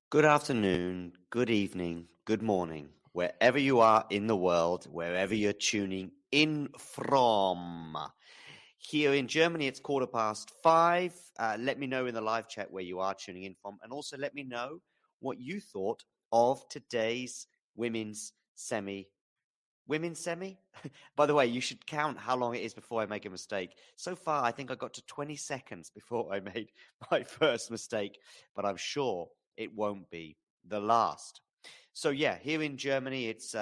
Good afternoon, good evening, good morning, wherever you are in the world, wherever you're tuning in from. Here in Germany, it's 5:15. Let me know in the live chat where you are tuning in from, and also let me know what you thought of today's women's semi. Women's semi? By the way, you should count how long it is before I make a mistake. So far, I think I got to 20 seconds before I made my first mistake, but I'm sure it won't be the last. So yeah, here in Germany, it's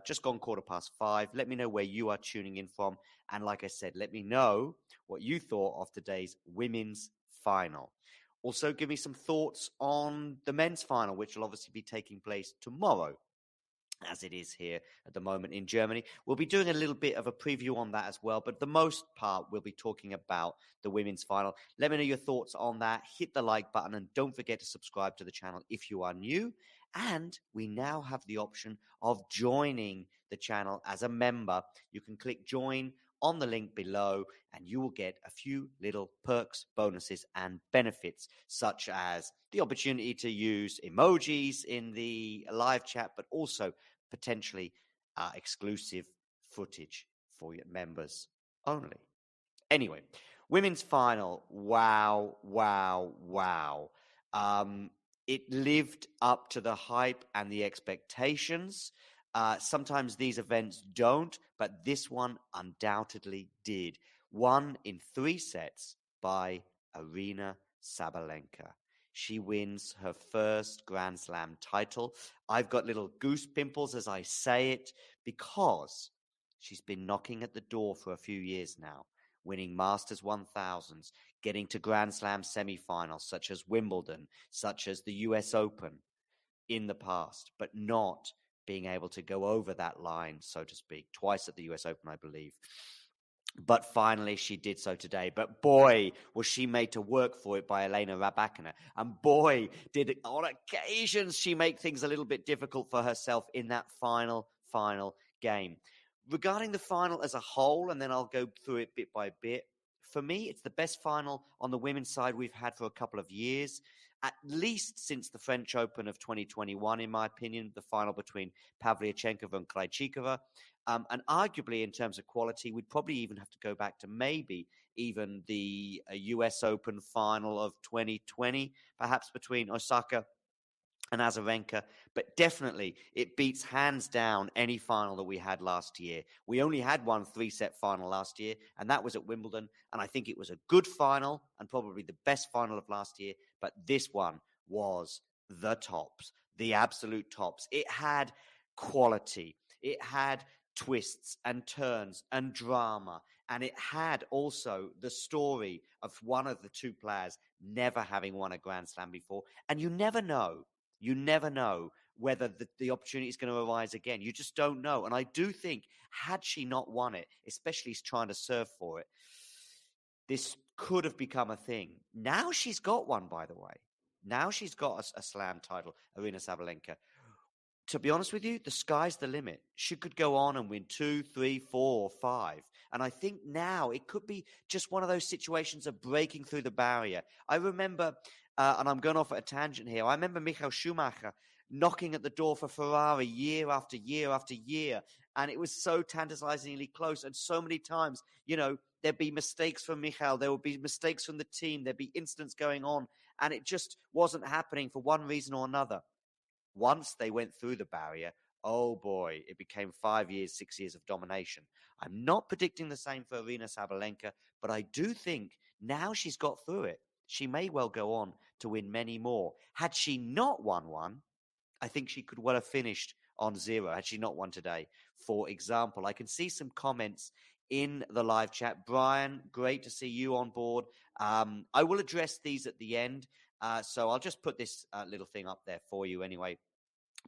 just gone 5:15. Let me know where you are tuning in from. And like I said, let me know what you thought of today's women's final. Also, give me some thoughts on the men's final, which will obviously be taking place tomorrow, as it is here at the moment in Germany. We'll be doing a little bit of a preview on that as well, but the most part, we'll be talking about the women's final. Let me know your thoughts on that. Hit the like button and don't forget to subscribe to the channel if you are new. And we now have the option of joining the channel as a member. You can click join on the link below and you will get a few little perks, bonuses, and benefits, such as the opportunity to use emojis in the live chat, but also potentially exclusive footage for your members only. Anyway, women's final. Wow, wow, wow. It lived up to the hype and the expectations. Sometimes these events don't, but this one undoubtedly did. Won in 3 sets by Arina Sabalenka. She wins her first Grand Slam title. I've got little goose pimples as I say it because she's been knocking at the door for a few years now, winning Masters 1000s, getting to Grand Slam semifinals such as Wimbledon, such as the US Open in the past, but not being able to go over that line, so to speak, twice at the US Open, I believe. But finally, she did so today. But boy, was she made to work for it by Elena Rybakina. And boy, did it, on occasions she make things a little bit difficult for herself in that final game. Regarding the final as a whole, and then I'll go through it bit by bit, for me, it's the best final on the women's side we've had for a couple of years, at least since the French Open of 2021, in my opinion, the final between Pavlyuchenkova and Krejcikova. And arguably, in terms of quality, we'd probably even have to go back to maybe even the US Open final of 2020, perhaps between Osaka and Azarenka. But definitely, it beats hands down any final that we had last year. We only had one 3-set final last year, and that was at Wimbledon. And I think it was a good final and probably the best final of last year. But this one was the tops, the absolute tops. It had quality. It had twists and turns and drama. And it had also the story of one of the two players never having won a Grand Slam before. And you never know whether the opportunity is going to arise again. You just don't know. And I do think, had she not won it, especially trying to serve for it, this could have become a thing. Now she's got one, by the way. Now she's got a slam title, Arina Sabalenka. To be honest with you, the sky's the limit. She could go on and win 2, 3, 4, or 5. And I think now it could be just one of those situations of breaking through the barrier. I remember, and I'm going off at a tangent here, I remember Michael Schumacher knocking at the door for Ferrari year after year after year. And it was so tantalizingly close. And so many times, there'd be mistakes from Michael. There would be mistakes from the team. There'd be incidents going on. And it just wasn't happening for one reason or another. Once they went through the barrier, oh boy, it became 5 years, 6 years of domination. I'm not predicting the same for Arina Sabalenka, but I do think now she's got through it, she may well go on to win many more. Had she not won one, I think she could well have finished on 0 had she not won today. For example, I can see some comments in the live chat. Brian, great to see you on board. I will address these at the end. So I'll just put this little thing up there for you anyway.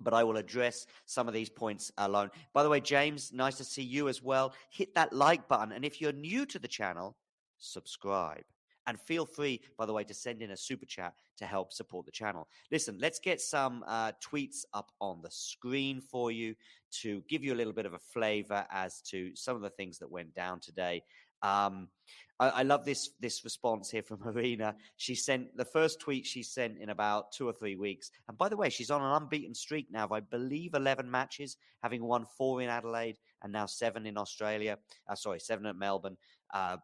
But I will address some of these points alone. By the way, James, nice to see you as well. Hit that like button. And if you're new to the channel, subscribe. And feel free, by the way, to send in a super chat to help support the channel. Listen, let's get some tweets up on the screen for you to give you a little bit of a flavor as to some of the things that went down today. I love this response here from Arena. She sent the first tweet she sent in about 2 or 3 weeks. And by the way, she's on an unbeaten streak now of, I believe, 11 matches, having won 4 in Adelaide and now 7 in Australia. 7 at Melbourne,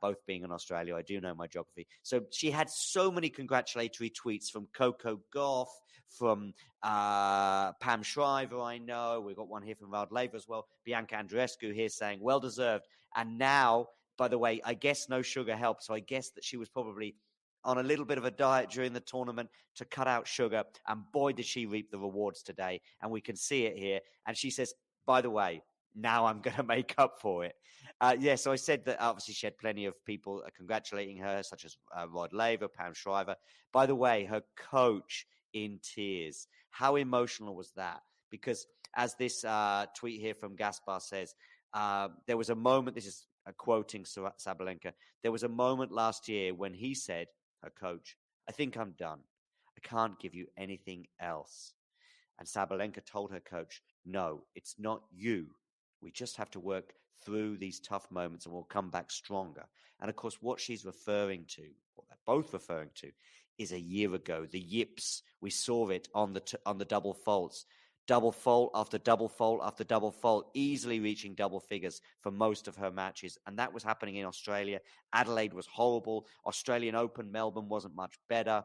both being in Australia. I do know my geography. So she had so many congratulatory tweets from Coco Gauff, from Pam Shriver, I know. We've got one here from Rod Laver as well. Bianca Andreescu here saying, well deserved. And now, by the way, I guess no sugar helped. So I guess that she was probably on a little bit of a diet during the tournament to cut out sugar. And boy, did she reap the rewards today. And we can see it here. And she says, by the way, now I'm going to make up for it. So I said that obviously she had plenty of people congratulating her, such as Rod Laver, Pam Shriver. By the way, her coach in tears. How emotional was that? Because as this tweet here from Gaspar says, there was a moment, this is quoting Sabalenka, there was a moment last year when he said, her coach, I think I'm done. I can't give you anything else. And Sabalenka told her coach, no, it's not you. We just have to work through these tough moments and we'll come back stronger. And of course, what she's referring to, or they're both referring to, is a year ago, the yips. We saw it on the double faults. Double fault after double fault after double fault, easily reaching double figures for most of her matches. And that was happening in Australia. Adelaide was horrible. Australian Open, Melbourne wasn't much better.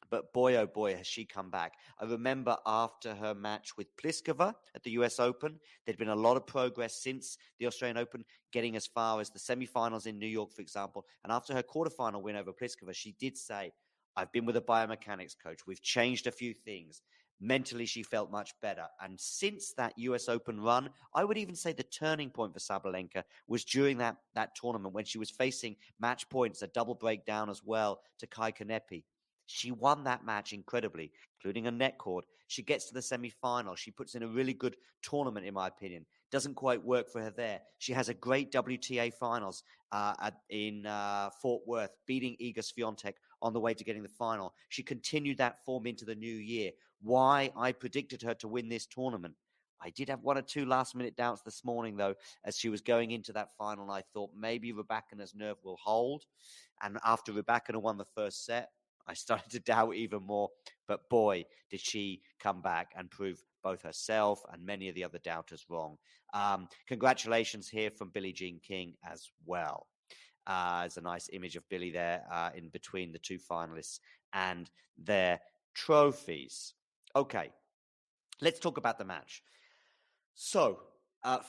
But boy, oh boy, has she come back. I remember after her match with Pliskova at the US Open, there'd been a lot of progress since the Australian Open, getting as far as the semifinals in New York, for example. And after her quarterfinal win over Pliskova, she did say, I've been with a biomechanics coach. We've changed a few things. Mentally, she felt much better. And since that US Open run, I would even say the turning point for Sabalenka was during that tournament when she was facing match points, a double breakdown as well to Kai Kanepi. She won that match incredibly, including a net cord. She gets to the semi-final. She puts in a really good tournament, in my opinion. Doesn't quite work for her there. She has a great WTA finals in Fort Worth, beating Iga Swiatek on the way to getting the final. She continued that form into the new year. Why I predicted her to win this tournament. I did have 1 or 2 last-minute doubts this morning, though, as she was going into that final. And I thought maybe Rybakina's nerve will hold. And after Rybakina won the first set, I started to doubt even more. But boy, did she come back and prove both herself and many of the other doubters wrong. Congratulations here from Billie Jean King as well. There's a nice image of Billie there in between the 2 finalists and their trophies. Okay, let's talk about the match. So,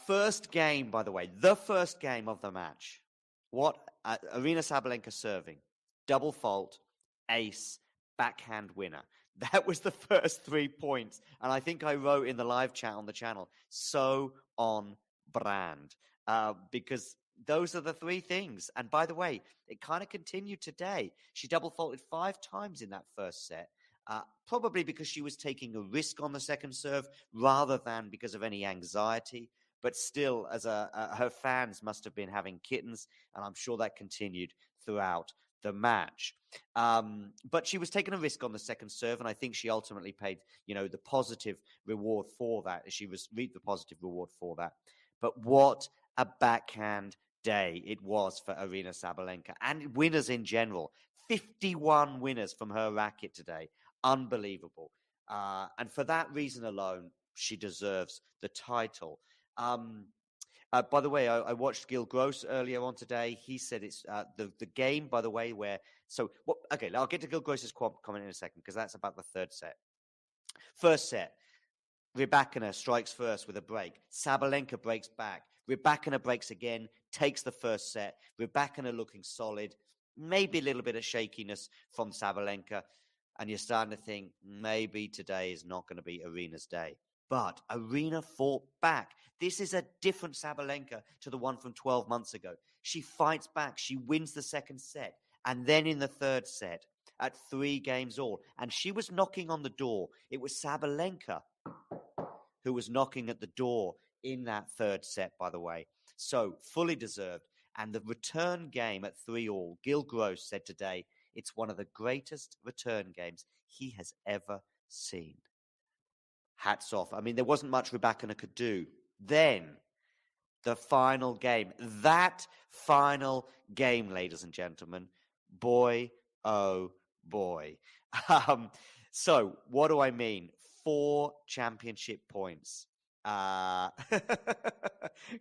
first game, by the way, the first game of the match. What? Aryna Sabalenka serving. Double fault, ace, backhand winner. That was the first 3 points. And I think I wrote in the live chat on the channel, so on brand. Because those are the 3 things. And by the way, it kind of continued today. She double faulted 5 times in that first set. Probably because she was taking a risk on the second serve rather than because of any anxiety. But still, as her fans must have been having kittens, and I'm sure that continued throughout the match. But she was taking a risk on the second serve, and I think she ultimately paid, the positive reward for that. She reaped the positive reward for that. But what a backhand day it was for Aryna Sabalenka and winners in general. 51 winners from her racket today. Unbelievable. And for that reason alone, she deserves the title. By the way, I watched Gil Gross earlier on today. He said it's the game, by the way, where... Okay, I'll get to Gil Gross's comment in a second because that's about the third set. First set, Rybakina strikes first with a break. Sabalenka breaks back. Rybakina breaks again, takes the first set. Rybakina looking solid. Maybe a little bit of shakiness from Sabalenka. And you're starting to think, maybe today is not going to be Aryna's day. But Aryna fought back. This is a different Sabalenka to the one from 12 months ago. She fights back. She wins the second set. And then in the third set, at 3 games all. And she was knocking on the door. It was Sabalenka who was knocking at the door in that third set, by the way. So, fully deserved. And the return game at 3 all, Gil Gross said today, it's one of the greatest return games he has ever seen. Hats off. I mean, there wasn't much Rybakina could do. Then, The final game. That final game, ladies and gentlemen. Boy, oh boy. So, what do I mean? 4 championship points.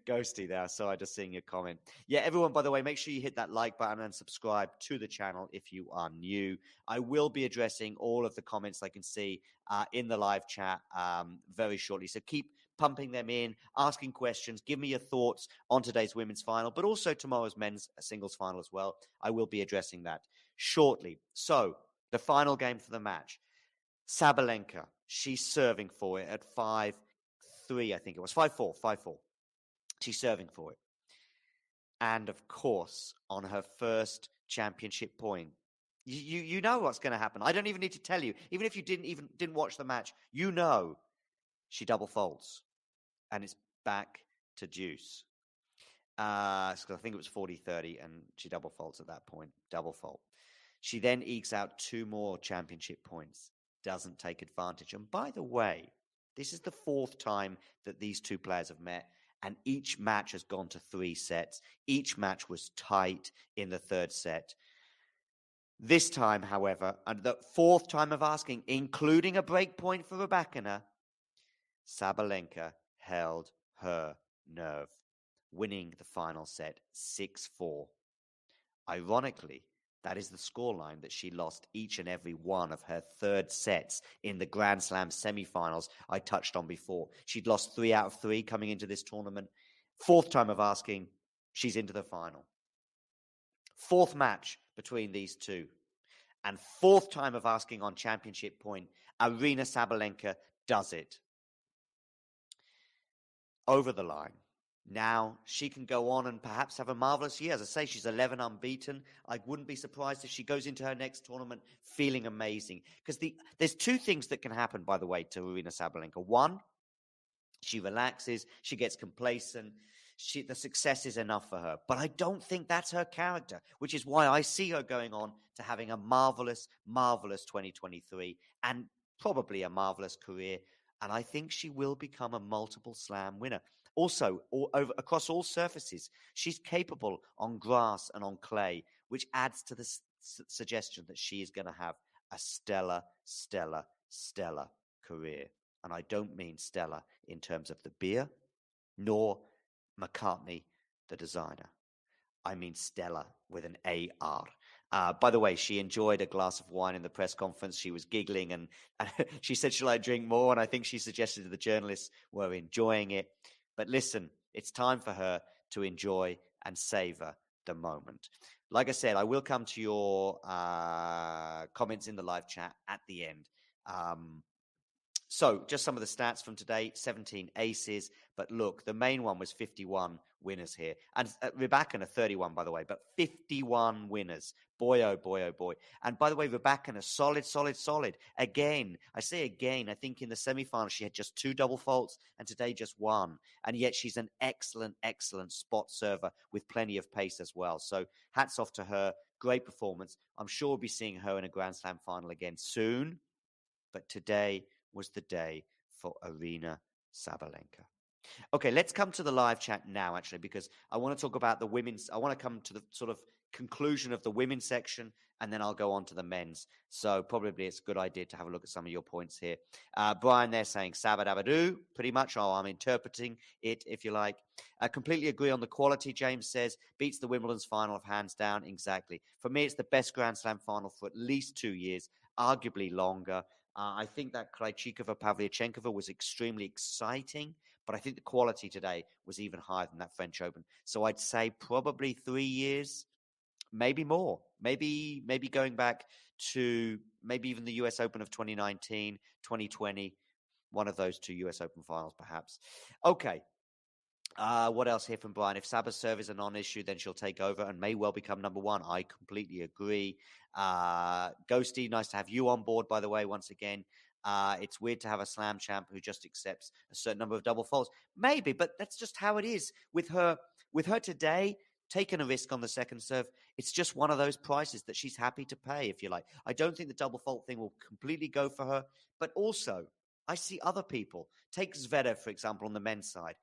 Ghosty there. So I just seeing your comment. Yeah, everyone, by the way, make sure you hit that like button and subscribe to the channel if you are new. I will be addressing all of the comments I can see in the live chat very shortly. So keep pumping them in, asking questions. Give me your thoughts on today's women's final, but also tomorrow's men's singles final as well. I will be addressing that shortly. So the final game for the match. Sabalenka, she's serving for it at 5-3, I think it was. 5-4, 5-4. She's serving for it. And of course, on her first championship point, you know what's going to happen. I don't even need to tell you. Even if you didn't watch the match, you know she double faults. And it's back to deuce. So I think it was 40-30, and she double faults at that point. Double fault. She then ekes out 2 more championship points. Doesn't take advantage. And by the way, this is the 4th time that these 2 players have met, and each match has gone to 3 sets. Each match was tight in the 3rd set. This time, however, and the 4th time of asking, including a break point for Rybakina, Sabalenka held her nerve, winning the final set 6-4. Ironically, that is the scoreline that she lost each and every one of her 3rd sets in the Grand Slam semifinals I touched on before. She'd lost 3 out of 3 coming into this tournament. 4th time of asking, she's into the final. 4th match between these 2. And 4th time of asking on championship point, Aryna Sabalenka does it. Over the line. Now she can go on and perhaps have a marvelous year. As I say, she's 11 unbeaten. I wouldn't be surprised if she goes into her next tournament feeling amazing. Because there's 2 things that can happen, by the way, to Aryna Sabalenka. One, she relaxes, she gets complacent, the success is enough for her. But I don't think that's her character, which is why I see her going on to having a marvelous, marvelous 2023 and probably a marvelous career. And I think she will become a multiple slam winner. Also, across all surfaces, she's capable on grass and on clay, which adds to the suggestion that she is going to have a stellar, stellar, stellar career. And I don't mean stellar in terms of the beer, nor McCartney, the designer. I mean Stella with an A-R. By the way, she enjoyed a glass of wine in the press conference. She was giggling and she said, "Shall I drink more?" And I think she suggested that the journalists were enjoying it. But listen, it's time for her to enjoy and savor the moment. Like I said, I will come to your comments in the live chat at the end. So just some of the stats from today, 17 aces. But look, the main one was 51 winners here. And Rybakina, 31, by the way, but 51 winners. Boy, oh boy, oh boy. And by the way, Rybakina, solid, solid, solid. Again, I say again, I think in the semifinals she had just 2 double faults and today just 1. And yet she's an excellent, excellent spot server with plenty of pace as well. So hats off to her. Great performance. I'm sure we'll be seeing her in a Grand Slam final again soon. But today was the day for Aryna Sabalenka. Okay, let's come to the live chat now, actually, because I want to talk about the women's. I want to come to the sort of conclusion of the women's section, and then I'll go on to the men's. So probably it's a good idea to have a look at some of your points here. Brian, they're saying Sabadabadoo, pretty much. Oh, I'm interpreting it, if you like. I completely agree on the quality, James says. Beats the Wimbledon's final of hands down. Exactly. For me, it's the best Grand Slam final for at least 2 years, arguably longer. I think that Krejcikova-Pavlyuchenkova was extremely exciting, but I think the quality today was even higher than that French Open. So I'd say probably 3 years, maybe more. Maybe going back to maybe even the US Open of 2019, 2020, one of those 2 US Open finals perhaps. Okay. What else here from Brian? If Saba's serve is a non-issue, then she'll take over and may well become number 1. I completely agree. Ghosty, nice to have you on board, by the way, once again. It's weird to have a slam champ who just accepts a certain number of double faults. Maybe, but that's just how it is. With her today, taking a risk on the second serve, it's just one of those prices that she's happy to pay, if you like. I don't think the double fault thing will completely go for her, but also I see other people. Take Zverev, for example, on the men's side.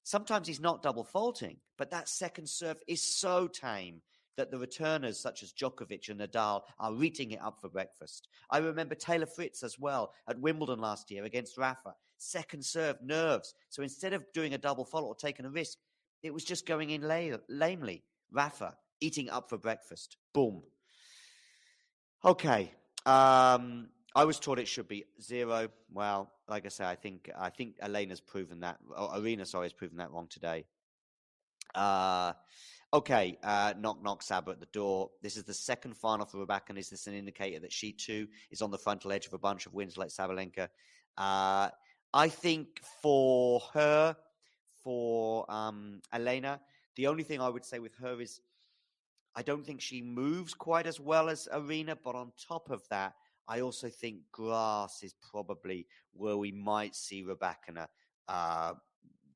Sometimes he's not double faulting, but that second serve is so tame that the returners such as Djokovic and Nadal are eating it up for breakfast. I remember Taylor Fritz as well at Wimbledon last year against Rafa. Second serve, nerves. So instead of doing a double fault or taking a risk, it was just going in lamely. Rafa eating up for breakfast. Boom. Okay. I was taught it should be 0. Well, like I say, I think Elena's proven that. Arena, sorry, has proven that wrong today. Okay. Knock, knock, Saber at the door. This is the second final for Rybakina, and is this an indicator that she too is on the frontal edge of a bunch of wins like Sabalenka? I think for her, for Elena, the only thing I would say with her is I don't think she moves quite as well as Arena, but on top of that, I also think grass is probably where we might see Rybakina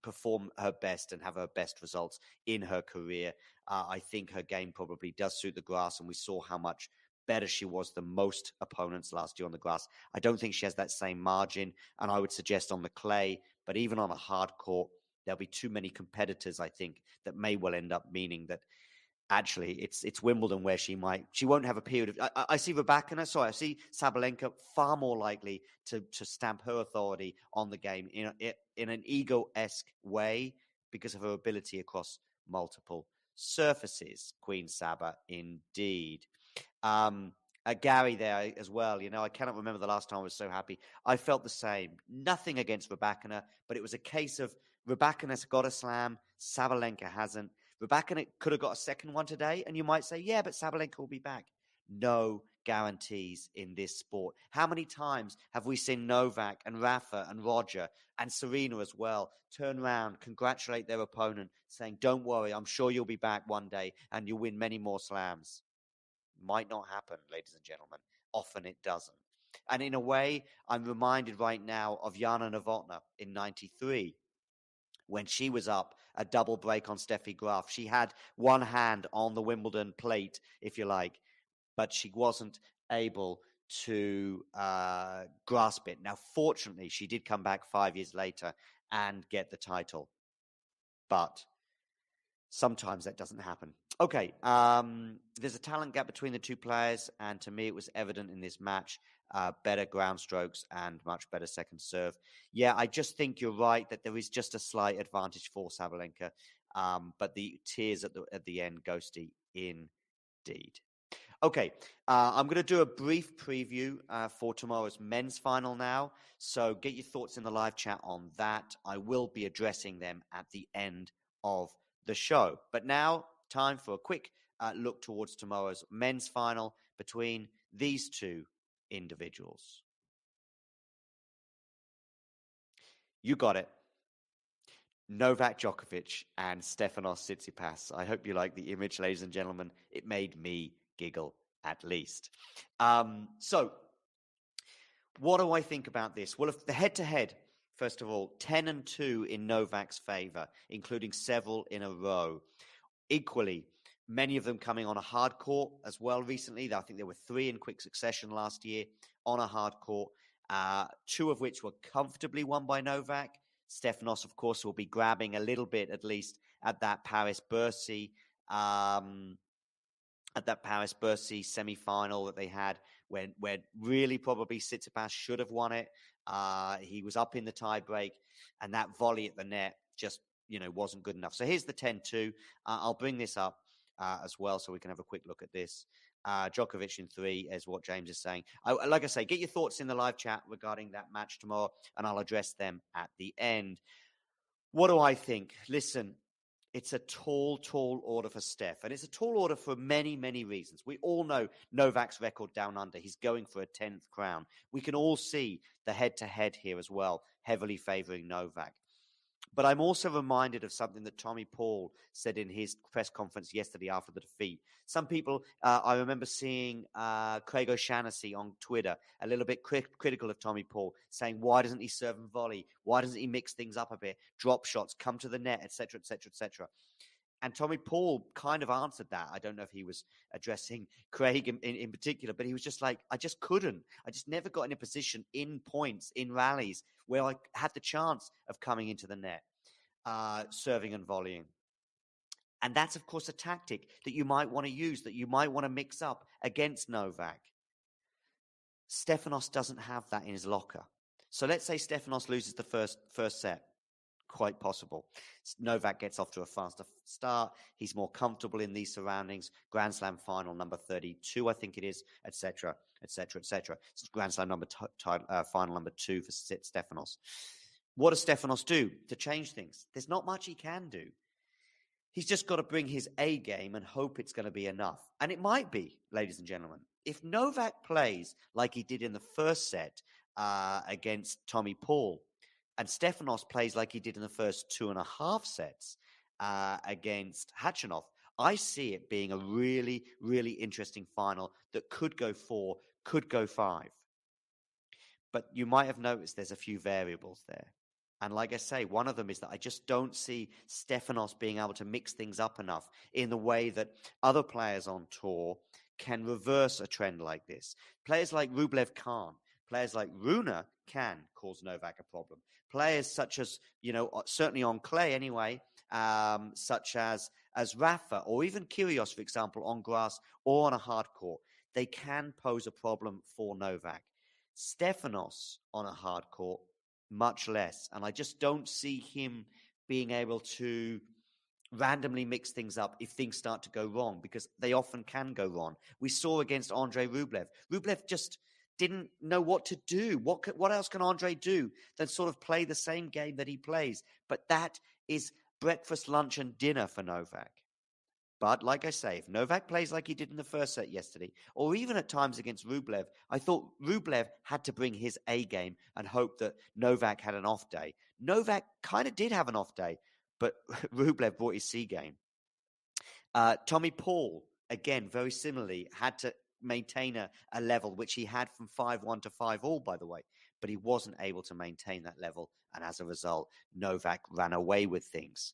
perform her best and have her best results in her career. I think her game probably does suit the grass, and we saw how much better she was than most opponents last year on the grass. I don't think she has that same margin, and I would suggest on the clay, but even on a hard court, there'll be too many competitors, I think, that may well end up meaning that actually it's Wimbledon where she won't have a period of. I see Rybakina, I see Sabalenka far more likely to stamp her authority on the game in an ego-esque way because of her ability across multiple surfaces. Queen Saba, indeed. Gary there as well. I cannot remember the last time I was so happy. I felt the same. Nothing against Rybakina, but it was a case of Rybakina's got a slam, Sabalenka hasn't. Rybakina could have got a second one today, and you might say, yeah, but Sabalenka will be back. No guarantees in this sport. How many times have we seen Novak and Rafa and Roger and Serena as well turn around, congratulate their opponent, saying, don't worry, I'm sure you'll be back one day and you'll win many more slams? Might not happen, ladies and gentlemen. Often it doesn't. And in a way, I'm reminded right now of Jana Novotná in 93. When she was up a double break on Steffi Graf. She had one hand on the Wimbledon plate, if you like, but she wasn't able to grasp it. Now, fortunately, she did come back 5 years later and get the title. But sometimes that doesn't happen. Okay, there's a talent gap between the two players, and to me it was evident in this match. Better ground strokes and much better second serve. Yeah, I just think you're right that there is just a slight advantage for Sabalenka, but the tears at the end, ghosty indeed. Okay, I'm going to do a brief preview for tomorrow's men's final now, so get your thoughts in the live chat on that. I will be addressing them at the end of the show. But now, time for a quick look towards tomorrow's men's final between these two individuals. You got it. Novak Djokovic and Stefanos Tsitsipas. I hope you like the image, ladies and gentlemen. It made me giggle, at least. So, what do I think about this? Well, if the head-to-head, first of all, 10-2 in Novak's favor, including several in a row. Equally, many of them coming on a hard court as well recently. I think there were 3 in quick succession last year on a hard court, 2 of which were comfortably won by Novak. Stefanos, of course, will be grabbing a little bit, at least, at that Paris-Bercy semi-final that they had, where really probably Tsitsipas should have won it. He was up in the tie break, and that volley at the net just wasn't good enough. So here's the 10-2. I'll bring this up as well so we can have a quick look at this. Djokovic in 3 is what James is saying. Like I say, get your thoughts in the live chat regarding that match tomorrow, and I'll address them at the end. What do I think? Listen, it's a tall order for Steph, and it's a tall order for many, many reasons. We all know Novak's record down under. He's going for a 10th crown. We can all see the head-to-head here as well, heavily favoring Novak. But I'm also reminded of something that Tommy Paul said in his press conference yesterday after the defeat. Some people, I remember seeing Craig O'Shaughnessy on Twitter, a little bit critical of Tommy Paul, saying, why doesn't he serve and volley? Why doesn't he mix things up a bit? Drop shots, come to the net, etc., etc., etc. And Tommy Paul kind of answered that. I don't know if he was addressing Craig in particular, but he was just like, I just couldn't. I just never got in a position in points, in rallies, where I had the chance of coming into the net. serving and volleying. And that's, of course, a tactic that you might want to use, that you might want to mix up against Novak. Stefanos doesn't have that in his locker. So let's say Stefanos loses the first set. Quite possible. Novak gets off to a faster start. He's more comfortable in these surroundings. Grand Slam final number 32, I think it is, etc., etc., etc. Grand Slam final number 2 for Stefanos. What does Stefanos do to change things? There's not much he can do. He's just got to bring his A game and hope it's going to be enough. And it might be, ladies and gentlemen. If Novak plays like he did in the first set against Tommy Paul, and Stefanos plays like he did in the first 2.5 sets against Khachanov, I see it being a really, really interesting final that could go 4, could go 5. But you might have noticed there's a few variables there. And like I say, one of them is that I just don't see Stefanos being able to mix things up enough in the way that other players on tour can reverse a trend like this. Players like Rublev can't. Players like Rune can cause Novak a problem. Players such as, certainly on clay anyway, such as Rafa or even Kyrgios, for example, on grass or on a hard court, they can pose a problem for Novak. Stefanos on a hard court, much less. And I just don't see him being able to randomly mix things up if things start to go wrong, because they often can go wrong. We saw against Andrei Rublev. Rublev just didn't know what to do. What else can Andrei do than sort of play the same game that he plays? But that is breakfast, lunch, and dinner for Novak. But like I say, if Novak plays like he did in the first set yesterday, or even at times against Rublev, I thought Rublev had to bring his A game and hope that Novak had an off day. Novak kind of did have an off day, but Rublev brought his C game. Tommy Paul, again, very similarly, had to maintain a level which he had from 5-1 to 5-all, by the way, but he wasn't able to maintain that level, and as a result, Novak ran away with things.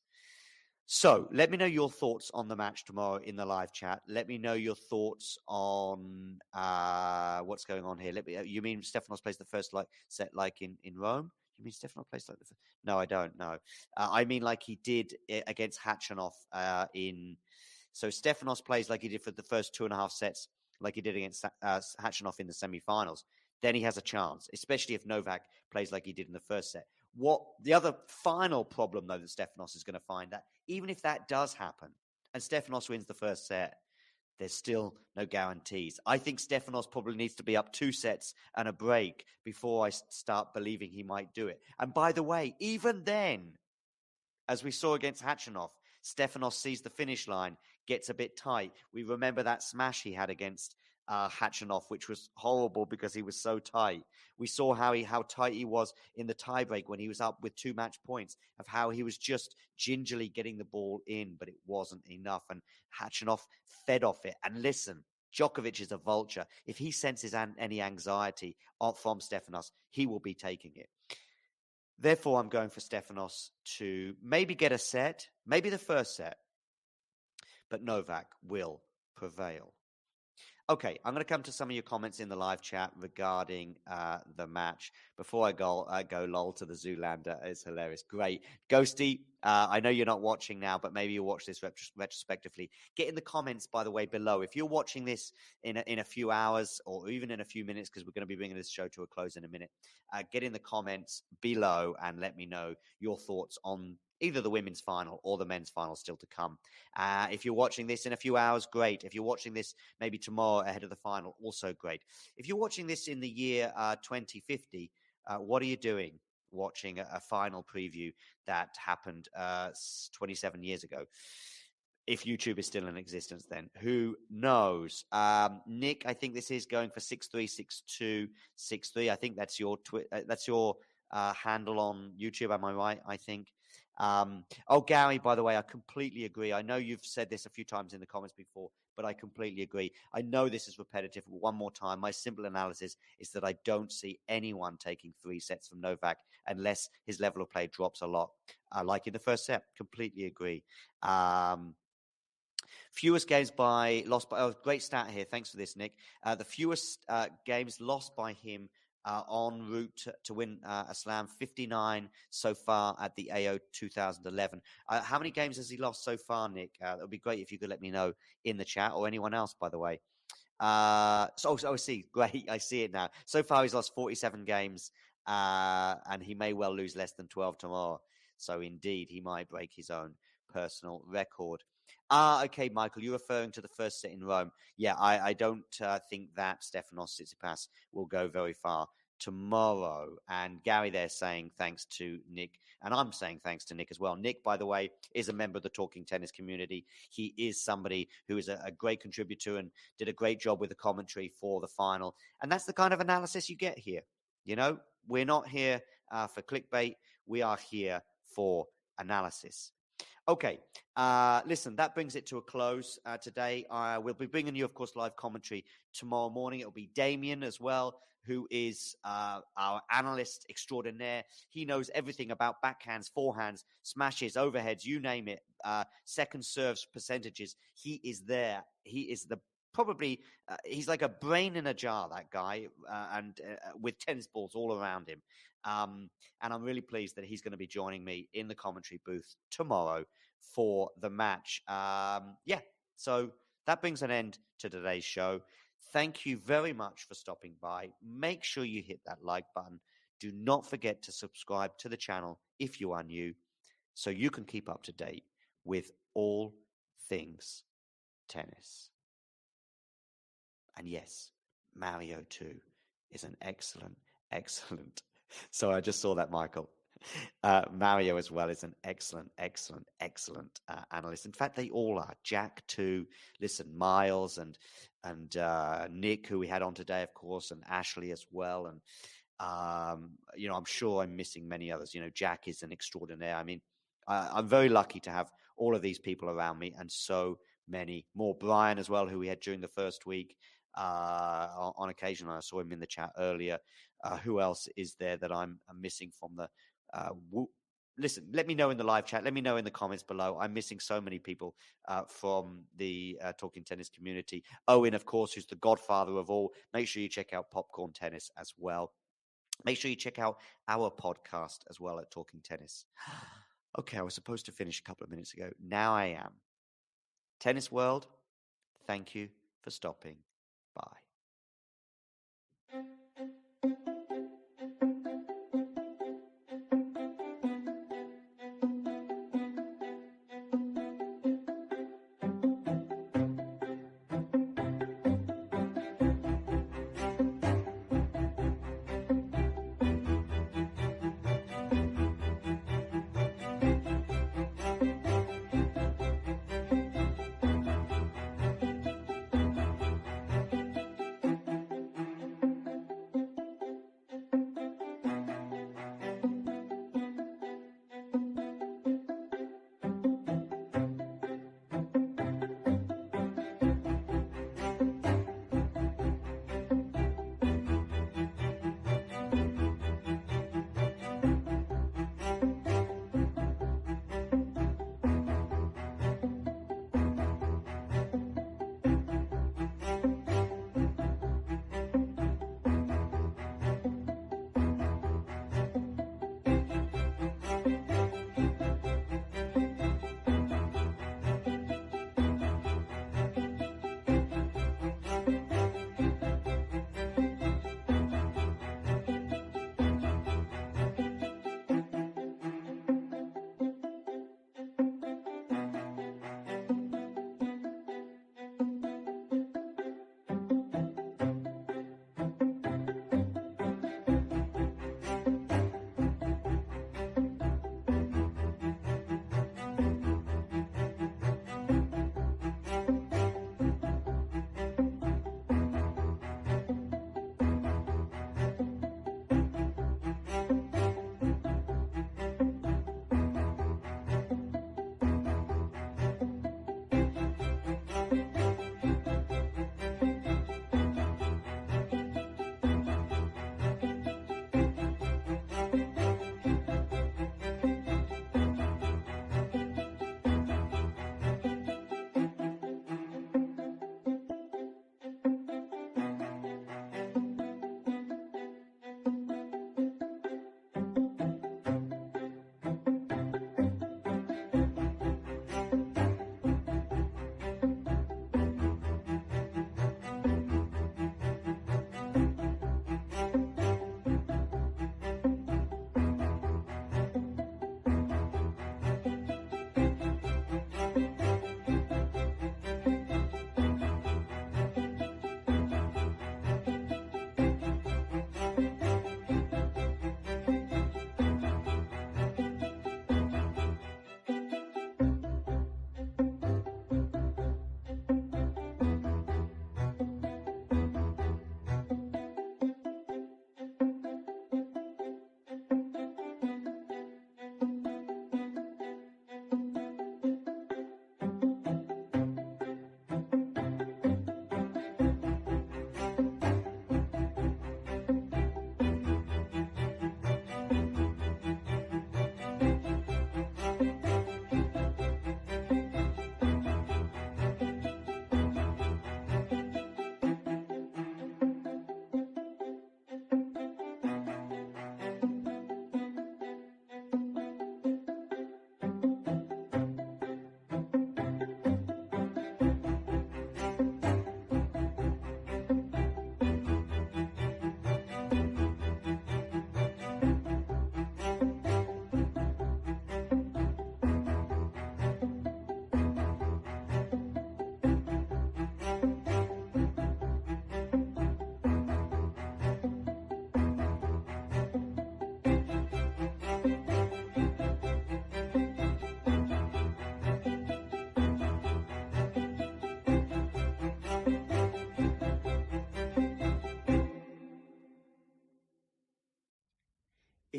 So let me know your thoughts on the match tomorrow in the live chat. Let me know your thoughts on what's going on here. You mean Stefanos plays the first set like in Rome? You mean Stefanos plays like the first? No, I don't know. I mean like he did against Khachanov So Stefanos plays like he did for the first 2.5 sets, like he did against Khachanov in the semifinals. Then he has a chance, especially if Novak plays like he did in the first set. What the other final problem, though, that Stefanos is going to find, that even if that does happen and Stefanos wins the first set, there's still no guarantees. I think Stefanos probably needs to be up 2 sets and a break before I start believing he might do it. And by the way, even then, as we saw against Khachanov, Stefanos sees the finish line, gets a bit tight. We remember that smash he had against Khachanov, which was horrible because he was so tight. We saw how tight he was in the tiebreak when he was up with 2 match points, of how he was just gingerly getting the ball in, but it wasn't enough. And Khachanov fed off it. And listen, Djokovic is a vulture. If he senses any anxiety from Stefanos, he will be taking it. Therefore, I'm going for Stefanos to maybe get a set, maybe the first set, but Novak will prevail. Okay, I'm going to come to some of your comments in the live chat regarding the match. Before I go lol to the Zoolander. It's hilarious. Great. Ghosty, I know you're not watching now, but maybe you'll watch this retrospectively. Get in the comments, by the way, below. If you're watching this in a few hours or even in a few minutes, because we're going to be bringing this show to a close in a minute, get in the comments below and let me know your thoughts on either the women's final or the men's final still to come. If you're watching this in a few hours, great. If you're watching this maybe tomorrow ahead of the final, also great. If you're watching this in the year 2050, what are you doing watching a final preview that happened 27 years ago? If YouTube is still in existence, then who knows? Nick, I think this is going for 636263. I think that's your handle on YouTube. Am I right? I think. Gary, by the way, I completely agree. I know you've said this a few times in the comments before, but I completely agree. I know this is repetitive. One more time, my simple analysis is that I don't see anyone taking 3 sets from Novak unless his level of play drops a lot, like in the first set. Completely agree. Fewest games lost by. Oh, great stat here. Thanks for this, Nick. The fewest games lost by him en route to win a slam. 59 so far at the AO 2011. How many games has he lost so far, Nick? It would be great if you could let me know in the chat, or anyone else, by the way. I see. Great. I see it now. So far, he's lost 47 games, and he may well lose less than 12 tomorrow. So indeed, he might break his own personal record. Okay, Michael, you're referring to the first set in Rome. Yeah, I don't think that Stefanos Tsitsipas will go very far tomorrow. And Gary there saying thanks to Nick, and I'm saying thanks to Nick as well. Nick, by the way, is a member of the Talking Tennis community. He is somebody who is a great contributor and did a great job with the commentary for the final. And that's the kind of analysis you get here. You know, we're not here for clickbait. We are here for analysis. Okay, listen, that brings it to a close today. We'll be bringing you, of course, live commentary tomorrow morning. It'll be Damien as well, who is our analyst extraordinaire. He knows everything about backhands, forehands, smashes, overheads, you name it, second serves, percentages. He is there. He is he's like a brain in a jar, that guy, and with tennis balls all around him. And I'm really pleased that he's going to be joining me in the commentary booth tomorrow for the match. So that brings an end to today's show. Thank you very much for stopping by. Make sure you hit that like button. Do not forget to subscribe to the channel if you are new, so you can keep up to date with all things tennis. And yes, Mario too is an excellent. So I just saw that, Michael. Mario as well is an excellent analyst. In fact, they all are. Jack too. Listen, Miles and Nick, who we had on today, of course, and Ashley as well. And I'm sure I'm missing many others. Jack is an extraordinaire. I mean, I'm very lucky to have all of these people around me, and so many more. Brian as well, who we had during the first week. On occasion, I saw him in the chat earlier. Who else is there that I'm missing from the listen, let me know in the live chat. Let me know in the comments below. I'm missing so many people from the Talking Tennis community. Owen, of course, who's the godfather of all. Make sure you check out Popcorn Tennis as well. Make sure you check out our podcast as well at Talking Tennis. Okay, I was supposed to finish a couple of minutes ago. Now I am. Tennis World, thank you for stopping by.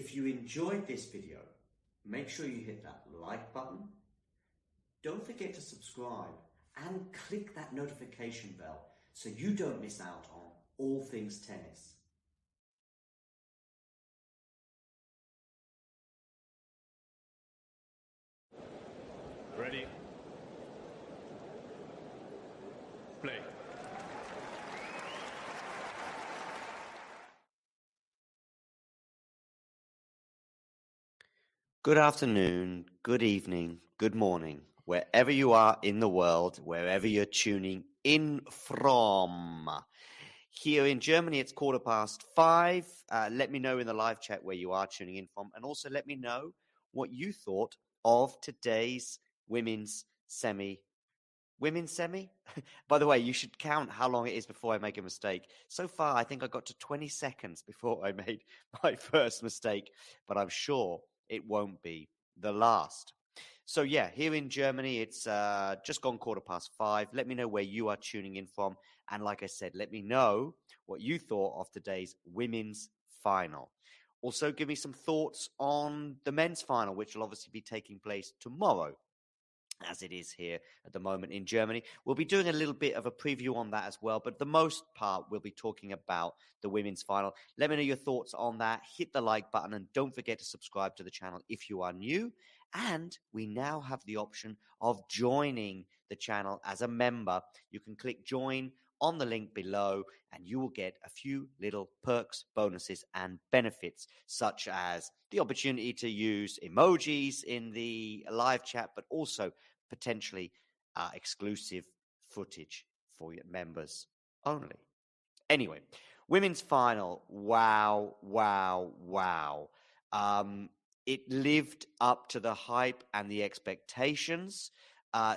If you enjoyed this video, make sure you hit that like button. Don't forget to subscribe and click that notification bell so you don't miss out on all things tennis. Ready? Play. Good afternoon, good evening, good morning, wherever you are in the world, wherever you're tuning in from. Here in Germany, it's 5:15. Let me know in the live chat where you are tuning in from, and also let me know what you thought of today's women's semi. Women's semi? By the way, you should count how long it is before I make a mistake. So far, I think I got to 20 seconds before I made my first mistake, but I'm sure it won't be the last. So yeah, here in Germany, it's just gone 5:15. Let me know where you are tuning in from. And like I said, let me know what you thought of today's women's final. Also, give me some thoughts on the men's final, which will obviously be taking place tomorrow, as it is here at the moment in Germany. We'll be doing a little bit of a preview on that as well, but the most part, we'll be talking about the women's final. Let me know your thoughts on that. Hit the like button and don't forget to subscribe to the channel if you are new. And we now have the option of joining the channel as a member. You can click join on the link below and you will get a few little perks, bonuses, and benefits, such as the opportunity to use emojis in the live chat, but also potentially exclusive footage for your members only. Anyway, women's final. Wow, wow, wow. It lived up to the hype and the expectations.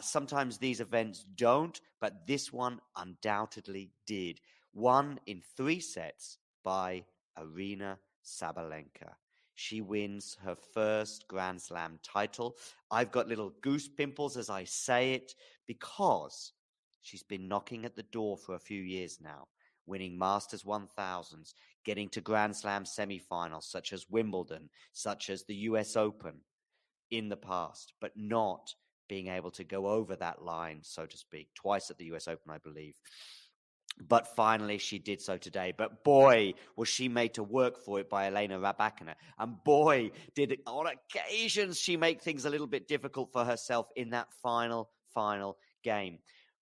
Sometimes these events don't, but this one undoubtedly did. Won in 3 sets by Aryna Sabalenka. She wins her first Grand Slam title. I've got little goose pimples as I say it because she's been knocking at the door for a few years now, winning Masters 1000s, getting to Grand Slam semifinals such as Wimbledon, such as the US Open in the past, but not being able to go over that line, so to speak, twice at the US Open, I believe. But finally, she did so today. But boy, was she made to work for it by Elena Rybakina. And boy, did on occasions she make things a little bit difficult for herself in that final game.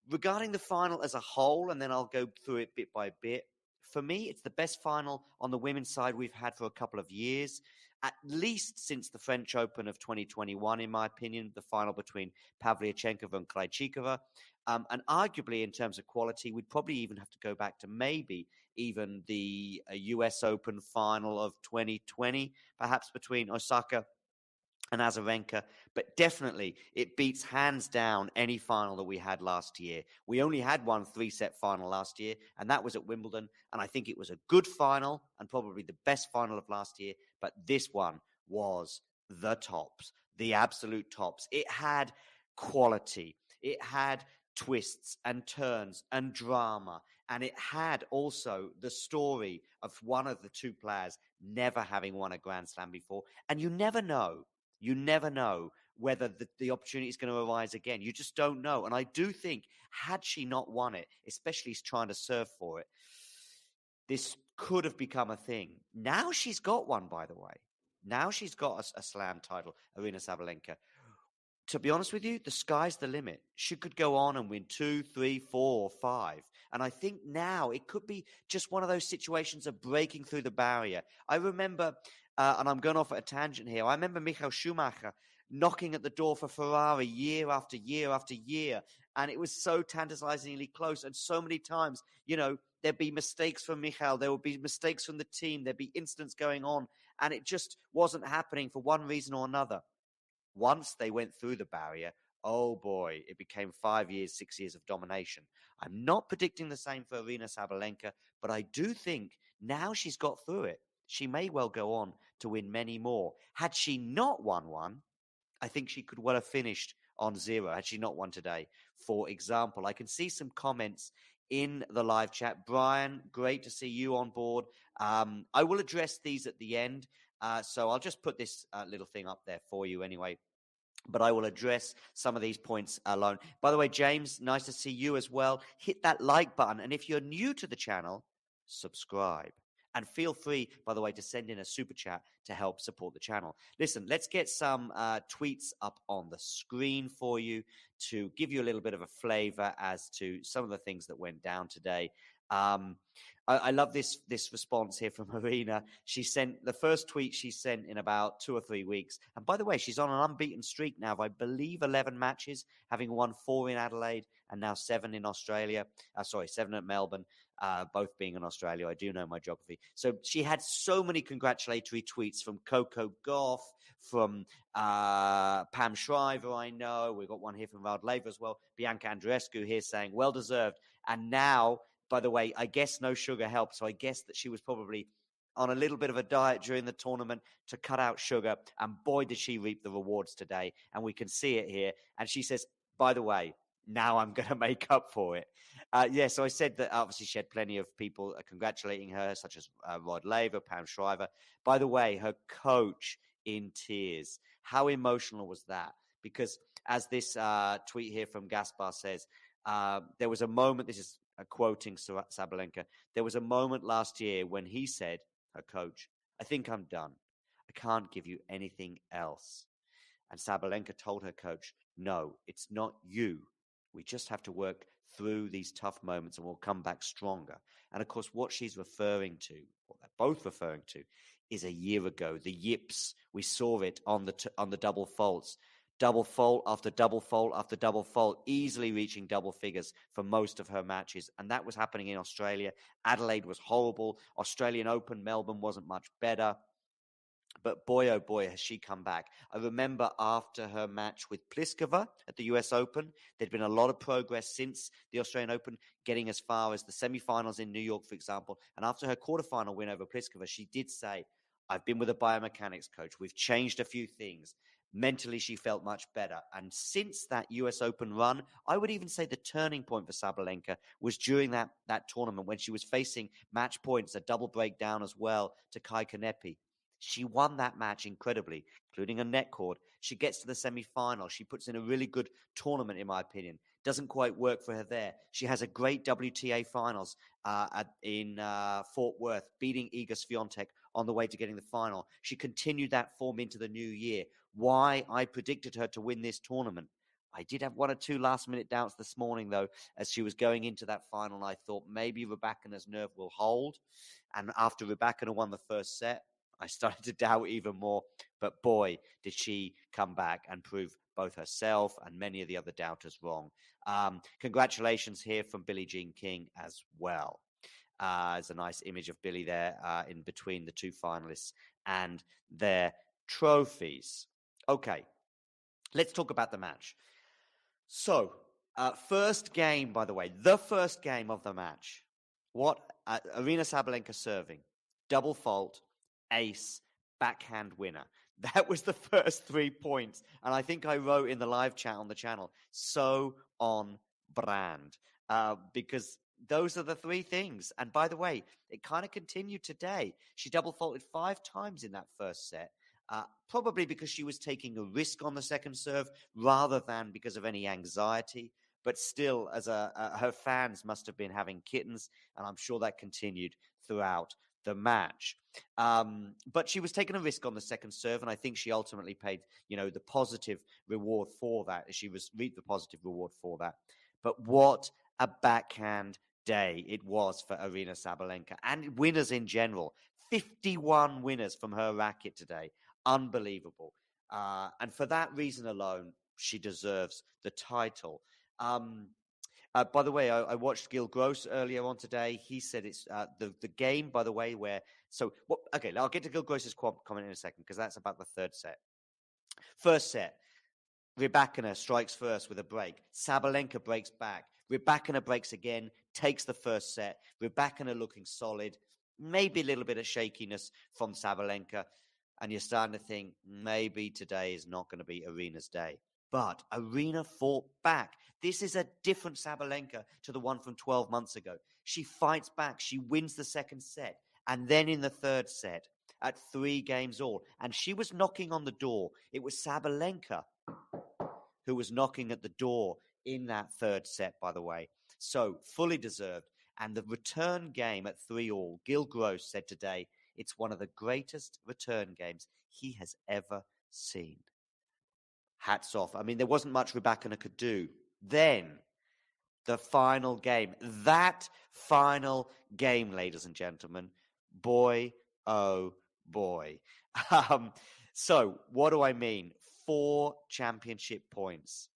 Regarding the final as a whole, and then I'll go through it bit by bit, for me, it's the best final on the women's side we've had for a couple of years, at least since the French Open of 2021, in my opinion, the final between Pavlyuchenkova and Krejcikova. And arguably, in terms of quality, we'd probably even have to go back to maybe even the US Open final of 2020, perhaps between Osaka and Azarenka, but definitely it beats hands down any final that we had last year. We only had one 3-set final last year, and that was at Wimbledon, and I think it was a good final and probably the best final of last year, but this one was the tops, the absolute tops. It had quality. It had twists and turns and drama, and it had also the story of one of the two players never having won a Grand Slam before, and you never know. You never know whether the opportunity is going to arise again. You just don't know. And I do think, had she not won it, especially trying to serve for it, this could have become a thing. Now she's got one, by the way. Now she's got a slam title, Aryna Sabalenka. To be honest with you, the sky's the limit. She could go on and win 2, 3, 4, or 5. And I think now it could be just one of those situations of breaking through the barrier. I remember, and I'm going off at a tangent here, I remember Michael Schumacher knocking at the door for Ferrari year after year after year. And it was so tantalizingly close. And so many times, there'd be mistakes from Michael. There would be mistakes from the team. There'd be incidents going on. And it just wasn't happening for one reason or another. Once they went through the barrier, oh boy, it became 5 years, 6 years of domination. I'm not predicting the same for Aryna Sabalenka, but I do think now she's got through it, she may well go on to win many more. Had she not won one, I think she could well have finished on 0 had she not won today. For example, I can see some comments in the live chat. Brian, great to see you on board. I will address these at the end. So I'll just put this little thing up there for you anyway. But I will address some of these points alone. By the way, James, nice to see you as well. Hit that like button. And if you're new to the channel, subscribe. And feel free, by the way, to send in a super chat to help support the channel. Listen, let's get some tweets up on the screen for you to give you a little bit of a flavor as to some of the things that went down today. I love this response here from Arena. She sent the first tweet she sent in about 2 or 3 weeks. And by the way, she's on an unbeaten streak now of, I believe, 11 matches, having won 4 in Adelaide and now 7 in Australia. 7 at Melbourne, both being in Australia. I do know my geography. So she had so many congratulatory tweets from Coco Gauff, from Pam Shriver, I know. We've got one here from Rod Laver as well. Bianca Andreescu here saying, well deserved. And now, by the way, I guess no sugar helped. So I guess that she was probably on a little bit of a diet during the tournament to cut out sugar. And boy, did she reap the rewards today. And we can see it here. And she says, by the way, now I'm going to make up for it. So I said that obviously she had plenty of people congratulating her, such as Rod Laver, Pam Shriver. By the way, her coach in tears. How emotional was that? Because as this tweet here from Gaspar says, there was a moment, this is quoting Sabalenka, there was a moment last year when he said, her coach, I think I'm done. I can't give you anything else. And Sabalenka told her coach, no, it's not you. We just have to work through these tough moments and we'll come back stronger. And of course, what she's referring to, what they're both referring to, is a year ago, the yips. We saw it on the double faults. Double fault after double fault after double fault, easily reaching double figures for most of her matches. And that was happening in Australia. Adelaide was horrible. Australian Open, Melbourne wasn't much better. But boy, oh boy, has she come back. I remember after her match with Pliskova at the US Open, there'd been a lot of progress since the Australian Open, getting as far as the semifinals in New York, for example. And after her quarterfinal win over Pliskova, she did say, I've been with a biomechanics coach. We've changed a few things. Mentally, she felt much better. And since that US Open run, I would even say the turning point for Sabalenka was during that tournament when she was facing match points, a double breakdown as well to Kai Kanepi. She won that match incredibly, including a net cord. She gets to the semi-final. She puts in a really good tournament, in my opinion. Doesn't quite work for her there. She has a great WTA finals in Fort Worth, beating Iga Swiatek on the way to getting the final. She continued that form into the new year. Why I predicted her to win this tournament. I did have 1 or 2 last-minute doubts this morning, though, as she was going into that final. I thought maybe Rybakina's nerve will hold. And after Rybakina won the first set, I started to doubt even more, but boy, did she come back and prove both herself and many of the other doubters wrong. Congratulations here from Billie Jean King as well. There's a nice image of Billie there in between the 2 finalists and their trophies. Okay, let's talk about the match. So, first game, by the way, the first game of the match. What Aryna Sabalenka serving, double fault, ace, backhand winner. That was the first 3 points. And I think I wrote in the live chat on the channel, so on brand. Because those are the 3 things. And by the way, it kind of continued today. She double faulted 5 times in that first set. Probably because she was taking a risk on the second serve rather than because of any anxiety. But still, as her fans must have been having kittens. And I'm sure that continued throughout the match. But she was taking a risk on the second serve, and I think she ultimately paid, the positive reward for that. She reaped the positive reward for that. But what a backhand day it was for Aryna Sabalenka and winners in general. 51 winners from her racket today. Unbelievable. And for that reason alone, she deserves the title. By the way, I watched Gil Gross earlier on today. He said it's the game, by the way, where... Okay, I'll get to Gil Gross's comment in a second because that's about the third set. First set, Rybakina strikes first with a break. Sabalenka breaks back. Rybakina breaks again, takes the first set. Rybakina looking solid. Maybe a little bit of shakiness from Sabalenka. And you're starting to think, maybe today is not going to be Aryna's day. But Aryna fought back. This is a different Sabalenka to the one from 12 months ago. She fights back. She wins the second set. And then in the third set, at 3 games all. And she was knocking on the door. It was Sabalenka who was knocking at the door in that third set, by the way. So fully deserved. And the return game at 3 all, Gil Gross said today, it's one of the greatest return games he has ever seen. Hats off. I mean, there wasn't much Rybakina could do. Then, the final game. That final game, ladies and gentlemen. Boy, oh boy. So, what do I mean? 4 championship points.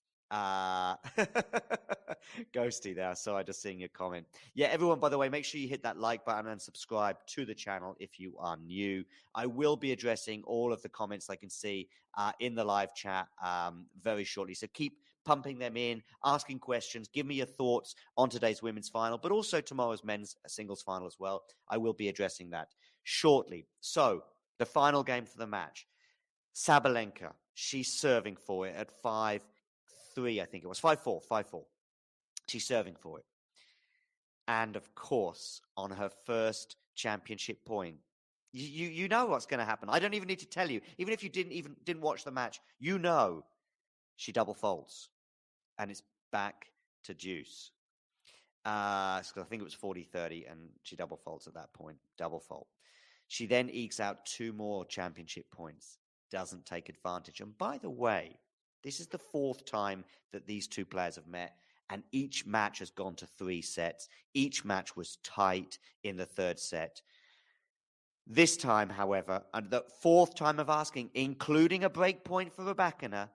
Ghosty there. So I just seeing your comment. Yeah, everyone, by the way, make sure you hit that like button and subscribe to the channel if you are new. I will be addressing all of the comments I can see in the live chat very shortly. So keep pumping them in, asking questions. Give me your thoughts on today's women's final, but also tomorrow's men's singles final as well. I will be addressing that shortly. So the final game for the match. Sabalenka, she's serving for it at 5-3, I think it was. 5-4. She's serving for it. And, of course, on her first championship point, you know what's going to happen. I don't even need to tell you. Even if you didn't watch the match, you know she double faults. And it's back to deuce. I think it was 40-30, and she double faults at that point. Double fault. She then ekes out 2 more championship points. Doesn't take advantage. And by the way, this is the 4th time that these 2 players have met, and each match has gone to 3 sets. Each match was tight in the 3rd set. This time, however, and the 4th time of asking, including a break point for Rybakina,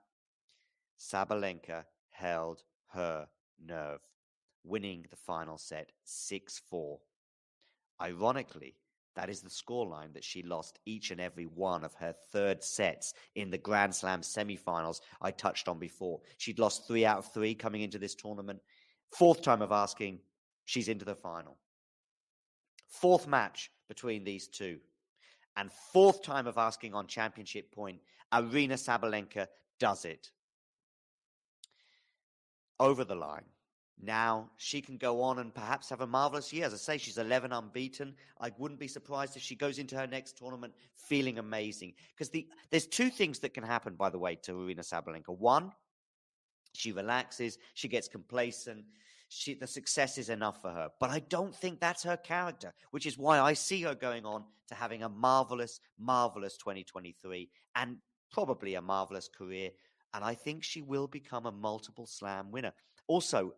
Sabalenka held her nerve, winning the final set 6-4. Ironically, that is the scoreline that she lost each and every one of her 3rd sets in the Grand Slam semifinals I touched on before. She'd lost 3 out of 3 coming into this tournament. 4th time of asking, she's into the final. 4th match between these 2. And 4th time of asking on championship point, Aryna Sabalenka does it. Over the line. Now she can go on and perhaps have a marvelous year. As I say, she's 11 unbeaten. I wouldn't be surprised if she goes into her next tournament feeling amazing. Because there's 2 things that can happen, by the way, to Aryna Sabalenka. One, she relaxes, she gets complacent, the success is enough for her. But I don't think that's her character, which is why I see her going on to having a marvelous, marvelous 2023 and probably a marvelous career. And I think she will become a multiple slam winner. Also,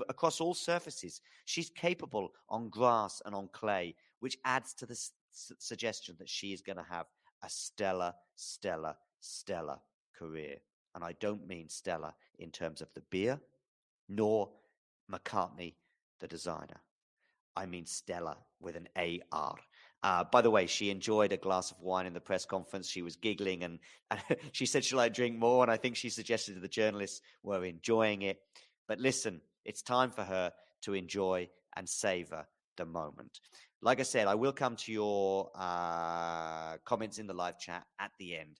across all surfaces, she's capable on grass and on clay, which adds to the suggestion that she is going to have a stellar, stellar, stellar career. And I don't mean stellar in terms of the beer, nor McCartney, the designer. I mean stellar with an A-R. By the way, she enjoyed a glass of wine in the press conference. She was giggling and she said, shall I drink more? And I think she suggested that the journalists were enjoying it. But listen, it's time for her to enjoy and savor the moment. Like I said, I will come to your comments in the live chat at the end.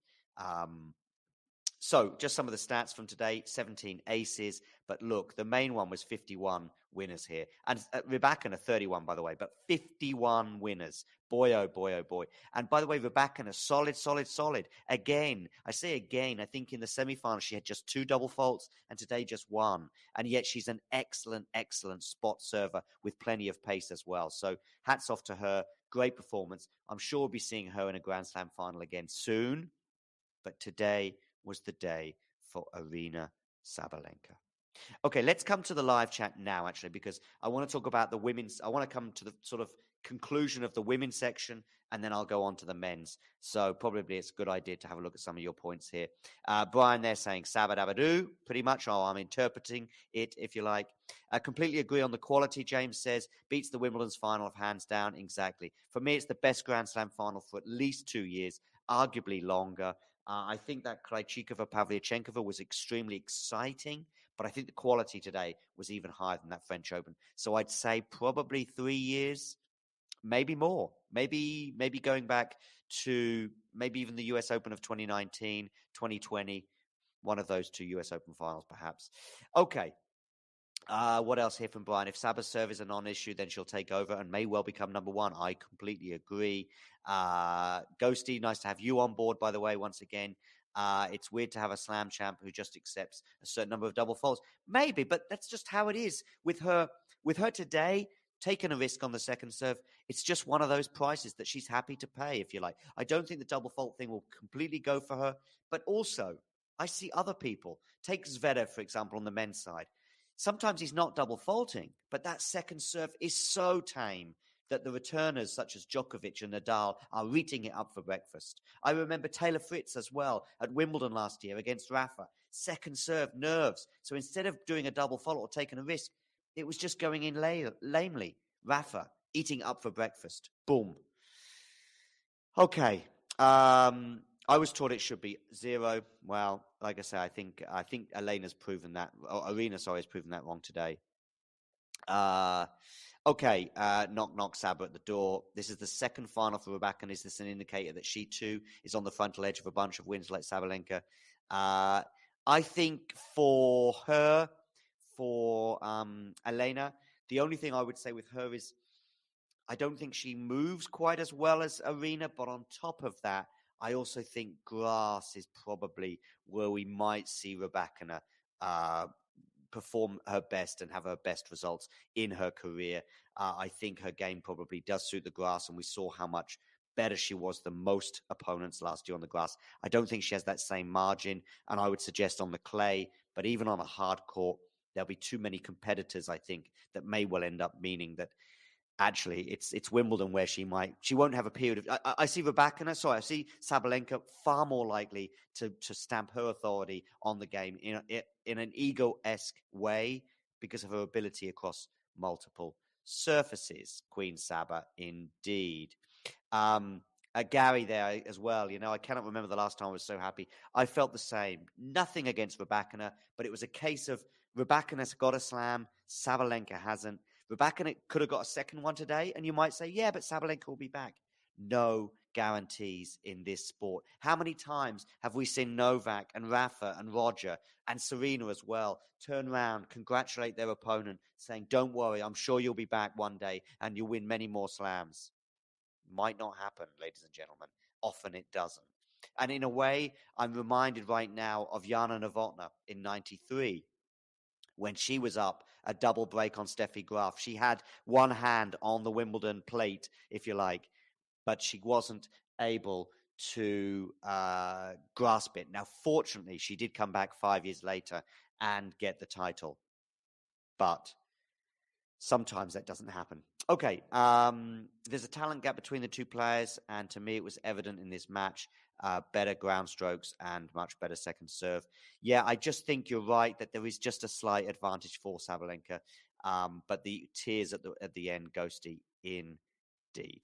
So just some of the stats from today, 17 aces. But look, the main one was 51 winners here. And Rybakina, 31, by the way, but 51 winners. Boy, oh boy, oh boy. And by the way, Rybakina, solid. Again, I say again, I think in the semifinals she had just 2 double faults and today just 1. And yet she's an excellent, excellent spot server with plenty of pace as well. So hats off to her. Great performance. I'm sure we'll be seeing her in a Grand Slam final again soon. But today was the day for Aryna Sabalenka. Okay, let's come to the live chat now, actually, because I want to talk about the women's. I want to come to the sort of conclusion of the women's section, and then I'll go on to the men's. So probably it's a good idea to have a look at some of your points here. Brian there saying Sabadabadoo, pretty much. Oh, I'm interpreting it, if you like. I completely agree on the quality, James says. Beats the Wimbledon's final of hands down. Exactly. For me, it's the best Grand Slam final for at least 2 years, arguably longer. I think that Krejcikova-Pavlyuchenkova was extremely exciting, but I think the quality today was even higher than that French Open. So I'd say probably 3 years, maybe more. Maybe going back to maybe even the US Open of 2019, 2020, one of those 2 US Open finals perhaps. Okay, What else here from Brian? If Saba's serve is a non-issue, then she'll take over and may well become number one. I completely agree. Ghosty, nice to have you on board, by the way, once again. It's weird to have a slam champ who just accepts a certain number of double faults. Maybe, but that's just how it is with her. With her today, taking a risk on the second serve, it's just one of those prices that she's happy to pay, if you like. I don't think the double fault thing will completely go for her, but also I see other people. Take Zverev, for example, on the men's side. Sometimes he's not double faulting, but that second serve is so tame that the returners such as Djokovic and Nadal are eating it up for breakfast. I remember Taylor Fritz as well at Wimbledon last year against Rafa. Second serve, nerves. So instead of doing a double fault or taking a risk, it was just going in lamely. Rafa eating up for breakfast. Boom. Okay. I was taught it should be 0. Well, like I say, I think Elena's proven that, or Arena, sorry, has proven that wrong today. Okay, knock, Saba at the door. This is the second final for Rybakina. Is this an indicator that she too is on the frontal edge of a bunch of wins like Sabalenka? I think for her, for Elena, the only thing I would say with her is I don't think she moves quite as well as Arena, but on top of that, I also think grass is probably where we might see Rybakina perform her best and have her best results in her career. I think her game probably does suit the grass, and we saw how much better she was than most opponents last year on the grass. I don't think she has that same margin, and I would suggest on the clay, but even on a hard court, there'll be too many competitors, I think, that may well end up meaning that actually it's Wimbledon where she won't have a period of. I see I see Sabalenka far more likely to stamp her authority on the game in an ego-esque way because of her ability across multiple surfaces. Queen Saba, indeed. Gary there as well. You know, I cannot remember the last time I was so happy. I felt the same. Nothing against Rybakina, but it was a case of Rybakina's got a slam, Sabalenka hasn't. Rybakina could have got a second one today, and you might say, yeah, but Sabalenka will be back. No guarantees in this sport. How many times have we seen Novak and Rafa and Roger and Serena as well turn around, congratulate their opponent, saying, don't worry, I'm sure you'll be back one day and you'll win many more slams? Might not happen, ladies and gentlemen. Often it doesn't. And in a way, I'm reminded right now of Jana Novotná in 93. When she was up a double break on Steffi Graf. She had one hand on the Wimbledon plate, if you like, but she wasn't able to grasp it. Now, fortunately, she did come back 5 years later and get the title. But sometimes that doesn't happen. Okay, there's a talent gap between the two players, and to me it was evident in this match. Better ground strokes and much better second serve. Yeah, I just think you're right that there is just a slight advantage for Sabalenka, but the tears at the end, Ghosty, indeed.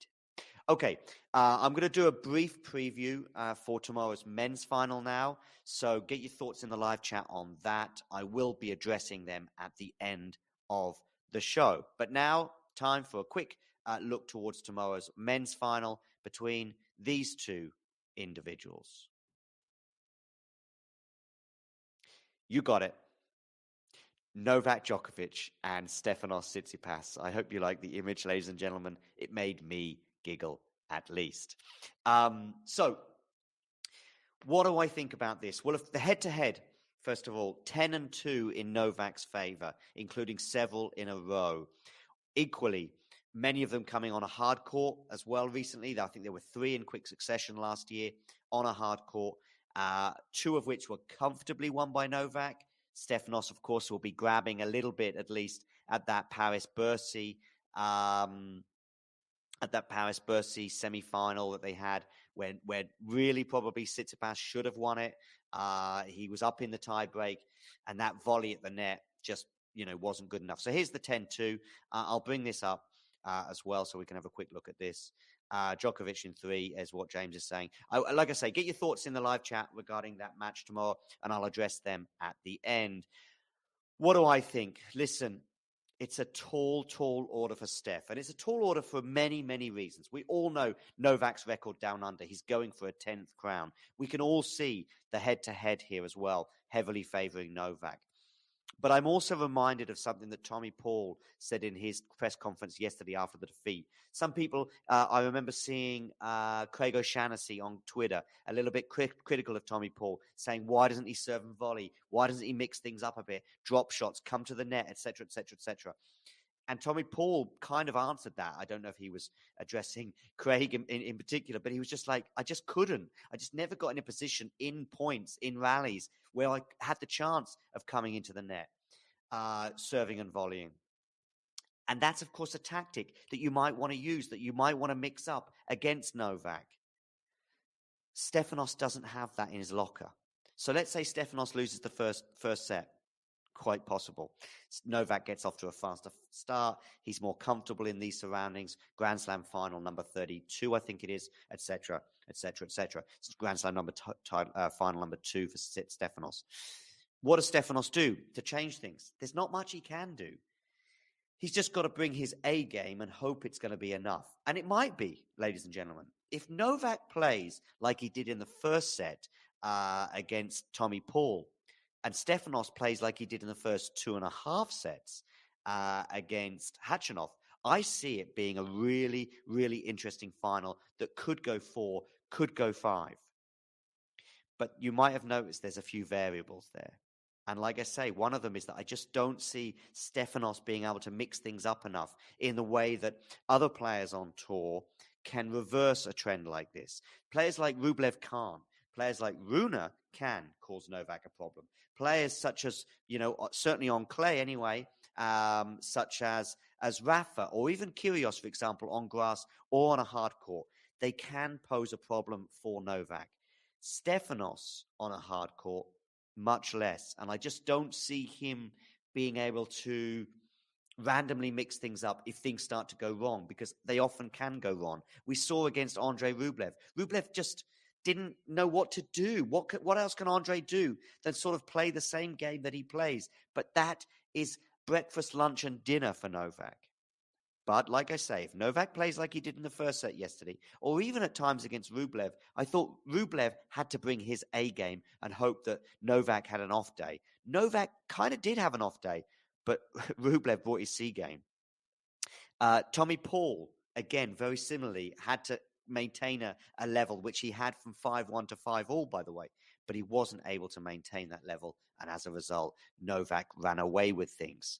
Okay, I'm going to do a brief preview for tomorrow's men's final now, so get your thoughts in the live chat on that. I will be addressing them at the end of the show. But now, time for a quick look towards tomorrow's men's final between these two individuals. You got it. Novak Djokovic and Stefanos Tsitsipas. I hope you like the image, ladies and gentlemen. It made me giggle, at least. So, what do I think about this? Well, if the head-to-head, first of all, 10-2 in Novak's favor, including several in a row. Equally, many of them coming on a hard court as well recently. I think there were 3 in quick succession last year on a hard court, 2 of which were comfortably won by Novak. Stefanos, of course, will be grabbing a little bit, at least, at that Paris-Bercy semi-final that they had, where really probably Tsitsipas should have won it. He was up in the tie break, and that volley at the net just wasn't good enough. So here's the 10-2. I'll bring this up as well so we can have a quick look at this. Djokovic in 3 is what James is saying. Like I say, get your thoughts in the live chat regarding that match tomorrow, and I'll address them at the end. What do I think? Listen, it's a tall order for Steph, and it's a tall order for many, many reasons. We all know Novak's record down under. He's going for a 10th crown. We can all see the head-to-head here as well, heavily favoring Novak. But I'm also reminded of something that Tommy Paul said in his press conference yesterday after the defeat. Some people, I remember seeing Craig O'Shaughnessy on Twitter, a little bit critical of Tommy Paul, saying, why doesn't he serve and volley? Why doesn't he mix things up a bit? Drop shots, come to the net, etc., etc., etc. And Tommy Paul kind of answered that. I don't know if he was addressing Craig in particular, but he was just like, I just couldn't. I just never got in a position in points, in rallies, where I had the chance of coming into the net, serving and volleying. And that's, of course, a tactic that you might want to use, that you might want to mix up against Novak. Stefanos doesn't have that in his locker. So let's say Stefanos loses the first set. Quite possible. Novak gets off to a faster start. He's more comfortable in these surroundings. Grand Slam final number 32, I think it is, etc., etc., etc. Grand Slam final number 2 for Stefanos. What does Stefanos do to change things? There's not much he can do. He's just got to bring his A game and hope it's going to be enough. And it might be, ladies and gentlemen. If Novak plays like he did in the first set against Tommy Paul, and Stefanos plays like he did in the first 2.5 sets against Khachanov, I see it being a really, really interesting final that could go 4, could go 5. But you might have noticed there's a few variables there. And like I say, one of them is that I just don't see Stefanos being able to mix things up enough in the way that other players on tour can reverse a trend like this. Players like Rublev can't. Players like Rune can cause Novak a problem. Players such as, certainly on clay anyway, such as Rafa or even Kyrgios, for example, on grass or on a hard court, they can pose a problem for Novak. Stefanos on a hard court, much less. And I just don't see him being able to randomly mix things up if things start to go wrong, because they often can go wrong. We saw against Andrei Rublev. Rublev just didn't know what to do. What else can Andre do than sort of play the same game that he plays? But that is breakfast, lunch, and dinner for Novak. But like I say, if Novak plays like he did in the first set yesterday, or even at times against Rublev, I thought Rublev had to bring his A game and hope that Novak had an off day. Novak kind of did have an off day, but Rublev brought his C game. Tommy Paul, again, very similarly, had to maintain a level which he had from 5-1 to 5-all, by the way, but he wasn't able to maintain that level, and as a result, Novak ran away with things.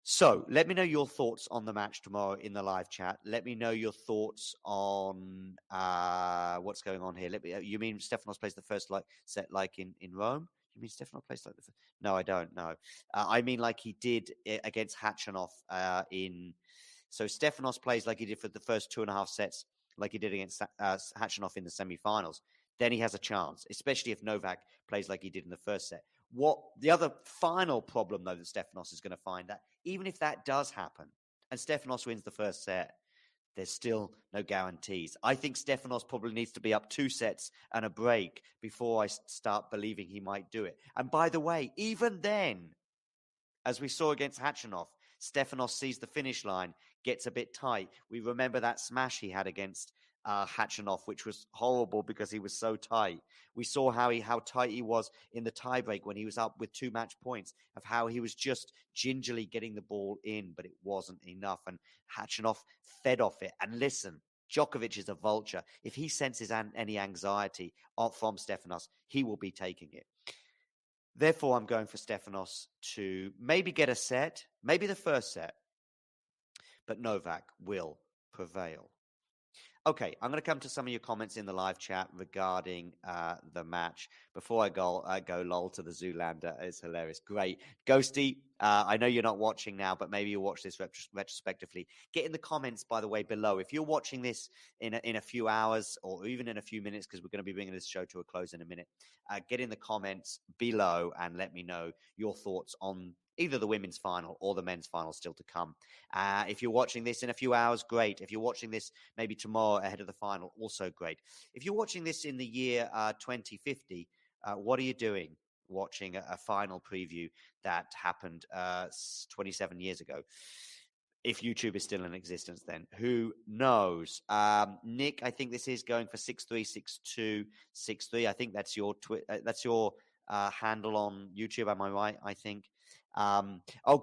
So let me know your thoughts on the match tomorrow in the live chat. Let me know your thoughts on what's going on here. You mean Stefanos plays the first set like in Rome? You mean Stefanos plays like the first? No, I don't know. I mean like he did against Khachanov So Stefanos plays like he did for the first 2.5 sets, like he did against Khachanov in the semifinals. Then he has a chance, especially if Novak plays like he did in the first set. What the other final problem, though, that Stefanos is going to find, that even if that does happen and Stefanos wins the first set, there's still no guarantees. I think Stefanos probably needs to be up 2 sets and a break before I start believing he might do it. And by the way, even then, as we saw against Khachanov, Stefanos sees the finish line, gets a bit tight. We remember that smash he had against Khachanov, which was horrible because he was so tight. We saw how tight he was in the tiebreak when he was up with 2 match points, of how he was just gingerly getting the ball in, but it wasn't enough. And Khachanov fed off it. And listen, Djokovic is a vulture. If he senses any anxiety from Stefanos, he will be taking it. Therefore, I'm going for Stefanos to maybe get a set, maybe the first set, but Novak will prevail. Okay, I'm going to come to some of your comments in the live chat regarding the match. Before I go lol to the Zoolander. It's hilarious. Great. Ghosty, I know you're not watching now, but maybe you'll watch this retrospectively. Get in the comments, by the way, below. If you're watching this in a few hours or even in a few minutes, because we're going to be bringing this show to a close in a minute, get in the comments below and let me know your thoughts on either the women's final or the men's final still to come. If you're watching this in a few hours, great. If you're watching this maybe tomorrow ahead of the final, also great. If you're watching this in the year 2050, what are you doing watching a final preview that happened 27 years ago? If YouTube is still in existence, then who knows? Nick, I think this is going for 6-3, 6-2, 6-3. I think that's your handle on YouTube. Am I right? I think.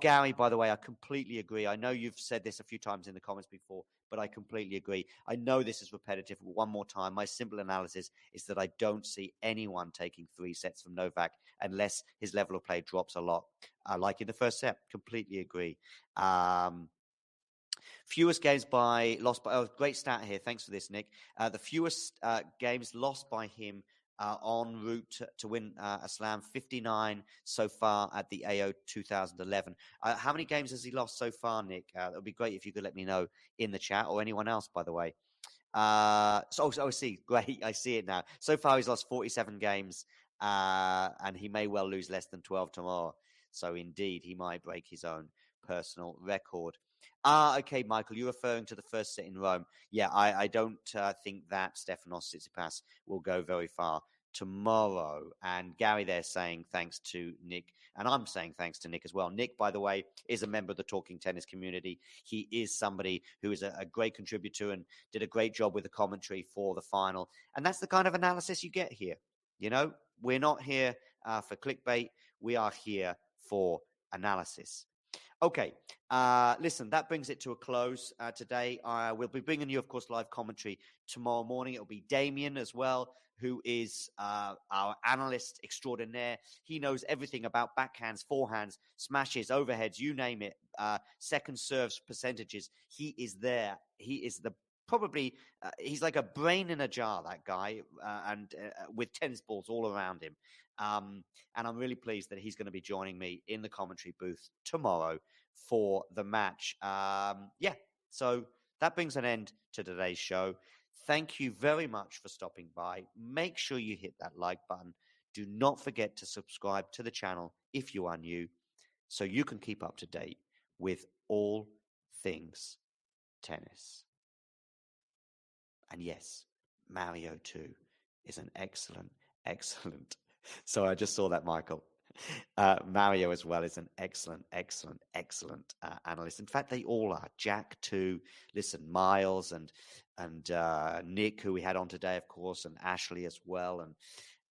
Gary, by the way, I completely agree. I know you've said this a few times in the comments before, but I completely agree. I know this is repetitive. One more time, my simple analysis is that I don't see anyone taking 3 sets from Novak unless his level of play drops a lot, like in the first set. Completely agree. Fewest games lost by. Oh, great stat here. Thanks for this, Nick. The fewest games lost by him en route to win a slam, 59 so far at the AO 2011. How many games has he lost so far, Nick? It would be great if you could let me know in the chat, or anyone else, by the way. I see. Great. I see it now. So far, he's lost 47 games, and he may well lose less than 12 tomorrow. So indeed, he might break his own personal record. Okay, Michael, you're referring to the first set in Rome. Yeah, I don't think that Stefanos Tsitsipas will go very far tomorrow. And Gary there saying thanks to Nick, and I'm saying thanks to Nick as well. Nick, by the way, is a member of the Talking Tennis community. He is somebody who is a great contributor and did a great job with the commentary for the final. And that's the kind of analysis you get here. You know, we're not here for clickbait. We are here for analysis. Okay, listen, that brings it to a close today. We'll be bringing you, of course, live commentary tomorrow morning. It'll be Damien as well, who is our analyst extraordinaire. He knows everything about backhands, forehands, smashes, overheads, you name it, second serves, percentages. He is there. He is he's like a brain in a jar, that guy, and with tennis balls all around him. And I'm really pleased that he's going to be joining me in the commentary booth tomorrow for the match. So that brings an end to today's show. Thank you very much for stopping by. Make sure you hit that like button. Do not forget to subscribe to the channel if you are new, so you can keep up to date with all things tennis. And yes, Mario 2 is an excellent. So I just saw that, Michael. Mario as well is an excellent analyst. In fact, they all are. Jack too. Listen, Miles and Nick, who we had on today, of course, and Ashley as well. And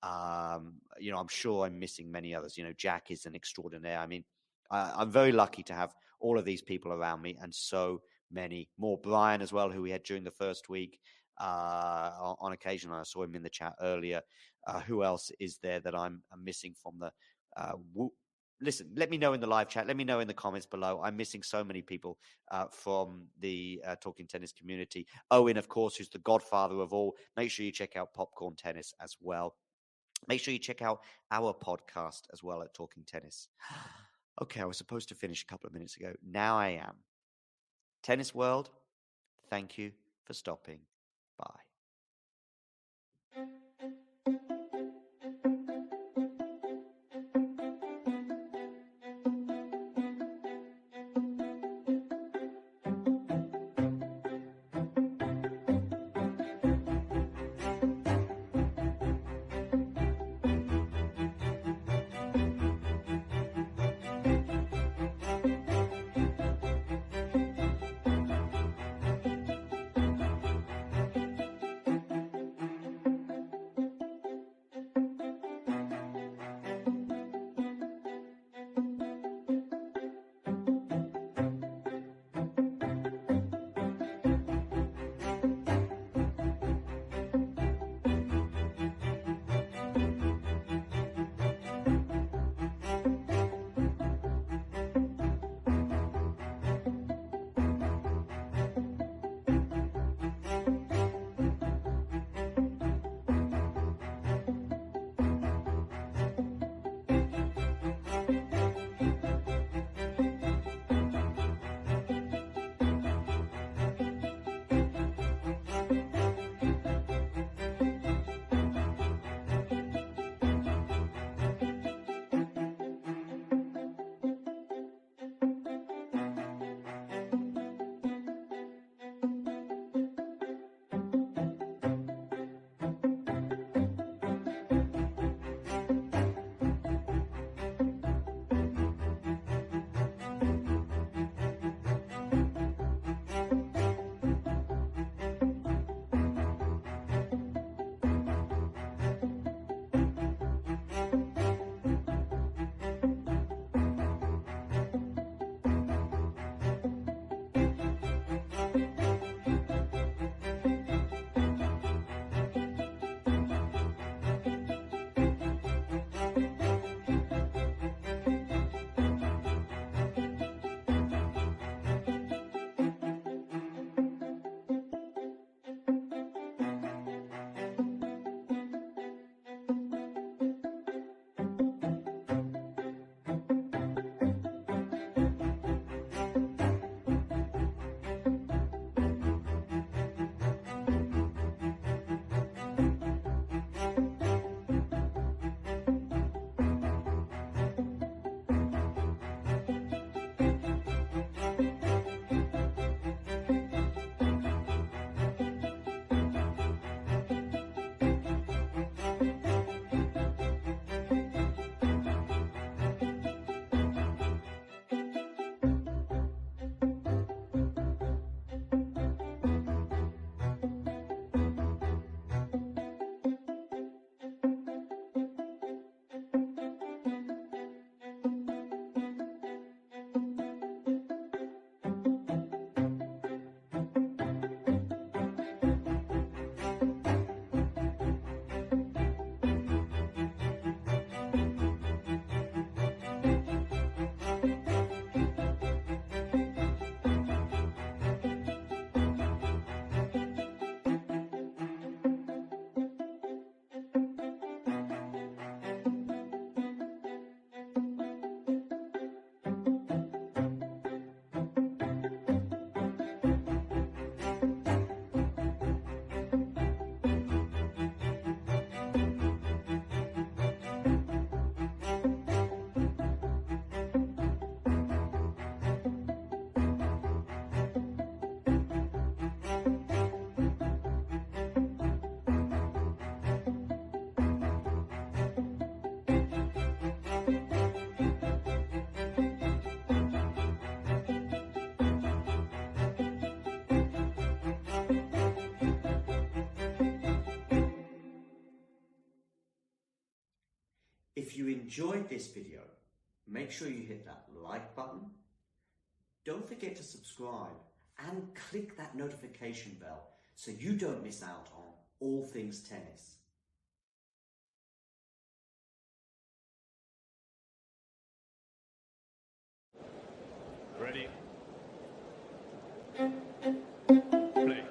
I'm sure I'm missing many others. Jack is an extraordinaire. I mean, I'm very lucky to have all of these people around me, and so many more. Brian as well, who we had during the first week. On occasion, I saw him in the chat earlier. Who else is there that I'm missing from the listen, let me know in the live chat. Let me know in the comments below. I'm missing so many people from the Talking Tennis community. Owen, of course, who's the godfather of all. Make sure you check out Popcorn Tennis as well. Make sure you check out our podcast as well at Talking Tennis. Okay, I was supposed to finish a couple of minutes ago. Now I am. Tennis World, thank you for stopping by. If you enjoyed this video, make sure you hit that like button. Don't forget to subscribe and click that notification bell so you don't miss out on all things tennis. Ready. Play.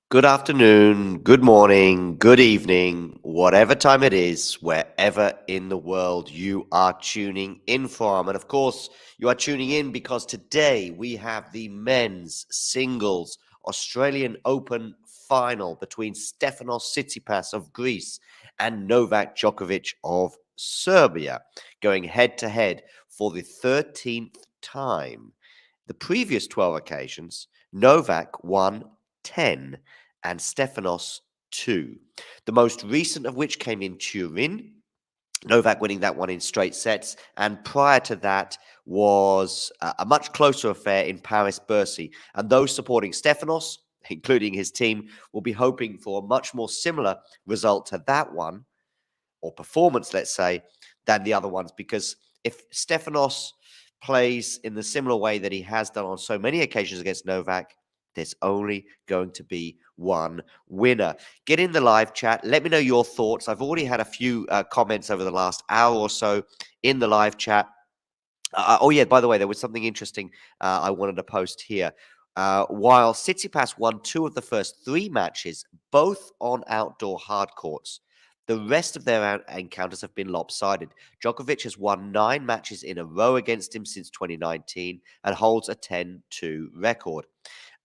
Good afternoon, good morning, good evening, whatever time it is, wherever in the world you are tuning in from. And of course, you are tuning in because today we have the men's singles Australian Open final between Stefanos Tsitsipas of Greece and Novak Djokovic of Serbia, going head to head for the 13th time. The previous 12 occasions, Novak won 10 and Stefanos 2. The most recent of which came in Turin, Novak winning that one in straight sets. And prior to that was a much closer affair in Paris Bercy. And those supporting Stefanos, including his team, will be hoping for a much more similar result to that one, or performance, let's say, than the other ones. Because if Stefanos plays in the similar way that he has done on so many occasions against Novak, there's only going to be one winner. Get in the live chat. Let me know your thoughts. I've already had a few comments over the last hour or so in the live chat. Oh, yeah, by the way, there was something interesting I wanted to post here. While Tsitsipas won 2 of the first 3 matches, both on outdoor hard courts, the rest of their encounters have been lopsided. Djokovic has won 9 matches in a row against him since 2019 and holds a 10-2 record.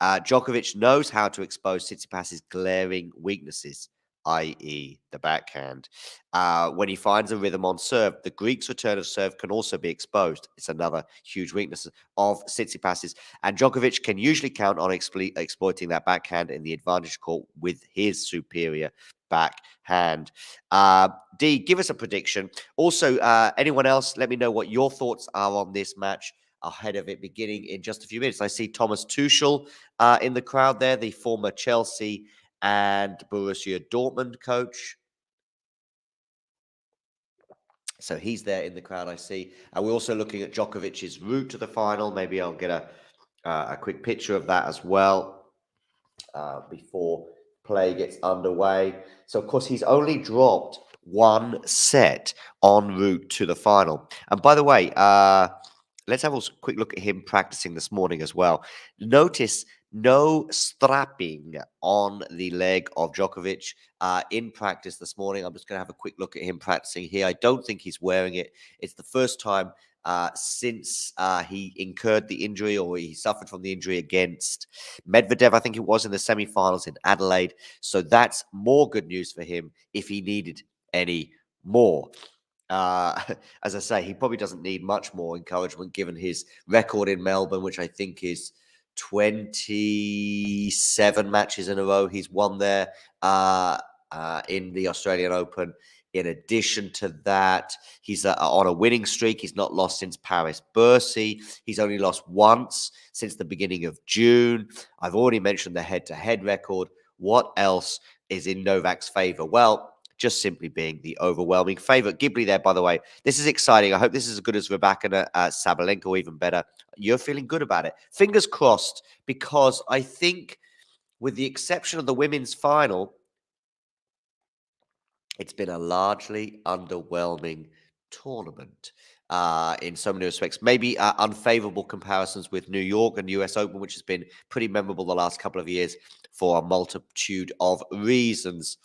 Djokovic knows how to expose Tsitsipas's glaring weaknesses, i.e., the backhand. When he finds a rhythm on serve, the Greek's return of serve can also be exposed. It's another huge weakness of Tsitsipas's. And Djokovic can usually count on exploiting that backhand in the advantage court with his superior backhand. D, give us a prediction. Also, anyone else, let me know what your thoughts are on this match ahead of it beginning in just a few minutes. I see Thomas Tuchel in the crowd there, the former Chelsea and Borussia Dortmund coach. So he's there in the crowd, I see. And we're also looking at Djokovic's route to the final. Maybe I'll get a quick picture of that as well before play gets underway. So, of course, he's only dropped one set en route to the final. And by the way, let's have a quick look at him practicing this morning as well. Notice no strapping on the leg of Djokovic in practice this morning. I'm just going to have a quick look at him practicing here. I don't think he's wearing it. It's the first time since he incurred the injury, or he suffered from the injury against Medvedev, I think it was, in the semi-finals in Adelaide. So that's more good news for him if he needed any more. As I say, he probably doesn't need much more encouragement given his record in Melbourne, which I think is 27 matches in a row he's won there in the Australian Open. In addition to that, he's on a winning streak. He's not lost since Paris Bercy. He's only lost once since the beginning of June. I've already mentioned the head-to-head record. What else is in Novak's favor? Well, just simply being the overwhelming favorite. Ghibli there, by the way. This is exciting. I hope this is as good as Rybakina, Sabalenka, or even better. You're feeling good about it. Fingers crossed, because I think with the exception of the women's final, it's been a largely underwhelming tournament in so many respects. Maybe unfavorable comparisons with New York and US Open, which has been pretty memorable the last couple of years for a multitude of reasons.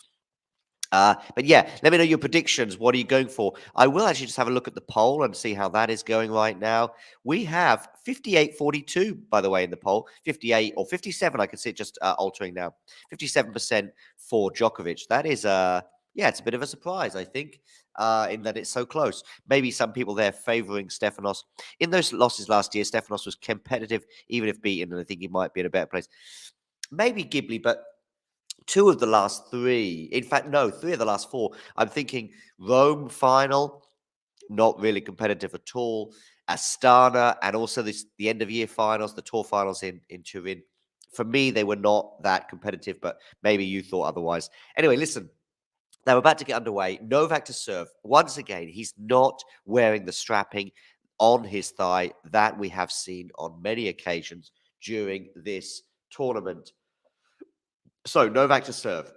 But yeah, let me know your predictions. What are you going for? I will actually just have a look at the poll and see how that is going right now. We have 58-42, by the way, in the poll. 58 or 57, I can see it just altering now. 57% for Djokovic. That is, yeah, it's a bit of a surprise, I think, in that it's so close. Maybe some people there favoring Stefanos. In those losses last year, Stefanos was competitive, even if beaten, and I think he might be in a better place. Maybe Ghibli, but 2 of the last 3, in fact, no, 3 of the last 4. I'm thinking Rome final, not really competitive at all. Astana, and also the end of year finals, the tour finals in Turin. For me, they were not that competitive, but maybe you thought otherwise. Anyway, listen. Now we're about to get underway. Novak to serve. Once again, he's not wearing the strapping on his thigh that we have seen on many occasions during this tournament. So Novak to serve.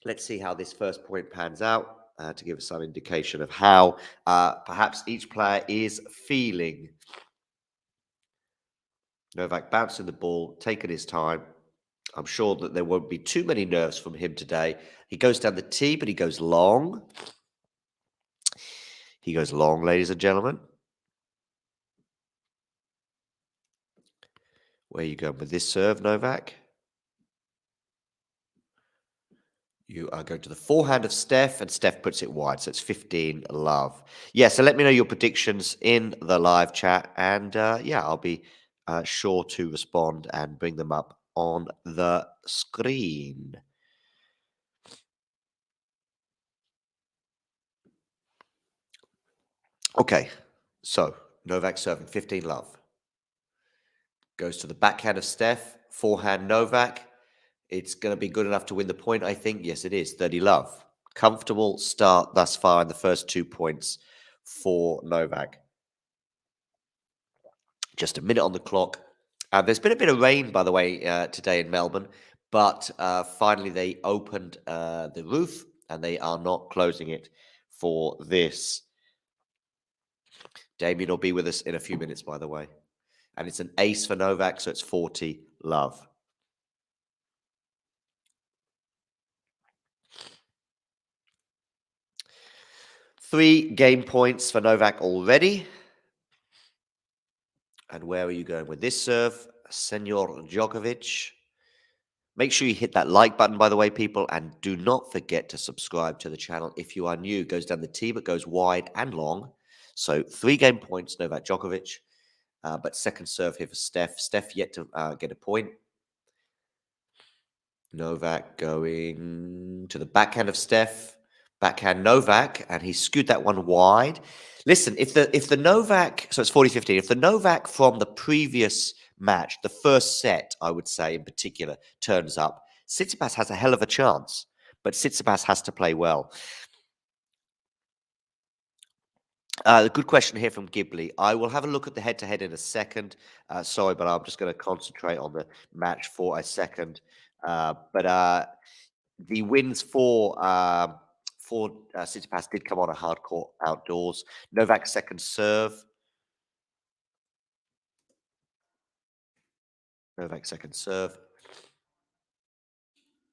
Let's see how this first point pans out to give us some indication of how perhaps each player is feeling. Novak bouncing the ball, taking his time. I'm sure that there won't be too many nerves from him today. He goes down the tee, but he goes long. He goes long, ladies and gentlemen. Where are you going with this serve, Novak? You are going to the forehand of Steph, and Steph puts it wide, so it's 15 love. Yeah, so let me know your predictions in the live chat, and yeah, I'll be sure to respond and bring them up on the screen. Okay, so Novak serving 15 love. Goes to the backhand of Steph, forehand Novak. It's going to be good enough to win the point, I think. Yes, it is. 30 love. Comfortable start thus far in the first 2 points for Novak. Just a minute on the clock. There's been a bit of rain, by the way, today in Melbourne, but finally they opened the roof and they are not closing it for this. Damien will be with us in a few minutes, by the way. And it's an ace for Novak, so it's 40 love. Three game points for Novak already. And where are you going with this serve? Senor Djokovic. Make sure you hit that like button, by the way, people, and do not forget to subscribe to the channel. If you are new, it goes down the tee, but goes wide and long. So 3 game points, Novak Djokovic. But second serve here for Steph. Steph yet to get a point. Novak going to the backhand of Steph. Backhand Novak, and he skewed that one wide. Listen, if the Novak, so it's 40-15, if the Novak from the previous match, the first set, I would say in particular, turns up, Tsitsipas has a hell of a chance, but Tsitsipas has to play well. Good question here from Ghibli. I will have a look at the head-to-head in a second. Sorry, but I'm just going to concentrate on the match for a second. But the wins for Tsitsipas did come on a hard court outdoors. Novak's second serve. Novak's second serve.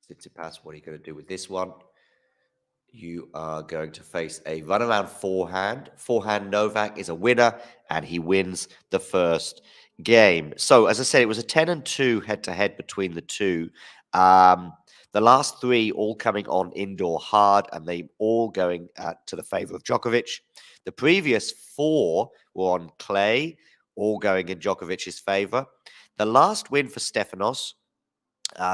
Tsitsipas, what are you going to do with this one? You are going to face a runaround forehand. Forehand Novak is a winner, and he wins the first game. So, as I said, it was a 10-2 head-to-head between the two. The last 3 all coming on indoor hard, and they all going to the favor of Djokovic. The previous 4 were on clay, all going in Djokovic's favor. The last win for Stefanos,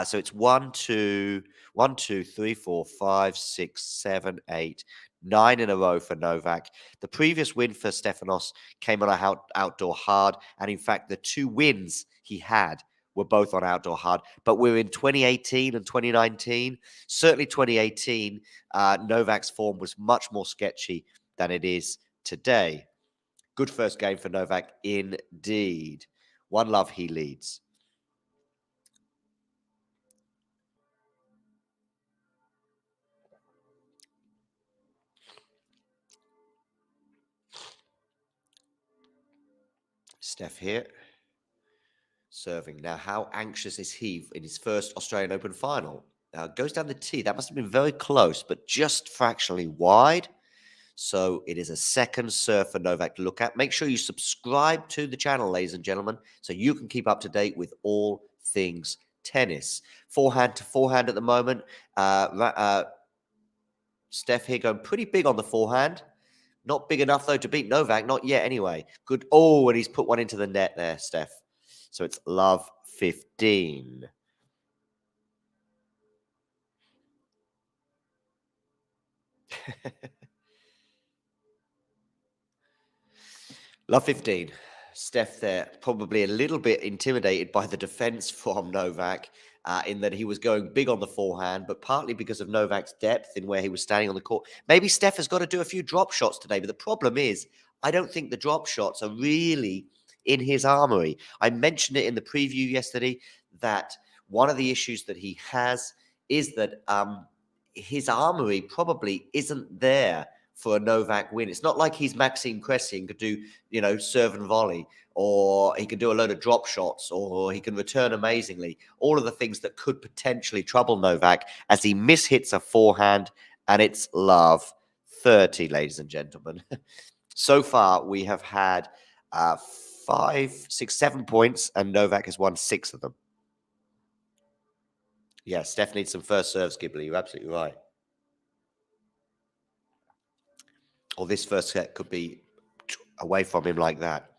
so it's 1, 2, 1, 2, 3, 4, 5, 6, 7, 8, 9 in a row for Novak. The previous win for Stefanos came on a outdoor hard, and in fact, the 2 wins he had were both on outdoor hard. But we're in 2018 and 2019. Certainly 2018, Novak's form was much more sketchy than it is today. Good first game for Novak indeed. 1 love, he leads. Steph here. Serving. Now, how anxious is he in his first Australian Open final? Goes down the tee. That must have been very close, but just fractionally wide. So it is a second serve for Novak to look at. Make sure you subscribe to the channel, ladies and gentlemen, so you can keep up to date with all things tennis. Forehand to forehand at the moment. Steph here going pretty big on the forehand. Not big enough, though, to beat Novak. Not yet, anyway. Good. Oh, and he's put one into the net there, Steph. So it's love 15. Love 15. Steph there, probably a little bit intimidated by the defense from Novak in that he was going big on the forehand, but partly because of Novak's depth in where he was standing on the court. Maybe Steph has got to do a few drop shots today, but the problem is, I don't think the drop shots are really in his armory. I mentioned it in the preview yesterday that one of the issues that he has is that his armory probably isn't there for a Novak win. It's not like he's Maxime Cressy and could do, serve and volley, or he can do a load of drop shots, or he can return amazingly. All of the things that could potentially trouble Novak as he mishits a forehand, and it's love 30, ladies and gentlemen. So far, we have had 5, 6, 7 points, and Novak has won 6 of them. Yeah, Steph needs some first serves, Ghibli. You're absolutely right. Or this first set could be away from him like that.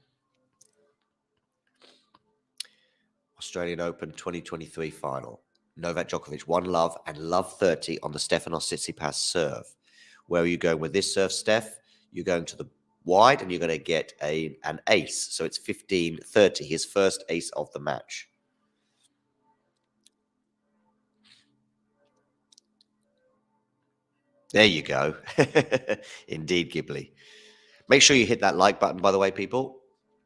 Australian Open 2023 final. Novak Djokovic, 1 love and love 30 on the Stefanos Tsitsipas serve. Where are you going with this serve, Steph? You're going to the wide and you're going to get an ace. So it's 15-30, his first ace of the match. There you go. Indeed, Ghibli. Make sure you hit that like button, by the way, people.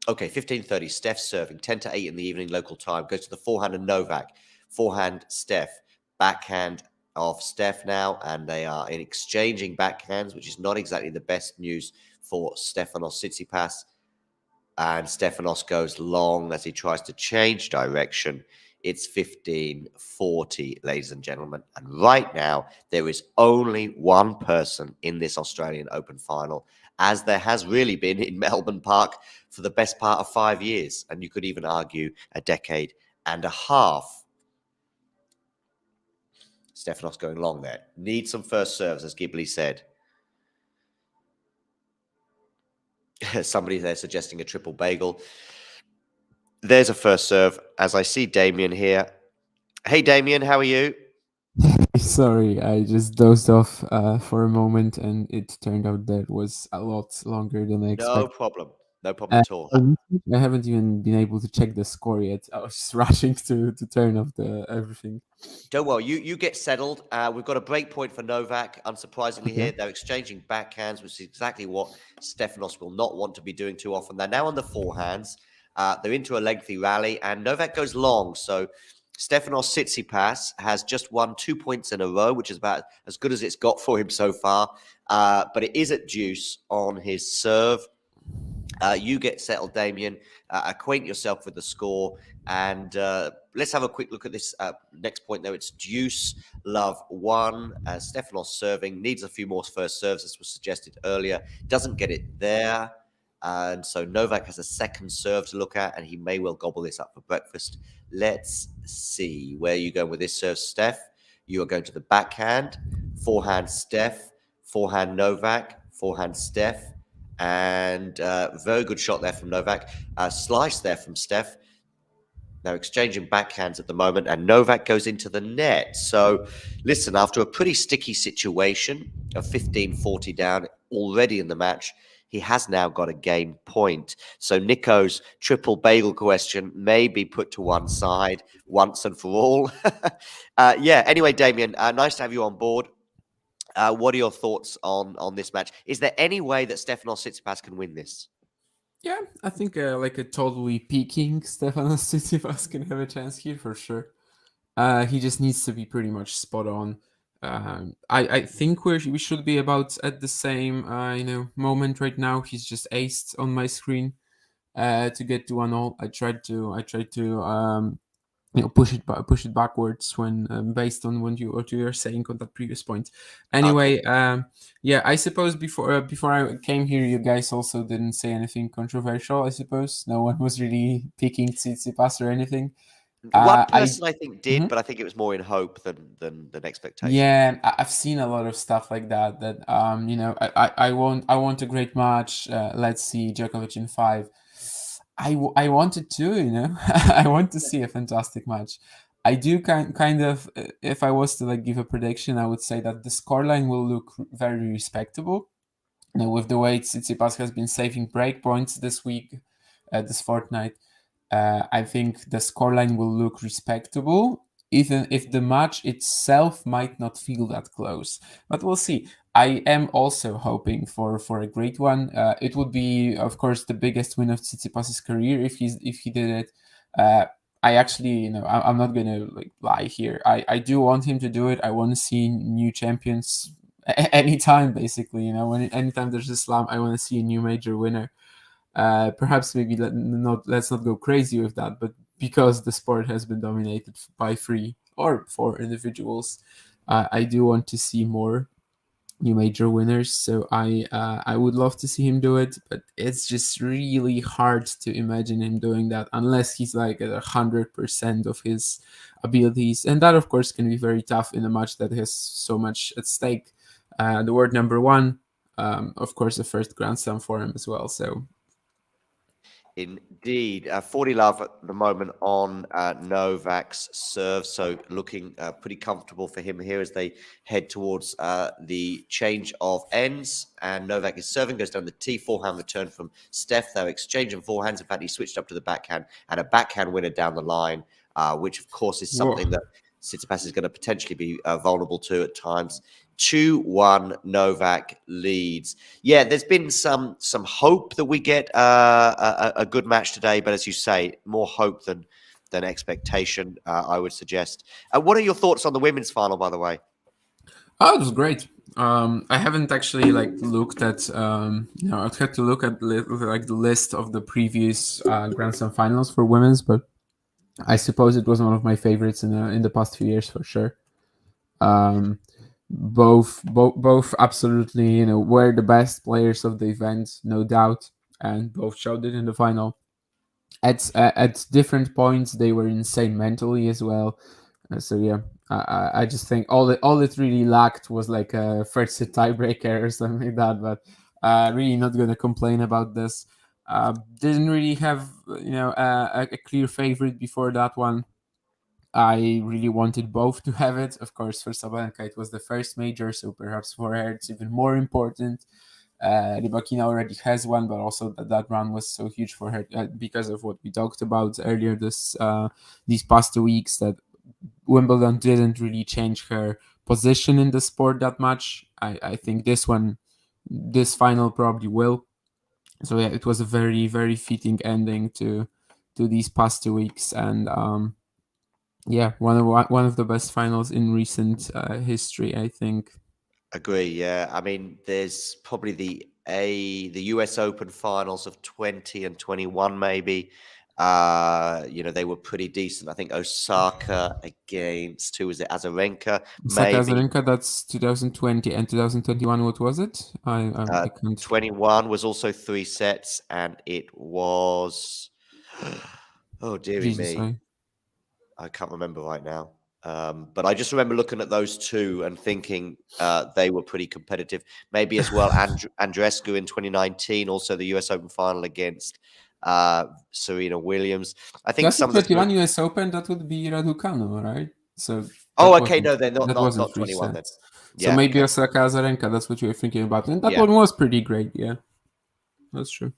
Okay, 15:30, Steph serving, 10-8 in the evening local time. Goes to the forehand of Novak. Forehand, Steph. Backhand of Steph now, and they are in exchanging backhands, which is not exactly the best news for Stefanos Tsitsipas. And Stefanos goes long as he tries to change direction. It's 15-40, ladies and gentlemen. And right now, there is only one person in this Australian Open final, as there has really been in Melbourne Park for the best part of 5 years. And you could even argue a decade and a half. Stefanos going long there. Need some first serves, as Ghibli said. Somebody there suggesting a triple bagel. There's a first serve, as I see Damien here. Hey, Damien, how are you? Sorry, I just dozed off for a moment, and it turned out that it was a lot longer than I expected. No problem. No problem at all. I haven't even been able to check the score yet. I was just rushing to turn off the everything. Don't worry, you get settled. We've got a break point for Novak, unsurprisingly here. They're exchanging backhands, which is exactly what Stefanos will not want to be doing too often. They're now on the forehands. They're into a lengthy rally, and Novak goes long. So Stefanos Tsitsipas has just won 2 points in a row, which is about as good as it's got for him so far. But it is at deuce on his serve. You get settled, Damien. Acquaint yourself with the score. And let's have a quick look at this next point, though. It's deuce, love 1. Stefanos serving. Needs a few more first serves, as was suggested earlier. Doesn't get it there. And so Novak has a second serve to look at, and he may well gobble this up for breakfast. Let's see. Where are you going with this serve, Steph? You are going to the backhand. Forehand, Steph. Forehand, Novak. Forehand, Steph. And very good shot there from Novak. Slice there from Steph. Now exchanging backhands at the moment, and Novak goes into the net. So listen, after a pretty sticky situation of 15-40 down already in the match, he has now got a game point. So Nico's triple bagel question may be put to one side once and for all. Anyway, Damien, nice to have you on board. What are your thoughts on this match? Is there any way that Stefanos Tsitsipas can win this? Yeah, I think like a totally peaking Stefanos Tsitsipas can have a chance here for sure. He just needs to be pretty much spot on. I think we should be about at the same moment right now. He's just aced on my screen to get to 1-0. I tried to push it backwards when based on what you were saying on that previous point. Anyway, okay. I suppose before I came here, you guys also didn't say anything controversial. I suppose no one was really picking Tsitsipas or anything. One person I think did, but I think it was more in hope than expectation. Yeah, I've seen a lot of stuff like that. That I want a great match. Let's see Djokovic in 5. I wanted to, I want to see a fantastic match. I do kind of, if I was to give a prediction, I would say that the scoreline will look very respectable. With the way Tsitsipas has been saving break points this week, this fortnight, I think the scoreline will look respectable, even if the match itself might not feel that close. But we'll see. I am also hoping for a great one. It would be, of course, the biggest win of Tsitsipas's career if he did it. I actually, I'm not gonna lie here. I do want him to do it. I want to see new champions anytime, basically. Anytime there's a slam, I want to see a new major winner. Perhaps maybe let's not go crazy with that, but because the sport has been dominated by 3 or 4 individuals, I do want to see more new major winners. So I would love to see him do it, but it's just really hard to imagine him doing that unless he's like at 100% of his abilities, and that of course can be very tough in a match that has so much at stake. The world number one, of course, the first Grand Slam for him as well. So Indeed. 40 love at the moment on Novak's serve. So looking pretty comfortable for him here as they head towards the change of ends. And Novak is serving, goes down the T, forehand return from Steph. They're exchanging forehands. In fact, he switched up to the backhand and a backhand winner down the line, which of course is something that Tsitsipas is going to potentially be vulnerable to at times. 2-1 Novak leads. Yeah, there's been some hope that we get a good match today, but as you say, more hope than expectation, I would suggest. What are your thoughts on the women's final, by the way? Oh, it was great. I haven't actually looked at I'd have to look at the list of the previous Grand Slam finals for women's, but I suppose it was one of my favorites in the past few years for sure. Both absolutely were the best players of the event, no doubt, and both showed it in the final. At different points, they were insane mentally as well. So yeah, I just think all it really lacked was like a first set tiebreaker or something like that. But really not gonna complain about this. Didn't really have a clear favorite before that one. I really wanted both to have it. Of course, for Sabalenka, it was the first major, so perhaps for her it's even more important. Rybakina already has one, but also that run was so huge for her because of what we talked about earlier these past 2 weeks, that Wimbledon didn't really change her position in the sport that much. I think this final probably will. So yeah, it was a very, very fitting ending to these past 2 weeks, and yeah, one of the best finals in recent history, I think. Agree. Yeah, I mean, there's probably the US Open finals of 20 and 21, maybe. They were pretty decent. I think Osaka against who was it? Azarenka, Saka maybe. Azarenka, that's 2020, and 2021. What was it? I can't. 21 was also 3 sets, and it was oh dearie Jesus, me, I can't remember right now. But I just remember looking at those two and thinking they were pretty competitive. Maybe as well, Andreescu in 2019, also the US Open final against Serena Williams. I think some of the 2021 US Open, that would be Raducanu, right? So okay, no, they're that wasn't not three 21 then. sets. So Yeah, maybe okay. Osaka Azarenka, that's what you were thinking about. And that Yeah. one was pretty great, yeah. That's true.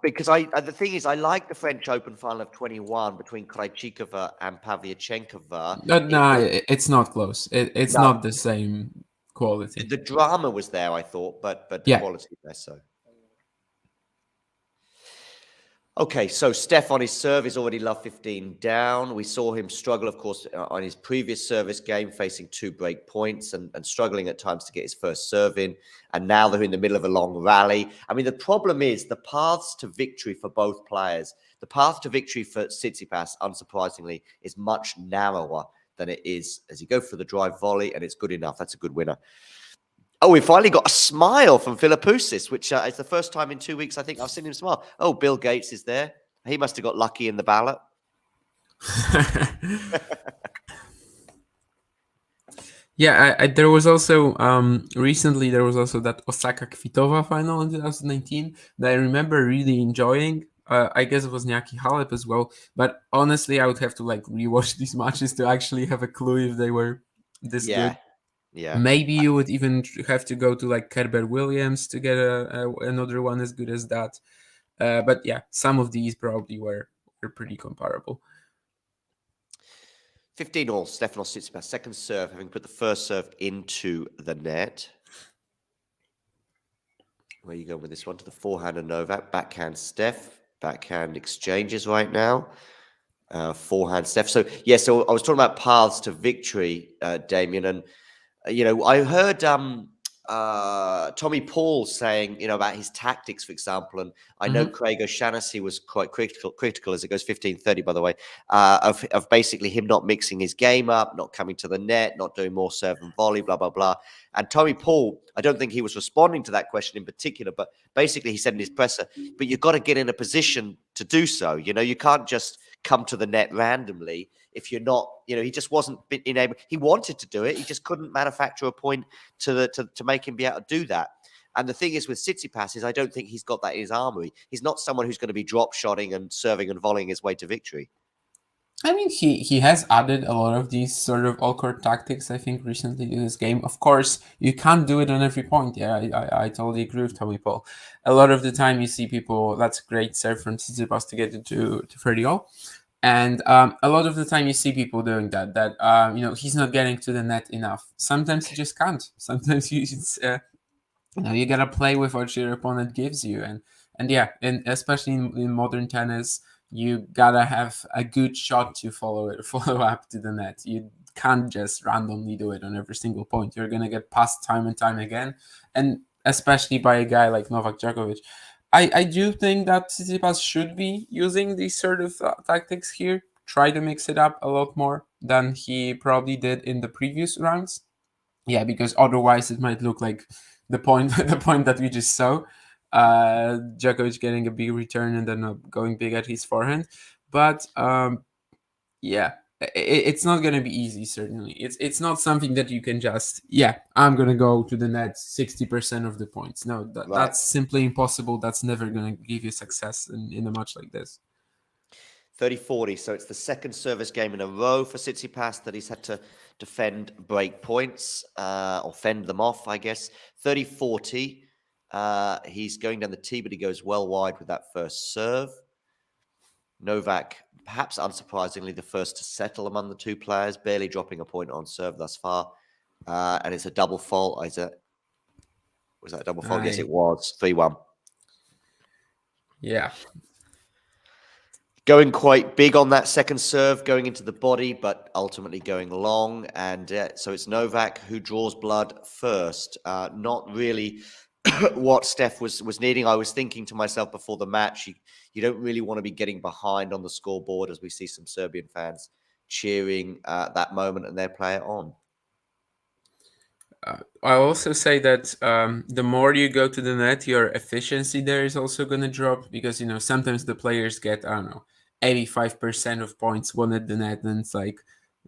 Because the thing is, I like the French Open final of 21 between Krejcikova and Pavlyuchenkova. No, it's not close. It's No, not the same quality. the drama was there, I thought, but the Yeah. quality less so. Okay, so Steph on his serve is already love 15 down. We saw him struggle, of course, on his previous service game, facing 2 break points and struggling at times to get his first serve in. And now they're in the middle of a long rally. I mean, the problem is the paths to victory for both players. The path to victory for Tsitsipas, unsurprisingly, is much narrower than it is as you go for the drive volley, and it's good enough. That's a good winner. Oh, we finally got a smile from Philippoussis, which is the first time in 2 weeks I think I've seen him smile. Oh, Bill Gates is there. He must have got lucky in the ballot. Yeah, there was also recently there was also that Osaka Kvitova final in 2019 that I remember really enjoying. I guess it was Nyaki Halep as well, but honestly, I would have to rewatch these matches to actually have a clue if they were this good. Yeah. Maybe you would even have to go to Kerber Williams to get another one as good as that. But yeah, some of these probably were pretty comparable. 15-all, Stefanos Tsitsipas, second serve, having put the first serve into the net. Where you go with this one? To the forehand of Novak, backhand Steph, backhand exchanges right now. Forehand Steph. So I was talking about paths to victory, Damien, and I heard Tommy Paul saying, about his tactics, for example, and I know Mhm. Craig O'Shaughnessy was quite critical as it goes 15-30, by the way, of basically him not mixing his game up, not coming to the net, not doing more serve and volley, blah, blah, blah. And Tommy Paul, I don't think he was responding to that question in particular, but basically he said in his presser, but you've got to get in a position to do so. You can't just come to the net randomly if you're not, he just wasn't being able. He wanted to do it, he just couldn't manufacture a point to make him be able to do that. And the thing is with Tsitsipas is I don't think he's got that in his armory. He's not someone who's going to be drop shotting and serving and volleying his way to victory. I mean, he has added a lot of these sort of all-court tactics, I think, recently to his game. Of course, you can't do it on every point. Yeah, I totally agree with Tommy Paul. A lot of the time you see people, that's great serve from Tsitsipas to get it to 30-all. And a lot of the time you see people doing that he's not getting to the net enough. Sometimes he just can't. Sometimes you gotta play with what your opponent gives you, and yeah, and especially in modern tennis, you gotta have a good shot to follow up to the net. You can't just randomly do it on every single point. You're gonna get passed time and time again, and especially by a guy like Novak Djokovic. I do think that Tsitsipas should be using these sort of tactics here. Try to mix it up a lot more than he probably did in the previous rounds. Yeah, because otherwise it might look like the point the point that we just saw. Djokovic getting a big return and then going big at his forehand. But yeah, it's not going to be easy. Certainly, it's not something that you can just I'm going to go to the net 60% of the points. No, Right. that's simply impossible. That's never going to give you success in a match like this. 30-40. So it's the second service game in a row for Tsitsipas that he's had to defend break points or fend them off, I guess. 30-40. He's going down the tee, but he goes well wide with that first serve. Novak, perhaps unsurprisingly, the first to settle among the two players, barely dropping a point on serve thus far. And it's a double fault. Was that a double fault? Yes, it was. 3-1. Yeah. Going quite big on that second serve, going into the body, but ultimately going long. And so it's Novak who draws blood first. Not really what Steph was needing. I was thinking to myself before the match, you don't really want to be getting behind on the scoreboard as we see some Serbian fans cheering that moment and their player on. I'll also say that the more you go to the net, your efficiency there is also going to drop because sometimes the players get 85% of points won at the net, and it's like,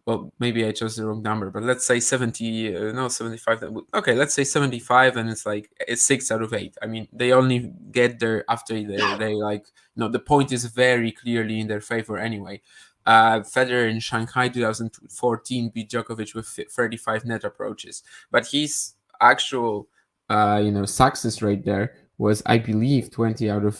well, maybe I chose the wrong number, but let's say 75. Okay, let's say 75, and it's like it's 6 out of 8. I mean, they only get there after they like the point is very clearly in their favor anyway. Federer in Shanghai 2014 beat Djokovic with 35 net approaches, but his actual success rate there was, I believe, 20 out of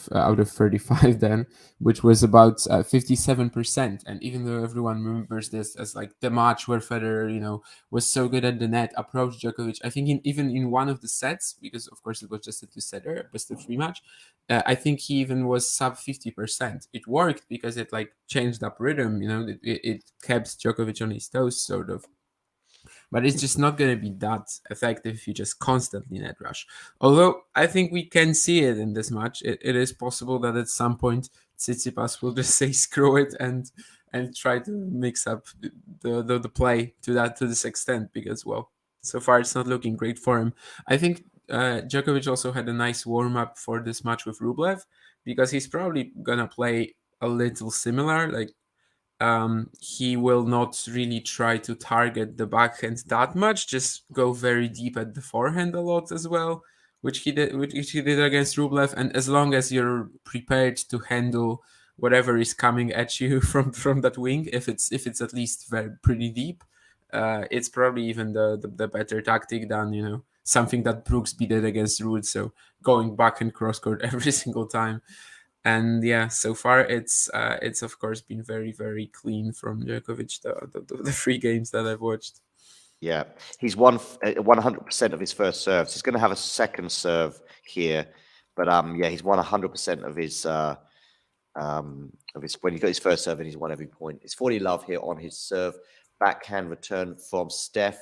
35 then, which was about 57%. And even though everyone remembers this as like the match where Federer was so good at the net, approached Djokovic, I think even in one of the sets, because of course it was just a two-setter, best of three match, I think he even was sub 50%. It worked because it like changed up rhythm, it kept Djokovic on his toes sort of. But it's just not going to be that effective if you just constantly net rush. Although I think we can see it in this match. It is possible that at some point Tsitsipas will just say screw it and try to mix up the play to this extent, because well, so far it's not looking great for him. I think Djokovic also had a nice warm up for this match with Rublev, because he's probably gonna play a little similar. Like he will not really try to target the backhand that much, just go very deep at the forehand a lot as well, which he did against Rublev. And as long as you're prepared to handle whatever is coming at you from that wing, if it's at least pretty deep, it's probably even the better tactic than something that Brooks did against Ruud, so going back and cross court every single time. And yeah, so far it's of course been very, very clean from Djokovic, the three games that I've watched. Yeah, he's won 100% of his first serves. He's going to have a second serve here, but yeah, he's won 100% of his when he got his first serve, and he's won every point. It's 40 love here on his serve. Backhand return from Steph.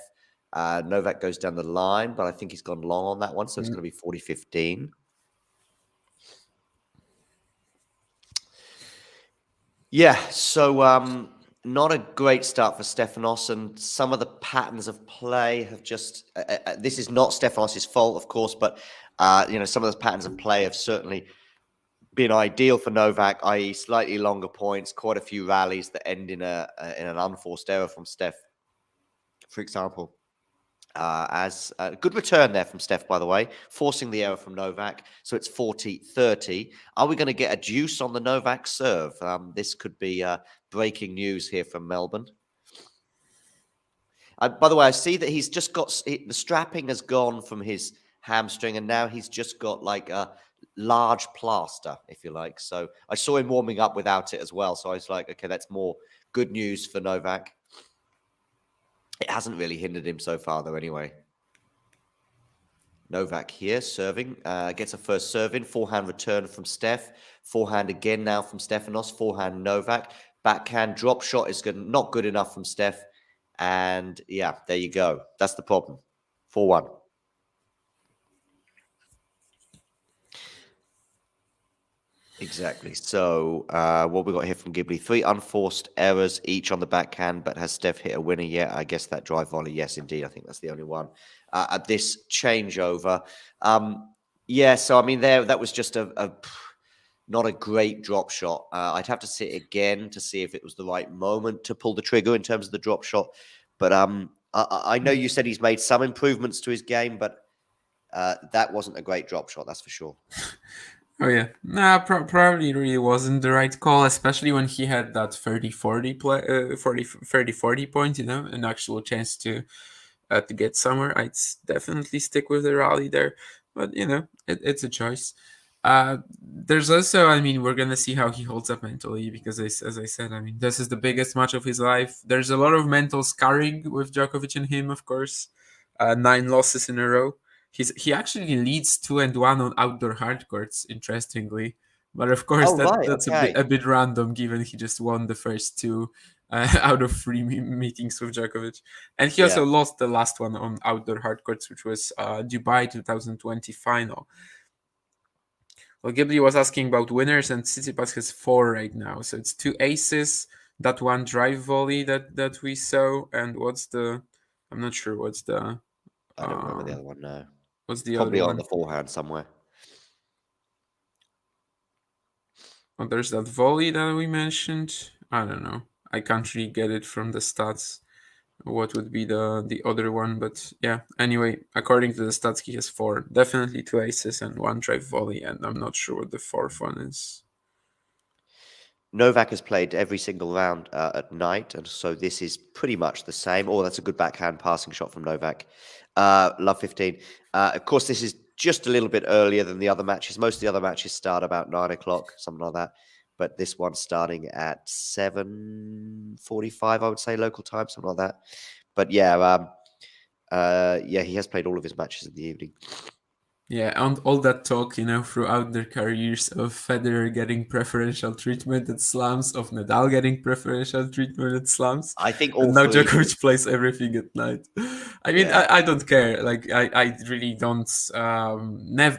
Novak goes down the line, but I think he's gone long on that one, so it's going to be 40-15. Yeah, so not a great start for Stefanos, and some of the patterns of play have just. This is not Stefanos' fault, of course, but some of those patterns of play have certainly been ideal for Novak, i.e., slightly longer points, quite a few rallies that end in an unforced error from Steph, for example. As a good return there from Steph, by the way, forcing the error from Novak. So it's 40-30. Are we going to get a juice on the Novak serve? This could be breaking news here from Melbourne. By the way, I see that he's just got the strapping has gone from his hamstring, and now he's just got like a large plaster, if you like. So I saw him warming up without it as well. So I was like, okay, that's more good news for Novak. It hasn't really hindered him so far, though, anyway. Novak here, serving. Gets a first serve in. Forehand return from Steph. Forehand again now from Stefanos. Forehand Novak. Backhand drop shot is good, not good enough from Steph. And, yeah, there you go. That's the problem. 4-1. Exactly. So what we got here from Ghibli, 3 unforced errors each on the backhand, but has Steph hit a winner yet? I guess that drive volley. Yes, indeed. I think that's the only one at this changeover. Yeah, so I mean, that was just not a great drop shot. I'd have to see it again to see if it was the right moment to pull the trigger in terms of the drop shot. But I know you said he's made some improvements to his game, but that wasn't a great drop shot, that's for sure. Oh yeah, probably really wasn't the right call, especially when he had that 30-40 play, 30-40 point, an actual chance to get somewhere. I'd definitely stick with the rally there, but it's a choice. There's also, I mean, we're gonna see how he holds up mentally because, as I said, I mean, this is the biggest match of his life. There's a lot of mental scarring with Djokovic and him, of course. 9 losses in a row. He actually leads 2-1 on outdoor hard courts, interestingly. But of course, that's okay. a bit random, given he just won the first 2 out of 3 meetings with Djokovic. And he also lost the last one on outdoor hard courts, which was Dubai 2020 final. Well, Ghibli was asking about winners, and Tsitsipas has 4 right now. So it's 2 aces, that one drive volley that we saw, and I'm not sure what's the... I don't remember the other one, no. What's the Probably other on one? the forehand somewhere. Oh, there's that volley that we mentioned. I don't know. I can't really get it from the stats. What would be the other one? But yeah, anyway, according to the stats, he has 4. Definitely 2 aces and 1 drive volley, and I'm not sure what the 4th one is. Novak has played every single round at night, and so this is pretty much the same. Oh, that's a good backhand passing shot from Novak. Love 15. Of course, this is just a little bit earlier than the other matches. Most of the other matches start about 9 o'clock, something like that. But this one's starting at 7:45, I would say, local time, something like that. But yeah, he has played all of his matches in the evening. Yeah, and all that talk, throughout their careers of Federer getting preferential treatment at slams, of Nadal getting preferential treatment at slams. I think all now three. Djokovic plays everything at night. I mean, I don't care. Like, I really don't.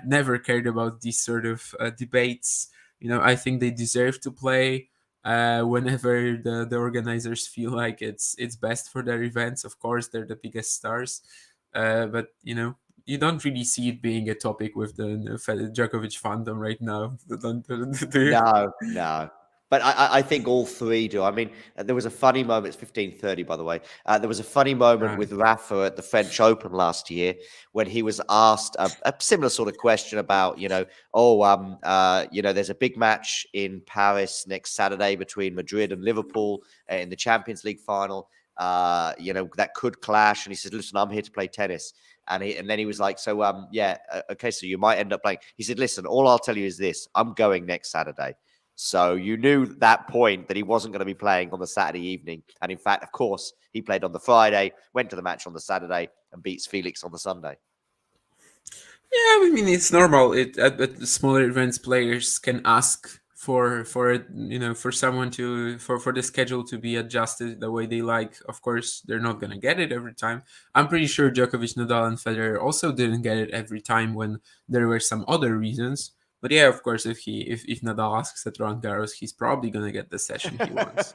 Never cared about these sort of debates. I think they deserve to play whenever the organizers feel like it's best for their events. Of course, they're the biggest stars, but you don't really see it being a topic with the Djokovic fandom right now. No. But I think all three do. I mean, there was a funny moment. It's 15:30, by the way. There was a funny moment with Rafa at the French Open last year when he was asked a similar sort of question about, there's a big match in Paris next Saturday between Madrid and Liverpool in the Champions League final. That could clash. And he said, "Listen, I'm here to play tennis." And then he was like, "So, okay, so you might end up playing." He said, "Listen, all I'll tell you is this: I'm going next Saturday." So you knew that point that he wasn't going to be playing on the Saturday evening. And in fact, of course, he played on the Friday, went to the match on the Saturday, and beats Felix on the Sunday. Yeah, I mean, it's normal. At the smaller events, players can ask for someone for the schedule to be adjusted the way they like. Of course, they're not gonna get it every time. I'm pretty sure Djokovic, Nadal, and Federer also didn't get it every time when there were some other reasons. But yeah, of course, if Nadal asks at Roland Garros, he's probably gonna get the session he wants.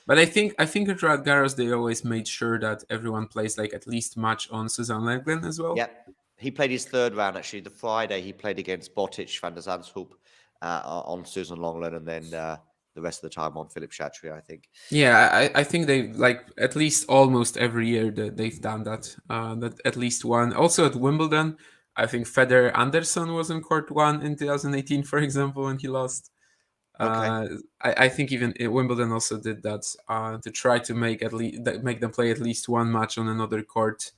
But I think at Roland Garros they always made sure that everyone plays like at least match on Suzanne Lenglen as well. Yep. He played his third round, actually. The Friday, he played against Botic, Van der Zandschulp on Susan Longland, and then the rest of the time on Philip Chatrier, I think. Yeah, I think they like at least almost every year that they've done that. That at least one. Also at Wimbledon, I think Federer Anderson was in court one in 2018, for example, when he lost. Okay. I think even Wimbledon also did that to try to make make them play at least one match on another court.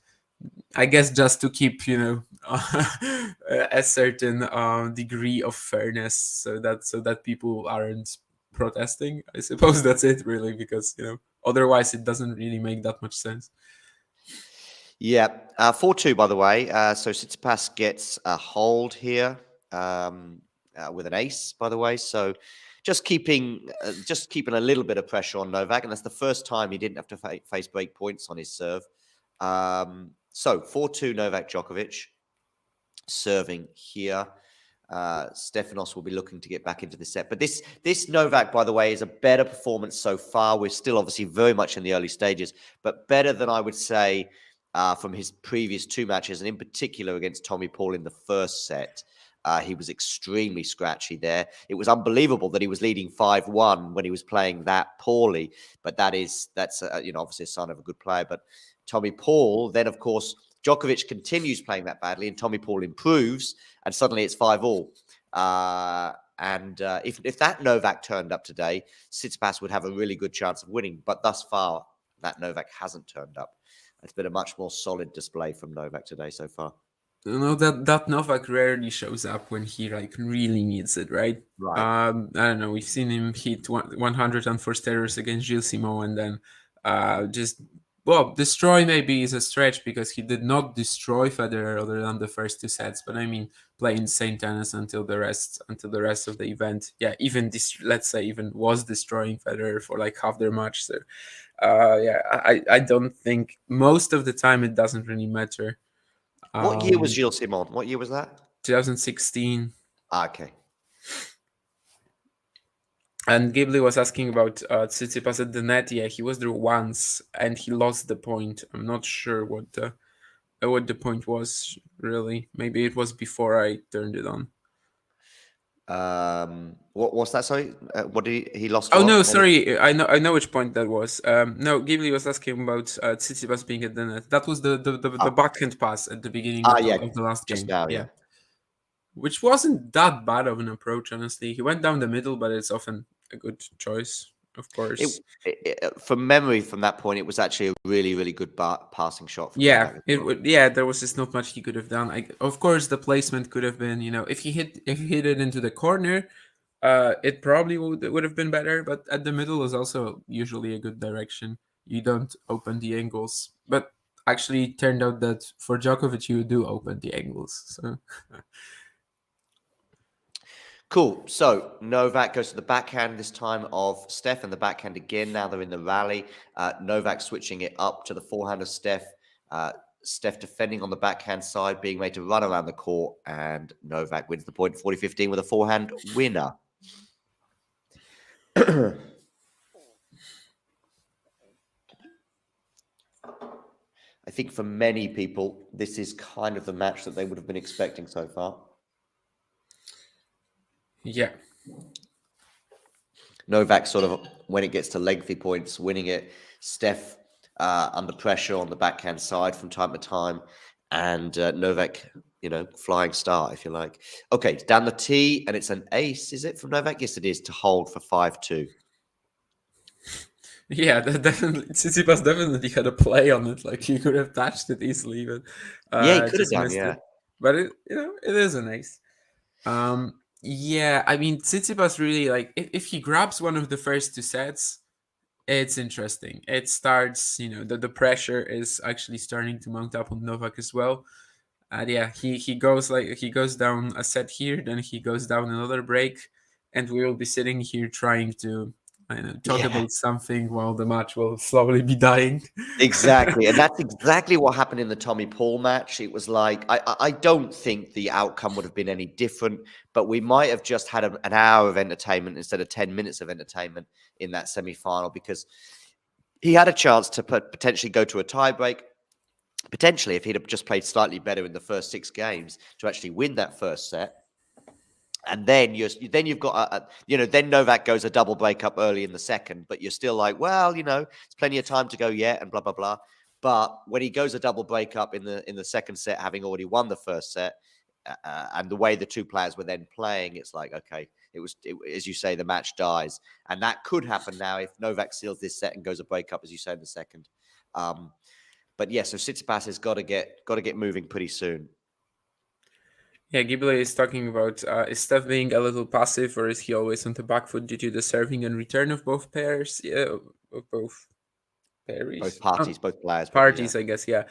I guess just to keep a certain degree of fairness, so that people aren't protesting. I suppose that's it, really, because otherwise it doesn't really make that much sense. Yeah. 4-2, by the way. So Tsitsipas gets a hold here with an ace, by the way. So just keeping a little bit of pressure on Novak, and that's the first time he didn't have to face break points on his serve. So 4-2 Novak Djokovic serving here. Stefanos will be looking to get back into the set. But this Novak, by the way, is a better performance so far. We're still obviously very much in the early stages, but better than I would say from his previous two matches, and in particular against Tommy Paul in the first set. He was extremely scratchy there. It was unbelievable that he was leading 5-1 when he was playing that poorly. But that's obviously a sign of a good player. But Tommy Paul, then of course, Djokovic continues playing that badly, and Tommy Paul improves, and suddenly it's 5-all. If that Novak turned up today, Tsitsipas would have a really good chance of winning. But thus far, that Novak hasn't turned up. It's been a much more solid display from Novak today so far. That Novak rarely shows up when he like really needs it, right? Right. I don't know. We've seen him hit 100 on first errors against Gilles Simon, and then destroy maybe is a stretch because he did not destroy Federer other than the first two sets. But I mean, play insane tennis until the rest of the event. Yeah, even this, let's say, even was destroying Federer for like half their match. So, I don't think most of the time it doesn't really matter. What year was Gilles Simon? What year was that? 2016. Okay. And Ghibli was asking about Tsitsipas at the net. Yeah, he was there once and he lost the point. I'm not sure what the point was really. Maybe it was before I turned it on. What was that? Sorry, what did he lost? Oh no, sorry. I know which point that was. No, Ghibli was asking about Tsitsipas being at the net. That was the backhand pass at the beginning of the last game. Just now, yeah. Which wasn't that bad of an approach, honestly. He went down the middle, but it's often a good choice, of course. From memory, from that point, it was actually a really, really good passing shot. There was just not much he could have done. Of course, the placement could have been, if he hit it into the corner, it probably would have been better. But at the middle is also usually a good direction. You don't open the angles, but actually, it turned out that for Djokovic, you do open the angles. So. Cool. So Novak goes to the backhand this time of Steph, and the backhand again. Now they're in the rally. Novak switching it up to the forehand of Steph. Steph defending on the backhand side, being made to run around the court, and Novak wins the point 40-15 with a forehand winner. I think for many people, this is kind of the match that they would have been expecting so far. Yeah. Novak sort of, when it gets to lengthy points, winning it. Steph under pressure on the backhand side from time to time. And Novak, flying star, if you like. Okay, down the tee, and it's an ace, is it, from Novak? Yes, it is, to hold for 5-2. Yeah, definitely. Tsitsipas definitely had a play on it. Like, he could have touched it easily. But, he could have done, yeah. But, it is an ace. Yeah, I mean, Tsitsipas really, like, if he grabs one of the first two sets, it's interesting. It starts, the pressure is actually starting to mount up on Novak as well. And yeah, he goes down a set here, then he goes down another break. and we will be sitting here trying to, I know, talk Yeah. about something while the match will slowly be dying. Exactly, and that's exactly what happened in the Tommy Paul match. It was like I don't think the outcome would have been any different, but we might have just had an hour of entertainment instead of 10 minutes of entertainment in that semi-final because he had a chance to potentially go to a tiebreak. Potentially, if he'd have just played slightly better in the first 6 games, to actually win that first set. And then you've got then Novak goes a double breakup early in the second, but you're still like, well, it's plenty of time to go yet, and blah blah blah. But when he goes a double breakup in the second set, having already won the first set, and the way the two players were then playing, it's like, okay, as you say, the match dies, and that could happen now if Novak seals this set and goes a breakup, as you say, in the second. But yeah, so Tsitsipas has got to get moving pretty soon. Yeah, Ghibli is talking about is Steph being a little passive, or is he always on the back foot due to the serving and return of both pairs? Yeah, of both Both pairs. parties, both players, probably. Yeah. Parties, I guess. Yeah,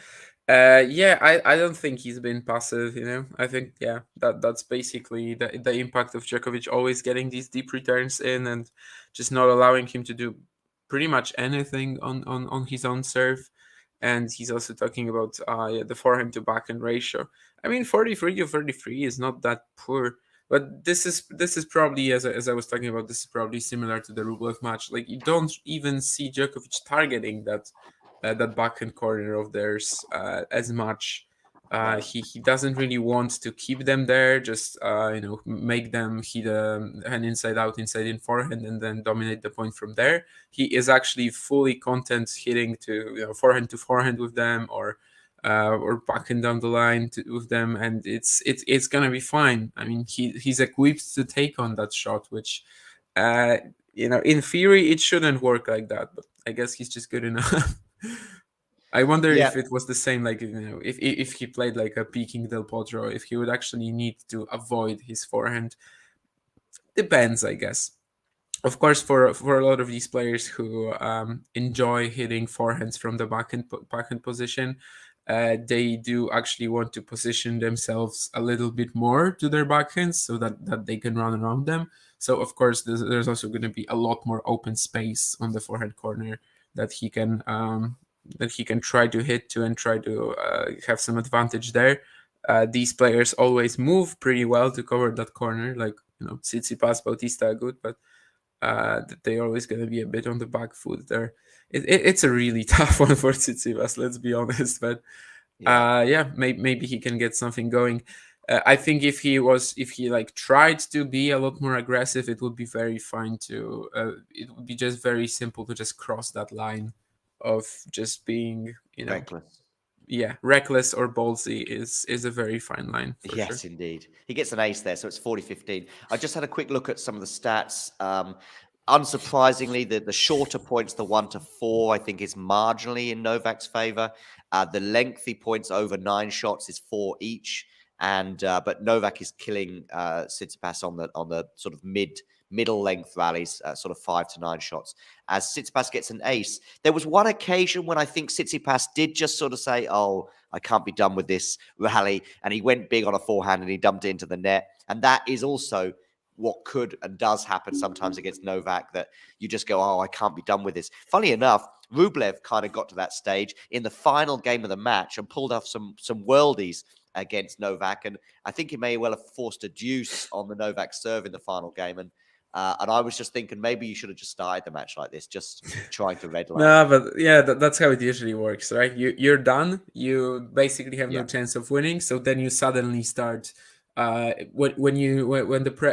yeah. I don't think he's been passive. I think that's basically the impact of Djokovic always getting these deep returns in and just not allowing him to do pretty much anything on his own serve. And he's also talking about the forehand to backhand ratio. I mean, 43 to 33 is not that poor. But this is probably, as I was talking about, this is probably similar to the Rublev match. Like, you don't even see Djokovic targeting that backhand corner of theirs as much. No. He doesn't really want to keep them there. Just make them hit an inside in forehand and then dominate the point from there. He is actually fully content hitting to forehand with them or backing down the line with them, and it's gonna be fine. I mean, he's equipped to take on that shot, which in theory it shouldn't work like that, but I guess he's just good enough. I wonder Yeah. if it was the same, like, if he played like a peaking Del Potro, if he would actually need to avoid his forehand. Depends, I guess. Of course, for a lot of these players who enjoy hitting forehands from the backhand position, they do actually want to position themselves a little bit more to their backhands so that they can run around them. So of course, there's also going to be a lot more open space on the forehand corner that he can try to hit to and try to have some advantage there. These players always move pretty well to cover that corner, like Tsitsipas, Bautista, good, but they're always going to be a bit on the back foot there. It's a really tough one for Tsitsipas, let's be honest. But maybe he can get something going. I think if he like tried to be a lot more aggressive, it would be very fine to. It would be just very simple to just cross that line of just being, Reckless. yeah, reckless or ballsy is a very fine line for sure. Yes, indeed. He gets an ace there, so it's 40-15. I just had a quick look at some of the stats. Unsurprisingly, the shorter points, the 1-4, I think is marginally in Novak's favor. The lengthy points over 9 shots is 4 each, and but Novak is killing Tsitsipas on the sort of middle length rallies, sort of 5 to 9 shots. As Tsitsipas gets an ace, there was one occasion when I think Tsitsipas did just sort of say, "Oh, I can't be done with this rally," and he went big on a forehand and he dumped it into the net, and that is also what could and does happen sometimes against Novak, that you just go, oh, I can't be done with this. Funny enough, Rublev kind of got to that stage in the final game of the match and pulled off some worldies against Novak, and I think he may well have forced a deuce on the Novak serve in the final game, and I was just thinking maybe you should have just started the match like this, just trying to redline. No, but yeah, that's how it usually works, right? You're done. You basically have no chance of winning, so then you suddenly start. When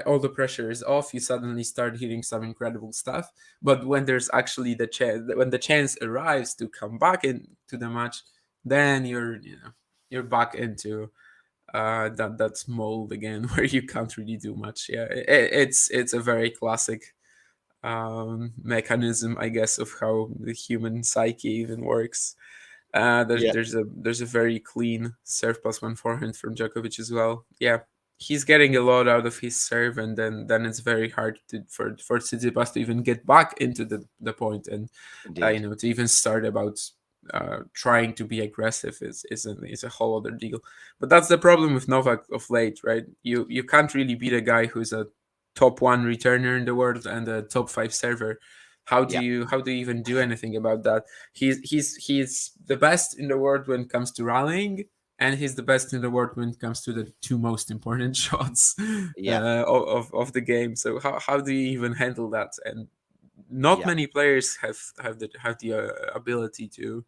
all the pressure is off, you suddenly start hitting some incredible stuff. But when there's actually when the chance arrives to come back into the match, then you're back into that mold again where you can't really do much. Yeah, it's a very classic mechanism, I guess, of how the human psyche even works. There's a very clean serve plus 1 forehand from Djokovic as well. Yeah, he's getting a lot out of his serve, and then it's very hard for Tsitsipas to even get back into the point, and to even start about trying to be aggressive is a whole other deal. But that's the problem with Novak of late, right? You can't really beat a guy who's a top 1 returner in the world and a top 5 server. How do Yeah. you even do anything about that? He's the best in the world when it comes to rallying, and he's the best in the world when it comes to the two most important shots Yeah. of the game. So how do you even handle that? And not Yeah. many players have the ability to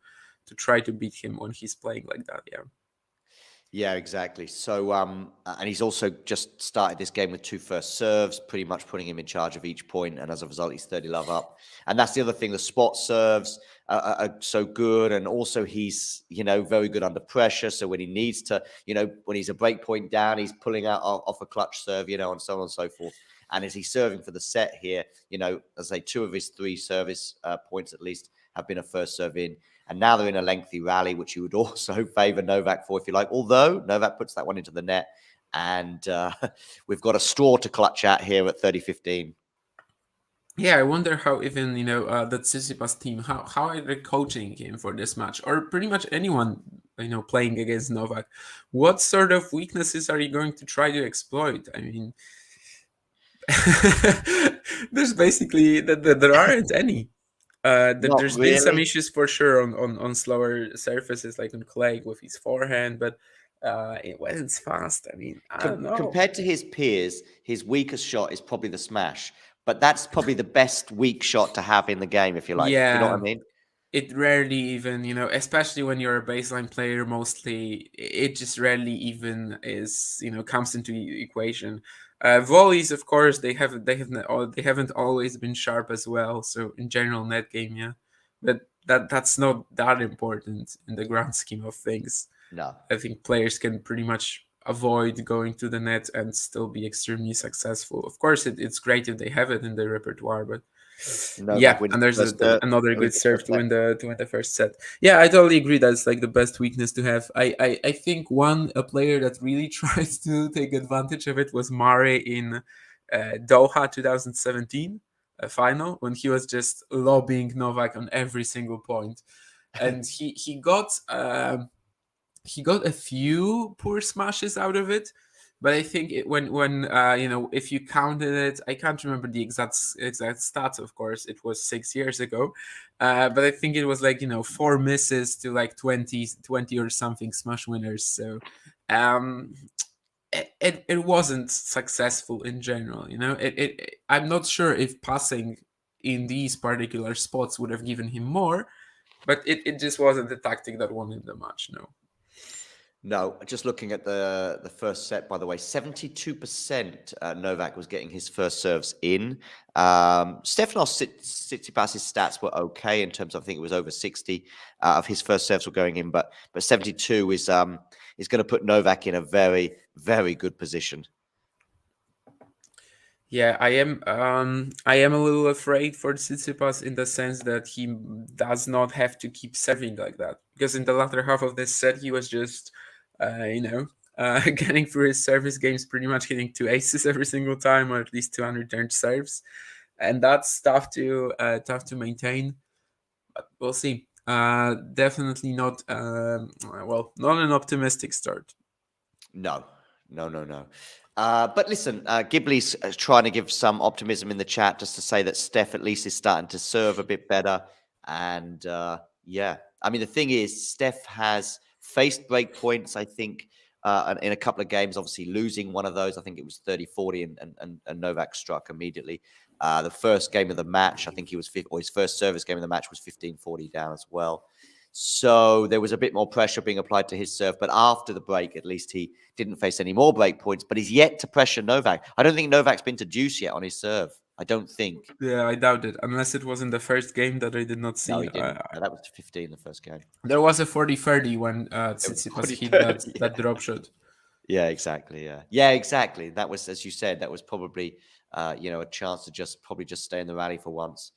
try to beat him when he's playing like that. Yeah. Yeah, exactly. So, and he's also just started this game with 2 first serves, pretty much putting him in charge of each point, and as a result, he's 30 love up. And that's the other thing: the spot serves are so good, and also he's very good under pressure. So when he needs to, when he's a break point down, he's pulling out off a clutch serve, and so on and so forth. And as he's serving for the set here, as I say, 2 of his 3 service points at least have been a first serve in. And now they're in a lengthy rally, which you would also favour Novak for, if you like. Although Novak puts that one into the net, and we've got a straw to clutch at here at 30-15. Yeah, I wonder how even the Tsitsipas team, how are they coaching him for this match, or pretty much anyone playing against Novak. What sort of weaknesses are you going to try to exploit? I mean, there's basically there aren't any. Not There's been some really. issues for sure on slower surfaces like on clay with his forehand, but it wasn't fast. I mean, I don't know. Compared to his peers, his weakest shot is probably the smash. But that's probably the best weak shot to have in the game, if you like. Do you know what Yeah, I mean? it rarely even, especially when you're a baseline player, mostly it just rarely even is, comes into the equation. Volleys, of course, they haven't always been sharp as well. So in general, net game, yeah, but that's not that important in the grand scheme of things. No. I think players can pretty much avoid going to the net and still be extremely successful. Of course, it's great if they have it in their repertoire, but Novak yeah, wins and the there's first serve. another Wins good the serve first set. to win the first set. Yeah, I totally agree. That's like the best weakness to have. I think a player that really tried to take advantage of it was Mare in Doha 2017 final, when he was just lobbying Novak on every single point, and he got a few poor smashes out of it, but I think when if you counted it, I can't remember the exact stats. Of course, it was 6 years ago, but I think it was like 4 misses to like 20 or something smash winners. So um, it wasn't successful in general. I'm not sure if passing in these particular spots would have given him more, but it just wasn't the tactic that won him the match. No. No, just looking at the first set, by the way, 72% Novak was getting his first serves in. Stefanos Tsitsipas' stats were okay in terms of, I think it was over 60 of his first serves were going in, but 72 is going to put Novak in a very, very good position. Yeah, I am a little afraid for Tsitsipas in the sense that he does not have to keep serving like that, because in the latter half of this set he was just, getting through his service games, pretty much hitting 2 aces every single time, or at least 200 serves, and that's tough to maintain. But we'll see. Definitely not. Not an optimistic start. No, no, no, no. But listen, Ghibli's trying to give some optimism in the chat just to say that Steph at least is starting to serve a bit better. And yeah, I mean, the thing is, Steph has faced break points, I think, in a couple of games, obviously losing one of those. I think it was 30-40 and Novak struck immediately. The first game of the match, I think his first service game of the match was 15-40 down as well. So there was a bit more pressure being applied to his serve. But after the break, at least he didn't face any more break points. But he's yet to pressure Novak. I don't think Novak's been to deuce yet on his serve. I don't think. Yeah, I doubt it, unless it was in the first game that I did not No, see. he didn't. No, that was 15 the first game. There was a 40-30 when It was Tsitsipas hit 40-30, that drop shot. Yeah, exactly. Yeah, exactly. That was, as you said, that was probably a chance to just stay in the rally for once.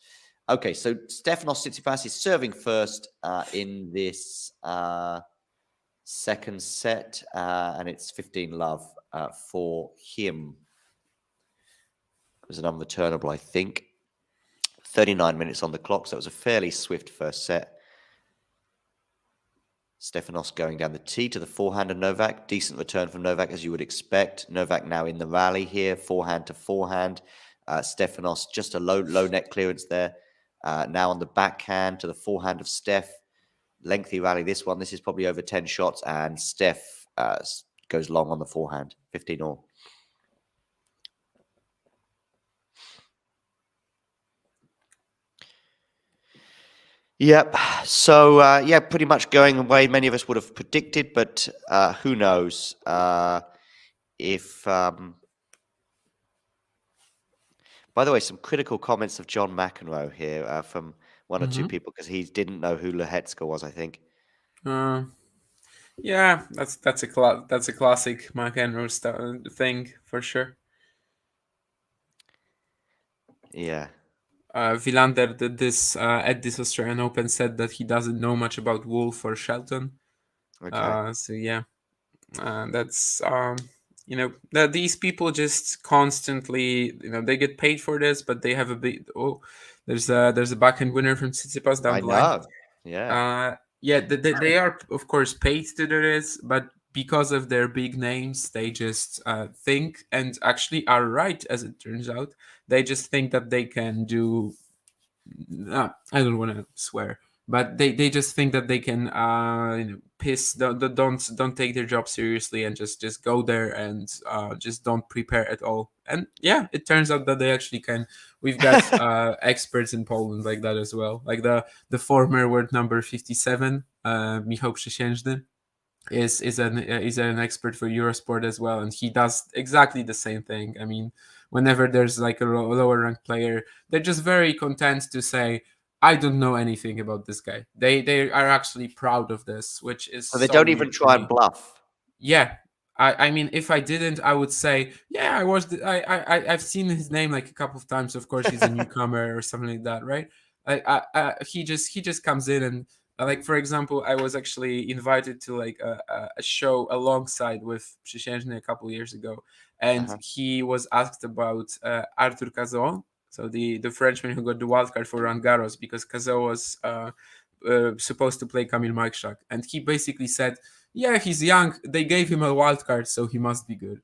Okay, so Stefanos Tsitsipas is serving first in this second set, and it's 15 love for him. It was an unreturnable, I think. 39 minutes on the clock, so it was a fairly swift first set. Stefanos going down the tee to the forehand of Novak. Decent return from Novak, as you would expect. Novak now in the rally here, forehand to forehand. Stefanos just a low net clearance there. Now on the backhand to the forehand of Steph. Lengthy rally, this one. This is probably over 10 shots, and Steph goes long on the forehand, 15 all. Yep. So, pretty much going away many of us would have predicted, but who knows if... By the way, some critical comments of John McEnroe here from one or two people, because he didn't know who Lehetska was, I think. Yeah, that's a classic McEnroe thing for sure. Yeah. Wilander did this at this Australian Open, said that he doesn't know much about Wolf or Shelton. Okay. So yeah, that's that these people just constantly, they get paid for this, but they have a big there's a backhand winner from Tsitsipas down I the line. know. Yeah. They are of course paid to do this, but because of their big names, they just think, and actually are right, as it turns out. They just think that they can do. I don't want to swear, but they just think that they can don't take their job seriously and just go there and just don't prepare at all. And yeah, it turns out that they actually can. We've got experts in Poland like that as well, like the former world number 57, Michał Przysiężny, is an expert for Eurosport as well, and he does exactly the same thing. I mean, whenever there's like a lower ranked player, they're just very content to say, I don't know anything about this guy. They are actually proud of this, which is So they don't even try and bluff. Yeah. I mean, if I didn't, I would say, yeah, I've seen his name like a couple of times. Of course, he's a newcomer or something like that, right? He just comes in and like, for example, I was actually invited to like a show alongside with Przysiężny a couple of years ago, and he was asked about Arthur Cazaux, so the Frenchman who got the wild card for Roland Garros, because Cazaux was supposed to play Kamil Majchrzak, and he basically said, yeah, he's young. They gave him a wild card, so he must be good.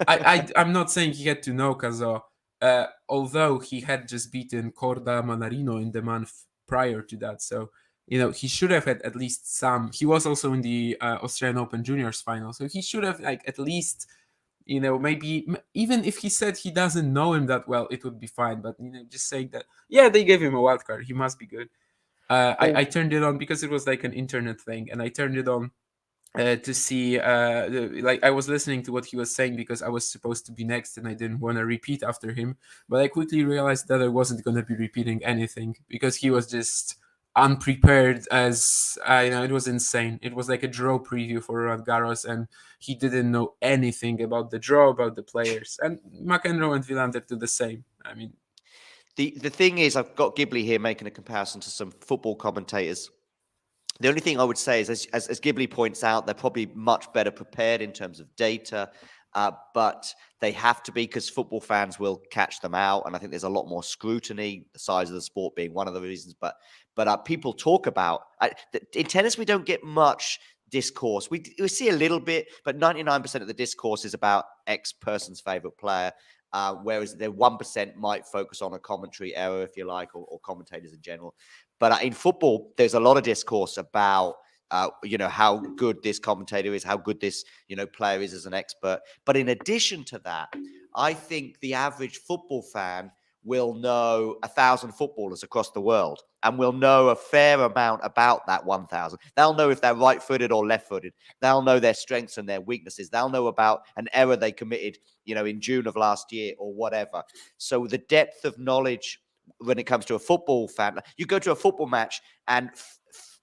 I'm not saying he had to know Cazaux, although he had just beaten Corda Manarino in the month prior to that. So, he should have had at least some. He was also in the Australian Open Juniors final, so he should have like at least, maybe even if he said he doesn't know him that well, it would be fine. But just saying that, yeah, they gave him a wild card, he must be good. I turned it on because it was like an internet thing, and I turned it on to see like I was listening to what he was saying because I was supposed to be next and I didn't want to repeat after him, but I quickly realized that I wasn't going to be repeating anything because he was just unprepared as it was insane. It was like a draw preview for Roland Garros, and he didn't know anything about the draw, about the players. And McEnroe and Wilander do the same. I mean, the thing is, I've got Ghibli here making a comparison to some football commentators. The only thing I would say is, as Ghibli points out, they're probably much better prepared in terms of data, but they have to be, because football fans will catch them out, and I think there's a lot more scrutiny, the size of the sport being one of the reasons. But people talk about in tennis, we don't get much discourse. We see a little bit, but 99% of the discourse is about X person's favorite player. Whereas the 1% might focus on a commentary error, if you like, or commentators in general. But in football, there's a lot of discourse about, how good this commentator is, how good this, player is as an expert. But in addition to that, I think the average football fan will know 1,000 footballers across the world and will know a fair amount about that 1,000. They'll know if they're right-footed or left-footed. They'll know their strengths and their weaknesses. They'll know about an error they committed, in June of last year or whatever. So the depth of knowledge when it comes to a football fan, you go to a football match and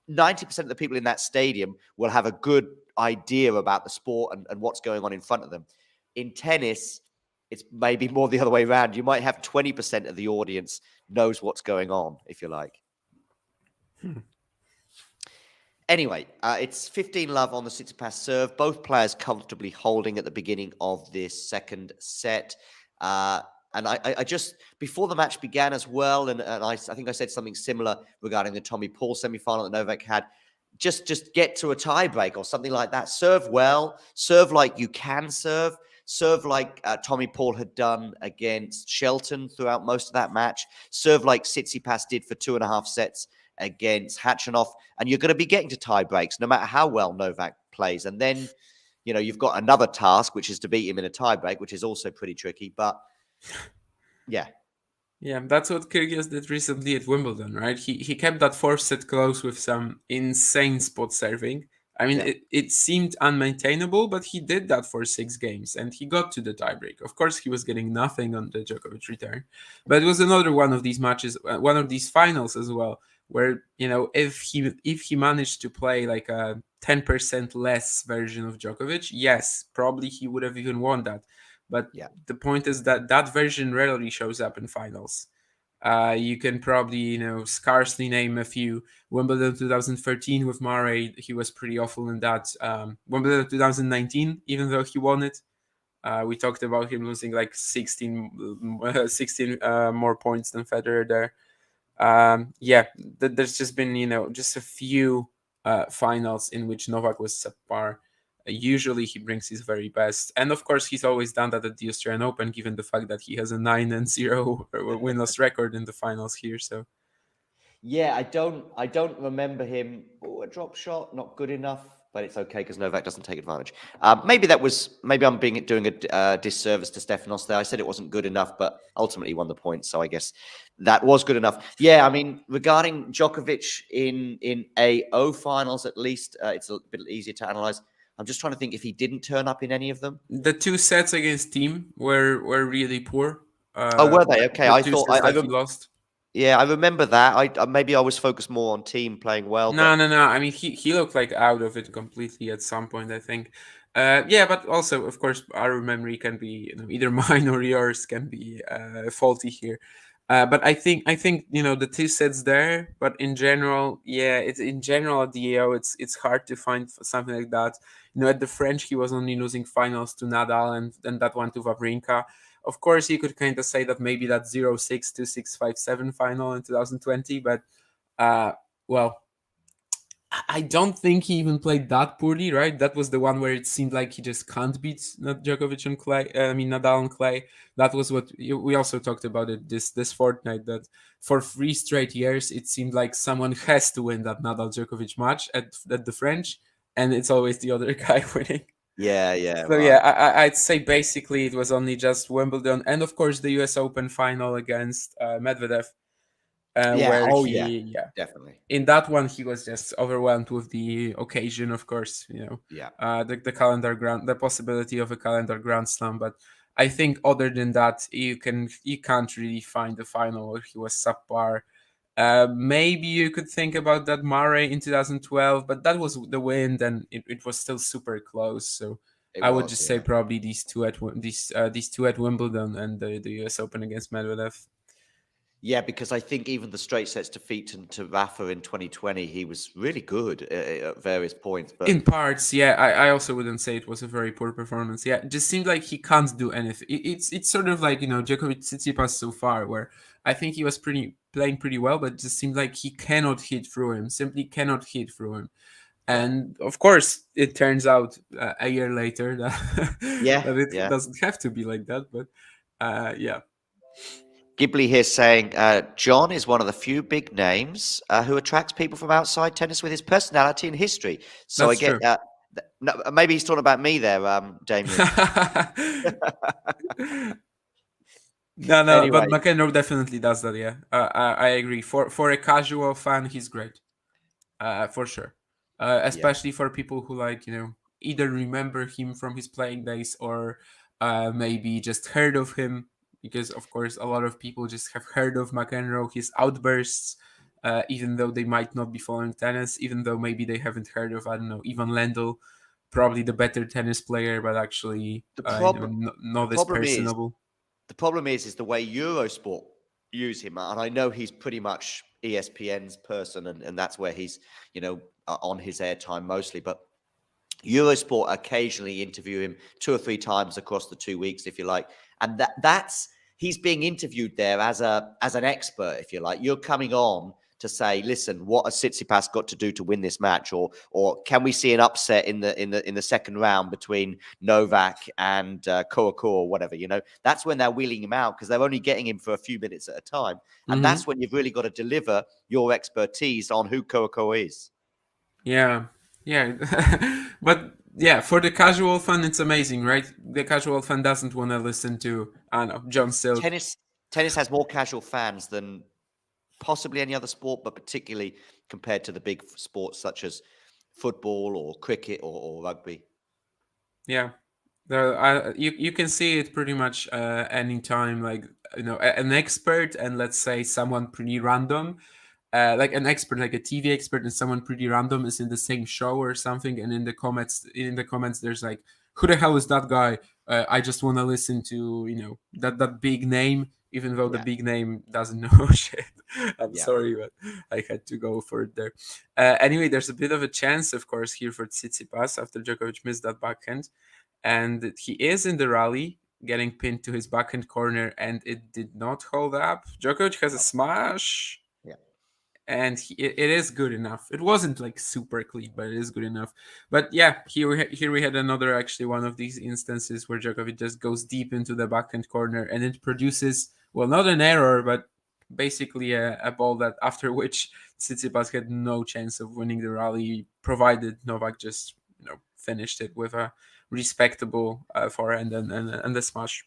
90% of the people in that stadium will have a good idea about the sport and what's going on in front of them. In tennis, it's maybe more the other way around. You might have 20% of the audience knows what's going on, if you like. Anyway, it's 15-love on the Tsitsipas serve. Both players comfortably holding at the beginning of this second set. And I just, before the match began as well, and I think I said something similar regarding the Tommy Paul semi-final that Novak had, just get to a tiebreak or something like that. Serve well, serve like you can serve like Tommy Paul had done against Shelton throughout most of that match, serve like Tsitsipas did for 2.5 sets against Khachanov, and you're going to be getting to tie breaks no matter how well Novak plays. And then, you've got another task, which is to beat him in a tie break, which is also pretty tricky. But yeah. Yeah, that's what Kyrgios did recently at Wimbledon, right? He kept that fourth set close with some insane spot serving. I mean, Yeah. it seemed unmaintainable, but he did that for 6 games and he got to the tiebreak. Of course, he was getting nothing on the Djokovic return, but it was another one of these matches, one of these finals as well, where if he managed to play like a 10% less version of Djokovic, yes, probably he would have even won that. But Yeah. the point is that that version rarely shows up in finals. You can probably, scarcely name a few. Wimbledon 2013 with Murray, he was pretty awful in that. Wimbledon 2019, even though he won it, we talked about him losing like 16 more points than Federer there. There's just been, just a few finals in which Novak was subpar. Usually he brings his very best, and of course he's always done that at the Australian Open, given the fact that he has a 9-0 win-loss record in the finals here. So Yeah, I don't remember him. Oh, a drop shot, not good enough, but it's okay because Novak doesn't take advantage. Maybe I'm doing a disservice to Stefanos there. I said it wasn't good enough, but ultimately he won the point, so I guess that was good enough. Yeah, I mean, regarding Djokovic in AO finals, at least it's a bit easier to analyze. I'm just trying to think if he didn't turn up in any of them. the 2 sets against Team were really poor. Oh, were they? Okay, The I two thought sets that he lost. yeah, I remember that. Maybe I was focused more on Team playing well, No, but no, no. I mean, he looked like out of it completely at some point, I think. Yeah, but also, of course, our memory can be, either mine or yours can be faulty here. But I think the 2 sets there. But in general, yeah, it's in general at the AO, it's hard to find something like that. At the French, he was only losing finals to Nadal and then that one to Wawrinka. Of course, you could kind of say that maybe that 0-6 2-6 5-7 final in 2020, but uh, well, I don't think he even played that poorly, right? That was the one where it seemed like he just can't beat not Djokovic and clay. Nadal and clay. That was what we also talked about it this fortnight. That for 3 straight years, it seemed like someone has to win that Nadal Djokovic match at the French, and it's always the other guy winning. yeah, So yeah, right. I'd say basically it was only just Wimbledon and of course the U.S. Open final against Medvedev, Yeah, where oh yeah, he definitely. in that one he was just overwhelmed with the occasion, of course, Yeah. the calendar grand, the possibility of a calendar grand slam. But I think other than that, you can't really find a final where he was subpar. Maybe you could think about that Murray in 2012, but that was the wind and it was still super close. So It I would was, just say yeah. probably these two at Wimbledon and the US Open against Medvedev. Yeah, because I think even the straight sets defeat to Rafa in 2020, he was really good at various points. But In parts, yeah, I also wouldn't say it was a very poor performance. Yeah, it just seemed like he can't do anything. It's sort of like Djokovic Tsitsipas so far, where I think he was playing pretty well, but it just seemed like he cannot hit through him, simply cannot hit through him. yeah, And of course, it turns out a year later that yeah, that it yeah. doesn't have to be like that. But yeah, Ghibli here saying John is one of the few big names who attracts people from outside tennis with his personality and history. So I that's get true. no, maybe he's talking about me there, Damien. No, but Anyway, McEnroe definitely does that. Yeah, I agree. For a casual fan, he's great. For sure. yeah, Especially for people who either remember him from his playing days or maybe just heard of him, because of course a lot of people just have heard of McEnroe, his outbursts, even though they might not be following tennis, even though maybe they haven't heard of, I don't know, Ivan Lendl, probably the better tennis player, but actually the problem not as problem is personable. the way Eurosport use him, and I know he's pretty much ESPN's person, and that's where he's on his airtime mostly. But Eurosport occasionally interview him 2 or 3 times across the 2 weeks, if you like, and that's he's being interviewed there as an expert, if you like. You're coming on to say, listen, what has Tsitsipas got to do to win this match, or can we see an upset in the second round between Novak and Korakor or whatever? That's when they're wheeling him out because they're only getting him for a few minutes at a time, and that's when you've really got to deliver your expertise on who Korakor is. Yeah, but yeah, for the casual fan, it's amazing, right? The casual fan doesn't want to listen to, I don't know, John Silk. Tennis has more casual fans than possibly any other sport, but particularly compared to the big sports such as football or cricket or rugby. Yeah, you can see it pretty much anytime, like an expert and let's say someone pretty random, like an expert, like a TV expert, and someone pretty random is in the same show or something, and in the comments there's like, who the hell is that guy? I just want to listen to that big name, even though the big name doesn't know shit. I'm sorry, but I had to go for it there. Anyway, there's a bit of a chance, of course, here for Tsitsipas after Djokovic missed that backhand, and he is in the rally getting pinned to his backhand corner, and it did not hold up. Djokovic has a smash. And it is good enough. It wasn't like super clean, but it is good enough. But yeah, here we had another, actually one of these instances where Djokovic just goes deep into the backhand corner, and it produces, well, not an error, but basically a ball that after which Tsitsipas had no chance of winning the rally, provided Novak just finished it with a respectable forehand and the smash.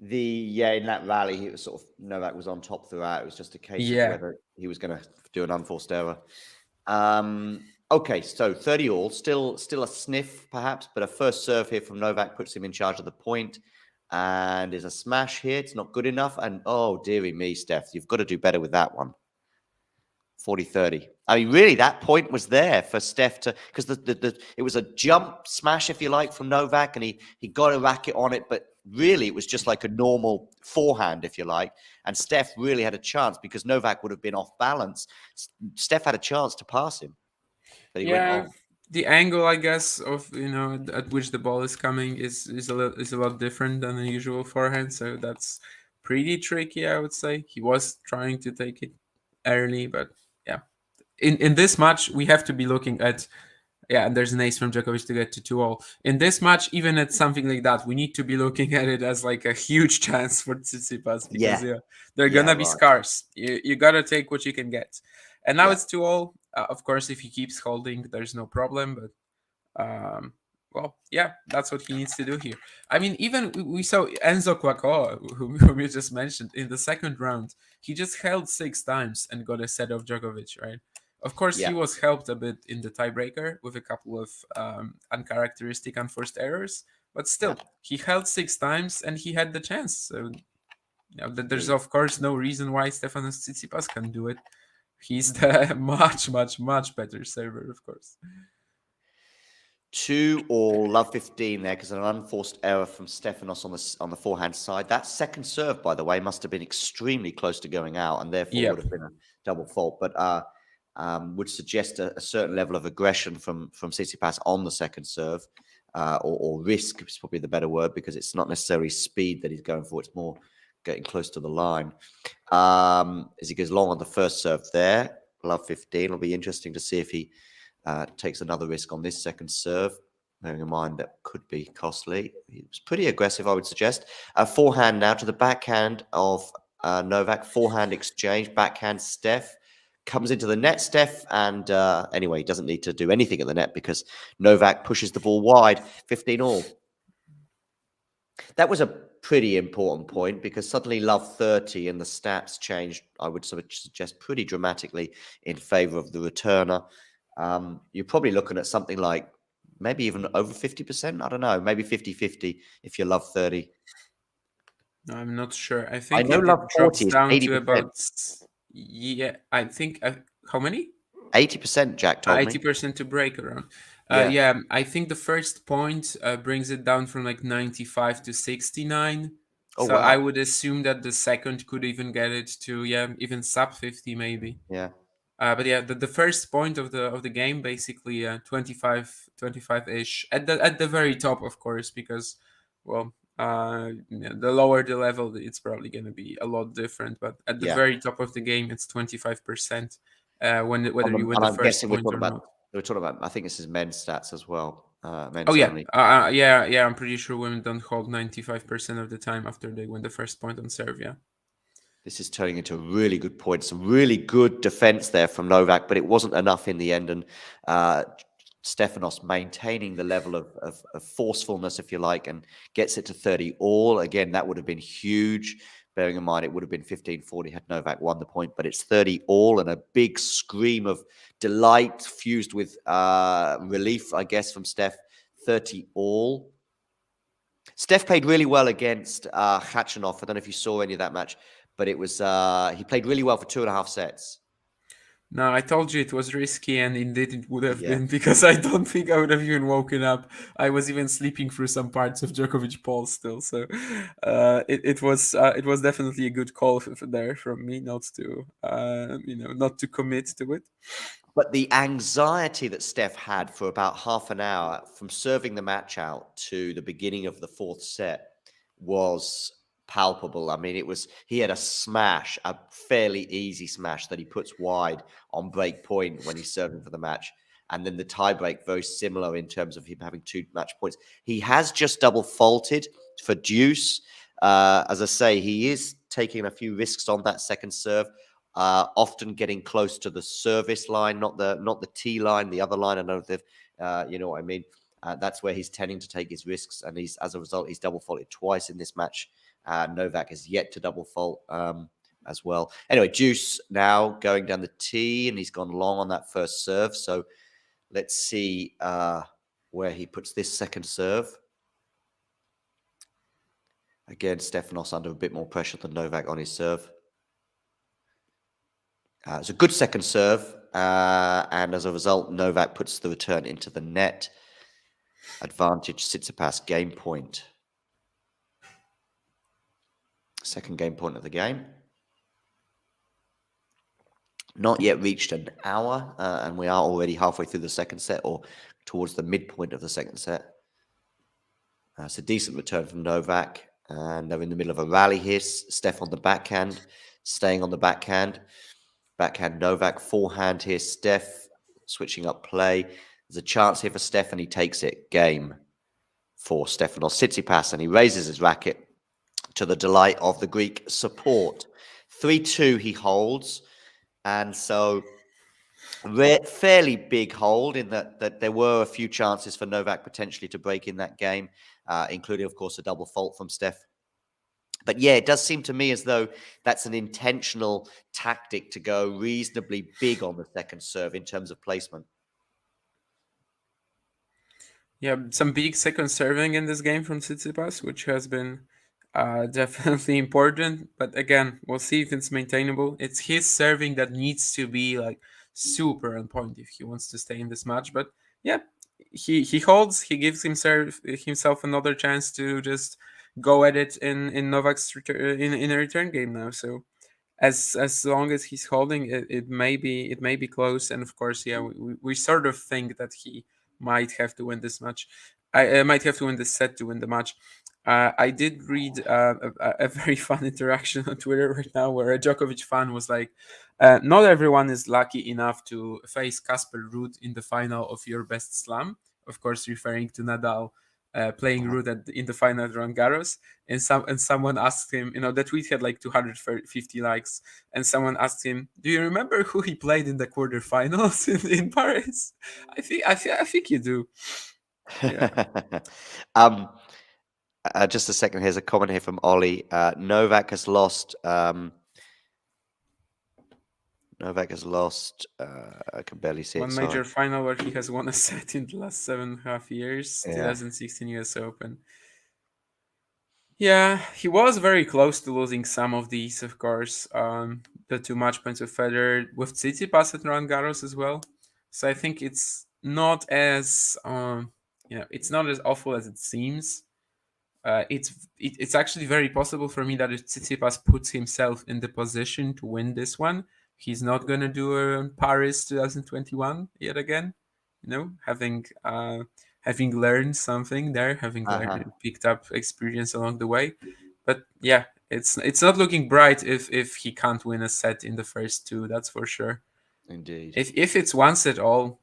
In that rally, he was Novak was on top throughout. It was just a case of whether he was going to do an unforced error. Okay, so 30 all, still a sniff perhaps, but a first serve here from Novak puts him in charge of the point, and there's a smash here. It's not good enough, and oh dearie me, Steph, you've got to do better with that one. 40-30. I mean, really, that point was there for Steph to, because it was a jump smash, if you like, from Novak, and he got a racket on it, but really it was just like a normal forehand, if you like. And Steph really had a chance because Novak would have been off balance. Steph had a chance to pass him, but he went off. The angle, I guess, of at which the ball is coming is a lot different than the usual forehand, so that's pretty tricky, I would say. He was trying to take it early, but yeah. In this match, we have to be looking at, and there's an ace from Djokovic to get to 2-all. In this match, even at something like that, we need to be looking at it as like a huge chance for Tsitsipas because they're gonna be scarce. You gotta take what you can get. And now it's 2-all. Of course, if he keeps holding, there's no problem. But that's what he needs to do here. I mean, even we saw Enzo Quaco, whom you just mentioned, in the second round. He just held 6 times and got a set of Djokovic, right? Of course, he was helped a bit in the tiebreaker with a couple of uncharacteristic unforced errors, but still, he held 6 times and he had the chance. So there's of course no reason why Stefanos Tsitsipas can do it. He's the much, much, much better server, of course. 2-all, love 15 there because an unforced error from Stefanos on the forehand side. That second serve, by the way, must have been extremely close to going out, and therefore would have been a double fault. But would suggest a certain level of aggression from Tsitsipas on the second serve, or risk is probably the better word, because it's not necessarily speed that he's going for. It's more getting close to the line. As he goes long on the first serve there, love 15. It'll be interesting to see if he takes another risk on this second serve, bearing in mind that could be costly. He was pretty aggressive, I would suggest. Forehand now to the backhand of Novak. Forehand exchange, backhand Steph. Comes into the net, Steph, and anyway, he doesn't need to do anything at the net because Novak pushes the ball wide. 15-all. That was a pretty important point because suddenly love 30 and the stats changed, I would suggest, pretty dramatically in favor of the returner. You're probably looking at something like maybe even over 50%. I don't know, maybe 50-50 if you love 30. No, I'm not sure. I think I know love 40 is down 80%. to about, I think, how many? 80%, Jack told me. 80% to break around. I think the first point brings it down from like 95 to 69. Oh, so wow. I would assume that the second could even get it to even sub 50 maybe. Yeah. But the first point of the game, basically 25-ish at the very top, of course, because The lower the level, it's probably going to be a lot different. But at the Yeah. very top of the game, it's 25%. Whether you win And the I'm first guessing point or not. we're talking about. I think this is men's stats as well. Oh Men's yeah, only. yeah. I'm pretty sure women don't hold 95% of the time after they win the first point on serve. Yeah. This is turning into a really good point. Some really good defense there from Novak, but it wasn't enough in the end. And Stefanos maintaining the level of forcefulness, if you like, and gets it to 30 all. Again, that would have been huge. Bearing in mind, it would have been 15-40 had Novak won the point, but it's 30 all, and a big scream of delight fused with relief, I guess, from Steph. 30 all. Steph played really well against Khachanov. I don't know if you saw any of that match, but it was he played really well for 2.5 sets. No, I told you it was risky, and indeed it would have Yeah. been, because I don't think I would have even woken up. I was even sleeping through some parts of Djokovic Paul still, so it was definitely a good call there from me not to not to commit to it. But the anxiety that Steph had for about half an hour from serving the match out to the beginning of the fourth set was palpable. I mean, he had a smash, a fairly easy smash that he puts wide on break point when he's serving for the match. And then the tie break, very similar in terms of him having 2 match points. He has just double faulted for deuce. As I say, he is taking a few risks on that second serve. Often getting close to the service line, not the T line, the other line. I know if you know what I mean. That's where he's tending to take his risks, and as a result, he's double faulted twice in this match. Novak has yet to double fault as well. Anyway, Deuce now going down the tee, and he's gone long on that first serve. So let's see where he puts this second serve. Again, Stefanos under a bit more pressure than Novak on his serve. It's a good second serve, and as a result, Novak puts the return into the net. Advantage Tsitsipas, game point. Second game point of the game. Not yet reached an hour, and we are already halfway through the second set, or towards the midpoint of the second set. It's a decent return from Novak, and they're in the middle of a rally here. Steph on the backhand, staying on the backhand. Backhand Novak, forehand here. Steph switching up play. There's a chance here for Steph, and he takes it. Game for Stefanos Tsitsipas, and he raises his racket to the delight of the Greek support. 3-2 he holds, and so fairly big hold in that there were a few chances for Novak potentially to break in that game, including, of course, a double fault from Steph. But yeah, it does seem to me as though that's an intentional tactic to go reasonably big on the second serve in terms of placement. Yeah, some big second serving in this game from Tsitsipas, which has been definitely important. But again, we'll see if it's maintainable. It's his serving that needs to be like super on point if he wants to stay in this match. But yeah, he holds. He gives himself another chance to just go at it in Novak's in a return game now. So as long as he's holding it, it may be close. And of course, yeah, we sort of think that he might have to win this match. I might have to win this set to win the match. I did read a very fun interaction on Twitter right now where a Djokovic fan was like, "Not everyone is lucky enough to face Casper Ruud in the final of your best slam." Of course, referring to Nadal playing Ruud in the final at Roland Garros. And someone asked him, the tweet had like 250 likes, and someone asked him, "Do you remember who he played in the quarterfinals in Paris?" I think you do. Yeah. Just a second. Here's a comment here from Ollie. Novak has lost. I can barely see one it. major final where he has won a set in the last 7.5 years. Yeah. 2016 US Open. Yeah, he was very close to losing some of these, of course. The 2 match points with Federer, with Tsitsipas at Roland Garros as well. So I think it's not as it's not as awful as it seems. It's actually very possible for me that if Tsitsipas puts himself in the position to win this one, he's not gonna do Paris 2021 yet again. Having having learned something there, having Uh-huh. picked up experience along the way. But yeah, it's not looking bright if he can't win a set in the first two. That's for sure. Indeed. If it's one set all,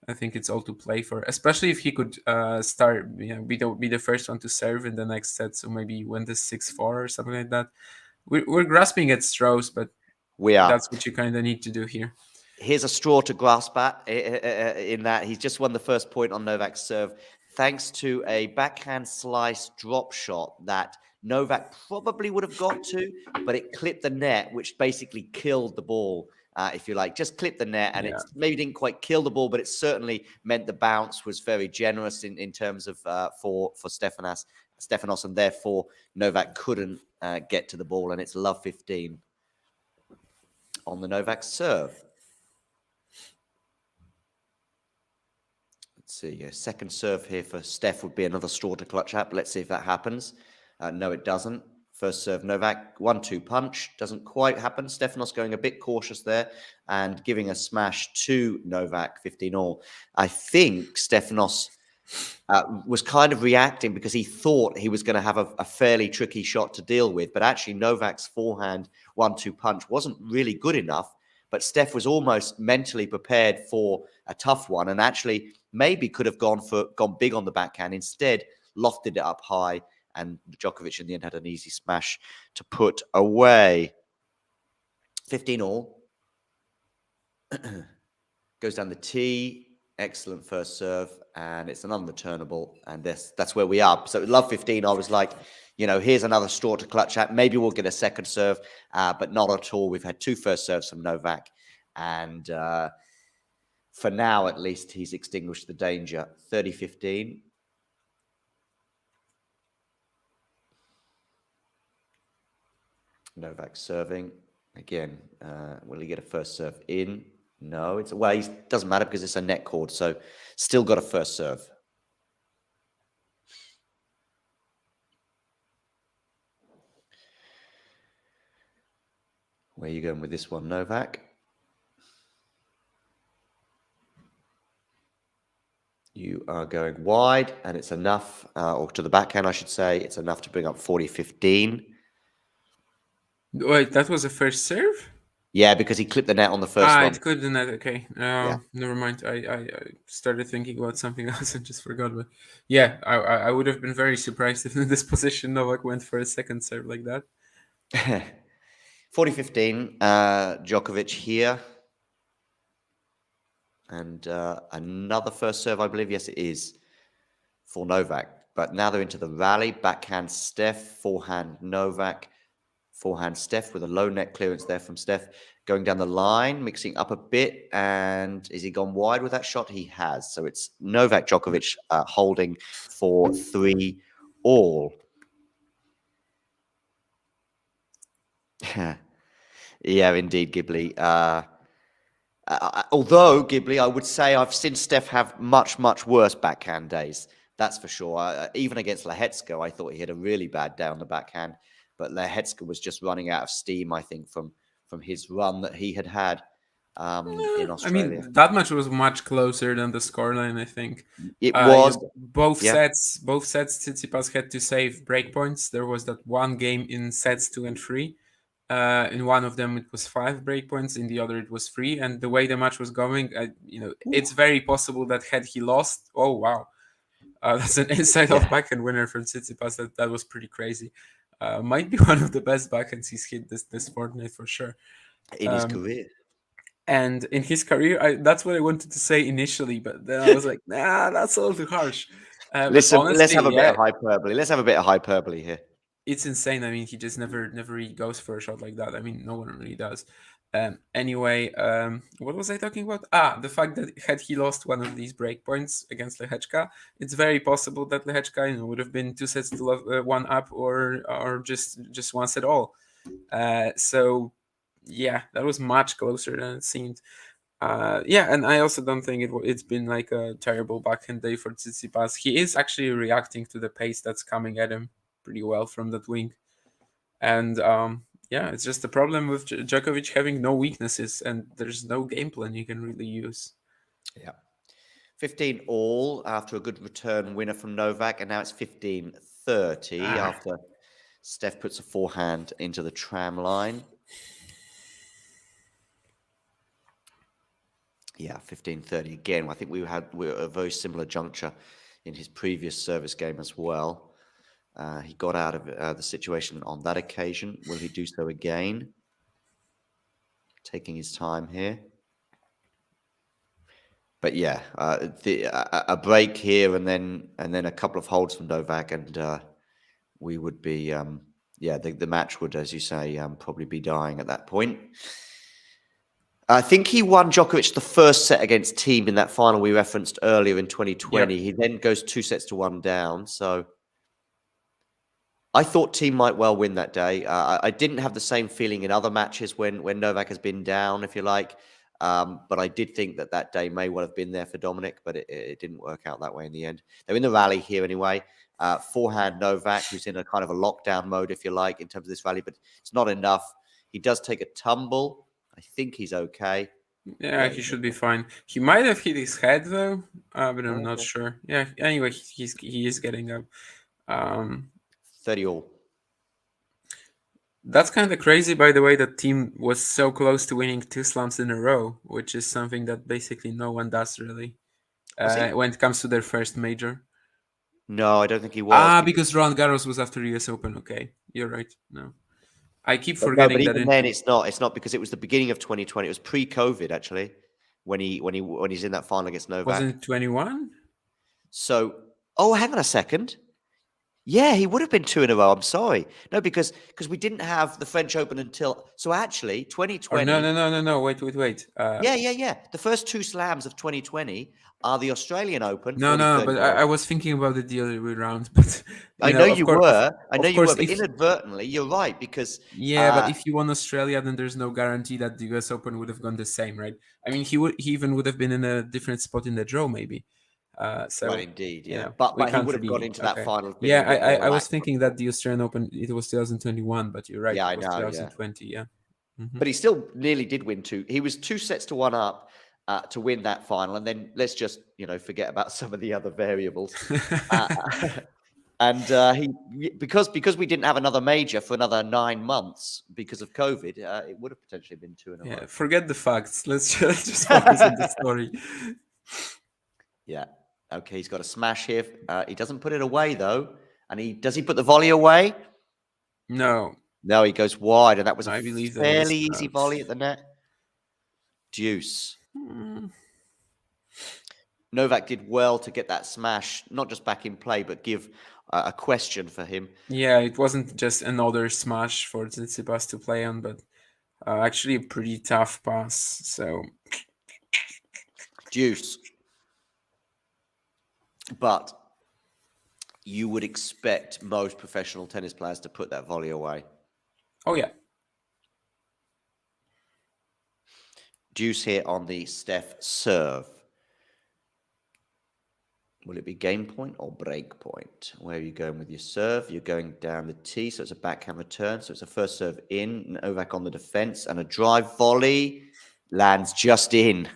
I think it's all to play for. Especially if he could start, be the first one to serve in the next set. So maybe win the 6-4 or something like that. We're grasping at straws, but We are. that's what you kind of need to do here. Here's a straw to grasp at in that he's just won the first point on Novak's serve thanks to a backhand slice drop shot that Novak probably would have got to, but it clipped the net, which basically killed the ball, if you like. Just clipped the net, and Yeah. it maybe didn't quite kill the ball, but it certainly meant the bounce was very generous in terms of for Stefanos, and therefore Novak couldn't get to the ball, and it's love 15 on the Novak serve. Let's see. A second serve here for Steph would be another straw to clutch at. But let's see if that happens. No, it doesn't. First serve, Novak, 1-2 punch. Doesn't quite happen. Stefanos going a bit cautious there and giving a smash to Novak, 15-all. I think Stefanos was kind of reacting because he thought he was going to have a fairly tricky shot to deal with. But actually, Novak's forehand 1-2 punch wasn't really good enough. But Steph was almost mentally prepared for a tough one, and actually maybe could have gone big on the backhand. Instead, lofted it up high, and Djokovic in the end had an easy smash to put away. 15-all. Goes down the tee. Excellent first serve, and it's an unreturnable, and that's where we are. So love 15, I was like, here's another straw to clutch at. Maybe we'll get a second serve, but not at all. We've had two first serves from Novak, and for now, at least, he's extinguished the danger. 30-15. Novak serving. Again, will he get a first serve in? No, it doesn't matter because it's a net cord, so still got a first serve. Where are you going with this one, Novak? You are going wide, and it's enough, or to the backhand, I should say, it's enough to bring up 40-15. Wait, that was a first serve? Yeah, because he clipped the net on the first one. It clipped the net. Okay. Yeah. Never mind. I started thinking about something else and just forgot. But yeah, I would have been very surprised if in this position Novak went for a second serve like that. 40-15. Djokovic here. And another first serve, I believe. Yes, it is for Novak. But now they're into the rally. Backhand Steph, forehand Novak. Forehand Steph with a low net clearance there from Steph. Going down the line, mixing up a bit. And is he gone wide with that shot? He has. So it's Novak Djokovic holding for 3-all. Yeah, indeed, Ghibli. Although, Ghibli, I would say I've seen Steph have much, much worse backhand days. That's for sure. Even against Lehetska, I thought he had a really bad day on the backhand. But Lehetska was just running out of steam, I think, from his run that he had in Australia. I mean, that match was much closer than the scoreline, I think. It was. Both sets, Tsitsipas had to save breakpoints. There was that one game in sets 2 and 3. In one of them, it was 5 breakpoints. In the other, it was 3. And the way the match was going, it's very possible that had he lost, oh wow, that's an inside-off backhand winner from Tsitsipas. That was pretty crazy. Might be one of the best backhands he's hit this fortnight for sure. In his career. And in his career, that's what I wanted to say initially, but then I was like, nah, that's a little too harsh. Listen, honestly, let's have a bit of hyperbole. Let's have a bit of hyperbole here. It's insane. I mean, he just never really goes for a shot like that. I mean, no one really does. Anyway, what was I talking about? The fact that had he lost one of these breakpoints against Lehechka, it's very possible that Lehechka would have been 2 sets to 1 up or just one set all. So yeah, that was much closer than it seemed. And I also don't think it's been like a terrible backhand day for Tsitsipas. He is actually reacting to the pace that's coming at him pretty well from that wing. And it's just the problem with Djokovic having no weaknesses, and there's no game plan you can really use. Yeah. 15 all after a good return winner from Novak, and now it's 15-30 after Steph puts a forehand into the tram line. Yeah, 15-30 again. I think we were at a very similar juncture in his previous service game as well. He got out of the situation on that occasion. Will he do so again? Taking his time here. But yeah, a break here and then a couple of holds from Novak, and we would be the match would, as you say, probably be dying at that point. I think he won Djokovic the first set against Thiem in that final we referenced earlier in 2020. Yep. He then goes 2-1 down. So I thought Thiem might well win that day. I didn't have the same feeling in other matches when Novak has been down, if you like. But I did think that day may well have been there for Dominic, but it didn't work out that way in the end. They're in the rally here anyway. Forehand Novak, who's in a kind of a lockdown mode, if you like, in terms of this rally, but it's not enough. He does take a tumble. I think he's okay. Yeah, he should be fine. He might have hit his head though, but I'm not sure. Yeah. Anyway, he is getting up. 30 all. That's kind of crazy, by the way. That Thiem was so close to winning 2 slams in a row, which is something that basically no one does really when it comes to their first major. No, I don't think he was. Because Roland Garros was after US Open. Okay, you're right. No. I keep forgetting that. Even then, it's not because it was the beginning of 2020. It was pre-COVID actually, when he's in that final against Novak. Wasn't it 21? So, hang on a second. Yeah, he would have been 2 in a row. I'm sorry, no, because we didn't have the French Open until actually 2020. No. Wait. Yeah. The first 2 slams of 2020 are the Australian Open. No, but I was thinking about it the other way around. But I know you were. But inadvertently, you're right because but if you won Australia, then there's no guarantee that the US Open would have gone the same, right? I mean, he even would have been in a different spot in the draw, maybe. Well, indeed, yeah. But he would have gone into that final. Yeah, I was thinking that the Australian Open, it was 2021, but you're right. Yeah, it was 2020, yeah. But he still nearly did win 2. He was 2-1 up to win that final, and then let's just forget about some of the other variables. And he because we didn't have another major for another 9 months because of COVID, it would have potentially been 2 in a row. Yeah, forget the facts. Let's just focus on the story. Yeah. Okay, he's got a smash here. He doesn't put it away though, and does he put the volley away? No, he goes wide, and that was a fairly easy volley at the net. Deuce. Novak did well to get that smash, not just back in play, but give a question for him. Yeah, it wasn't just another smash for Tsitsipas to play on, but actually a pretty tough pass. So, deuce. But you would expect most professional tennis players to put that volley away. Oh, yeah. Deuce here on the Steph serve. Will it be game point or break point? Where are you going with your serve? You're going down the tee, so it's a backhand return. So it's a first serve in, Novak on the defense, and a drive volley lands just in.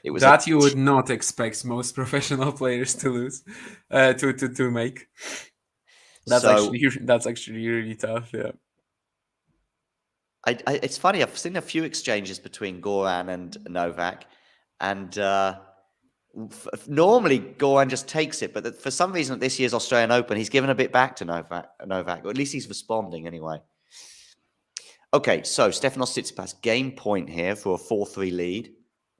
It was that you would not expect most professional players to lose, to make. That's actually really tough. Yeah. It's funny. I've seen a few exchanges between Goran and Novak, and normally Goran just takes it, but for some reason at this year's Australian Open, he's given a bit back to Novak, or at least he's responding anyway. Okay, so Stefanos Tsitsipas, game point here for a 4-3 lead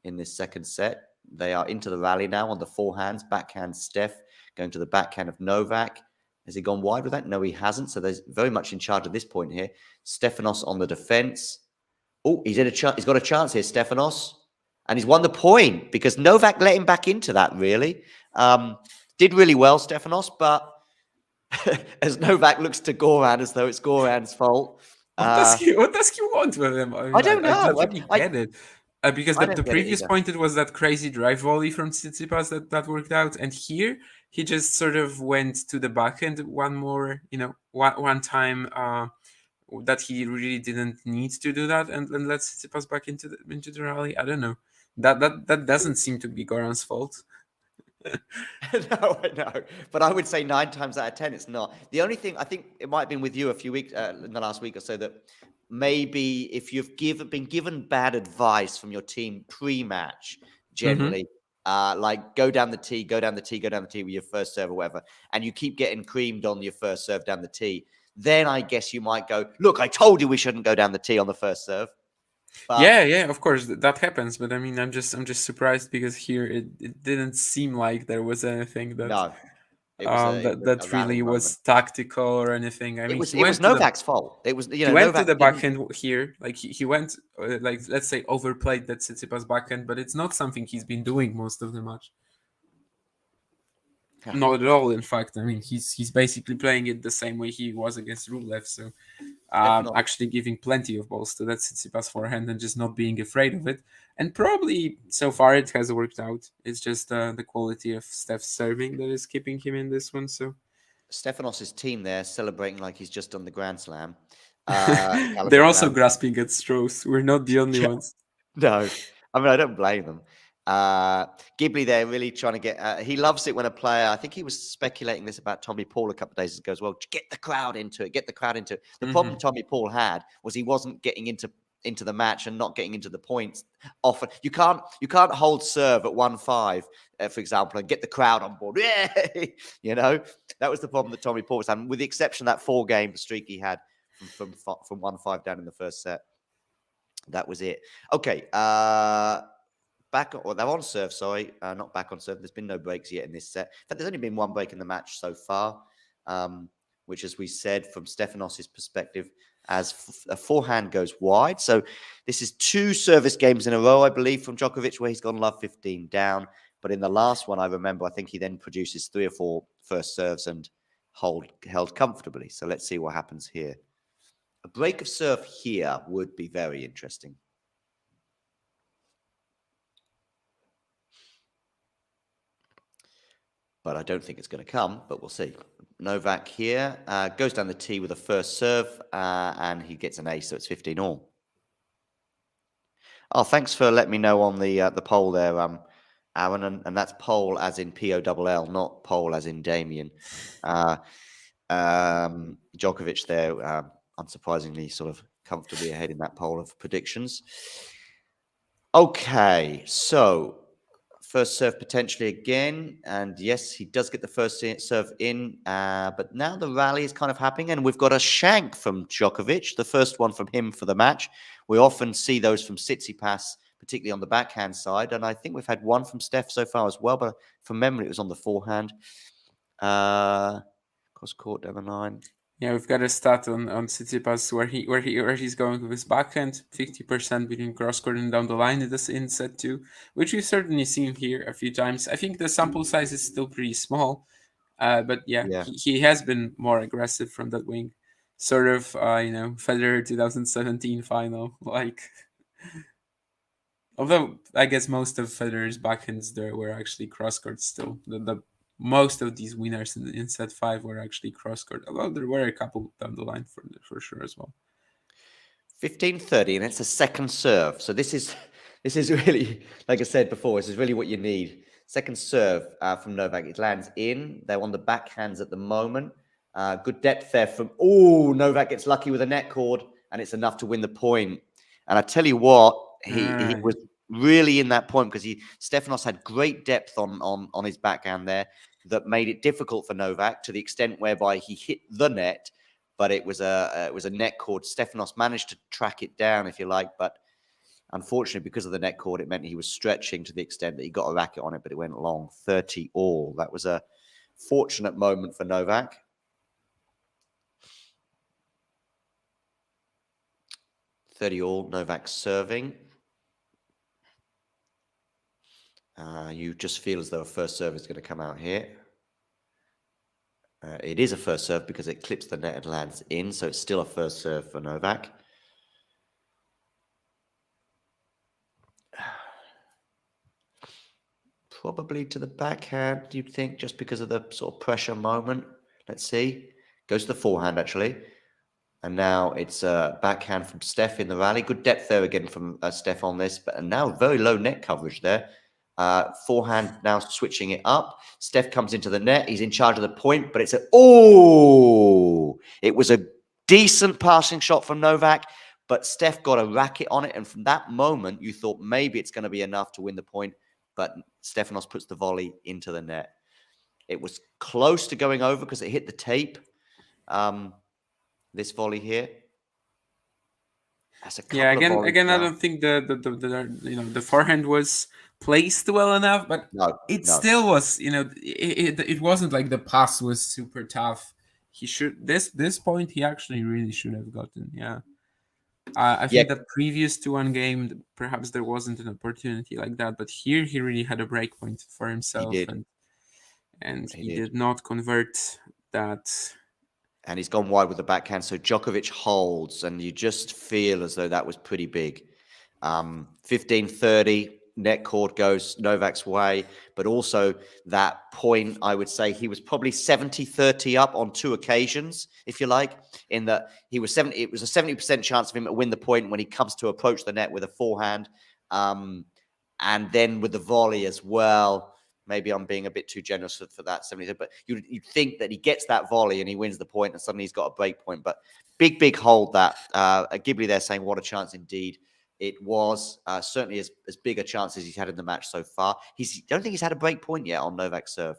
in this second set. They are into the rally now on the forehands. Backhand Steph going to the backhand of Novak. Has he gone wide with that? No, he hasn't. So they're very much in charge at this point here. Stefanos on the defense. Oh, he's got a chance here, Stefanos. And he's won the point because Novak let him back into that, really. Did really well, Stefanos, but as Novak looks to Goran as though it's Goran's fault. What does he want with him? I don't know. I don't think he get it. Because the previous point, it was that crazy drive volley from Tsitsipas that worked out. And here, he just sort of went to the backhand one time that he really didn't need to do that and let Tsitsipas back into the rally. I don't know. That doesn't seem to be Goran's fault. No, but I would say 9 times out of 10, it's not. The only thing, I think it might have been with you a few weeks in the last week or so, that maybe if you've been given bad advice from your team pre-match, generally, like go down the tee, go down the tee, go down the tee with your first serve or whatever, and you keep getting creamed on your first serve down the tee, then I guess you might go, look, I told you we shouldn't go down the tee on the first serve. But Yeah, of course that happens. But I mean, I'm just surprised because here it didn't seem like there was anything that no, it was a that rally really moment. was tactical or anything. I mean, It was Novak's fault. It was, he went to Novak the didn't. backhand here, like he went like, let's say, overplayed that Tsitsipas backhand, but it's not something he's been doing most of the match. Yeah. Not at all. In fact, I mean, he's basically playing it the same way he was against Rublev. So actually giving plenty of balls to that Tsitsipas forehand and just not being afraid of it. And probably so far it has worked out. It's just the quality of Steph's serving that is keeping him in this one. So Stefanos' team there celebrating like he's just done the Grand Slam. they're also grasping at straws. We're not the only ones. No, I mean, I don't blame them. Ghibli there really trying to get, he loves it when a player, I think he was speculating this about Tommy Paul a couple of days ago as well, get the crowd into it, get the crowd into it. The problem Tommy Paul had was he wasn't getting into the match and not getting into the points often. You can't hold serve at 1-5, for example, and get the crowd on board. Yeah, that was the problem that Tommy Paul was having, with the exception of that 4-game streak he had from 1-5 down in the first set. That was it. Okay. They're on serve, sorry. Not back on serve. There's been no breaks yet in this set. In fact, there's only been one break in the match so far, which, as we said, from Stefanos' perspective, as a forehand goes wide. So this is 2 service games in a row, I believe, from Djokovic, where he's gone love 15 down. But in the last one, I remember, I think he then produces 3 or 4 first serves and held comfortably. So let's see what happens here. A break of serve here would be very interesting. But I don't think it's going to come, but we'll see. Novak here goes down the tee with a first serve, and he gets an ace, so it's 15-all. Oh, thanks for letting me know on the poll there, Aaron, and that's poll as in P-O-L-L, not poll as in Damien. Djokovic there, unsurprisingly, sort of comfortably ahead in that poll of predictions. Okay, so first serve potentially again, and yes, he does get the first serve in, but now the rally is kind of happening, and we've got a shank from Djokovic, the first one from him for the match. We often see those from Tsitsipas, particularly on the backhand side, and I think we've had one from Steph so far as well, but from memory it was on the forehand. Cross court down the line. Yeah, we've got a stat on Tsitsipas where he's going with his backhand, 50% between cross court and down the line in set 2, which we've certainly seen here a few times. I think the sample size is still pretty small, but yeah. He has been more aggressive from that wing, sort of Federer 2017 final like. Although I guess most of Federer's backhands there were actually cross court still. The most of these winners in set 5 were actually cross court, although there were a couple down the line for sure as well. 15-30, and it's a second serve. So this is really, like I said before, this is really what you need. Second serve from Novak. It lands in. They're on the backhands at the moment. Good depth there from. Oh, Novak gets lucky with a net cord, and it's enough to win the point. And I tell you what, he was really in that point because Stefanos had great depth on his backhand there that made it difficult for Novak to the extent whereby he hit the net, but it was a net cord. Stefanos managed to track it down, if you like, but unfortunately, because of the net cord, it meant he was stretching to the extent that he got a racket on it, but it went long. 30-all. That was a fortunate moment for Novak. $30-all, Novak serving. You just feel as though a first serve is going to come out here. It is a first serve because it clips the net and lands in, so it's still a first serve for Novak. Probably to the backhand, you'd think, just because of the sort of pressure moment. Let's see. Goes to the forehand, actually. And now it's a backhand from Steph in the rally. Good depth there again from Steph on this, but now very low net coverage there. Forehand now switching it up. Steph comes into the net. He's in charge of the point, but it's it was a decent passing shot from Novak, but Steph got a racket on it. And from that moment, you thought maybe it's going to be enough to win the point, but Stefanos puts the volley into the net. It was close to going over because it hit the tape. This volley here. That's a couple of volleys again, now. I don't think the forehand was placed well enough, but still was, it wasn't like the pass was super tough. He should this point he actually really should have gotten. Yeah. I think that previous to one game, perhaps there wasn't an opportunity like that, but here he really had a break point for himself, He did. and he did not convert that. And he's gone wide with the backhand, so Djokovic holds, and you just feel as though that was pretty big. 15-30, net court goes Novak's way, but also that point, I would say he was probably 70-30 up on 2 occasions, if you like, in that it was a 70% chance of him to win the point when he comes to approach the net with a forehand, and then with the volley as well. Maybe I'm being a bit too generous for that 70, but you'd think that he gets that volley and he wins the point and suddenly he's got a break point. But big hold that. Ghibli there saying, what a chance indeed. It was certainly as big a chance as he's had in the match so far. Don't think he's had a break point yet on Novak's serve.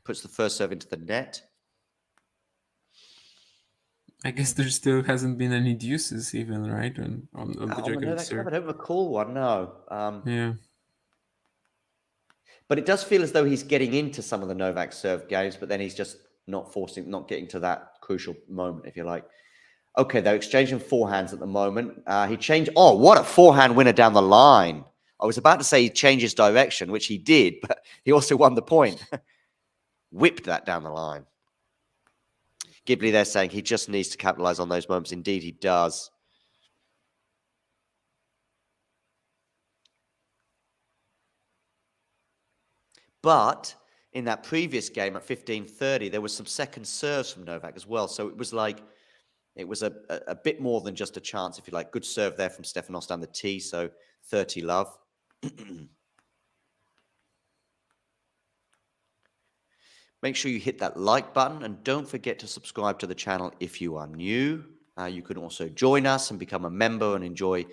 Puts the first serve into the net. I guess there still hasn't been any deuces even, right? On the Djokovic serve. I don't recall one, no. Yeah. But it does feel as though he's getting into some of the Novak serve games, but then he's just not getting to that crucial moment, if you like. Okay, they're exchanging forehands at the moment. He changed. Oh, what a forehand winner down the line. I was about to say he changed his direction, which he did, but he also won the point. Whipped that down the line. Ghibli there saying he just needs to capitalize on those moments. Indeed, he does. But in that previous game at 15-30, there was some second serves from Novak as well. So it was a bit more than just a chance, if you like. Good serve there from Stefanos down the tee, so 30 love. Make sure you hit that like button and don't forget to subscribe to the channel if you are new. You can also join us and become a member and enjoy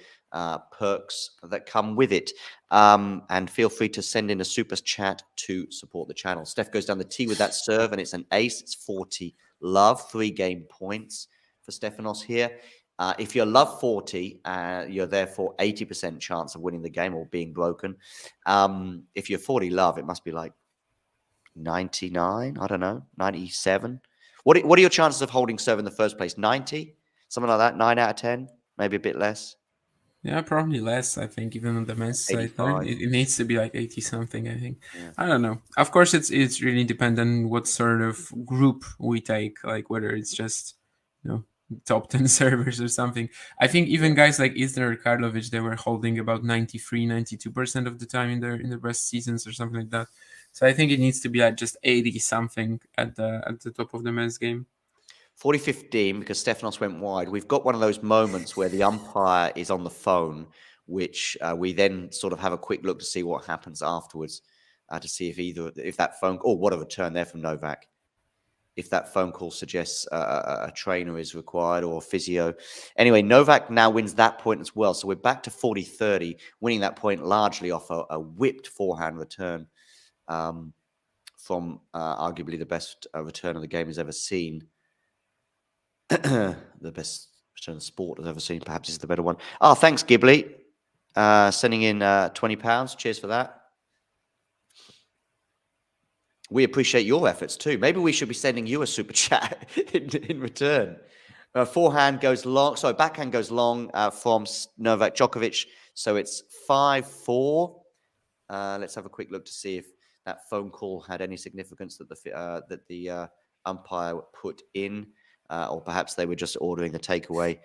perks that come with it. And feel free to send in a super chat to support the channel. Steph goes down the tee with that serve, and it's an ace. It's 40 love, 3 game points for Stefanos here. If you're love 40, you're therefore 80% chance of winning the game or being broken. If you're 40 love, it must be like 99, I don't know, 97. What are your chances of holding serve in the first place? 90? Something like that? 9 out of 10? Maybe a bit less? Yeah, probably less, I think, even on the men's side. It needs to be like 80-something, I think. Yeah. I don't know. Of course, it's really dependent on what sort of group we take, like whether it's just, top 10 servers or something. I think even guys like Isner or Karlovic, they were holding about 93-92% of the time in their best seasons or something like that. So I think it needs to be at just 80-something at the top of the men's game. 40-15 because Stefanos went wide. We've got one of those moments where the umpire is on the phone, which we then sort of have a quick look to see what happens afterwards, to see if that phone... Oh, what a return there from Novak. If that phone call suggests a trainer is required or a physio. Anyway, Novak now wins that point as well. So we're back to 40-30, winning that point largely off a whipped forehand return from arguably the best return of the game has ever seen. The best return the sport has ever seen, perhaps is the better one. Oh, thanks, Ghibli. Sending in £20. Cheers for that. We appreciate your efforts too. Maybe we should be sending you a super chat in return. Backhand goes long from Novak Djokovic. So it's 5-4. Let's have a quick look to see if that phone call had any significance that the umpire put in. Or perhaps they were just ordering the takeaway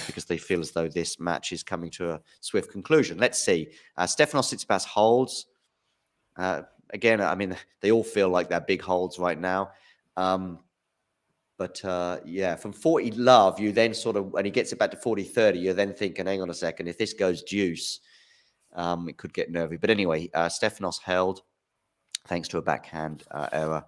because they feel as though this match is coming to a swift conclusion. Let's see. Stefanos Tsitsipas holds. Again, I mean, they all feel like they're big holds right now. But yeah, from 40 love, you then sort of, when he gets it back to 40-30, you're then thinking, hang on a second, if this goes deuce, it could get nervy. But anyway, Stefanos held thanks to a backhand error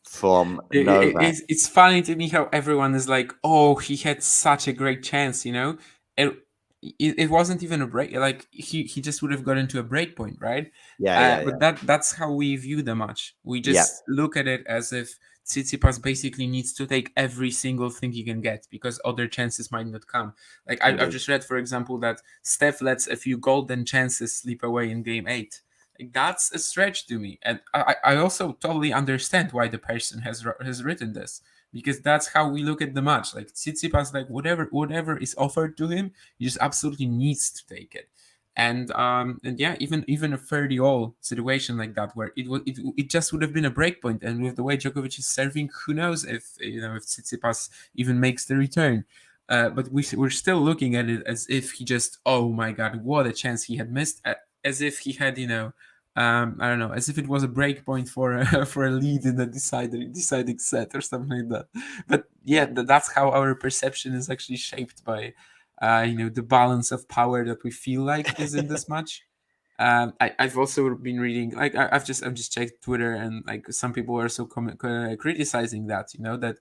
from Novak. It's funny to me how everyone is like, oh, he had such a great chance, you know? It wasn't even a break. Like, he just would have got into a break point, right? Yeah. But that's how we view the match. We Yeah. just look at it as if Tsitsipas basically needs to take every single thing he can get because other chances might not come. Like, I've just read, for example, that Steph lets a few golden chances slip away in game 8. Like, that's a stretch to me, and I also totally understand why the person has written this, because that's how we look at the match. Like, Tsitsipas, like, whatever is offered to him, he just absolutely needs to take it. And yeah, even a 30-all situation like that, where it just would have been a break point, and with the way Djokovic is serving, who knows if Tsitsipas even makes the return. But we're still looking at it as if he just, oh my god, what a chance he had missed, as if he had, I don't know, as if it was a break point for a lead in the deciding set or something like that. But yeah, that's how our perception is actually shaped by, the balance of power that we feel like is in this match. I've also been reading, like, I've just checked Twitter, and like some people are also criticizing that, that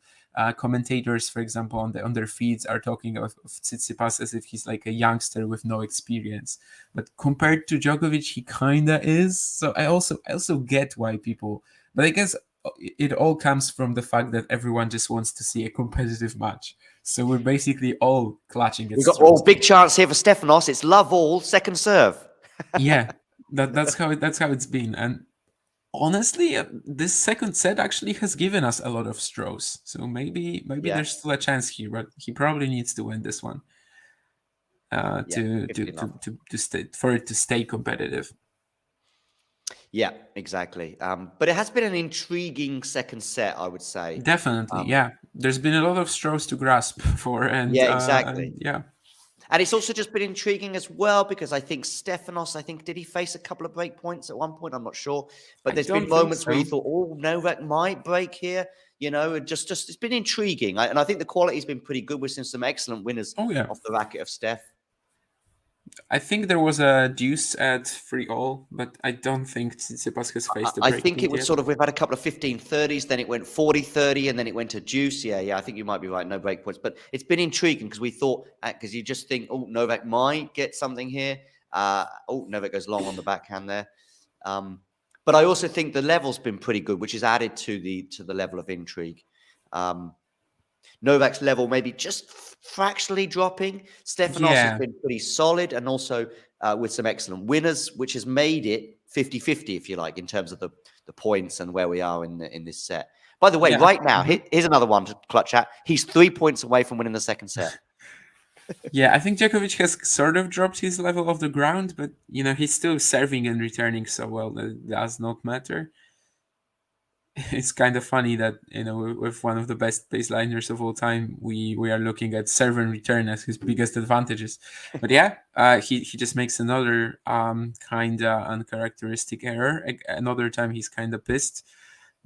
commentators, for example, on their feeds are talking of Tsitsipas as if he's like a youngster with no experience. But compared to Djokovic, he kinda is. So I also get why people, but I guess it all comes from the fact that everyone just wants to see a competitive match. So we're basically all clutching at We've got straws. big chance here for Stefanos. It's love all, second serve. Yeah, that's how it's been. And honestly, this second set actually has given us a lot of straws. So maybe there's still a chance here, but he probably needs to win this one to stay, for it to stay competitive. Yeah, exactly. But it has been an intriguing second set, I would say. Definitely, yeah. There's been a lot of straws to grasp for, and Yeah, exactly. yeah. And it's also just been intriguing as well because I think Stefanos, did he face a couple of break points at one point? I'm not sure. But there's been moments where you thought, oh, Novak might break here. Just it's been intriguing. And I think the quality's been pretty good. We've seen some excellent winners off the racket of Steph. I think there was a deuce at 3-all, but I don't think Tsitsipas has faced a break. I think it was we've had a couple of 15-30s, then it went 40-30, and then it went to deuce. Yeah, I think you might be right. No break points. But it's been intriguing because we thought, because you just think, oh, Novak might get something here. Novak goes long on the backhand there. But I also think the level's been pretty good, which is added to the level of intrigue. Novak's level maybe just fractionally dropping. Stefanos has been pretty solid, and also with some excellent winners, which has made it 50-50, if you like, in terms of the points and where we are in this set. By the way, right now, here's another one to clutch at. He's 3 points away from winning the second set. Yeah, I think Djokovic has sort of dropped his level off the ground, but he's still serving and returning so well that it does not matter. It's kind of funny that with one of the best baseliners of all time, we are looking at serve and return as his biggest advantages. But yeah, he just makes another kind of uncharacteristic error. Another time he's kind of pissed.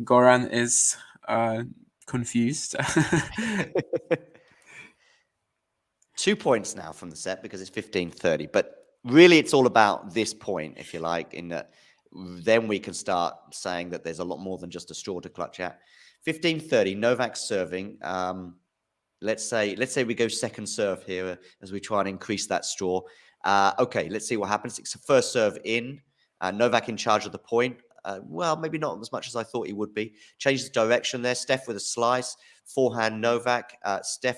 Goran is confused. 2 points now from the set because it's 15-30. But really, it's all about this point, if you like, in that. Then we can start saying that there's a lot more than just a straw to clutch at. 15-30, Novak serving. Let's say we go second serve here as we try and increase that straw. Okay, let's see what happens. It's a first serve in. Novak in charge of the point. Well, maybe not as much as I thought he would be. Changes the direction there. Steph with a slice. Forehand Novak. Steph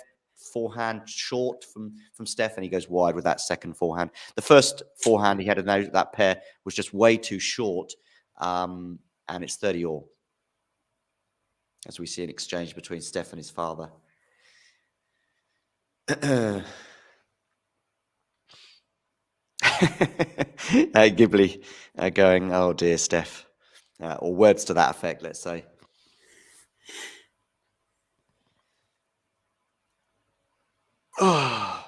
forehand short from Steph, and he goes wide with that second forehand. The first forehand he had to know that pair was just way too short, and it's 30-all. As we see an exchange between Steph and his father. Ghibli going, oh dear, Steph. Or words to that effect, let's say. I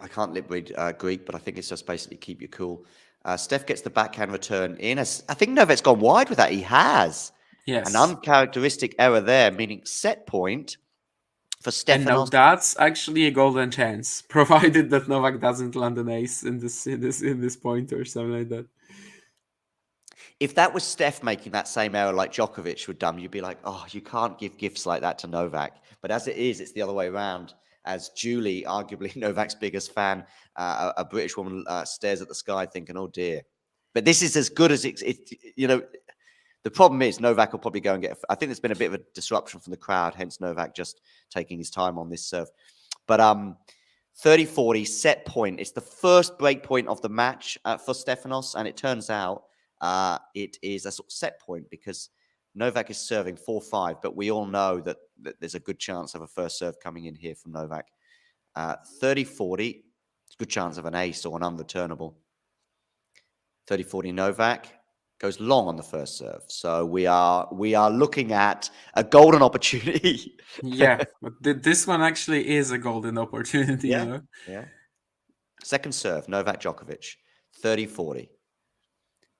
can't lip read Greek, but I think it's just basically keep you cool. Steph gets the backhand return in. I think Novak's gone wide with that. He has. Yes. An uncharacteristic error there, meaning set point for And now Stefanos. that's actually a golden chance, provided that Novak doesn't land an ace in this point or something like that. If that was Steph making that same error like Djokovic would done, you'd be like, oh, you can't give gifts like that to Novak. But as it is, it's the other way around. As Julie, arguably Novak's biggest fan, a British woman, stares at the sky thinking, oh dear. But this is as good as the problem is Novak will probably go and I think there's been a bit of a disruption from the crowd, hence Novak just taking his time on this serve. But 30-40 set point. It's the first break point of the match for Stefanos, and it turns out it is a sort of set point because Novak is serving 4-5, but we all know that there's a good chance of a first serve coming in here from Novak. 30-40, it's a good chance of an ace or an unreturnable. 30-40 Novak goes long on the first serve. So we are looking at a golden opportunity. Yeah, but this one actually is a golden opportunity. Yeah. Second serve, Novak Djokovic, 30-40.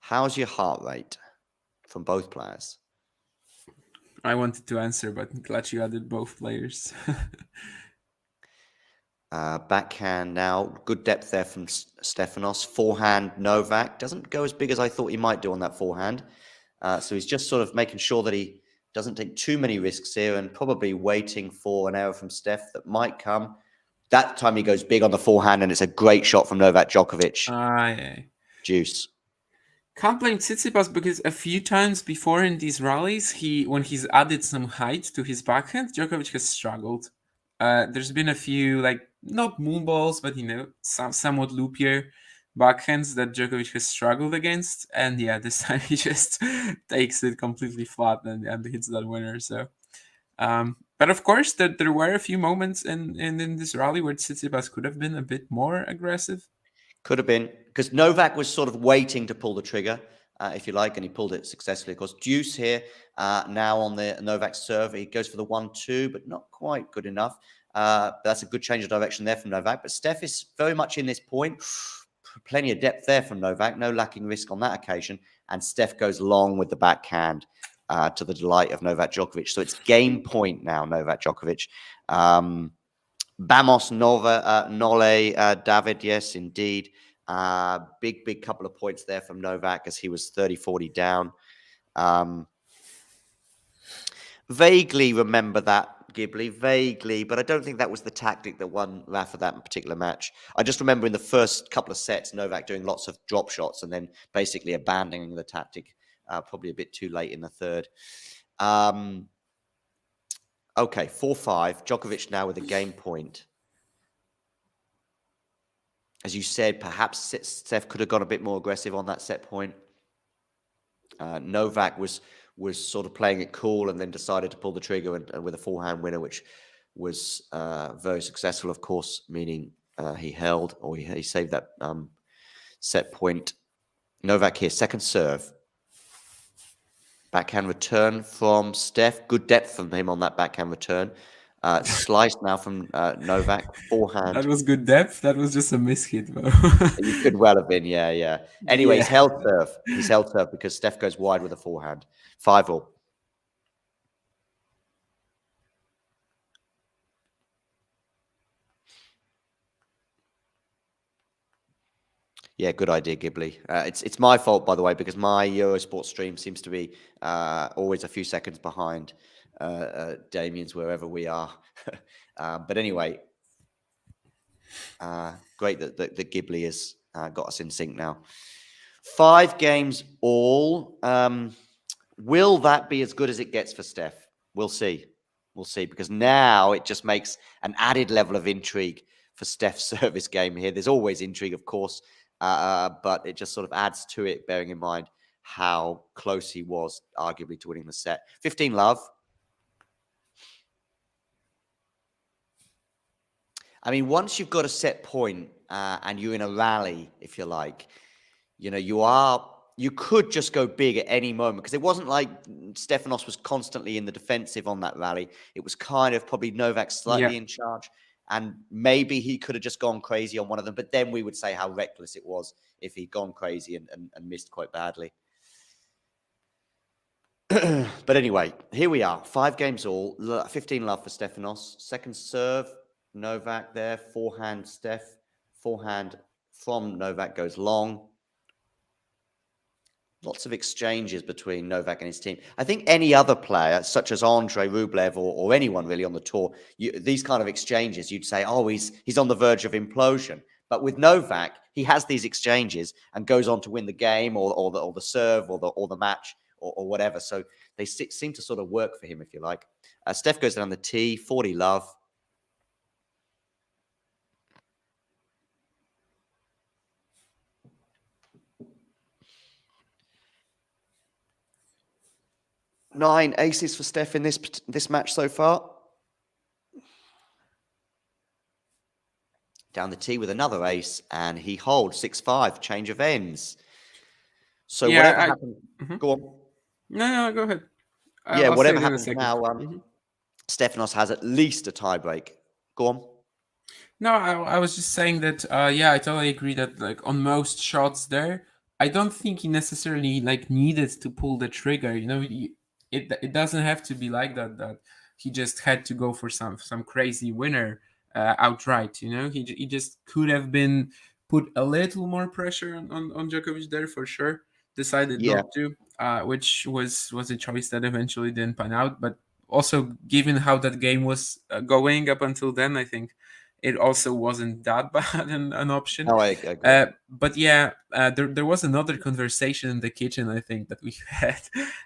How's your heart rate from both players? I wanted to answer, but I'm glad you added both players. Backhand now, good depth there from Stefanos. Forehand, Novak doesn't go as big as I thought he might do on that forehand. So he's just sort of making sure that he doesn't take too many risks here and probably waiting for an error from Steph that might come. That time he goes big on the forehand, and it's a great shot from Novak Djokovic. Yeah. Juice. Can't blame Tsitsipas because a few times before in these rallies, when he's added some height to his backhand, Djokovic has struggled. There's been a few, like, not moonballs, but, somewhat loopier backhands that Djokovic has struggled against. And yeah, this time he just takes it completely flat and hits that winner. So, but of course, there were a few moments in this rally where Tsitsipas could have been a bit more aggressive. Could have been, because Novak was sort of waiting to pull the trigger, if you like, and he pulled it successfully. Of course, Deuce here now on the Novak serve. He goes for the 1-2, but not quite good enough. That's a good change of direction there from Novak. But Steph is very much in this point. Plenty of depth there from Novak. No lacking risk on that occasion. And Steph goes long with the backhand to the delight of Novak Djokovic. So it's game point now, Novak Djokovic. Vamos Nole, David, yes, indeed. Big couple of points there from Novak as he was 30-40 down. Vaguely remember that, Ghibli, vaguely, but I don't think that was the tactic that won Rafa that particular match. I just remember in the first couple of sets, Novak doing lots of drop shots and then basically abandoning the tactic probably a bit too late in the third. Okay, 4-5. Djokovic now with a game point. As you said, perhaps Steph could have gone a bit more aggressive on that set point. Novak was sort of playing it cool and then decided to pull the trigger and with a forehand winner, which was very successful, of course, meaning he held or he saved that set point. Novak here, second serve. Backhand return from Steph. Good depth from him on that backhand return. Slice now from Novak. Forehand. That was good depth. That was just a mishit, bro. You could well have been, yeah. Anyway, he's held serve. He's held serve because Steph goes wide with a forehand. 5-all. Yeah, good idea, Ghibli. It's my fault, by the way, because my Eurosport stream seems to be always a few seconds behind Damien's wherever we are. But anyway, great that Ghibli has got us in sync now. 5 games all. Will that be as good as it gets for Steph? We'll see. We'll see, because now it just makes an added level of intrigue for Steph's service game here. There's always intrigue, of course. But it just sort of adds to it, bearing in mind how close he was, arguably, to winning the set. 15 love. I mean, once you've got a set point and you're in a rally, if you like, you could just go big at any moment, because it wasn't like Stefanos was constantly in the defensive on that rally. It was kind of probably Novak slightly in charge. And maybe he could have just gone crazy on one of them. But then we would say how reckless it was if he'd gone crazy and missed quite badly. But anyway, here we are. 5 games all. 15 love for Stefanos. Second serve, Novak there. Forehand, Steph. Forehand from Novak goes long. Lots of exchanges between Novak and his team. I think any other player, such as Andre Rublev or anyone really on the tour, these kind of exchanges, you'd say, oh, he's on the verge of implosion. But with Novak, he has these exchanges and goes on to win the game or the serve or the match or whatever. So they seem to sort of work for him, if you like. Steph goes down the tee, 40 love. Nine aces for Steph in this match so far. Down the tee with another ace, and he holds 6-5, change of ends. So Yeah, whatever happens, go on. No, go ahead. Yeah, I'll whatever say it in a happens second. now, Stefanos has at least a tiebreak. Go on. No, I was just saying that, yeah, I totally agree that, like, on most shots there, I don't think he necessarily, like, needed to pull the trigger, you know, it doesn't have to be like that he just had to go for some crazy winner outright, you know, he just could have been put a little more pressure on Djokovic there for sure, decided Yeah. not to, which was a choice that eventually didn't pan out, but also given how that game was going up until then, I think it also wasn't that bad an option. No, I agree. But yeah, there was another conversation in the kitchen, I think, that we had.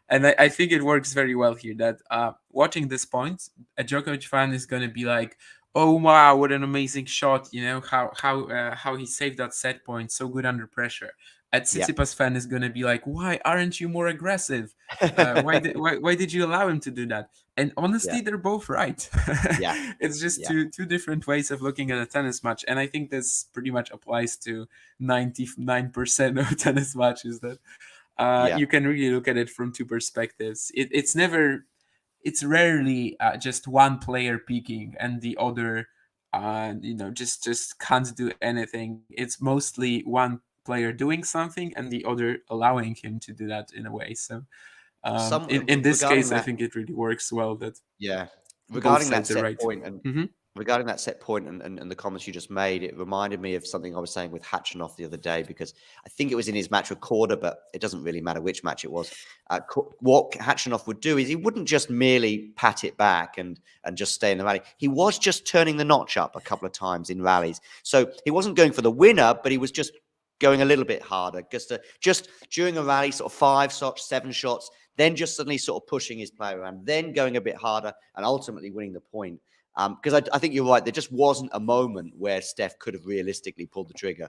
And I think it works very well here that watching this point, a Djokovic fan is going to be like, oh, wow, what an amazing shot. You know, how he saved that set point so good under pressure. A Tsitsipas fan is going to be like, why aren't you more aggressive? Why did you allow him to do that? And honestly, they're both right. Yeah. It's just two different ways of looking at a tennis match, and I think this pretty much applies to 99% of tennis matches. That you can really look at it from two perspectives. It's rarely just one player peaking and the other, just can't do anything. It's mostly one player doing something and the other allowing him to do that in a way. So in this case, I think it really works well that regarding that set right. point and regarding that set point and the comments you just made, it reminded me of something I was saying with Khachanov the other day, because I think it was in his match with Korda, but it doesn't really matter which match it was. What Khachanov would do is he wouldn't just merely pat it back and just stay in the rally. He was just turning the notch up a couple of times in rallies. So he wasn't going for the winner, but he was just going a little bit harder, just during a rally, sort of 5 shots, 7 shots, then just suddenly sort of pushing his player around, then going a bit harder and ultimately winning the point. Because I think you're right. There just wasn't a moment where Steph could have realistically pulled the trigger.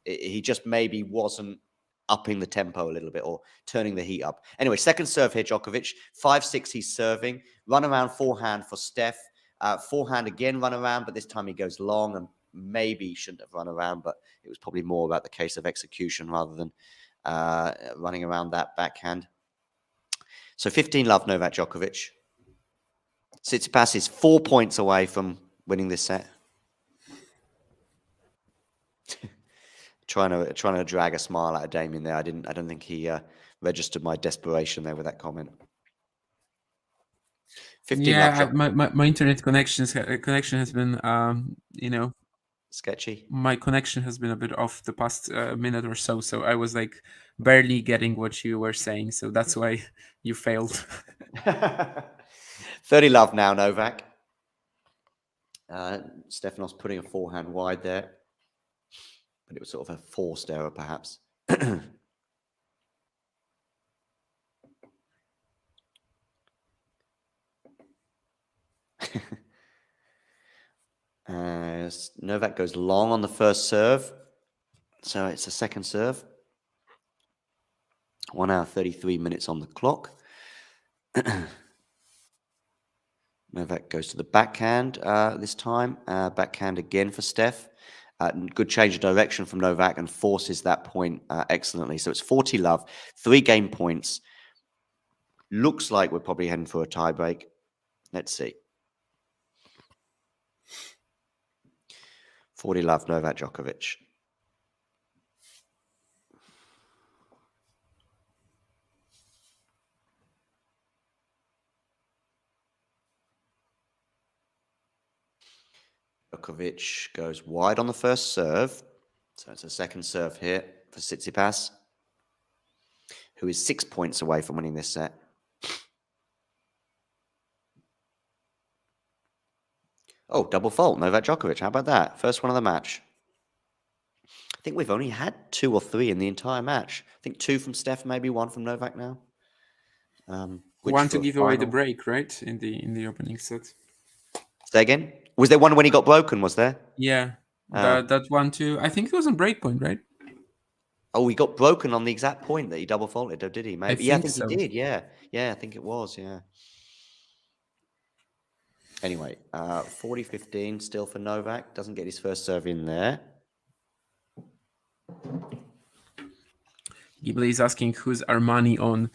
He just maybe wasn't upping the tempo a little bit or turning the heat up. Anyway, second serve here, Djokovic. 5-6 he's serving. Run around forehand for Steph. Forehand again, run around, but this time he goes long and maybe shouldn't have run around, but it was probably more about the case of execution rather than running around that backhand. So 15 love, Novak Djokovic. Tsitsipas is 4 points away from winning this set. trying to drag a smile out of Damien there. I don't think he registered my desperation there with that comment. 15 love. My internet connection has been sketchy. My connection has been a bit off the past minute or so, so I was like barely getting what you were saying, so that's why you failed. 30 love now, Novak. Stefanos putting a forehand wide there, but it was sort of a forced error, perhaps. Novak goes long on the first serve, so it's a second serve. 1 hour 33 minutes on the clock. Novak goes to the backhand this time. Backhand again for Steph. Good change of direction from Novak and forces that point excellently. So it's 40 love, 3 game points. Looks like we're probably heading for a tiebreak. Let's see. 40 love, Novak Djokovic. Djokovic goes wide on the first serve. So it's a second serve here for Tsitsipas, who is 6 points away from winning this set. Oh, double fault, Novak Djokovic. How about that? First one of the match. I think we've only had 2 or 3 in the entire match. I think 2 from Steph, maybe 1 from Novak now. One to give away the break, right? In the opening set. Say again? Was there one when he got broken, was there? Yeah. That one too. I think it was on breakpoint, right? Oh, he got broken on the exact point that he double faulted, did he? Maybe. I think so. he did, yeah. Yeah, I think it was, yeah. Anyway, 40-15 still for Novak. Doesn't get his first serve in there. Ghibli is asking who's Armani on.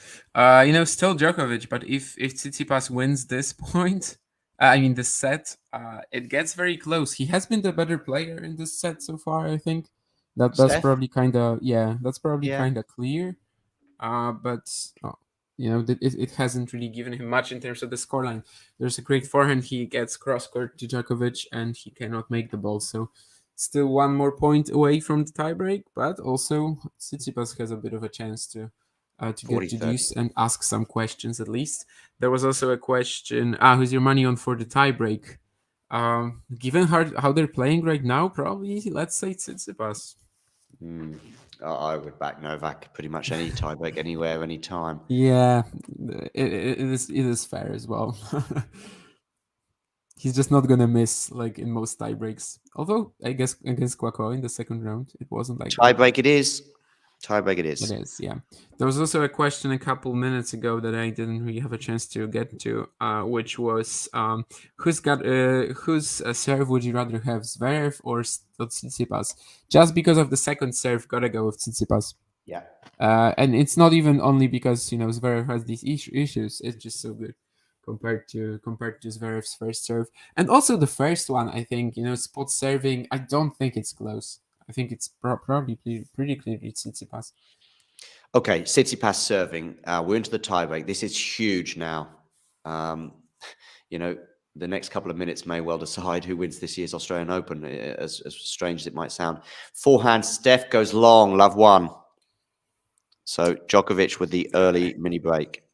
Still Djokovic, but if Tsitsipas wins this point, this set, it gets very close. He has been the better player in this set so far, I think. That's Steph? probably kind of kind of clear. But it hasn't really given him much in terms of the scoreline. There's a great forehand. He gets cross-court to Djokovic, and he cannot make the ball. So still 1 more point away from the tiebreak, but also Tsitsipas has a bit of a chance to get to deuce and ask some questions at least. There was also a question, who's your money on for the tiebreak? Given how they're playing right now, probably, let's say Tsitsipas. I would back Novak pretty much any tiebreak, anywhere, anytime. Yeah, it is fair as well. He's just not gonna miss like in most tiebreaks. Although I guess against Kwako in the second round, it wasn't like tiebreak. It is. Tiebreak it is. It is, yeah. There was also a question a couple minutes ago that I didn't really have a chance to get to, which was whose serve would you rather have, Zverev or Tsitsipas? Just because of the second serve, gotta go with Tsitsipas. Yeah. And it's not even only because Zverev has these issues. It's just so good compared to Zverev's first serve, and also the first one. I think spot serving. I don't think it's close. I think it's probably pretty clearly Tsitsipas. Okay, Tsitsipas serving. We're into the tiebreak. This is huge now. The next couple of minutes may well decide who wins this year's Australian Open, as strange as it might sound. Forehand, Steph goes long, love 1. So Djokovic with the early mini break.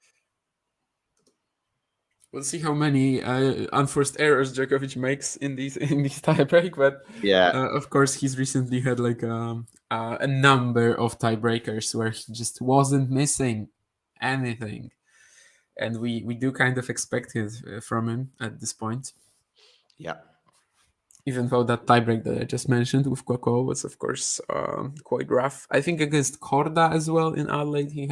We'll see how many unforced errors Djokovic makes in these tiebreak, but yeah, of course he's recently had like a number of tiebreakers where he just wasn't missing anything, and we do kind of expect it from him at this point. Yeah. Even though that tiebreak that I just mentioned with Kwako was of course quite rough. I think against Korda as well in Adelaide he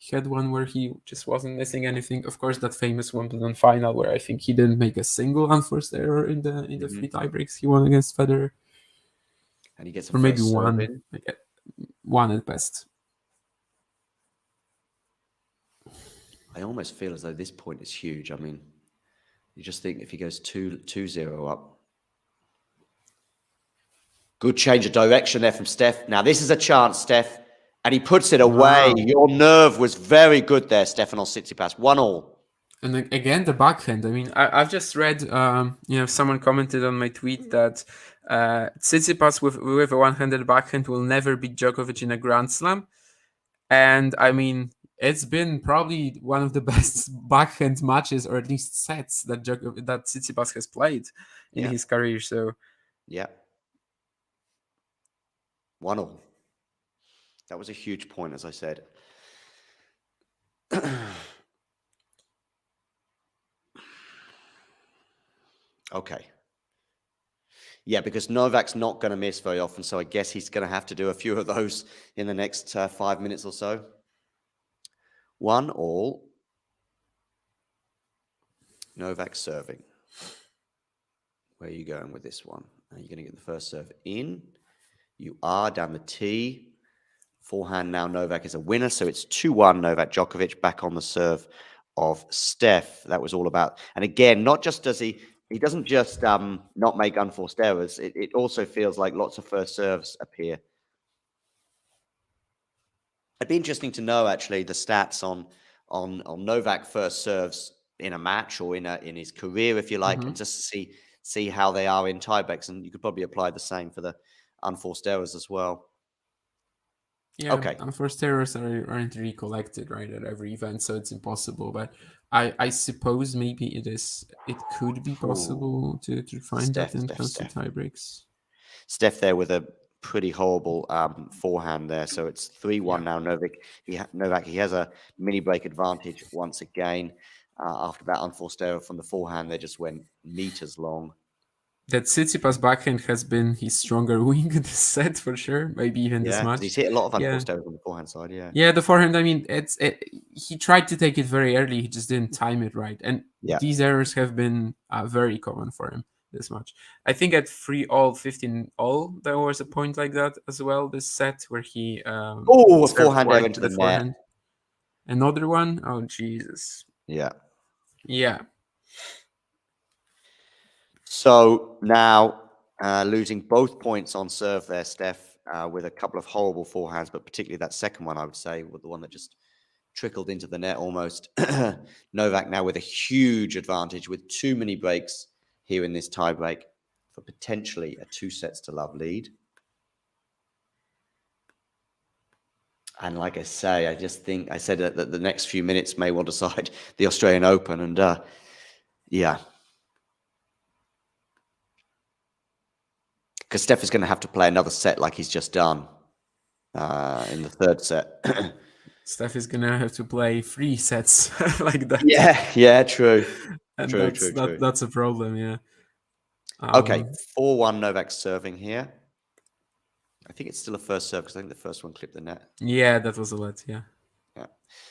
had one where he just wasn't missing anything. Of course, that famous Wimbledon final where I think he didn't make a single unforced error in the 3 tiebreaks he won against Federer. And he gets or maybe one, one at best. I almost feel as though this point is huge. I mean, you just think if he goes 2-0 up. Good change of direction there from Steph. Now, this is a chance, Steph. And he puts it away. Wow. Your nerve was very good there, Stefanos Tsitsipas. 1-1. And again, the backhand. I mean, I've just read, someone commented on my tweet that Tsitsipas with a one-handed backhand will never beat Djokovic in a Grand Slam. And I mean, it's been probably one of the best backhand matches, or at least sets that Tsitsipas has played in his career. So, yeah, 1-1. That was a huge point, as I said. Okay. Yeah, because Novak's not going to miss very often, so I guess he's going to have to do a few of those in the next 5 minutes or so. 1-1. Novak serving. Where are you going with this one? Are you going to get the first serve in? You are down the tee. Forehand now, Novak is a winner, so it's 2-1 Novak Djokovic back on the serve of Steph. That was all about, and again, not just does he doesn't just not make unforced errors, it also feels like lots of first serves appear. It'd be interesting to know actually the stats on Novak first serves in a match or in his career, if you like, and just to see see how they are in tiebreaks. And you could probably apply the same for the unforced errors as well. Yeah, Okay. unforced errors aren't recollected, right, at every event, so it's impossible. But I suppose maybe it could be possible to find that when it comes to tiebreaks. Steph there with a pretty horrible forehand there. So it's 3-1 now. Novak, he has a mini break advantage once again. After that unforced error from the forehand, they just went meters long. That Tsitsipas backhand has been his stronger wing in this set for sure. Maybe even this match. He's hit a lot of unforced errors on the forehand side. Yeah, the forehand. I mean, he tried to take it very early. He just didn't time it right, and these errors have been very common for him this match. I think at 3-all, 15-all, there was a point like that as well. This set where he a forehand error into the net. Another one. Oh Jesus. Yeah. So now losing both points on serve there, Steph, with a couple of horrible forehands, but particularly that second one, I would say, with the one that just trickled into the net almost. Novak now with a huge advantage with too many breaks here in this tie break for potentially a 2-sets-to-love lead. And like I say, I just think I said that the next few minutes may well decide the Australian Open. And because Steph is going to have to play another set like he's just done in the third set. Steph is going to have to play 3 sets like that. Yeah, true. And true. That's a problem, yeah. Okay, 4-1 Novak serving here. I think it's still a first serve because I think the first one clipped the net. Yeah, that was a let, yeah.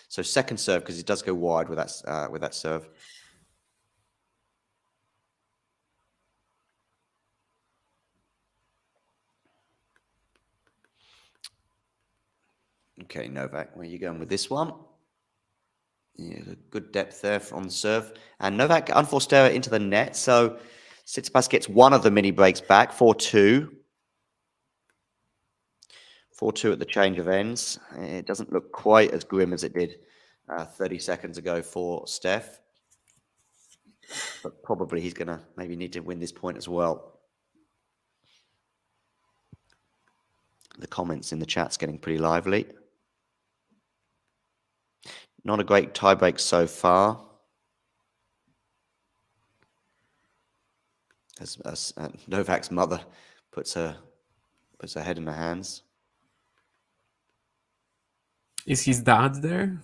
So second serve because he does go wide with that serve. Okay, Novak, where are you going with this one? Yeah, good depth there on the serve. And Novak unforced error into the net. So Tsitsipas gets one of the mini breaks back, 4-2. 4-2 at the change of ends. It doesn't look quite as grim as it did 30 seconds ago for Steph. But probably he's going to maybe need to win this point as well. The comments in the chat's getting pretty lively. Not a great tiebreak so far. As Novak's mother puts her head in her hands. Is his dad there?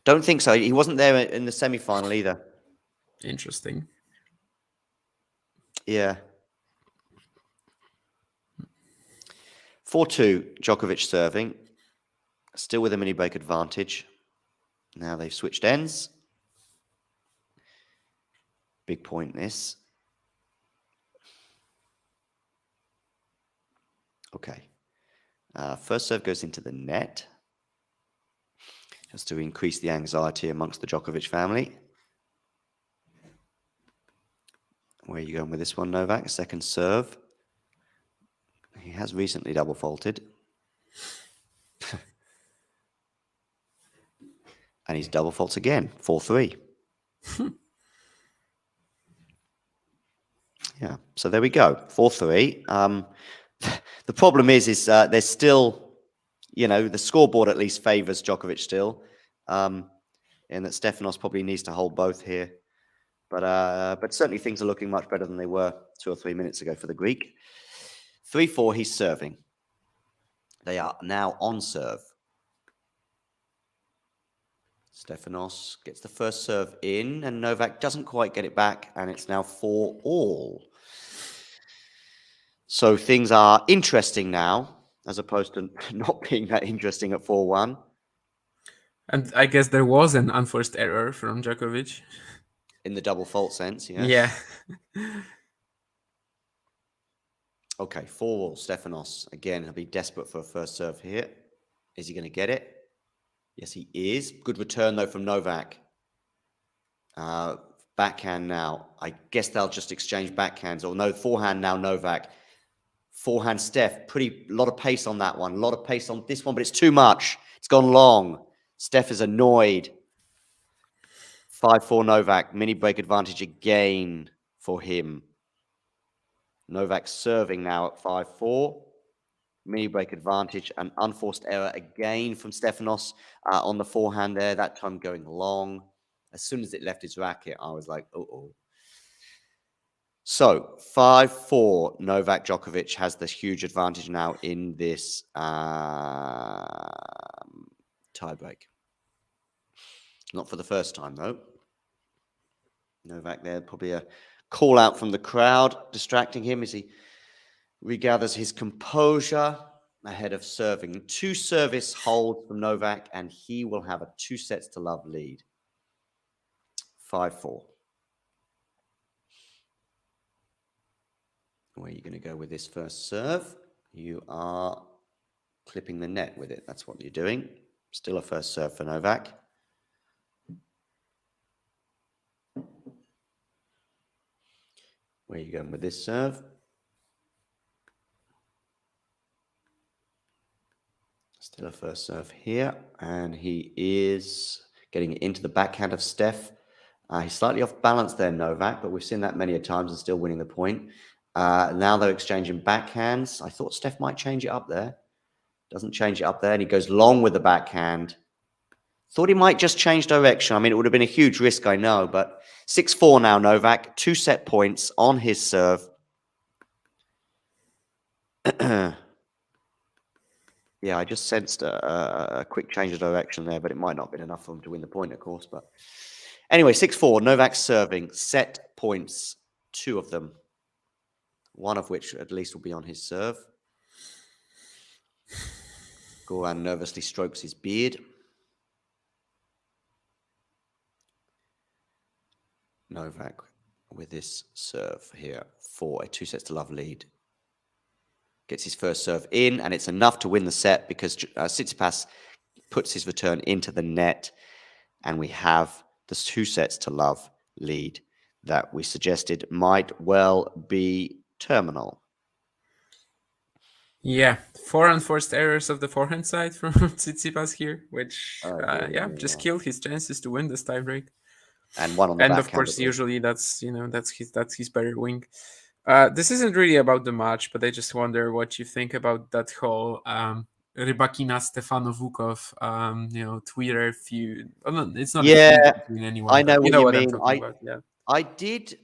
Don't think so. He wasn't there in the semi-final either. Interesting. Yeah. 4-2, Djokovic serving. Still with a mini break advantage. Now they've switched ends. Big point this. Okay. First serve goes into the net. Just to increase the anxiety amongst the Djokovic family. Where are you going with this one, Novak? Second serve. He has recently double faulted. And he's double faults again, 4-3. Yeah, so there we go, 4-3. The problem is there's still, the scoreboard at least favors Djokovic still, and that Stefanos probably needs to hold both here. But certainly things are looking much better than they were 2 or 3 minutes ago for the Greek. 3-4, he's serving. They are now on serve. Stefanos gets the first serve in, and Novak doesn't quite get it back, and it's now 4-all. So things are interesting now, as opposed to not being that interesting at 4-1. And I guess there was an unforced error from Djokovic. In the double fault sense, yes. Yeah. Okay, 4-all, Stefanos. Again, he'll be desperate for a first serve here. Is he going to get it? Yes, he is. Good return, though, from Novak. Backhand now. I guess they'll just exchange backhands. Or no, forehand now, Novak. Forehand, Steph. Lot of pace on that one. A lot of pace on this one, but it's too much. It's gone long. Steph is annoyed. 5-4 Novak. Mini break advantage again for him. Novak serving now at 5-4. Mini break advantage, an unforced error again from Stefanos on the forehand there, that time going long. As soon as it left his racket, I was like, uh-oh. So 5-4, Novak Djokovic has this huge advantage now in this tiebreak. Not for the first time, though. Novak there, probably a call out from the crowd, distracting him as he regathers his composure ahead of serving. 2 service holds from Novak, and he will have a 2-sets-to-love lead. 5-4. Where are you going to go with this first serve? You are clipping the net with it. That's what you're doing. Still a first serve for Novak. Where are you going with this serve? Still a first serve here. And he is getting into the backhand of Steph. He's slightly off balance there, Novak, but we've seen that many a times and still winning the point. Now they're exchanging backhands. I thought Steph might change it up there. Doesn't change it up there, and he goes long with the backhand. Thought he might just change direction. I mean, it would have been a huge risk, I know, but 6-4 now, Novak. 2 set points on his serve. Yeah, I just sensed a quick change of direction there, but it might not have been enough for him to win the point, of course. But anyway, 6-4, Novak serving. Set points, 2 of them. One of which at least will be on his serve. Goran nervously strokes his beard. Novak with this serve here for a 2-sets-to-love lead. Gets his first serve in, and it's enough to win the set because Tsitsipas puts his return into the net, and we have the 2-sets-to-love lead that we suggested might well be terminal. Yeah, 4 unforced errors of the forehand side from Tsitsipas here, which just killed his chances to win this tiebreak. And one on the and backhand. Of course, usually that's his better wing. This isn't really about the match, but I just wonder what you think about that whole Rybakina Stefano Vukov Twitter feud. Oh, no, it's not a feud between anyone. I know what you mean. I'm talking about. Yeah, I did.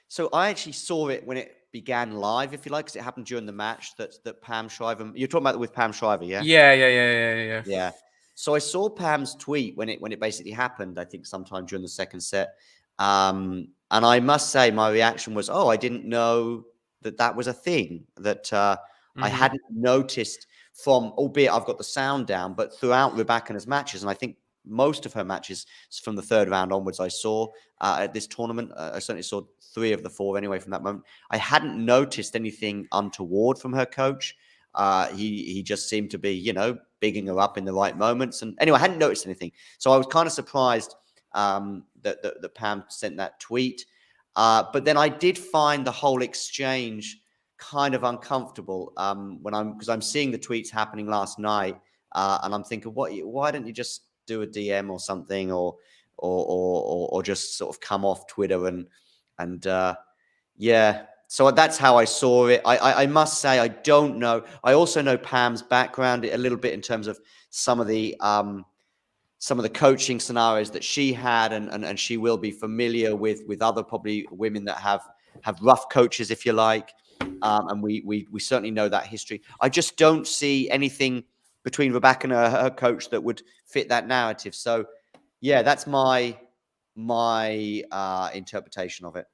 So I actually saw it when it began live, if you like, because it happened during the match that Pam Shriver. You're talking about with Pam Shriver, yeah? Yeah. So I saw Pam's tweet when it basically happened, I think sometime during the second set. And I must say my reaction was, I didn't know that was a thing, that I hadn't noticed from, albeit I've got the sound down, but throughout Rybakina's matches, and I think most of her matches from the third round onwards I saw at this tournament. I certainly saw 3 of the 4 anyway from that moment. I hadn't noticed anything untoward from her coach. He just seemed to be, bigging her up in the right moments. And anyway, I hadn't noticed anything. So I was kind of surprised that Pam sent that tweet. But then I did find the whole exchange kind of uncomfortable because I'm seeing the tweets happening last night, and I'm thinking, why don't you just do a DM or something, or just sort of come off Twitter and yeah. So that's how I saw it. I must say I don't know. I also know Pam's background a little bit in terms of some of the coaching scenarios that she had, and she will be familiar with other probably women that have rough coaches, if you like. And we certainly know that history. I just don't see anything between Rebecca and her coach that would fit that narrative. So, yeah, that's my interpretation of it.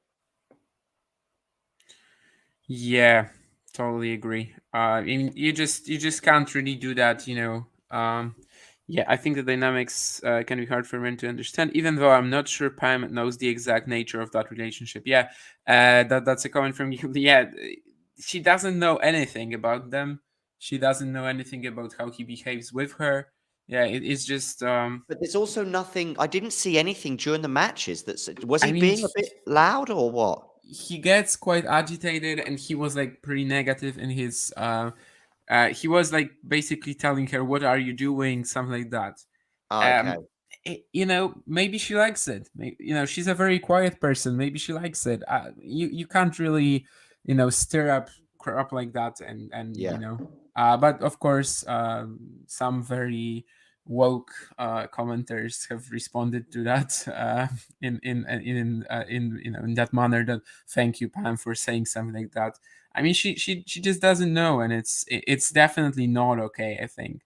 Yeah, totally agree. I mean, you just can't really do that, Yeah, I think the dynamics can be hard for men to understand, even though I'm not sure Pam knows the exact nature of that relationship. Yeah, that's a comment from you. Yeah, she doesn't know anything about them. She doesn't know anything about how he behaves with her. Yeah, it's just. But there's also nothing. I didn't see anything during the matches. Was he being a bit loud or what? He gets quite agitated, and he was like pretty negative in his. He was like basically telling her, "What are you doing?" Something like that. Okay. Maybe she likes it. She's a very quiet person. Maybe she likes it. You can't really stir up crap like that, and Yeah. but of course, some very woke commenters have responded to that in that manner, that thank you, Pam, for saying something like that. I mean, she just doesn't know, and it's definitely not okay, I think.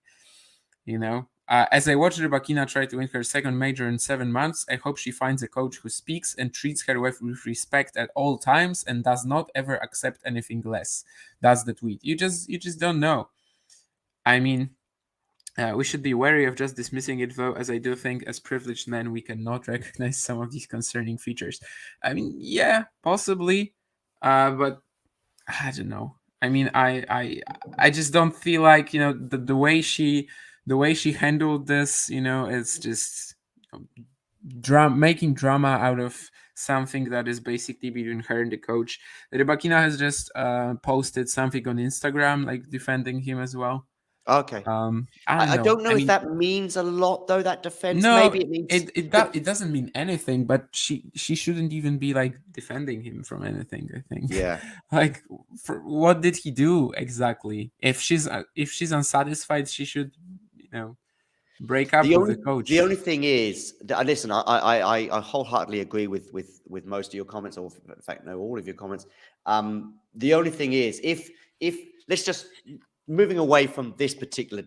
As I watch Rybakina try to win her second major in 7 months, I hope she finds a coach who speaks and treats her with respect at all times and does not ever accept anything less. That's the tweet. You just don't know. I mean, we should be wary of just dismissing it, though, as I do think, as privileged men, we cannot recognize some of these concerning features. I mean, yeah, possibly, but I don't know. I mean, I just don't feel like the way she handled this. It's just making drama out of something that is basically between her and the coach. Rybakina has just posted something on Instagram, like defending him as well. Okay. I don't I know. don't I know if mean, that means a lot, though, that defense. no, Maybe it means it doesn't mean anything. But she shouldn't even be like defending him from anything, I think. yeah. Like, for what did he do exactly? If she's unsatisfied, she should, break up The with only the the coach. only thing is that listen, I wholeheartedly agree with most of your comments, or in fact, no, all of your comments. The only thing is, if let's just moving away from this particular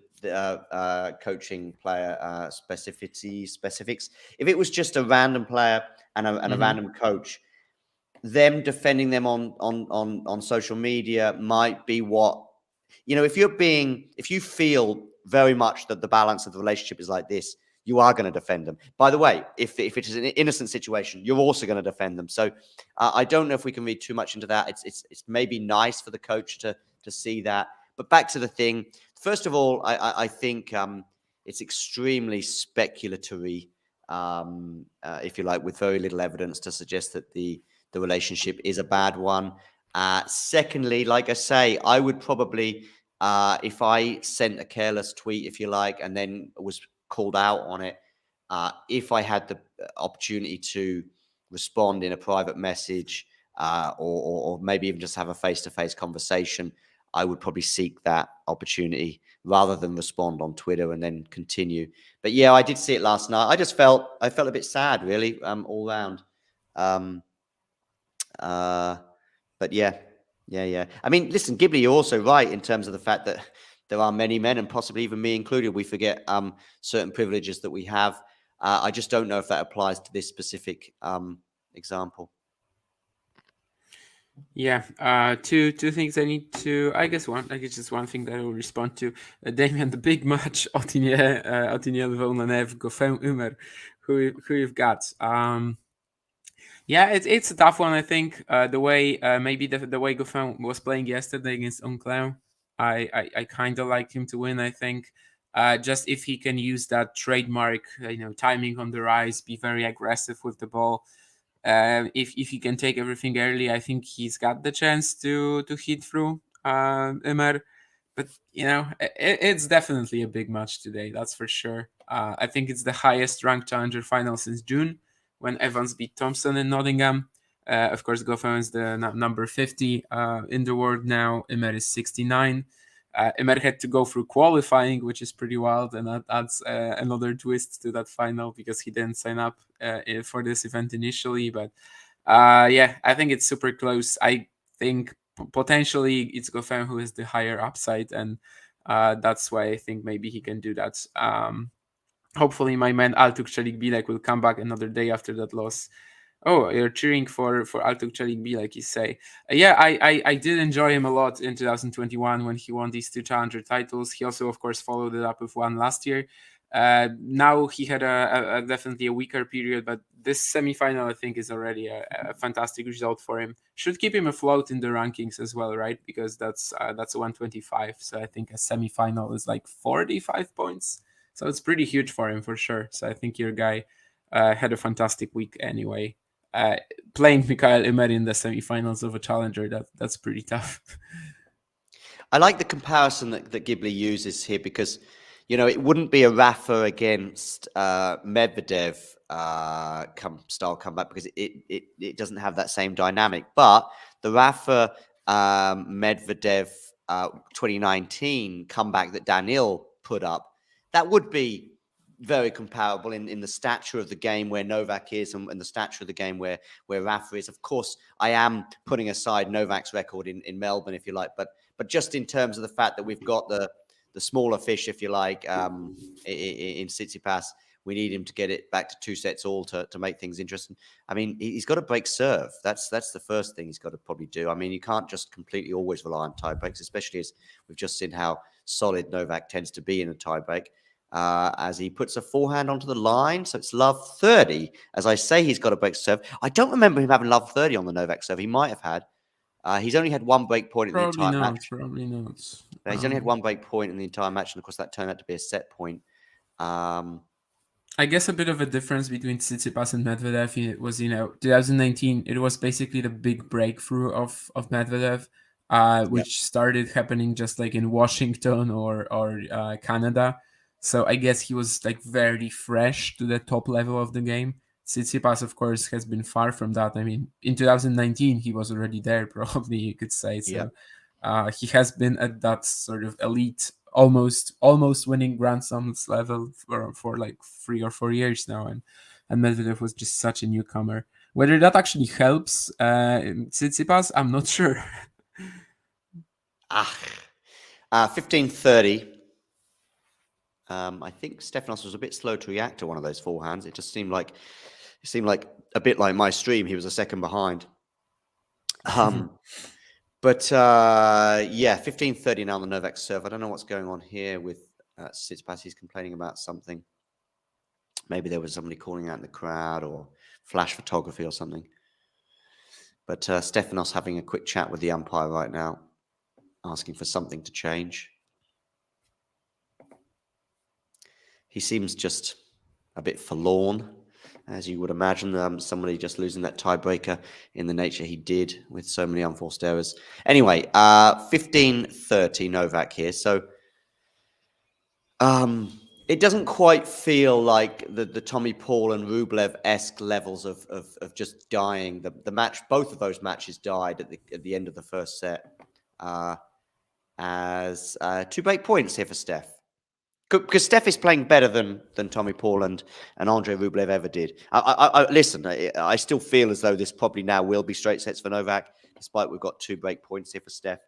coaching player specifics, if it was just a random player and a Hmm. random coach, them defending them on social media might be what, if you feel very much that the balance of the relationship is like this, you are going to defend them. By the way, if it is an innocent situation, you're also going to defend them. So I don't know if we can read too much into that. It's maybe nice for the coach to see that. But back to the thing. First of all, I think it's extremely speculatory, if you like, with very little evidence to suggest that the relationship is a bad one. Secondly, like I say, I would probably, if I sent a careless tweet, if you like, and then was called out on it, if I had the opportunity to respond in a private message, or maybe even just have a face-to-face conversation, I would probably seek that opportunity rather than respond on Twitter and then continue. But yeah, I did see it last night. I felt a bit sad, really, all round. Um, uh, but yeah, yeah, yeah. I mean, listen, Ghibli, you're also right in terms of the fact that there are many men, and possibly even me included, we forget certain privileges that we have. I just don't know if that applies to this specific example. Yeah, two things I need to. I guess just one thing that I will respond to. Damien, the big match, Otiniel Volnanev, Goffin Umer, who you've got. Yeah, it's a tough one. I think the way maybe the way Goffin was playing yesterday against Onclair, I kind of like him to win. I think just if he can use that trademark, timing on the rise, be very aggressive with the ball. If he can take everything early, I think he's got the chance to hit through Emer. But it's definitely a big match today. That's for sure. I think it's the highest ranked challenger final since June, when Evans beat Thompson in Nottingham. Of course, Goffin is the number 50 in the world now. Emer is 69. Emer had to go through qualifying, which is pretty wild, and that adds another twist to that final because he didn't sign up for this event initially. But yeah, I think it's super close. I think potentially it's Goffin who has the higher upside, and that's why I think maybe he can do that. Hopefully, my man Altuk Çelikbilek will come back another day after that loss. Oh, you're cheering for Altuk Çelikbilek, you say? Yeah, I did enjoy him a lot in 2021 when he won these two challenger titles. He also, of course, followed it up with one last year. Now he had a definitely a weaker period, but this semifinal I think is already a fantastic result for him. Should keep him afloat in the rankings as well, right? Because that's 125. So I think a semifinal is like 45 points. So it's pretty huge for him for sure. So I think your guy had a fantastic week anyway. Playing Mikael Ymer in the semifinals of a challenger, that's pretty tough. I like the comparison that Ghibli uses here because, it wouldn't be a Rafa against Medvedev style comeback because it doesn't have that same dynamic. But the Rafa Medvedev 2019 comeback that Daniil put up, that would be very comparable in the stature of the game where Novak is and the stature of the game where Rafa is. Of course, I am putting aside Novak's record in Melbourne, if you like, but just in terms of the fact that we've got the smaller fish, if you like, in Tsitsipas, we need him to get it back to 2 sets all to make things interesting. I mean, he's got to break serve. That's the first thing he's got to probably do. I mean, you can't just completely always rely on tie breaks, especially as we've just seen how solid Novak tends to be in a tie break. As he puts a forehand onto the line. So it's love 30. As I say, he's got to break serve. I don't remember him having love 30 on the Novak serve. He might have had. He's only had one break point in the entire match. Probably not. He's only had one break point in the entire match. And of course, that turned out to be a set point. I guess a bit of a difference between Tsitsipas and Medvedev it was, 2019, it was basically the big breakthrough of Medvedev, which started happening just like in Washington or Canada. So I guess he was like very fresh to the top level of the game. Tsitsipas, of course, has been far from that. I mean, in 2019, he was already there, probably you could say. So he has been at that sort of elite, almost winning Grand Slams level for like 3 or 4 years now. And Medvedev was just such a newcomer. Whether that actually helps Tsitsipas, I'm not sure. 15-30. I think Stefanos was a bit slow to react to one of those forehands. It just seemed like a bit like my stream. He was a second behind. But 15-30 now on the Novak serve. I don't know what's going on here with Tsitsipas. He's complaining about something. Maybe there was somebody calling out in the crowd or flash photography or something. But Stefanos having a quick chat with the umpire right now, asking for something to change. He seems just a bit forlorn, as you would imagine, somebody just losing that tiebreaker in the nature he did with so many unforced errors. Anyway, 15-30 Novak here. So it doesn't quite feel like the Tommy Paul and Rublev-esque levels of just dying. The match, both of those matches died at the end of the first set as 2 break points here for Steph. Because Steph is playing better than Tommy Paul and Andrei Rublev ever did. Listen, I still feel as though this probably now will be straight sets for Novak, despite we've got 2 break points here for Steph.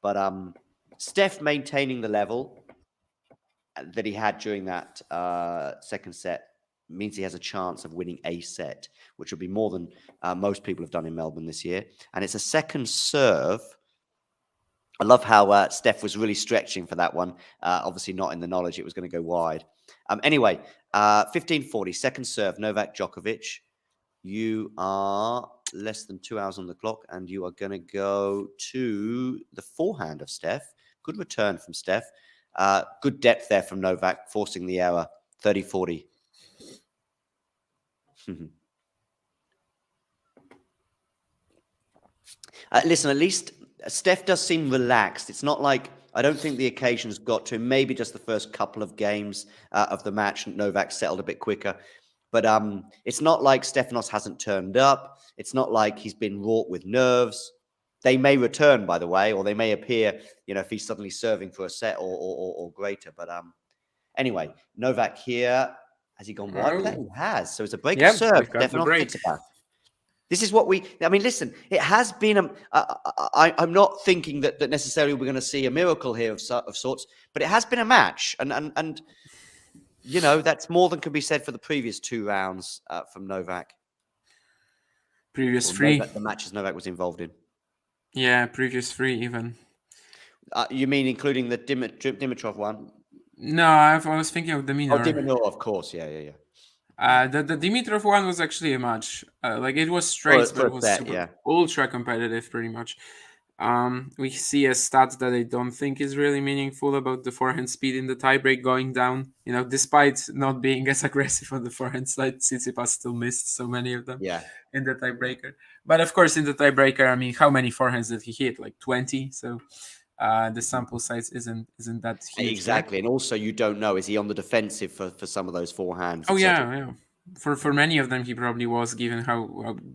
But Steph maintaining the level that he had during that second set means he has a chance of winning a set, which would be more than most people have done in Melbourne this year. And it's a second serve. I love how Steph was really stretching for that one. Obviously not in the knowledge it was going to go wide. Anyway, 15-40, second serve, Novak Djokovic. You are less than 2 hours on the clock, and you are going to go to the forehand of Steph. Good return from Steph. Good depth there from Novak, forcing the error, 30-40. Listen, at least Steph does seem relaxed. It's not like, I don't think the occasion's got to him. Maybe just the first couple of games of the match, Novak settled a bit quicker. But it's not like Stefanos hasn't turned up. It's not like he's been wrought with nerves. They may return, by the way, or they may appear, if he's suddenly serving for a set or greater. But anyway, Novak here. Has he gone wide? He has. So it's a break of serve. Stefanos Tsitsipas. This is what listen, it has been, I'm not thinking that necessarily we're going to see a miracle here of sorts, but it has been a match. And that's more than could be said for the previous 2 rounds from Novak. Previous 3. The matches Novak was involved in. Yeah, previous 3 even. You mean including the Dimitrov one? No, I was thinking of the Minor. Oh, Dimitrov, of course. Yeah. The Dimitrov one was actually a match. It was straight, but it was ultra competitive, pretty much. We see a stat that I don't think is really meaningful about the forehand speed in the tiebreak going down. Despite not being as aggressive on the forehand side, Tsitsipas still missed so many of them in the tiebreaker. But of course, in the tiebreaker, how many forehands did he hit? Like 20. So the sample size isn't that huge. Exactly. Right? And also, you don't know, is he on the defensive for some of those forehands? Oh, yeah. For many of them, he probably was, given how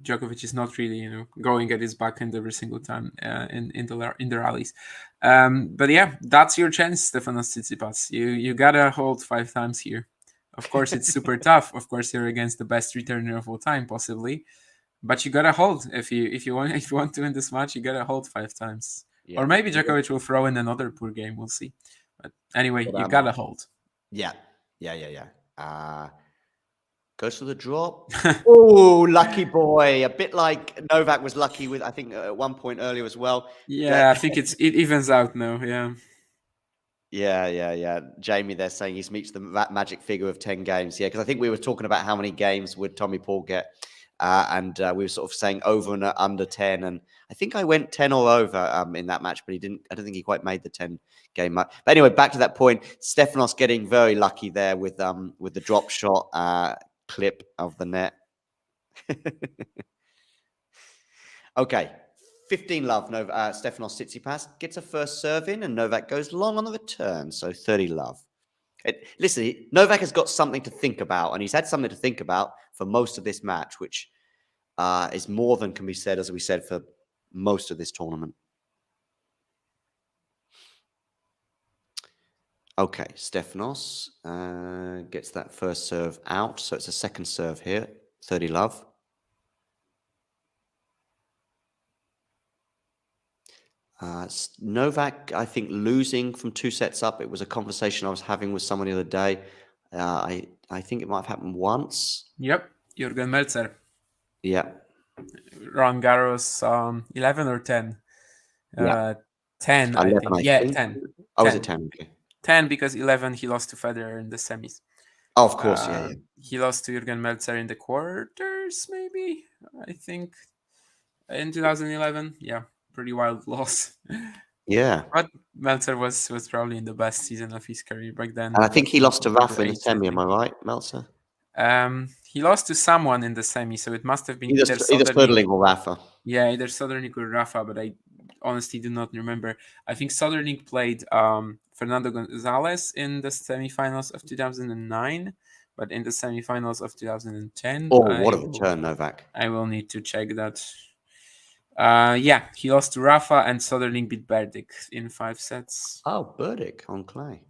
Djokovic is not really, going at his backhand every single time in the rallies. But yeah, that's your chance, Stefanos Tsitsipas. You gotta hold 5 times here. Of course, it's super tough. Of course, you're against the best returner of all time, possibly, but you gotta hold. If you want to win this match, you gotta hold 5 times. Yeah. Or maybe Djokovic will throw in another poor game. We'll see. But anyway, Well, you that gotta might. hold. Yeah. Goes for the drop. Oh, lucky boy. A bit like Novak was lucky with, I think, at one point earlier as well. Yeah, I think it evens out now. Yeah. Yeah. Jamie there saying he meets the magic figure of 10 games. Yeah, because I think we were talking about how many games would Tommy Paul get. And we were sort of saying over and under 10. And I think I went 10 or over in that match, but I don't think he quite made the 10 game match. But anyway, back to that point. Stefanos getting very lucky there with the drop shot clip of the net. Okay. 15 love. Stefanos Tsitsipas gets a first serve in, and Novak goes long on the return. So 30 love. Listen, Novak has got something to think about, and he's had something to think about for most of this match, which is more than can be said, as we said, for most of this tournament. Okay, Stefanos gets that first serve out, so it's a second serve here. 30 love. Novak, I think, losing from 2 sets up. It was a conversation I was having with someone the other day. I think it might have happened once. Yep, Jürgen Melzer. Yeah. Roland Garros, 11 or 10? Yeah. 10, 11, I think. I Yeah, think. 10. Oh, was it 10? Okay. 10 because 11 he lost to Federer in the semis. Oh, of course, yeah. He lost to Jürgen Melzer in the quarters, maybe, I think, in 2011. Yeah, pretty wild loss. Yeah. But Melzer was probably in the best season of his career back then. And I think he lost to Rafa in the 8, semi, am I right, Meltzer? He lost to someone in the semi, so it must have been Either Söderling or Rafa. Yeah, either Söderling or Rafa, but I honestly do not remember. I think Söderling played Fernando Gonzalez in the semifinals of 2009, but in the semifinals of 2010. Oh, what a return, Novak. I will need to check that. Yeah, he lost to Rafa, and Söderling beat Berdik in 5 sets. Oh, Berdik on clay.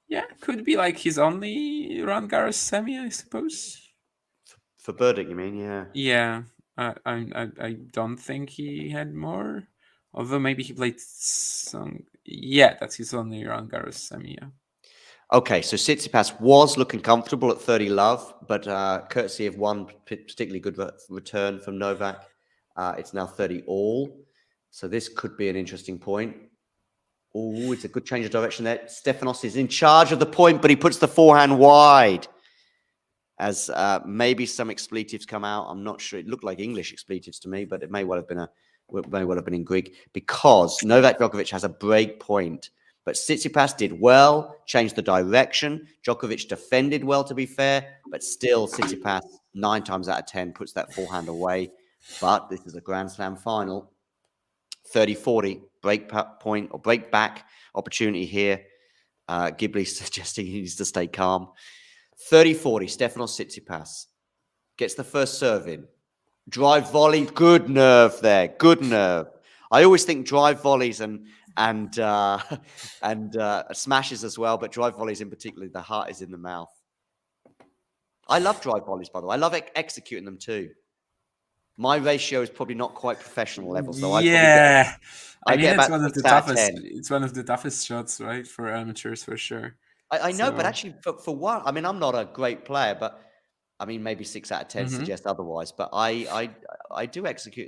Yeah, could be like his only Roland Garros semi, I suppose. For Berdik, you mean? Yeah. Yeah. I don't think he had more, although maybe he played some. Yeah, that's his only Roland Garros semi. Yeah. Okay, so Tsitsipas was looking comfortable at 30 love, but courtesy of one particularly good return from Novak, it's now 30 all. So this could be an interesting point. Oh, it's a good change of direction there. Stefanos is in charge of the point, but he puts the forehand wide. As maybe some expletives come out. I'm not sure. It looked like English expletives to me, but it may well have been in Greek, because Novak Djokovic has a break point. But Tsitsipas did well, changed the direction. Djokovic defended well, to be fair, but still Tsitsipas 9 times out of 10 puts that forehand away. But this is a Grand Slam final. 30-40 break point or break back opportunity here. Ghibli suggesting he needs to stay calm. 30-40, Stefanos Tsitsipas gets the first serve in. Drive volley, good nerve there, good nerve. I always think drive volleys and smashes as well, but drive volleys in particular, the heart is in the mouth. I love drive volleys, by the way. I love executing them too. My ratio is probably not quite professional level, so I mean, it's one of the toughest. It's one of the toughest shots, right, for amateurs for sure. I know, but actually, for one, I mean, I'm not a great player, but I mean, maybe 6 out of 10 suggests otherwise. But I do execute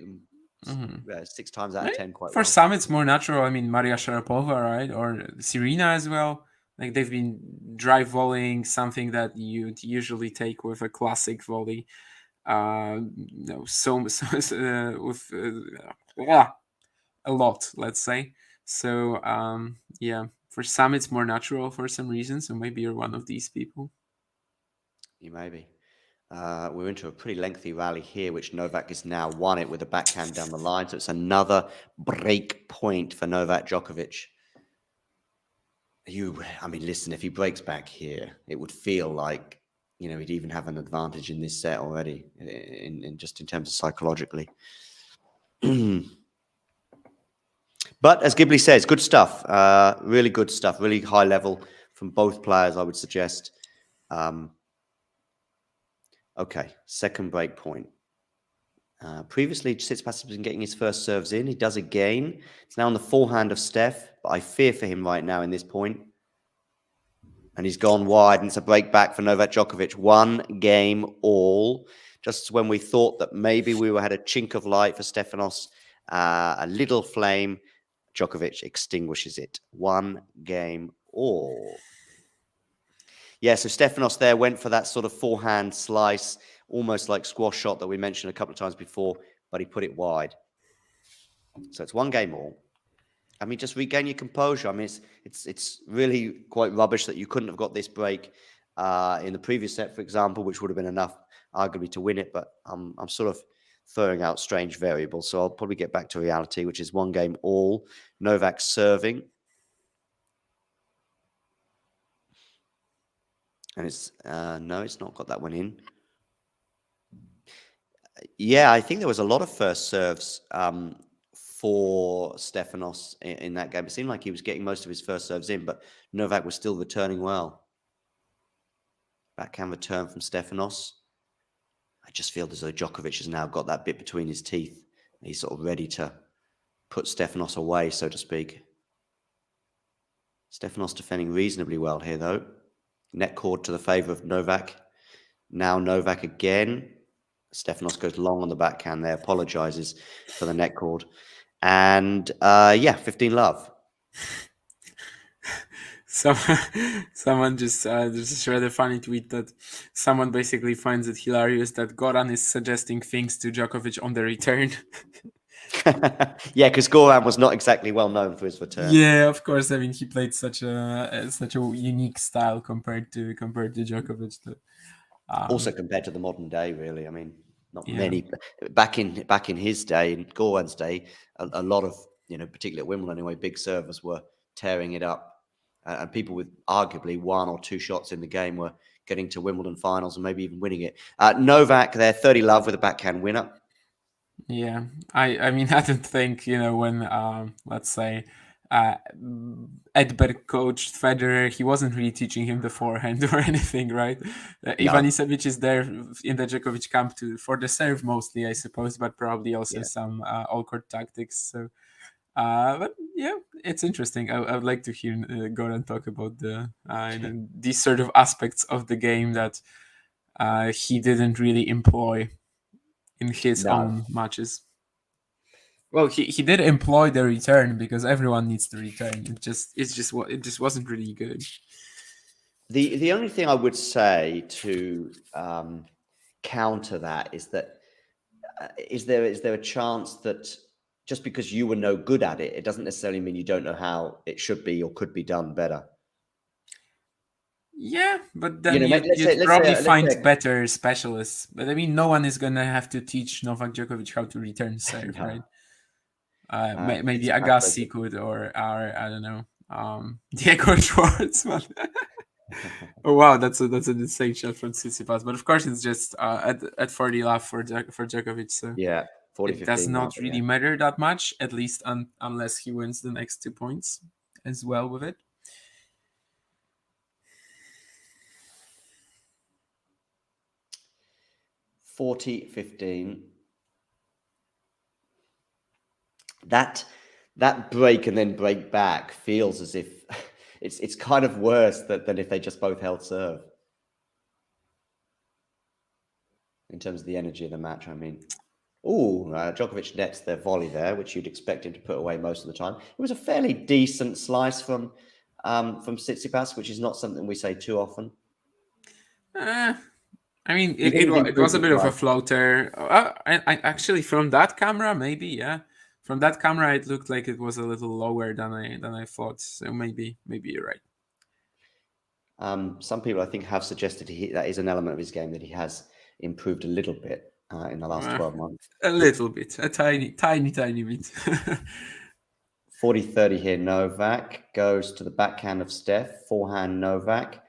them 6 times out of 10 quite well. For some, it's more natural. I mean, Maria Sharapova, right, or Serena as well. Like, they've been drive volleying, something that you'd usually take with a classic volley. A lot, let's say. So yeah, for some it's more natural for some reason. So maybe you're one of these people. You may be. We're into a pretty lengthy rally here, which Novak has now won it with a backhand down the line. So it's another break point for Novak Djokovic. I mean, listen, if he breaks back here, it would feel like he'd even have an advantage in this set already, in just in terms of psychologically. But as Ghibli says, good stuff. Really good stuff. Really high level from both players, I would suggest. Okay, second break point. Previously, Tsitsipas has been getting his first serves in. He does again. It's now on the forehand of Steph, but I fear for him right now in this point. And he's gone wide, and it's a break back for Novak Djokovic. 1 game all. Just when we thought that maybe we had a chink of light for Stefanos, a little flame, Djokovic extinguishes it. 1 game all. Yeah, so Stefanos there went for that sort of forehand slice, almost like squash shot that we mentioned a couple of times before, but he put it wide. So it's 1 game all. I mean, just regain your composure. I mean, it's really quite rubbish that you couldn't have got this break in the previous set, for example, which would have been enough, arguably, to win it. But I'm sort of throwing out strange variables, so I'll probably get back to reality, which is 1 game all. Novak serving. And it's no, it's not got that one in. Yeah, I think there was a lot of first serves for Stefanos in that game. It seemed like he was getting most of his first serves in, but Novak was still returning well. Backhand return from Stefanos. I just feel as though Djokovic has now got that bit between his teeth. He's sort of ready to put Stefanos away, so to speak. Stefanos defending reasonably well here, though. Net cord to the favour of Novak. Now Novak again. Stefanos goes long on the backhand there, apologises for the net cord. And yeah, 15 love. Someone just read a funny tweet that someone basically finds it hilarious that Goran is suggesting things to Djokovic on the return. Yeah, because Goran was not exactly well known for his return. Yeah, of course. I mean, he played such a unique style compared to Djokovic. Also compared to the modern day, really. I mean, not many. Back in his day, in Goran's day, a lot of, particularly at Wimbledon anyway, big servers were tearing it up. And people with arguably 1 or 2 shots in the game were getting to Wimbledon finals and maybe even winning it. Novak there, 30 love with a backhand winner. Yeah, I mean, I don't think, when, let's say, Edberg coached Federer, he wasn't really teaching him the forehand or anything, right? Ivanisevic is there in the Djokovic camp for the serve mostly, I suppose, but probably also some all-court tactics. So, but yeah, it's interesting. I would like to hear Goran talk about these sort of aspects of the game that he didn't really employ in his own matches. Well, he did employ the return because everyone needs the return. It just wasn't really good. The only thing I would say to counter that is that is there a chance that just because you were no good at it, it doesn't necessarily mean you don't know how it should be or could be done better. Yeah, but then you'd probably find better specialists. But I mean, no one is gonna have to teach Novak Djokovic how to return serve, right? Maybe Agassi could, or I don't know, Diego Schwartzman. Oh wow, that's an insane shot from Tsitsipas. But of course, it's just at 40 love for Djokovic. So yeah, 40, it does not really matter that much, at least unless he wins the next 2 points as well with it. $40-15. That break and then break back feels as if it's kind of worse than if they just both held serve. In terms of the energy of the match, I mean. Djokovic nets their volley there, which you'd expect him to put away most of the time. It was a fairly decent slice from Tsitsipas, which is not something we say too often. I mean, it was a bit of a floater. I actually, from that camera, maybe, yeah. From that camera, it looked like it was a little lower than I thought. So maybe you're right. Some people, I think, have suggested that is an element of his game that he has improved a little bit in the last 12 months. A little bit, a tiny bit. 40-30 here. Novak goes to the backhand of Steph. Forehand Novak.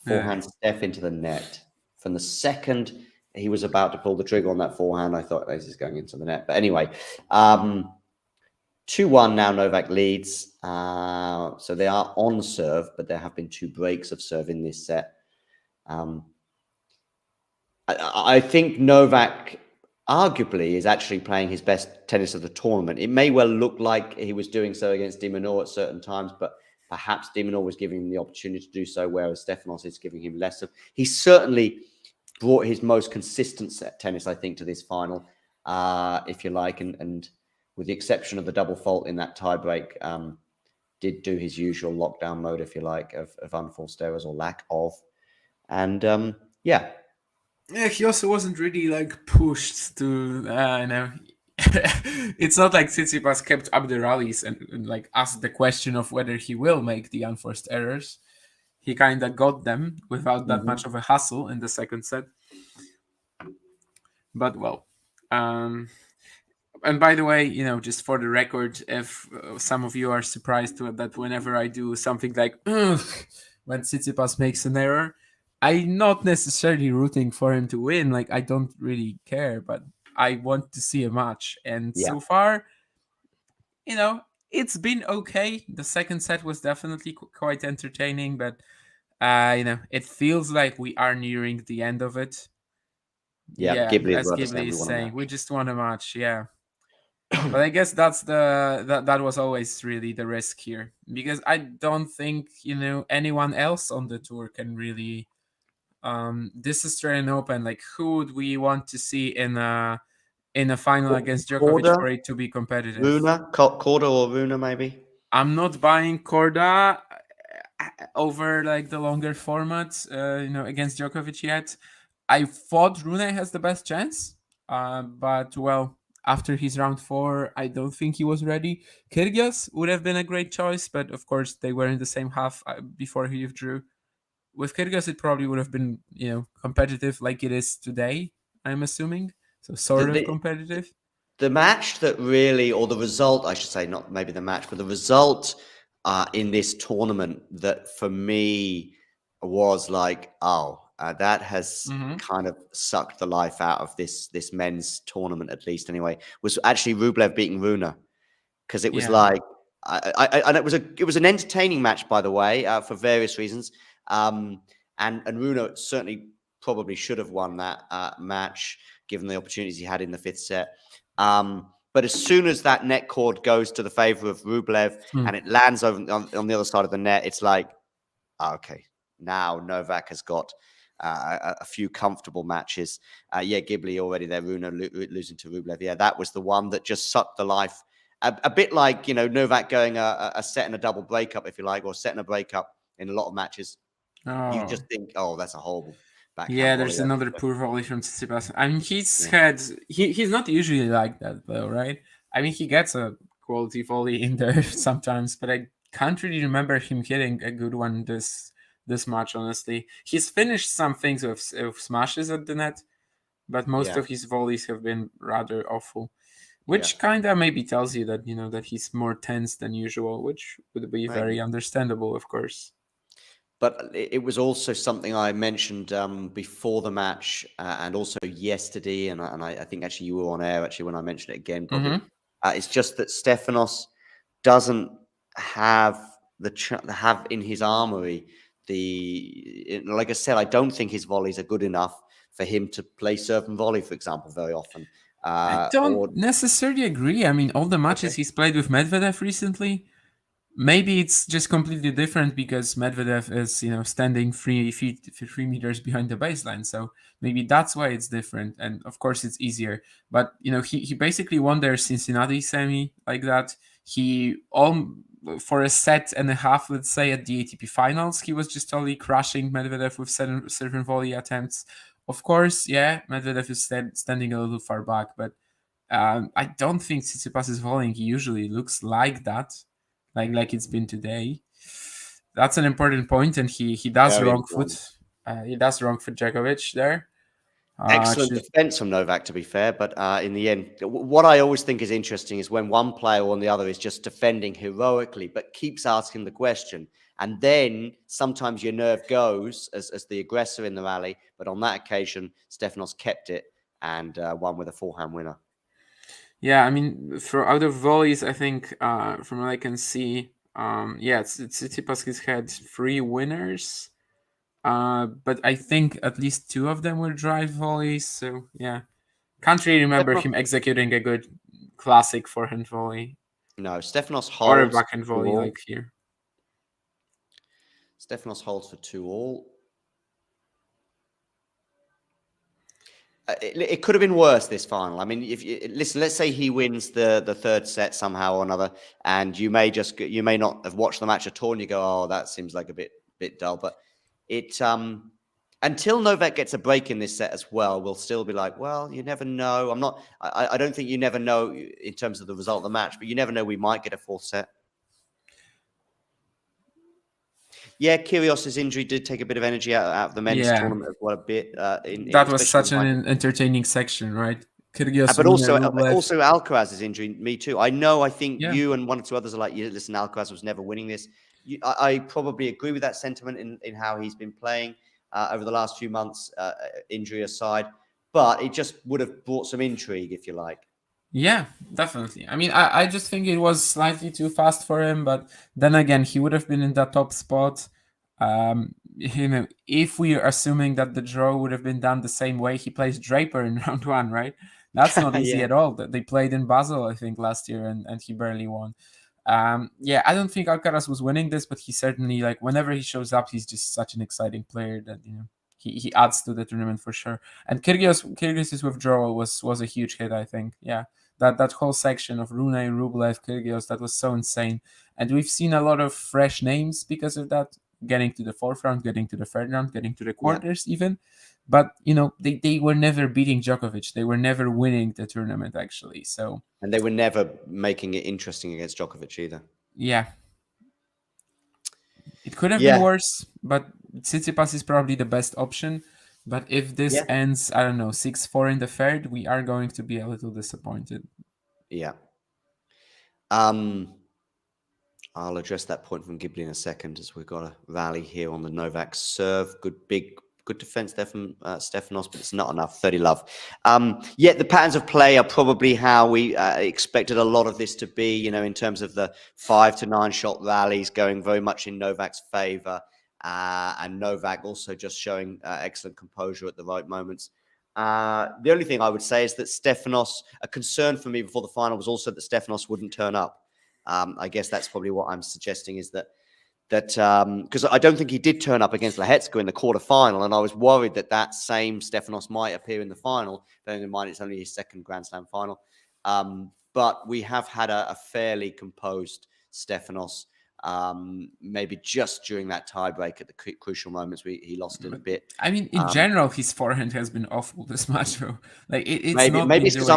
Forehand Steph into the net. from the second he was about to pull the trigger on that forehand, I thought this is going into the net. But anyway, 2-1 now, Novak leads. So they are on serve, but there have been 2 breaks of serve in this set. I think Novak arguably is actually playing his best tennis of the tournament. It may well look like he was doing so against de Minaur at certain times, but perhaps de Minaur was giving him the opportunity to do so, whereas Stefanos is giving him less of. He's certainly brought his most consistent set tennis, I think, to this final, if you like, and with the exception of the double fault in that tiebreak, did do his usual lockdown mode, if you like, of unforced errors or lack of. And yeah, he also wasn't really like pushed to, it's not like Tsitsipas kept up the rallies and like asked the question of whether he will make the unforced errors. He kind of got them without that much of a hassle in the second set. But well, and by the way, just for the record, if some of you are surprised that whenever I do something like when Tsitsipas makes an error, I'm not necessarily rooting for him to win. Like, I don't really care, but I want to see a match. And so far, it's been okay. The second set was definitely quite entertaining, but it feels like we are nearing the end of it. Yeah, as Ghibli is saying, we just want a match. Yeah. But I guess that was always really the risk here, because I don't think anyone else on the tour can really. This Australian Open, like, who would we want to see in a final against Djokovic for it to be competitive? Korda or Rune, maybe. I'm not buying Korda over like the longer format, against Djokovic yet. I thought Rune has the best chance, but well, after his round 4, I don't think he was ready. Kyrgios would have been a great choice, but of course they were in the same half before he withdrew. With Kyrgios, it probably would have been, competitive like it is today, I'm assuming. So sort of competitive. The match that really, or the result, I should say, not maybe the match, but the result in this tournament that for me was like, that has kind of sucked the life out of this men's tournament, at least anyway, was actually Rublev beating Rune, because it was like, and it was an entertaining match, by the way, for various reasons. And Rune certainly probably should have won that match, given the opportunities he had in the 5th set. But as soon as that net cord goes to the favor of Rublev and it lands over on the other side of the net, it's like, okay, now Novak has got a few comfortable matches. Ghibli already there, Rune losing to Rublev. Yeah, that was the one that just sucked the life. A bit like, Novak going a set and a double breakup, if you like, or set and a breakup in a lot of matches. You just think, that's a horrible backhand. Yeah, there's another poor volley from Tsitsipas. I mean, he's not usually like that, though, right? I mean, he gets a quality volley in there sometimes, but I can't really remember him hitting a good one this much, honestly. He's finished some things with smashes at the net, but most of his volleys have been rather awful, which kind of maybe tells you that, that he's more tense than usual, which would be very understandable, of course. But it was also something I mentioned before the match and also yesterday, and I think actually you were on air actually when I mentioned it again. Probably. It's just that Stefanos doesn't have have in his armory like I said, I don't think his volleys are good enough for him to play serve and volley, for example, very often. I don't necessarily agree. I mean, all the matches he's played with Medvedev recently, maybe it's just completely different because Medvedev is, standing 3 meters behind the baseline. So maybe that's why it's different. And of course it's easier. But, he basically won their Cincinnati semi like that. For a set and a half, let's say, at the ATP finals, he was just totally crushing Medvedev with serve and volley attempts. Of course, Medvedev is standing a little far back, but I don't think Tsitsipas' volleying usually looks like that. Like it's been today. That's an important point, and he does wrong foot. He does wrong foot Djokovic there. Excellent defense from Novak, to be fair. But in the end, what I always think is interesting is when one player or the other is just defending heroically, but keeps asking the question And then sometimes your nerve goes as the aggressor in the rally. But on that occasion, Stefanos kept it and won with a forehand winner. Yeah, I mean, for out of volleys, I think from what I can see, Tsitsipas has had 3 winners, but I think at least 2 of them were drive volleys. So yeah, can't really remember him executing a good classic forehand volley No, Stefanos or a holds backhand for volley 2-all. like here. Stefanos holds for 2-all. It could have been worse, this final. I mean, if you listen, let's say he wins the third set somehow or another, and you may not have watched the match at all, and you go, "Oh, that seems like a bit dull." But it until Novak gets a break in this set as well, we'll still be like, "Well, you never know." I don't think you never know in terms of the result of the match, but you never know. We might get a fourth set. Yeah, Kyrgios's injury did take a bit of energy out of the men's tournament as well, a bit. That was such an entertaining section, right? Kyrgios, but also Rublev. Alcaraz's injury, me too. I think Yeah. you and one or two others are like, listen, Alcaraz was never winning this. I probably agree with that sentiment in how he's been playing over the last few months, injury aside. But it just would have brought some intrigue, if you like. Yeah, definitely. I mean, I just think it was slightly too fast for him, but then again, he would have been in that top spot. If we are assuming that the draw would have been done the same way, he plays Draper in round 1, right? That's not easy Yeah. at all. They played in Basel, I think, last year, and he barely won. I don't think Alcaraz was winning this, but he certainly, like, whenever he shows up, he's just such an exciting player that, he adds to the tournament for sure. And Kyrgios's withdrawal was a huge hit, I think. Yeah. That whole section of Rune, Rublev, Kyrgios, that was so insane. And we've seen a lot of fresh names because of that, getting to the fourth round, getting to the third round, getting to the quarters even. But, they were never beating Djokovic. They were never winning the tournament, actually. So. And they were never making it interesting against Djokovic either. Yeah. It could have been worse, but Tsitsipas is probably the best option. But if this ends, I don't know, 6-4 in the third, we are going to be a little disappointed. Yeah. I'll address that point from Ghibli in a second, as we've got a rally here on the Novak serve. Good defense there from Stefanos, but it's not enough. 30 love. The patterns of play are probably how we expected a lot of this to be, in terms of the 5 to 9 shot rallies going very much in Novak's favor. And Novak also just showing excellent composure at the right moments. The only thing I would say is that Stefanos, a concern for me before the final was also that Stefanos wouldn't turn up. I guess that's probably what I'm suggesting, is that because I don't think he did turn up against Lehecka in the quarterfinal, and I was worried that same Stefanos might appear in the final, bearing in mind it's only his second Grand Slam final. But we have had a fairly composed Stefanos. Maybe just during that tiebreak at the crucial moments, he lost it a bit. I mean, in general, his forehand has been awful this match. Like it's maybe it's because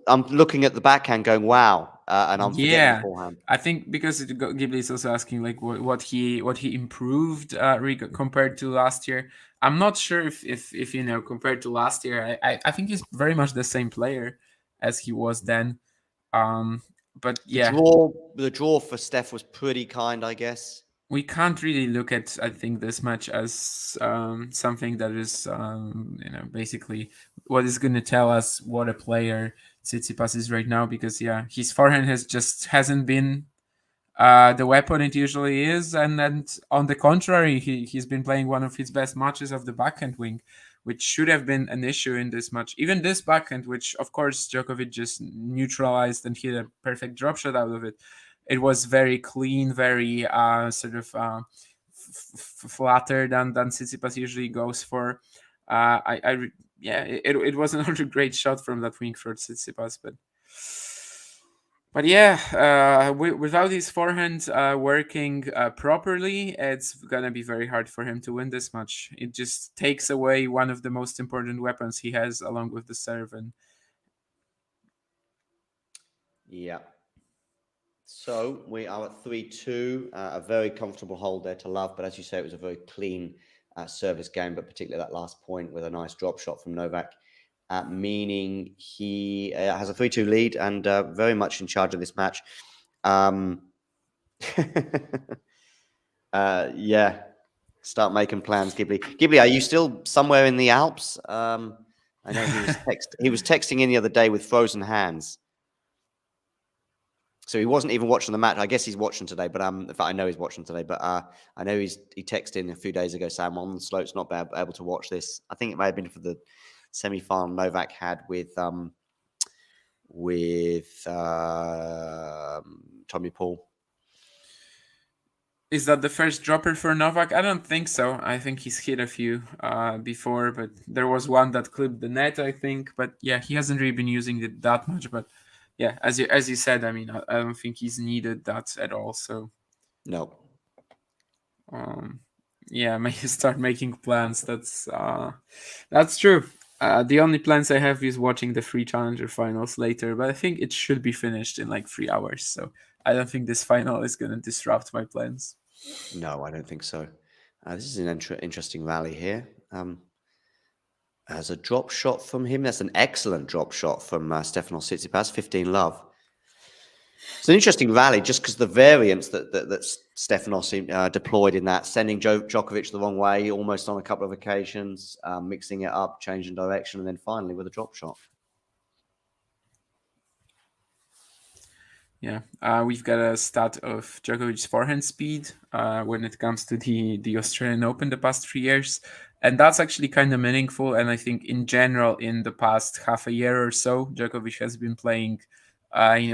I'm looking at the backhand, going wow, and I'm forgetting the forehand. I think because Ghibli is also asking like what he improved compared to last year. I'm not sure if compared to last year. I think he's very much the same player as he was then. But yeah, the draw for Steph was pretty kind, I guess. We can't really look at, I think, this match as something that is, basically what is going to tell us what a player Tsitsipas is right now, because his forehand hasn't been the weapon it usually is, and on the contrary, he's been playing one of his best matches of the backhand wing, which should have been an issue in this match. Even this backhand, which of course Djokovic just neutralized and hit a perfect drop shot out of it. It was very clean, very flatter than Tsitsipas usually goes for. It was another great shot from that wing for Tsitsipas, but without his forehand working properly, it's gonna be very hard for him to win this match. It just takes away one of the most important weapons he has, along with the serve. So we are at 3-2, a very comfortable hold there to love. But as you say, it was a very clean service game, but particularly that last point with a nice drop shot from Novak, meaning he has a 3-2 lead and very much in charge of this match. Yeah. Start making plans, Ghibli. Ghibli, are you still somewhere in the Alps? I know he was texting in the other day with frozen hands. So he wasn't even watching the match. I guess he's watching today, but in fact, I know he's watching today. But I know he texted in a few days ago saying, "I'm on the slopes, not able to watch this." I think it may have been for the semi-final Novak had with Tommy Paul. Is that the first dropper for Novak? I don't think so. I think he's hit a few before, but there was one that clipped the net, I think. But yeah, he hasn't really been using it that much. But yeah, as you said, I mean, I don't think he's needed that at all. So no. Yeah, maybe start making plans. That's true. The only plans I have is watching the free challenger finals later, but I think it should be finished in like 3 hours. So I don't think this final is going to disrupt my plans. No, I don't think so. This is an interesting rally here. As a drop shot from him, that's an excellent drop shot from Stefanos Tsitsipas, 15 love. It's an interesting rally just because the variance that Stefanos deployed in that, sending Djokovic the wrong way almost on a couple of occasions, mixing it up, changing direction, and then finally with a drop shot. Yeah, we've got a stat of Djokovic's forehand speed when it comes to the Australian Open the past 3 years. And that's actually kind of meaningful. And I think in general, in the past half a year or so, Djokovic has been playing,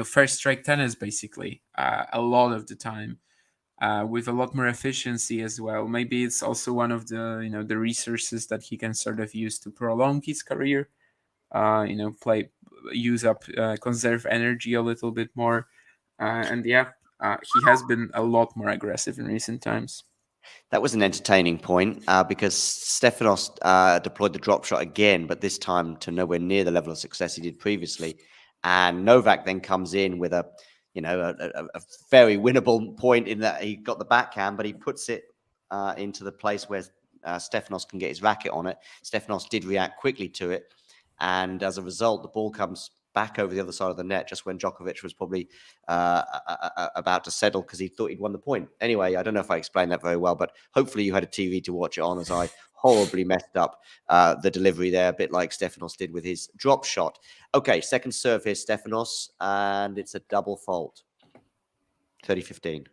first strike tennis basically a lot of the time, with a lot more efficiency as well. Maybe it's also one of the the resources that he can sort of use to prolong his career. Conserve energy a little bit more, and he has been a lot more aggressive in recent times. That was an entertaining point because Stefanos deployed the drop shot again, but this time to nowhere near the level of success he did previously. And Novak then comes in with a very winnable point in that he got the backhand, but he puts it into the place where Stefanos can get his racket on it. Stefanos did react quickly to it. And as a result, the ball comes back over the other side of the net just when Djokovic was probably about to settle because he thought he'd won the point. Anyway, I don't know if I explained that very well, but hopefully you had a TV to watch it on as I horribly messed up the delivery there, a bit like Stefanos did with his drop shot. Okay, second serve here, Stefanos, and it's a double fault. 30-15.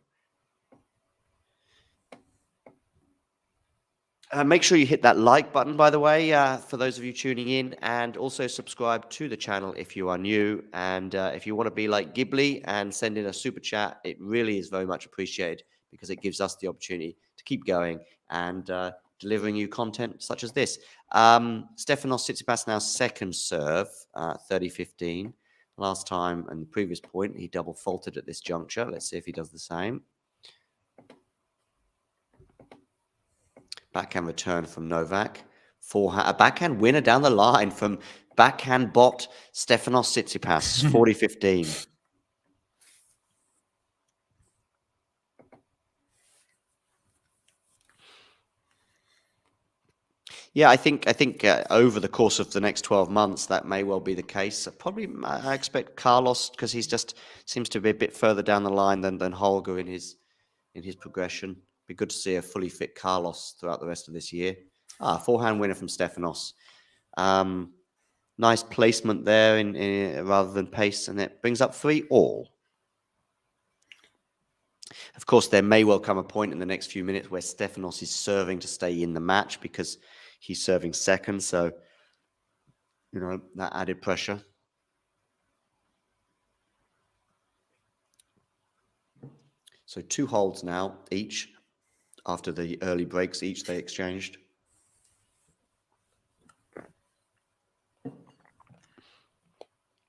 Make sure you hit that like button, by the way, for those of you tuning in, and also subscribe to the channel if you are new. And if you want to be like Ghibli and send in a super chat, it really is very much appreciated because it gives us the opportunity to keep going and delivering you content such as this. Stefanos Tsitsipas now second serve, 30-15. Last time and the previous point, he double faulted at this juncture. Let's see if he does the same. Backhand return from Novak. A backhand winner down the line from backhand bot Stefanos Tsitsipas, 40-15. Yeah, I think over the course of the next 12 months, that may well be the case. Probably, I expect Carlos, because he's just seems to be a bit further down the line than Holger in his progression. Be good to see a fully fit Carlos throughout the rest of this year. Forehand winner from Stefanos. Nice placement there in rather than pace, and it brings up 3-all. Of course, there may well come a point in the next few minutes where Stefanos is serving to stay in the match because he's serving second. So, that added pressure. So 2 holds now each. After the early breaks, each they exchanged.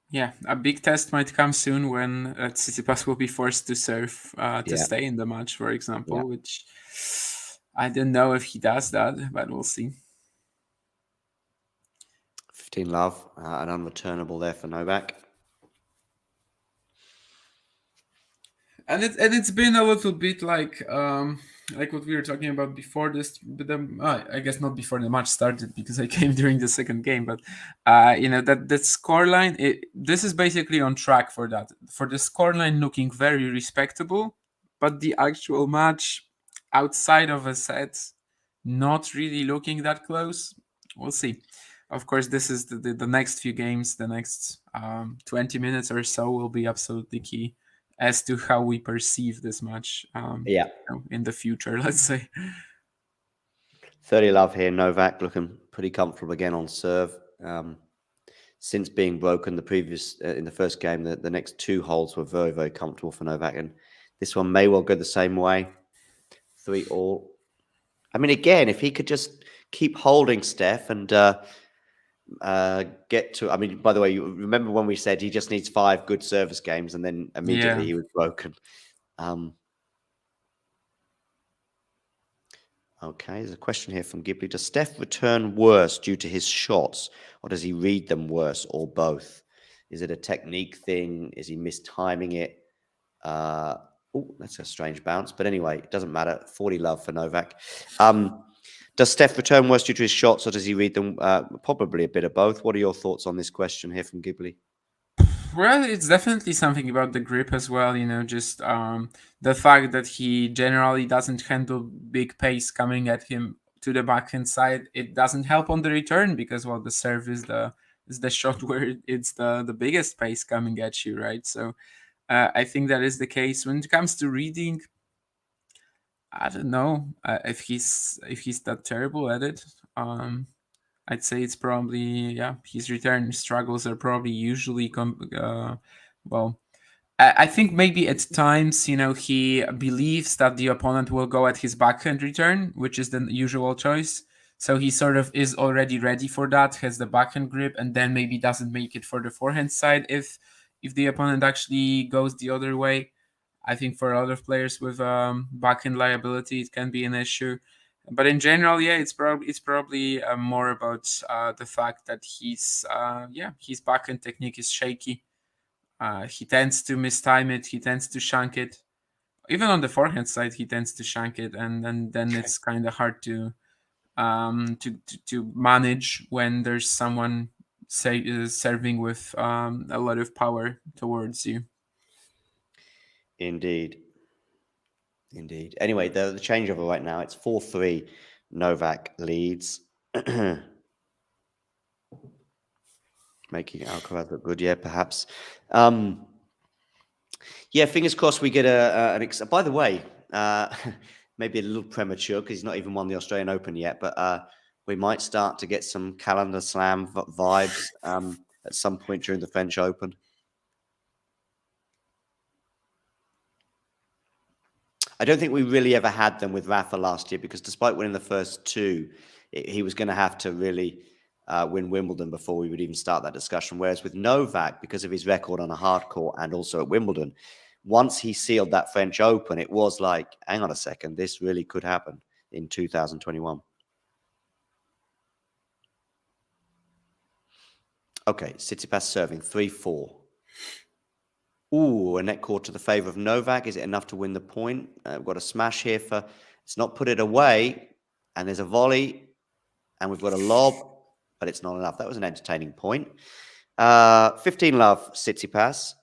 Yeah, a big test might come soon when Tsitsipas will be forced to serve to stay in the match, for example, which I don't know if he does that, but we'll see. 15 love, an unreturnable there for Novak. And it's been a little bit like what we were talking about before this, but I guess not before the match started because I came during the second game. But that scoreline, this is basically on track for that. For the scoreline looking very respectable, but the actual match, outside of a set, not really looking that close. We'll see. Of course, this is the next few games, the next 20 minutes or so will be absolutely key as to how we perceive this match Yeah. in the future, let's say. 30 love here. Novak looking pretty comfortable again on serve. Since being broken the previous in the first game, the next two holes were very, very comfortable for Novak, and this one may well go the same way. 3-all. I mean, again, if he could just keep holding Steph and get to. I mean, by the way, you remember when we said he just needs 5 good service games, and then immediately he was broken. Okay, there's a question here from Ghibli. Does Steph return worse due to his shots, or does he read them worse, or both? Is it a technique thing? Is he mistiming it? Oh, that's a strange bounce. But anyway, it doesn't matter. 40 love for Novak. Does Steph return worse due to his shots, or does he read them? Probably a bit of both. What are your thoughts on this question here from Ghibli? Well, it's definitely something about the grip as well, just the fact that he generally doesn't handle big pace coming at him to the backhand side. It doesn't help on the return because, well, the serve is the shot where it's the biggest pace coming at you, right? So I think that is the case. When it comes to reading, I don't know if he's that terrible at it. I'd say it's probably his return struggles are probably usually well. I think maybe at times he believes that the opponent will go at his backhand return, which is the usual choice. So he sort of is already ready for that, has the backhand grip, and then maybe doesn't make it for the forehand side if the opponent actually goes the other way. I think for a lot of players with backhand liability, it can be an issue. But in general, it's probably more about the fact that his backhand technique is shaky. He tends to mistime it. He tends to shank it. Even on the forehand side, he tends to shank it, and then it's kind of hard to manage when there's someone serving with a lot of power towards you. Indeed. Anyway, the changeover right now, it's 4-3. Novak leads. Making Alcaraz look good, yeah, perhaps. Yeah, fingers crossed we get by the way, maybe a little premature because he's not even won the Australian Open yet, but we might start to get some calendar slam vibes at some point during the French Open. I don't think we really ever had them with Rafa last year because despite winning the first two, he was going to have to really win Wimbledon before we would even start that discussion. Whereas with Novak, because of his record on a hard court and also at Wimbledon, once he sealed that French Open, it was like, hang on a second, this really could happen in 2021. Okay, Tsitsipas serving 3-4. Ooh, a net court to the favor of Novak. Is it enough to win the point? We've got a smash here for, it's not put it away. And there's a volley. And we've got a lob, but it's not enough. That was an entertaining point. 15 love, Tsitsipas.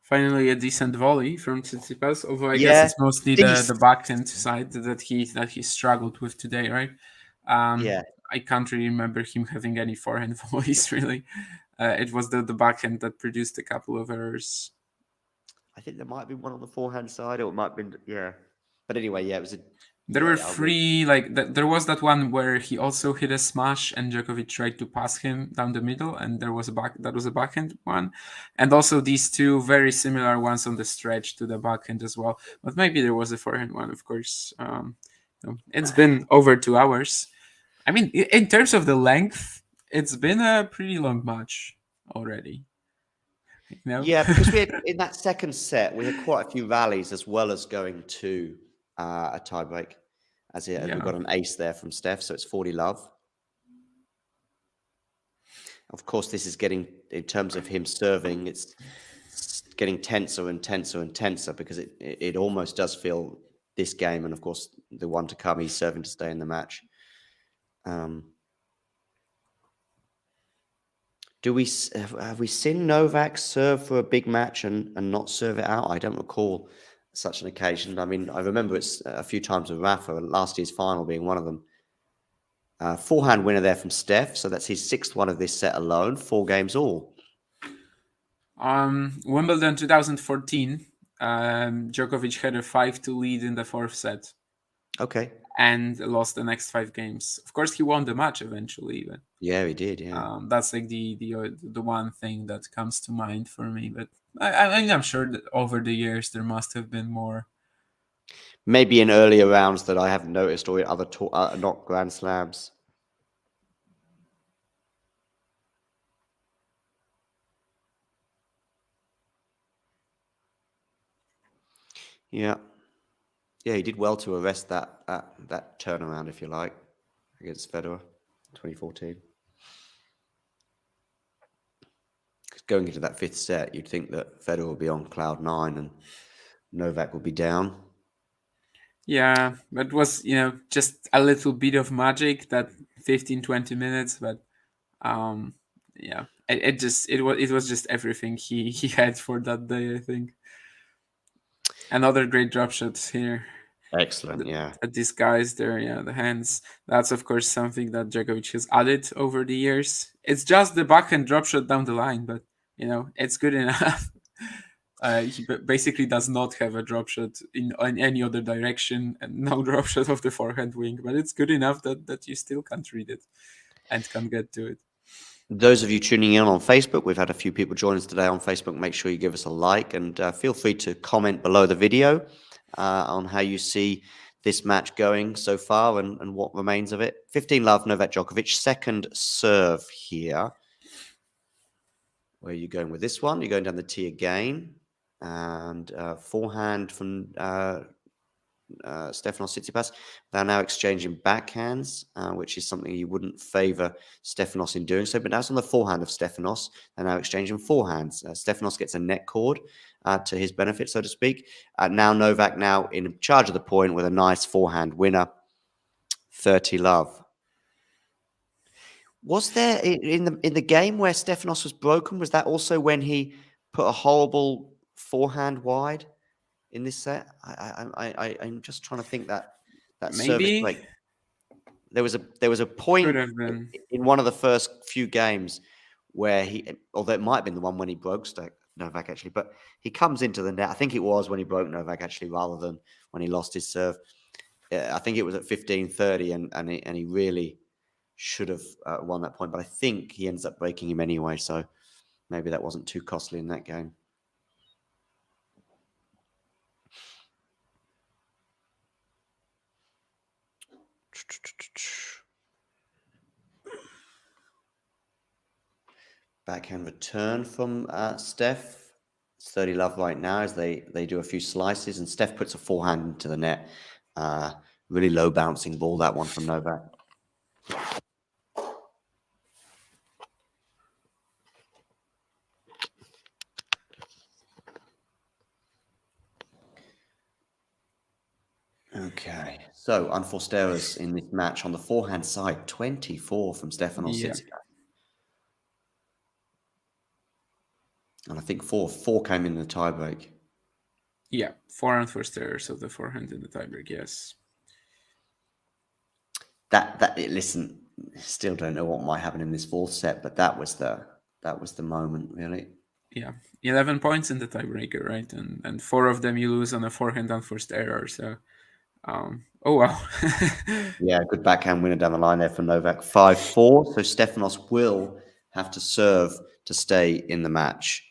Finally, a decent volley from Tsitsipas, although I guess it's mostly the backhand side that he struggled with today, right? I can't really remember him having any forehand volleys, really. It was the backhand that produced a couple of errors. I think there might be one on the forehand side, or it might have been, But anyway, it was There were three, there was that one where he also hit a smash and Djokovic tried to pass him down the middle, and that was a backhand one. And also these two very similar ones on the stretch to the backhand as well. But maybe there was a forehand one, of course. It's been over 2 hours. I mean, in terms of the length, it's been a pretty long match already. Yeah, because we had, in that second set, we had quite a few rallies as well as going to a tiebreak. As we got an ace there from Steph, so it's 40 love. Of course, this is getting, in terms of him serving, it's getting tenser and tenser and tenser because it almost does feel this game, and of course, the one to come, he's serving to stay in the match. Have we seen Novak serve for a big match and not serve it out? I don't recall such an occasion. I mean, I remember it's a few times with Rafa, last year's final being one of them. Forehand winner there from Steph, so that's his 6th one of this set alone, 4 games all. Wimbledon 2014, Djokovic had a 5-2 lead in the 4th set. Okay. And lost the next 5 games. Of course, he won the match eventually, but yeah, he did. Yeah, that's like the one thing that comes to mind for me. But I'm sure that over the years there must have been more. Maybe in earlier rounds that I haven't noticed, or in other not Grand Slams. Yeah. Yeah, he did well to arrest that turnaround, if you like, against Federer, 2014. Going into that 5th set, you'd think that Federer would be on cloud 9 and Novak would be down. Yeah, but it was just a little bit of magic, that 15-20 minutes, but yeah, it was just everything he had for that day, I think. Another great drop shots here. Excellent, yeah. These guys there, the hands. That's of course something that Djokovic has added over the years. It's just the backhand drop shot down the line, but it's good enough. He basically does not have a drop shot in any other direction, and no drop shot of the forehand wing, but it's good enough that you still can't read it and can get to it. Those of you tuning in on Facebook, we've had a few people join us today on Facebook. Make sure you give us a like, and feel free to comment below the video on how you see this match going so far and what remains of it. 15-love, Novak Djokovic, second serve here. Where are you going with this one? You're going down the tee again. And forehand from Stefanos Tsitsipas. They're now exchanging backhands, which is something you wouldn't favour Stefanos in doing so. But that's on the forehand of Stefanos. They're now exchanging forehands. Stefanos gets a net cord to his benefit, so to speak. Now Novak now in charge of the point with a nice forehand winner. 30-love. Was there in the game where Stefanos was broken? Was that also when he put a horrible forehand wide in this set? I'm just trying to think that service break. There was a point in one of the first few games where although it might have been the one when he broke Novak actually, but he comes into the net. I think it was when he broke Novak actually, rather than when he lost his serve. I think it was at 15-30, and he really should have won that point, but I think he ends up breaking him anyway, so maybe that wasn't too costly in that game. Backhand return from Steph. It's 30-love right now as they do a few slices, and Steph puts a forehand into the net. Really low bouncing ball, that one from Novak. Okay, so unforced errors in this match on the forehand side, 24 from Stefanos Tsitsipas. And I think four came in the tiebreak. Yeah, 4 unforced errors of the forehand in the tiebreak, yes. Listen, still don't know what might happen in this 4th set, but that was the moment, really. Yeah, 11 points in the tiebreaker, right? And 4 of them you lose on a forehand unforced error, so oh wow. Yeah, good backhand winner down the line there for Novak. 5-4, so Stefanos will have to serve to stay in the match.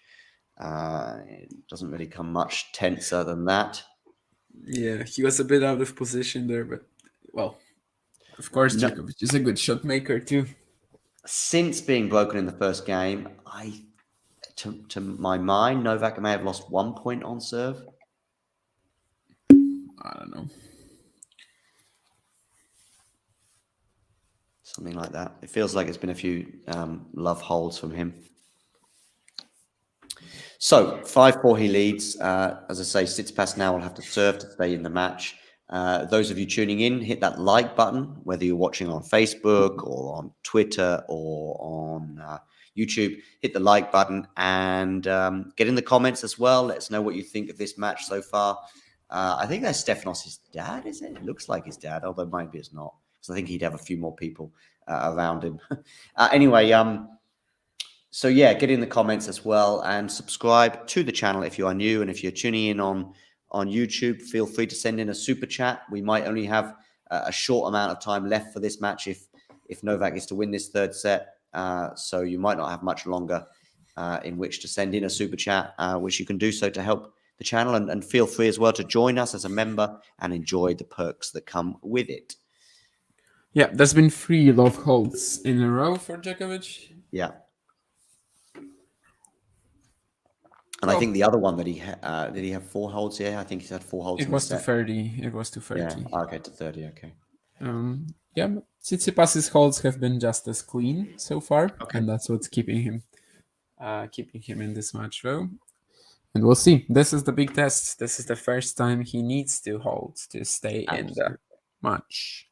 It doesn't really come much tenser than that. Yeah, he was a bit out of position there, but well, of course Djokovic is a good shot maker too. Since being broken in the first game, to my mind, Novak may have lost 1 point on serve. I don't know. Something like that. It feels like it's been a few love holds from him. So 5-4 he leads. As I say, Tsitsipas now will have to serve to stay in the match. Those of you tuning in, hit that like button, whether you're watching on Facebook or on Twitter or on YouTube. Hit the like button and get in the comments as well. Let us know what you think of this match so far. I think that's Stefanos' dad, is it? It looks like his dad, although maybe it's not, because I think he'd have a few more people around him. Anyway, so yeah, get in the comments as well and subscribe to the channel if you are new. And if you're tuning in on YouTube, feel free to send in a super chat. We might only have a short amount of time left for this match if Novak is to win this third set. So you might not have much longer in which to send in a super chat, which you can do so to help the channel. And feel free as well to join us as a member and enjoy the perks that come with it. Yeah, there's been 3 love holds in a row for Djokovic. Yeah. And I think the other one that he had, did he have 4 holds? Yeah, I think he's had 4 holds. It was to 30. It was to 30. Yeah, okay, to 30. Okay. Yeah, Tsitsipas's holds have been just as clean so far, and that's what's keeping him in this match, though. And we'll see. This is the big test. This is the first time he needs to hold to stay in the match.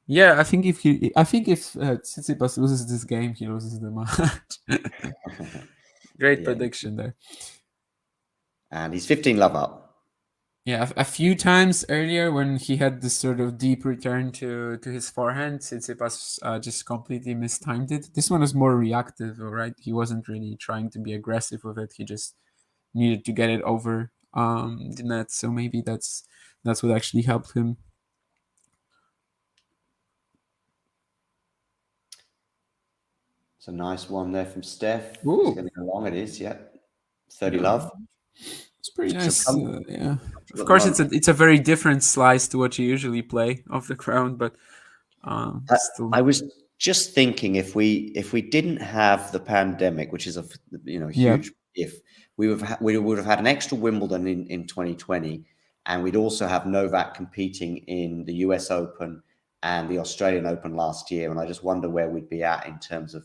Yeah, I think if Tsitsipas loses this game, he loses the match. Great prediction there. And he's 15 love up. Yeah, a few times earlier when he had this sort of deep return to his forehand, Tsitsipas just completely mistimed it. This one was more reactive, right? He wasn't really trying to be aggressive with it. He just needed to get it over the net. So maybe that's what actually helped him. It's a nice one there from Steph. Ooh. It's going to go long. It is, yeah. 30 love. It's pretty nice. Yeah, of course, it's a very different slice to what you usually play off the ground, but still. I was just thinking if we didn't have the pandemic, which is a huge if we would have had an extra Wimbledon in 2020, and we'd also have Novak competing in the US Open and the Australian Open last year, and I just wonder where we'd be at in terms of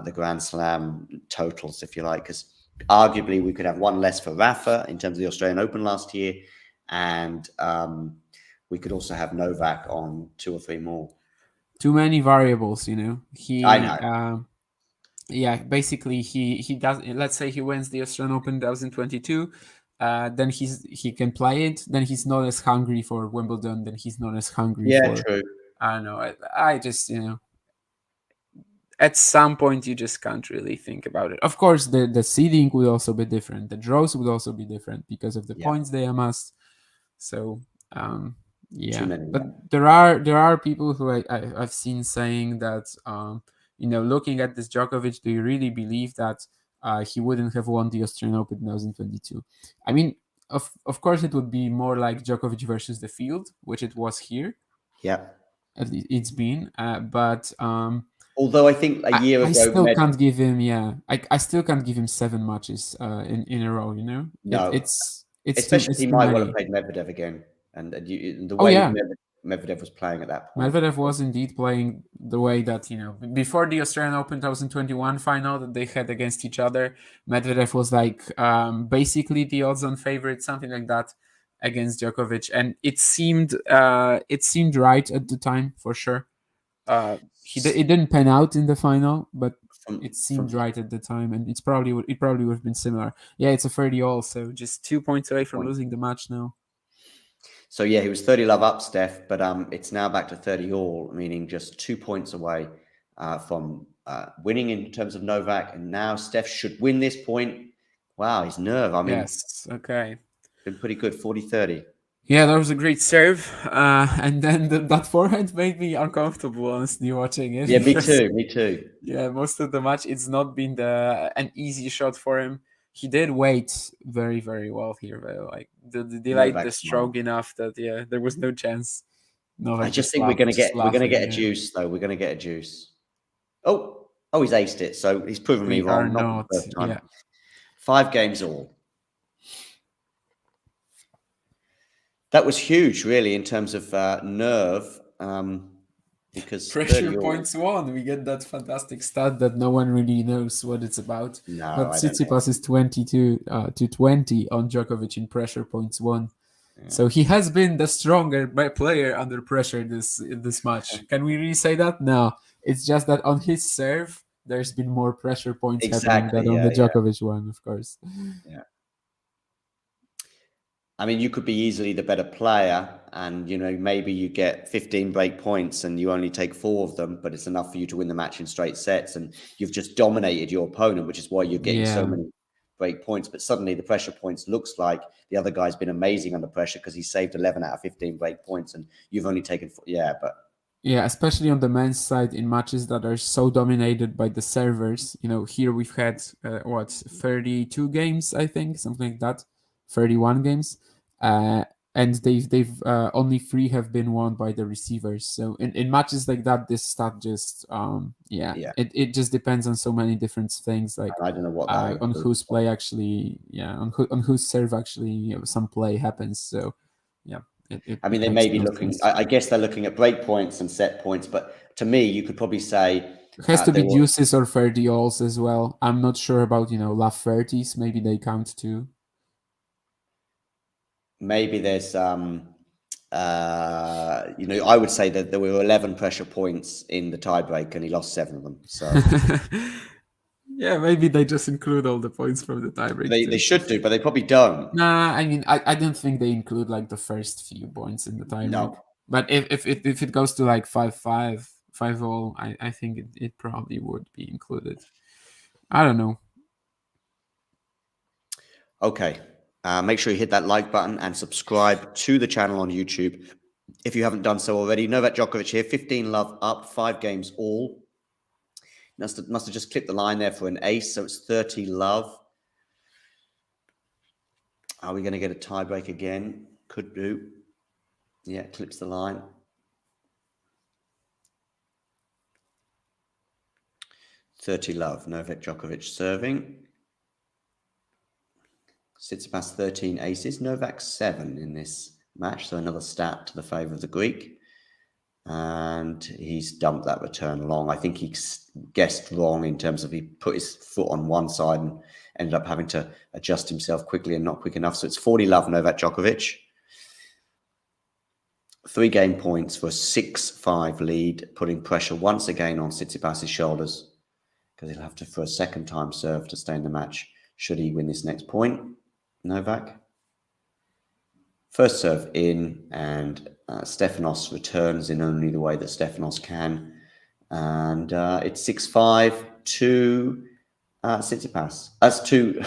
the Grand Slam totals, if you like, because arguably we could have one less for Rafa in terms of the Australian Open last year, and we could also have Novak on 2 or 3 more. Too many variables, I know. Basically he does. Let's say he wins the Australian Open 2022. Then he can play it. Then he's not as hungry for Wimbledon. Then he's not as hungry for. True. I don't know. I just at some point you just can't really think about it. Of course, the seeding would also be different. The draws would also be different because of the points they amassed. So but there are people who I've seen saying that looking at this Djokovic, do you really believe that he wouldn't have won the Australian Open 2022? I mean, of course it would be more like Djokovic versus the field, which it was here. Yeah, at least it's been, but. Although I think a year ago, I still can't give him. Yeah, I still can't give him 7 matches in a row. No, it's especially he might well have played Medvedev again, and the way Medvedev was playing at that point. Medvedev was indeed playing the way that before the Australian Open 2021 final that they had against each other. Medvedev was like basically the odds-on favorite, something like that, against Djokovic, and it seemed right at the time for sure. It didn't pan out in the final, but it seemed right at the time, and it probably would have been similar. Yeah, it's a 30-all, so just 2 points away from losing the match now. So yeah, he was 30 love up, Steph, but it's now back to 30-all, meaning just 2 points away from winning in terms of Novak, and now Steph should win this point. Wow, his nerve. I mean, yes, okay, been pretty good, 40-30. Yeah, that was a great serve, and then that forehand made me uncomfortable, honestly, watching it. Yeah, me too. Yeah, most of the match, it's not been an easy shot for him. He did wait very, very well here, though. Like delayed the stroke enough that there was no chance. I just think we're gonna get a juice, though. We're gonna get a juice. Oh, he's aced it, so he's proven me wrong. Not the first time. Yeah. 5 games all. That was huge, really, in terms of nerve, because pressure points won. We get that fantastic stat that no one really knows what it's about. No, but Tsitsipas is 22 to 20 on Djokovic in pressure points won. Yeah. So he has been the stronger player under pressure this match. Can we really say that? No, it's just that on his serve, there's been more pressure points happening than on the Djokovic one, of course. Yeah. I mean, you could be easily the better player, and maybe you get 15 break points and you only take 4 of them, but it's enough for you to win the match in straight sets, and you've just dominated your opponent, which is why you're getting so many break points. But suddenly the pressure points looks like the other guy's been amazing under pressure because he saved 11 out of 15 break points, and you've only taken 4. Yeah, especially on the men's side in matches that are so dominated by the servers. Here we've had 32 games, I think, something like that, 31 games, and they've only 3 have been won by the receivers. So in matches like that, this stat just it just depends on so many different things, like I don't know what on whose play actually, on whose serve actually some play happens. So yeah. I mean, they may be looking. I guess they're looking at break points and set points, but to me, you could probably say it has to be deuces or 30-alls as well. I'm not sure about love 30s. Maybe they count too. Maybe there's I would say that there were 11 pressure points in the tiebreak, and he lost 7 of them. So yeah, maybe they just include all the points from the tiebreak. They should do, but they probably don't. Nah, I mean, I don't think they include like the first few points in the tiebreak. No. But if it goes to like 5-5, 5-all, I think it probably would be included. I don't know. Okay. Make sure you hit that like button and subscribe to the channel on YouTube if you haven't done so already. Novak Djokovic here, 15 love up, 5 games all. Must have just clipped the line there for an ace, so it's 30 love. Are we going to get a tiebreak again? Could do. Yeah, clips the line. $30 love. Novak Djokovic serving. Tsitsipas 13 aces. Novak 7 in this match, so another stat to the favour of the Greek. And he's dumped that return long. I think he guessed wrong in terms of he put his foot on one side and ended up having to adjust himself quickly and not quick enough. So it's 40 love Novak Djokovic. 3 game points for a 6-5 lead, putting pressure once again on Tsitsipas' shoulders because he'll have to, for a second time, serve to stay in the match should he win this next point. Novak. First serve in, and Stefanos returns in only the way that Stefanos can. And it's 6-5 to Tsitsipas. That's to,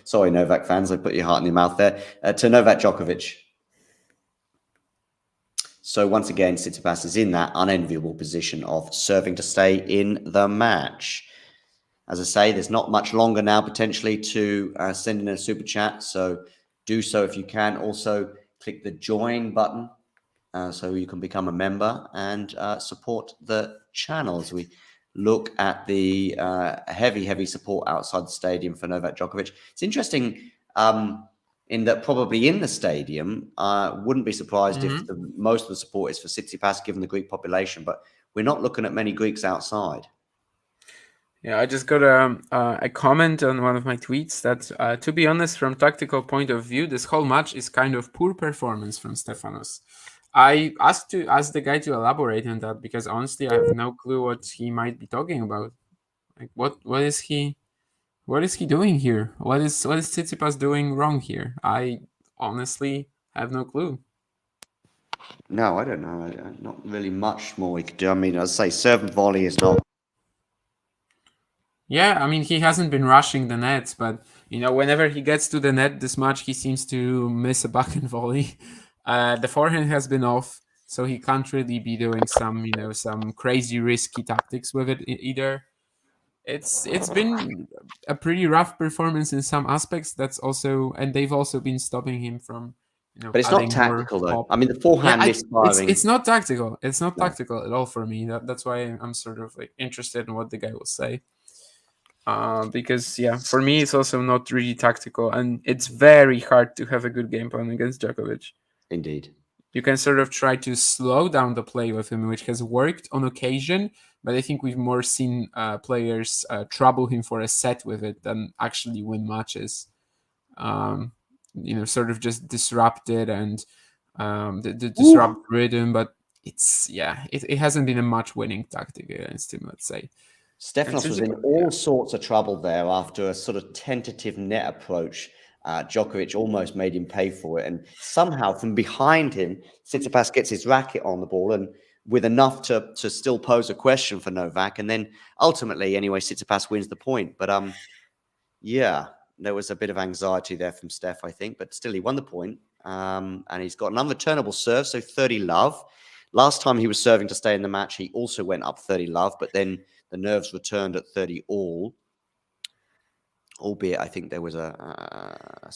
sorry, Novak fans, I put your heart in your mouth there, to Novak Djokovic. So once again, Tsitsipas is in that unenviable position of serving to stay in the match. As I say, there's not much longer now potentially to send in a super chat, so do so if you can. Also, click the join button so you can become a member and support the channel as we look at the heavy support outside the stadium for Novak Djokovic. It's interesting in that probably in the stadium, wouldn't be surprised if most of the support is for Tsitsipas given the Greek population, but we're not looking at many Greeks outside. Yeah, I just got a comment on one of my tweets that, to be honest, from tactical point of view, this whole match is kind of poor performance from Stefanos. I asked the guy to elaborate on that because honestly, I have no clue what he might be talking about. Like, what is he doing here? What is Tsitsipas doing wrong here? I honestly have no clue. No, I don't know. Not really much more we could do. I mean, as I say, serve and volley is not. Yeah, I mean, he hasn't been rushing the nets, but, whenever he gets to the net this much, he seems to miss a backhand volley. The forehand has been off, so he can't really be doing some crazy risky tactics with it either. It's been a pretty rough performance in some aspects. And they've also been stopping him from, but it's not tactical though. I mean, the forehand misfiring. It's not tactical. It's not tactical at all for me. That's why I'm sort of like interested in what the guy will say. Because for me it's also not really tactical, and it's very hard to have a good game plan against Djokovic. Indeed. You can sort of try to slow down the play with him, which has worked on occasion, but I think we've more seen players trouble him for a set with it than actually win matches. Sort of just disrupt it and disrupt rhythm, but it hasn't been a much winning tactic against him, let's say. Stefanos was in all sorts of trouble there after a sort of tentative net approach Djokovic almost made him pay for it. And somehow from behind him, Tsitsipas gets his racket on the ball and with enough to still pose a question for Novak. And then ultimately, anyway, Tsitsipas wins the point. But yeah, there was a bit of anxiety there from Steph, I think. But still, he won the point. And he's got an unreturnable serve, so 30 love. Last time he was serving to stay in the match, he also went up 30 love, but then the nerves returned at 30 all. Albeit, I think there was a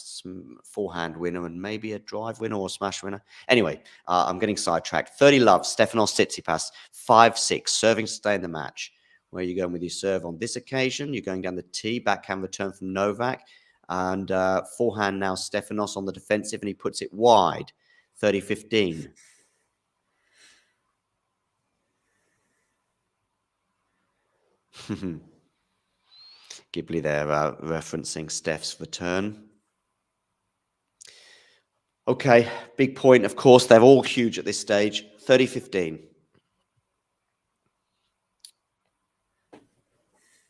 forehand winner and maybe a drive winner or a smash winner. Anyway, I'm getting sidetracked. 30 love, Stefanos Tsitsipas, 5-6, serving to stay in the match. Where are you going with your serve on this occasion? You're going down the tee, backhand return from Novak. And forehand now, Stefanos on the defensive, and he puts it wide, 30-15. Ghibli there referencing Steph's return. Okay, big point, of course. They're all huge at this stage. 30-15.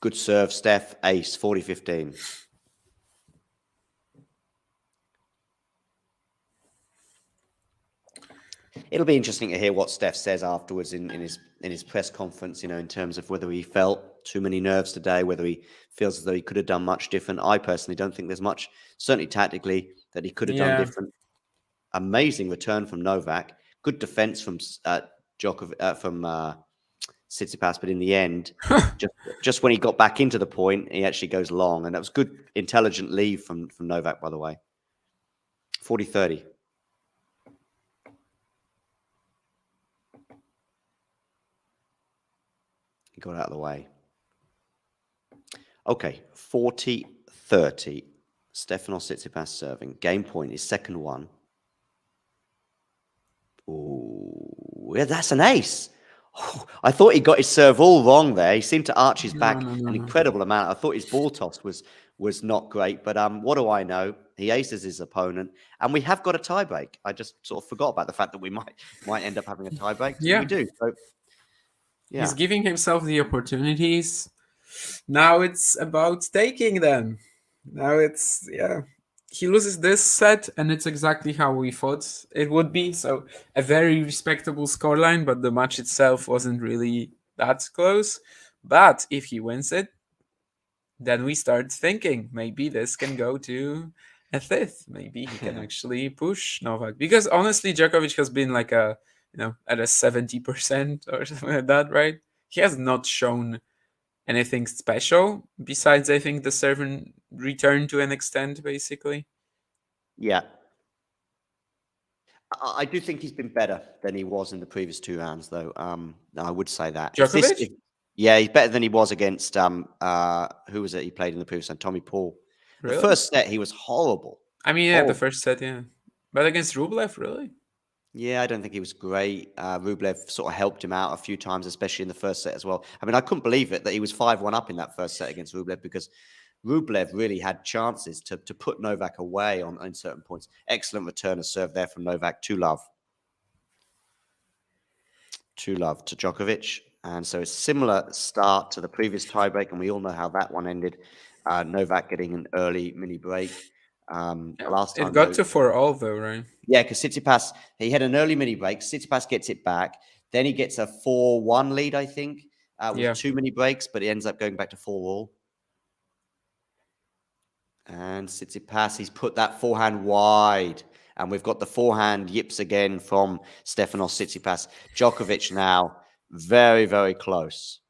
Good serve, Steph. Ace, 40-15. It'll be interesting to hear what Steph says afterwards in his press conference, in terms of whether he felt too many nerves today, whether he feels as though he could have done much different. I personally don't think there's much, certainly tactically, that he could have done different. Amazing return from Novak. Good defense from Djokovic, from Tsitsipas, but in the end, just when he got back into the point, he actually goes long, and that was good, intelligent leave from Novak, by the way. 40-30. He got out of the way. Okay, 40-30. Stefanos Tsitsipas serving. Game point, his second one. Oh, yeah, that's an ace. Oh, I thought he got his serve all wrong there. He seemed to arch his back an incredible amount. I thought his ball toss was not great, but what do I know? He aces his opponent, and we have got a tiebreak. I just sort of forgot about the fact that we might end up having a tiebreak. Yeah, we do. So, yeah. He's giving himself the opportunities. Now it's about taking them. Now it's, he loses this set, and it's exactly how we thought it would be. So a very respectable scoreline, but the match itself wasn't really that close. But if he wins it, then we start thinking maybe this can go to a fifth. Maybe he can actually push Novak. Because honestly, Djokovic has been like at a 70% or something like that, right? He has not shown anything special besides, I think, the serve and return to an extent, basically. Yeah. I do think he's been better than he was in the previous two rounds, though. I would say that. Djokovic? Yeah, he's better than he was against who was it he played in the previous one? Tommy Paul. Really? The first set he was horrible. I mean, yeah, the first set, yeah. But against Rublev, really? Yeah, I don't think he was great. Rublev sort of helped him out a few times, especially in the first set as well. I mean, I couldn't believe it that he was 5-1 up in that first set against Rublev, because Rublev really had chances to put Novak away on certain points. Excellent return of serve there from Novak. 2-love. 2-love to Djokovic. And so a similar start to the previous tiebreak, and we all know how that one ended. Novak getting an early mini break. Last time it got to 4-all though, right? Yeah, because Tsitsipas, he had an early mini break. Tsitsipas gets it back. Then he gets a 4-1 lead, I think, with 2 mini breaks, but he ends up going back to 4-all. And Tsitsipas, he's put that forehand wide. And we've got the forehand yips again from Stefanos Tsitsipas. Djokovic now very, very close.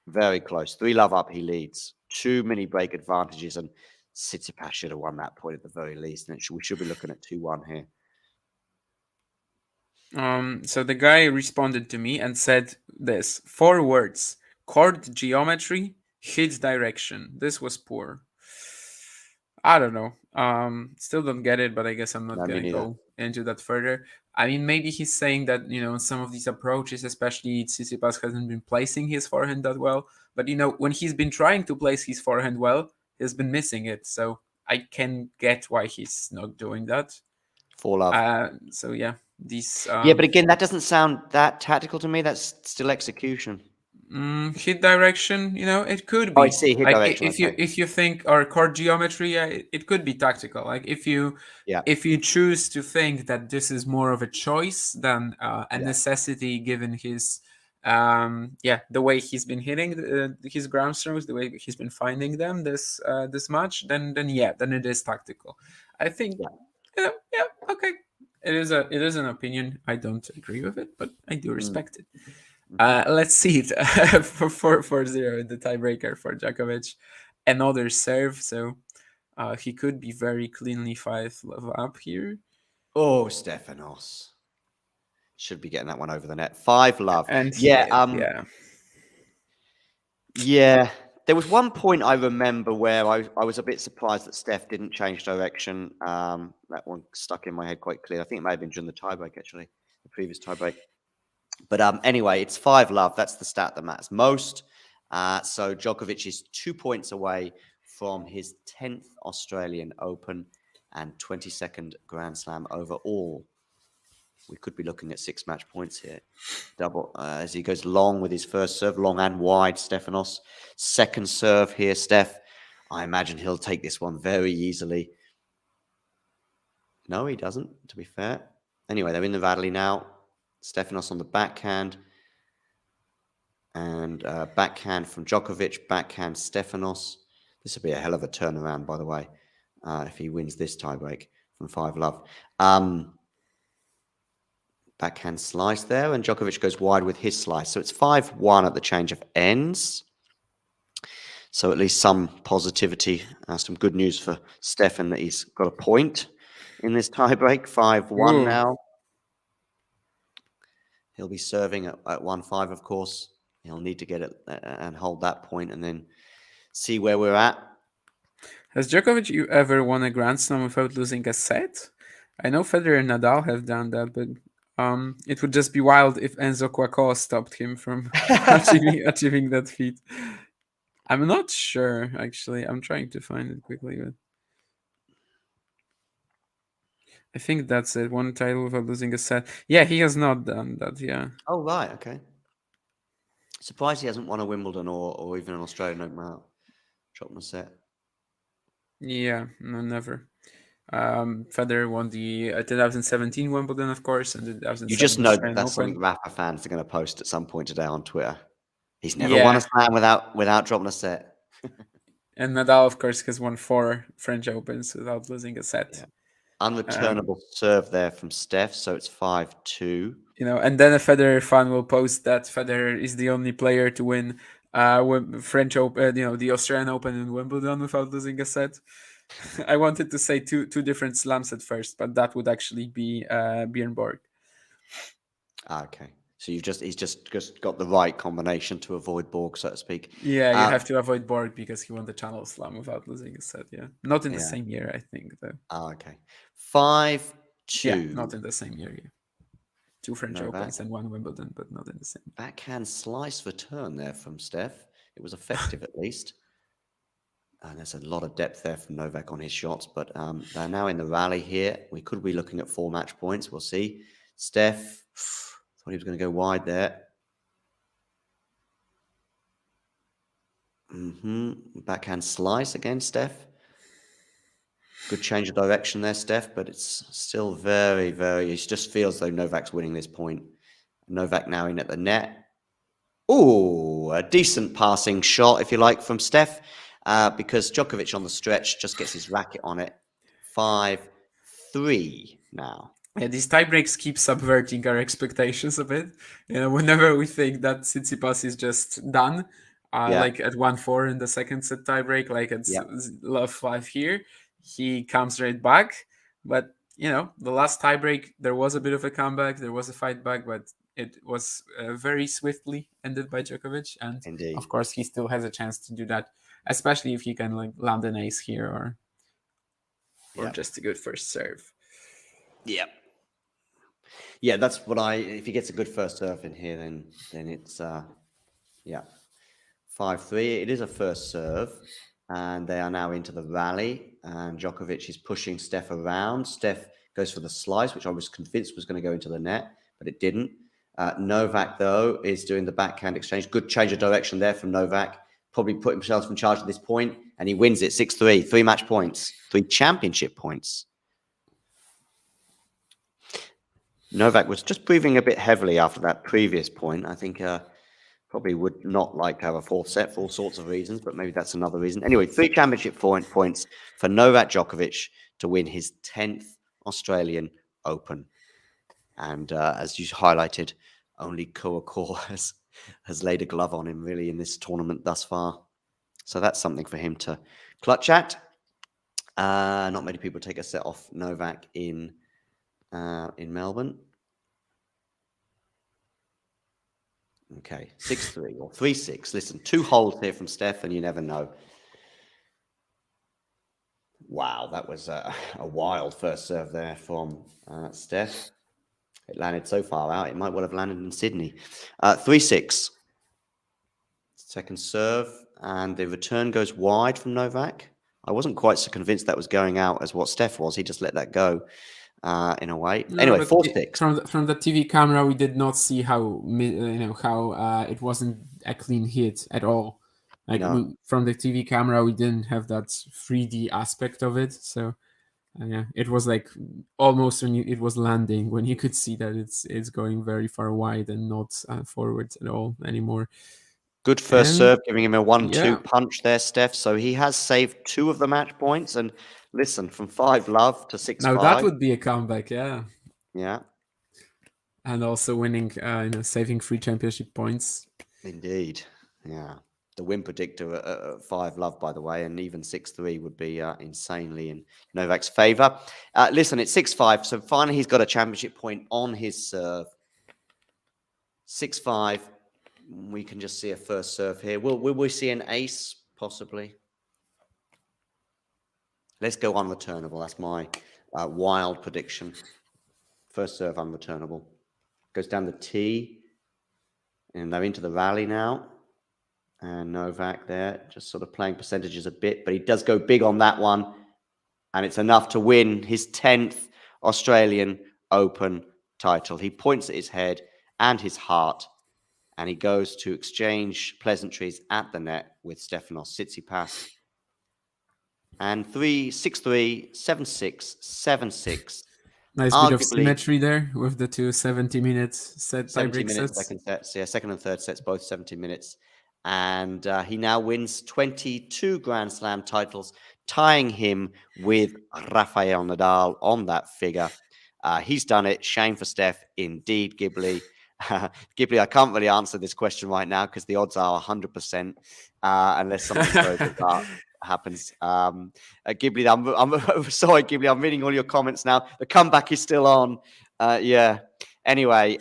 Very close. 3-love up, he leads. 2 mini break advantages, and Tsitsipas should have won that point at the very least. And we should be looking at 2-1 here. So the guy responded to me and said this: 4 words: chord geometry, hit direction. This was poor. I don't know. Still don't get it, but I guess I'm not going to go into that further. I mean, maybe he's saying that, some of these approaches, especially Tsitsipas, hasn't been placing his forehand that well. But, when he's been trying to place his forehand well, he's been missing it. So I can get why he's not doing that. 4-love. So, yeah. These, yeah, but again, that doesn't sound that tactical to me. That's still execution. Hit direction, it could Oh, I be see. Hit like direction. Okay. if you think or court geometry, yeah, it could be tactical. Like Yeah. if you choose to think that this is more of a choice than a Yeah. necessity, given his the way he's been hitting his ground strokes, the way he's been finding them this much, then it is tactical. I think, Yeah. okay. It is an opinion. I don't agree with it, but I do Mm. respect it. Mhm. Let's see it for 4-0 the tiebreaker for Djokovic. Another serve, so he could be very cleanly 5-love up here. Oh, Stefanos should be getting that one over the net. 5-love. And he Yeah. did, yeah. Yeah. There was one point I remember where I was a bit surprised that Steph didn't change direction. That one stuck in my head quite clear. I think it may have been during the tiebreak, actually, the previous tiebreak. But anyway, it's 5-love. That's the stat that matters most. So Djokovic is 2 points away from his 10th Australian Open and 22nd Grand Slam overall. We could be looking at 6 match points here. Double as he goes long with his first serve, long and wide. Stefanos, second serve here. Steph, I imagine he'll take this one very easily. No, he doesn't, to be fair. Anyway, they're in the rally now. Stefanos on the backhand. And backhand from Djokovic, backhand Stefanos. This would be a hell of a turnaround, by the way, if he wins this tiebreak from 5-love. Backhand slice there, and Djokovic goes wide with his slice. So it's 5-1 at the change of ends. So at least some positivity, some good news for Stefan that he's got a point in this tiebreak. 5-1 now. He'll be serving at 1-5, of course. He'll need to get it and hold that point and then see where we're at. Has Djokovic ever won a Grand Slam without losing a set? I know Federer and Nadal have done that, but it would just be wild if Enzo Cuoco stopped him from achieving that feat. I'm not sure, actually. I'm trying to find it quickly, but I think that's it. One title without losing a set. Yeah, he has not done that. Yeah. Oh, right. Okay. Surprised he hasn't won a Wimbledon or even an Australian Open without dropping a set. Yeah, no, never. Federer won the 2017 Wimbledon, of course, and the 2007 You just know that Australian that's Open. something Rafa fans are going to post at some point today on Twitter. He's never Yeah. won a slam without dropping a set. And Nadal, of course, has won 4 French Opens without losing a set. Yeah. Unreturnable serve there from Steph, so it's 5-2. And then a Federer fan will post that Federer is the only player to win French Open, the Australian Open and Wimbledon without losing a set. I wanted to say two different slams at first, but that would actually be Bjorn Borg. Okay. So he's just got the right combination to avoid Borg, so to speak. Yeah, you have to avoid Borg because he won the Channel Slam without losing a set. Yeah, not in the same year, I think, though. Okay. 5-2. Yeah, not in the same year. Yeah. 2 French Opens and 1 Wimbledon, but not in the same. Backhand slice return there from Steph. It was effective at least. And there's a lot of depth there from Novak on his shots, but they're now in the rally here. We could be looking at 4 match points. We'll see. Steph thought he was going to go wide there. Backhand slice again, Steph. Good change of direction there, Steph, but it's still very, very... It just feels though Novak's winning this point. Novak now in at the net. Oh, a decent passing shot, if you like, from Steph, because Djokovic on the stretch just gets his racket on it. 5-3 now. Yeah, these tiebreaks keep subverting our expectations a bit. Whenever we think that Tsitsipas is just done, like at 1-4 in the second set tiebreak, like at love 5 here, he comes right back. But the last tiebreak, there was a bit of a comeback, there was a fight back, but it was very swiftly ended by Djokovic, and Indeed. Of course he still has a chance to do that, especially if he can land an ace here or just a good first serve. Yeah, that's what if he gets a good first serve in here, then it's 5-3. It is a first serve, and they are now into the rally, and Djokovic is pushing Steph around. Steph goes for the slice, which I was convinced was going to go into the net, but it didn't. Novak, though, is doing the backhand exchange. Good change of direction there from Novak. Probably put himself in charge at this point, and he wins it 6-3. 3 match points, 3 championship points. Novak was just breathing a bit heavily after that previous point. I think probably would not like to have a fourth set for all sorts of reasons, but maybe that's another reason. Anyway, 3 championship points for Novak Djokovic to win his 10th Australian Open. And as you highlighted, only Kurakor has laid a glove on him really in this tournament thus far. So that's something for him to clutch at. Not many people take a set off Novak in Melbourne. Okay, 6-3 or 3-6. Listen, 2 holes here from Steph, and you never know. Wow, that was a wild first serve there from Steph. It landed so far out, it might well have landed in Sydney. 3-6. Second serve, and the return goes wide from Novak. I wasn't quite so convinced that was going out as what Steph was. He just let that go in a way. No, anyway, 4-6. From the TV camera, we did not see how it wasn't a clean hit at all. Like No. from the TV camera, we didn't have that 3D aspect of it. So yeah, it was like almost when it was landing, when you could see that it's going very far wide and not forwards at all anymore. Good first serve, giving him a 1-2 punch there, Steph. So he has saved 2 of the match points. And listen, from 5-love to 6-5. Now that would be a comeback, yeah. Yeah. And also winning, saving 3 championship points. Indeed, yeah. The win predictor at 5-love, by the way, and even 6-3 would be insanely in Novak's favour. Listen, it's 6-5, so finally he's got a championship point on his serve. 6-5. We can just see a first serve here. Will we see an ace, possibly? Let's go unreturnable. That's my wild prediction. First serve unreturnable. Goes down the tee, and they're into the rally now. And Novak there, just sort of playing percentages a bit, but he does go big on that one. And it's enough to win his 10th Australian Open title. He points at his head and his heart, and he goes to exchange pleasantries at the net with Stefanos Tsitsipas. And 6-3, 7-6, 7-6. Nice bit of symmetry there with the 2 70-minute set tie-break sets. Second sets, yeah, second and third sets, both 70 minutes. And he now wins 22 Grand Slam titles, tying him with Rafael Nadal on that figure. He's done it. Shame for Steph, indeed, Ghibli. Ghibli, I can't really answer this question right now because the odds are 100%, unless something very bizarre happens. Ghibli, I'm sorry, Ghibli. I'm reading all your comments now. The comeback is still on. Yeah. Anyway,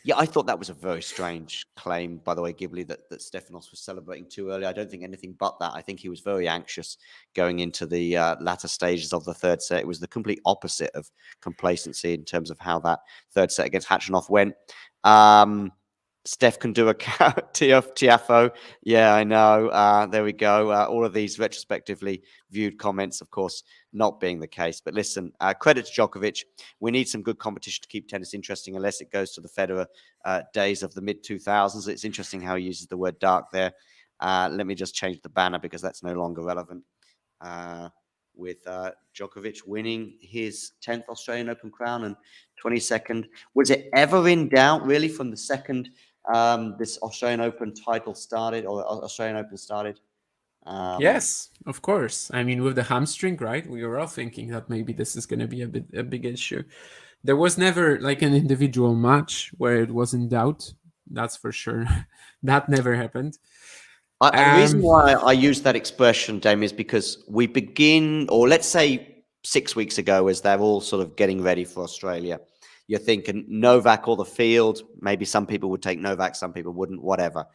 yeah, I thought that was a very strange claim, by the way, Ghibli, that Stefanos was celebrating too early. I don't think anything but that. I think he was very anxious going into the latter stages of the third set. It was the complete opposite of complacency in terms of how that third set against Khachanov went. Steph can do a Tiafo. Yeah, I know. There we go. All of these retrospectively viewed comments, of course, not being the case. But listen, credit to Djokovic. We need some good competition to keep tennis interesting, unless it goes to the Federer days of the mid-2000s. It's interesting how he uses the word dark there. Let me just change the banner because that's no longer relevant. With Djokovic winning his 10th Australian Open crown and 22nd. Was it ever in doubt, really, from the second this Australian Open title started, or Australian Open started? Yes, of course. I mean, with the hamstring, right? We were all thinking that maybe this is going to be a big issue. There was never like an individual match where it was in doubt. That's for sure. That never happened. The reason why I use that expression, Dame, is because we begin, or let's say 6 weeks ago, as they're all sort of getting ready for Australia, you're thinking Novak or the field. Maybe some people would take Novak, some people wouldn't, whatever.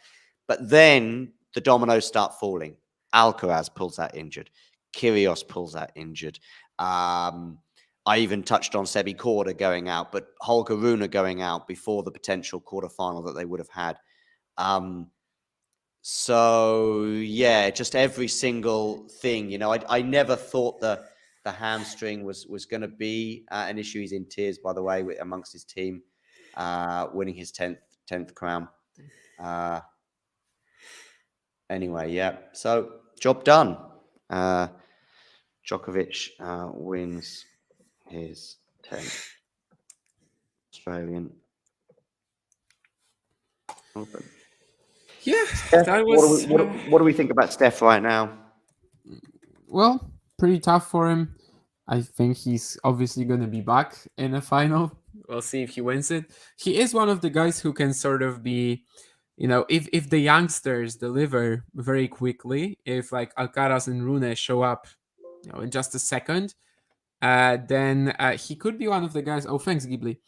But then the dominoes start falling. Alcaraz pulls out injured. Kyrgios pulls out injured. I even touched on Sebi Korda going out, but Holger Rune going out before the potential quarterfinal that they would have had. So, yeah, just every single thing, you know, I never thought the hamstring was going to be an issue. He's in tears, by the way, amongst his team. winning his 10th crown. Anyway, yeah. So job done. Djokovic wins his 10th Australian Open. Yeah, Steph, that was what do we think about Steph right now? well, pretty tough for him. I think he's obviously going to be back in a final. We'll see if he wins it. He is one of the guys who can sort of be, if the youngsters deliver very quickly, if like Alcaraz and Rune show up, in just a second, then he could be one of the guys. Oh, thanks, Ghibli.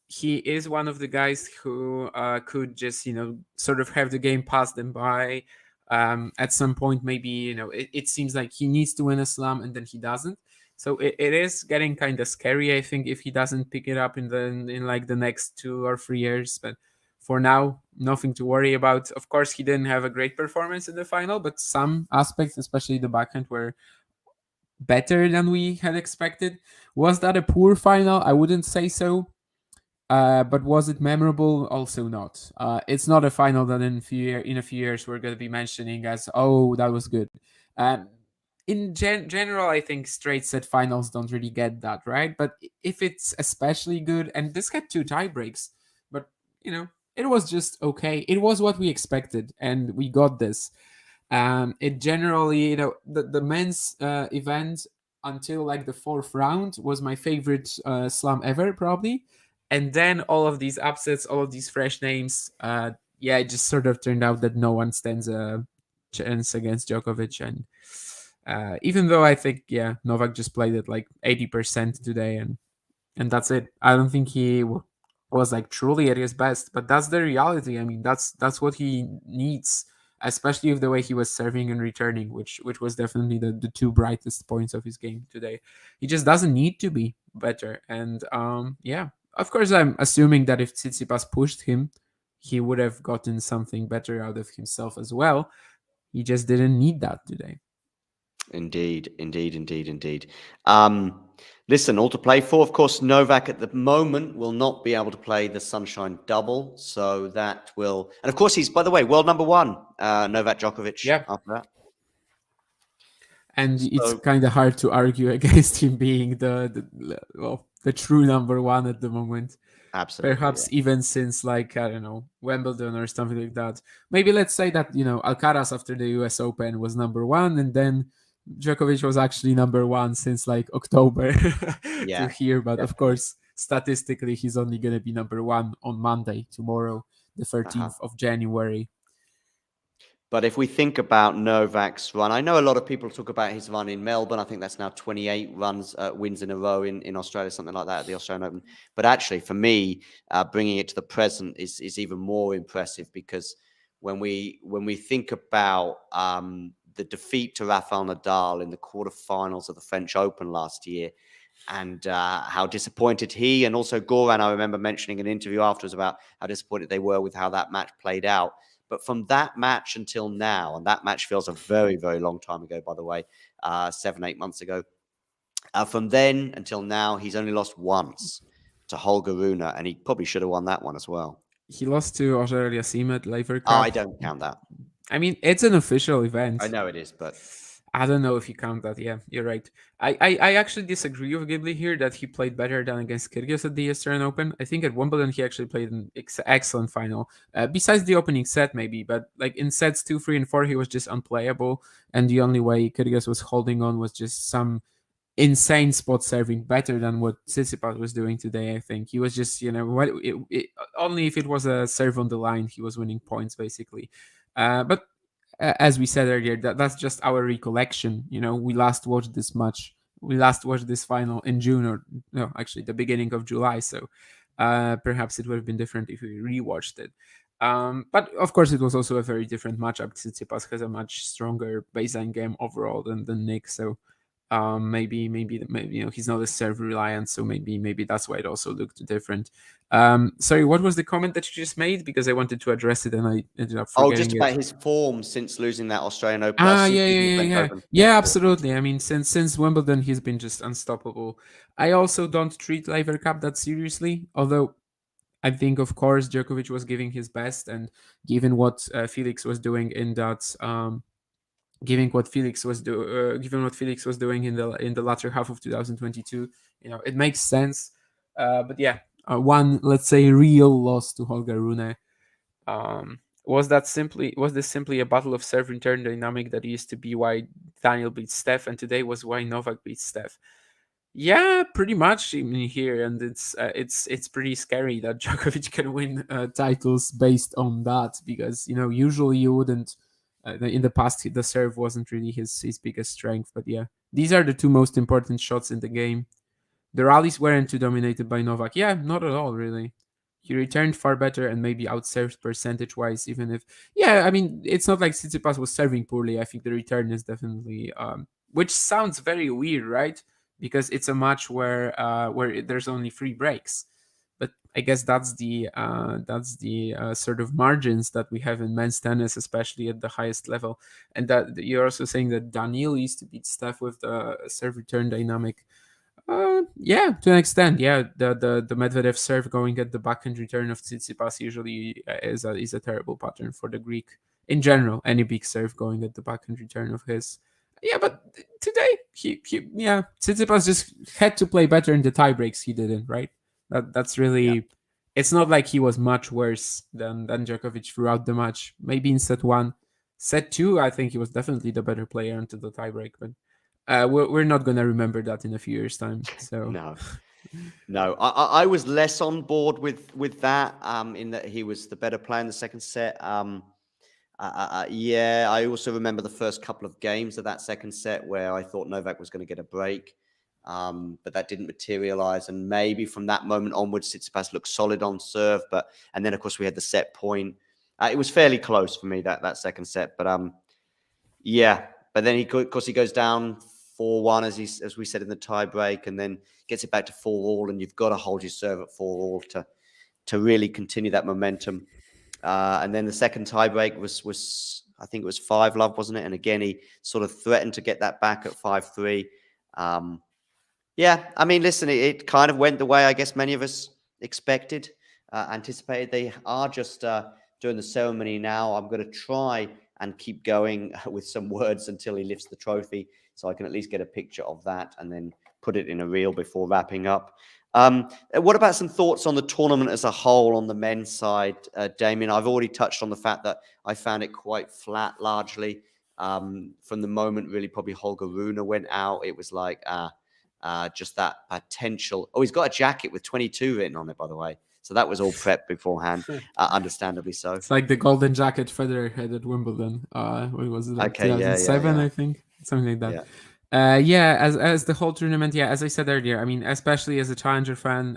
He is one of the guys who could just, sort of have the game pass them by. At some point, maybe, it seems like he needs to win a slam and then he doesn't. So it is getting kind of scary, I think, if he doesn't pick it up in like the next 2 or 3 years. But for now, nothing to worry about. Of course, he didn't have a great performance in the final, but some aspects, especially the backhand, were better than we had expected. Was that a poor final? I wouldn't say so. But was it memorable? Also not. It's not a final that in a few years we're going to be mentioning as, oh, that was good. In general, I think straight set finals don't really get that, right? But if it's especially good, and this had 2 tie breaks, but it was just okay. It was what we expected, and we got this. It generally, the men's event until like the 4th round was my favorite slam ever, probably. And then all of these upsets, all of these fresh names, it just sort of turned out that no one stands a chance against Djokovic. And even though I think, Novak just played it like 80% today, and that's it. I don't think he was like truly at his best, but that's the reality. I mean, that's what he needs, especially with the way he was serving and returning, which was definitely the 2 brightest points of his game today. He just doesn't need to be better. And of course, I'm assuming that if Tsitsipas pushed him, he would have gotten something better out of himself as well. He just didn't need that today. Indeed. Listen, all to play for. Of course, Novak at the moment will not be able to play the Sunshine Double, so that will. And of course, he's, by the way, world number 1, Novak Djokovic. Yeah. After that, and it's kind of hard to argue against him being the true number 1 at the moment. Absolutely. Perhaps even since, like, I don't know, Wimbledon or something like that. Maybe let's say that, Alcaraz after the US Open was number 1, and then Djokovic was actually number 1 since like October to here. But of course, statistically, he's only going to be number 1 on Monday, tomorrow, the 13th of January. But if we think about Novak's run, I know a lot of people talk about his run in Melbourne. I think that's now 28 wins in a row in Australia, something like that at the Australian Open. But actually, for me, bringing it to the present is even more impressive, because when we think about the defeat to Rafael Nadal in the quarterfinals of the French Open last year, and how disappointed he and also Goran, I remember mentioning in an interview afterwards about how disappointed they were with how that match played out. But from that match until now, and that match feels a very, very long time ago, by the way, 7-8 months ago. From then until now, he's only lost once to Holger Rune, and he probably should have won that one as well. He lost to Australia Seamed Laver Cup. Oh, I don't count that. I mean, it's an official event. I know it is, but I don't know if you count that. Yeah, you're right. I actually disagree with Ghibli here that he played better than against Kyrgios at the Australian Open. I think at Wimbledon he actually played an excellent final. Besides the opening set, maybe, but like in sets 2, 3, and 4, he was just unplayable. And the only way Kyrgios was holding on was just some insane spot serving, better than what Tsitsipas was doing today. I think he was just, only if it was a serve on the line, he was winning points basically. But as we said earlier, that's just our recollection. We last watched this match. We last watched this final in June, or no, actually the beginning of July. So perhaps it would have been different if we rewatched it. But of course, it was also a very different matchup. Tsitsipas has a much stronger baseline game overall than Nick. So maybe he's not as serve reliant, so maybe that's why it also looked different. Sorry, what was the comment that you just made? Because I wanted to address it and I ended up forgetting just about his form since losing that Australian Open. Yeah, absolutely. I mean, since Wimbledon, he's been just unstoppable. I also don't treat Laver Cup that seriously, although I think, of course, Djokovic was giving his best, and given what Felix was doing in that, given what Felix was doing in the latter half of 2022, it makes sense. But yeah, one, let's say, real loss to Holger Rune. Was this simply a battle of serve return dynamic that used to be why Daniel beat Steph, and today was why Novak beat Steph? Yeah, pretty much in here, and it's pretty scary that Djokovic can win titles based on that, because usually you wouldn't. In the past, the serve wasn't really his biggest strength, but yeah, these are the two most important shots in the game. The rallies weren't too dominated by Novak. Yeah, not at all, really. He returned far better and maybe outserved percentage wise, even if, yeah, I mean, it's not like Tsitsipas was serving poorly. I think the return is definitely, which sounds very weird, right? Because it's a match where there's only 3 breaks. But I guess that's the sort of margins that we have in men's tennis, especially at the highest level. And that you're also saying that Daniil used to beat Steph with the serve return dynamic. Yeah, to an extent, yeah. The Medvedev serve going at the backhand return of Tsitsipas usually is a terrible pattern for the Greek in general. Any big serve going at the backhand return of his. Yeah, but today yeah, Tsitsipas just had to play better in the tie breaks. He didn't, right? That's Yeah. really. It's not like he was much worse than Djokovic throughout the match. Maybe in set 1, set 2, I think he was definitely the better player until the tiebreak, but we're not gonna remember that in a few years' time. So No. No, I was less on board with that. In that he was the better player in the second set. Yeah, I also remember the first couple of games of that second set where I thought Novak was going to get a break, but that didn't materialize. And maybe from that moment onwards, Tsitsipas looked solid on serve. And then of course we had the set point. It was fairly close for me that second set, but yeah. But then of course he goes down 4-1 as we said in the tie break, and then gets it back to 4-all, and you've got to hold your serve at 4-all to really continue that momentum. And then the second tiebreak was I think it was 5-love, wasn't it? And again, he sort of threatened to get that back at 5-3. Yeah, I mean, listen, it kind of went the way I guess many of us expected, anticipated. They are just doing the ceremony now. I'm going to try and keep going with some words until he lifts the trophy, so I can at least get a picture of that and then put it in a reel before wrapping up. What about some thoughts on the tournament as a whole on the men's side, Damien? I've already touched on the fact that I found it quite flat largely. From the moment really probably Holger Rune went out, it was like just that potential. Oh, he's got a jacket with 22 written on it, by the way. So that was all prepped beforehand, understandably so. it's like the golden jacket Federer had at Wimbledon. What was it, like Okay, yeah, 2007, yeah. I think, something like that. Yeah. Yeah, as the whole tournament, yeah, as I said earlier, I mean, especially as a challenger fan,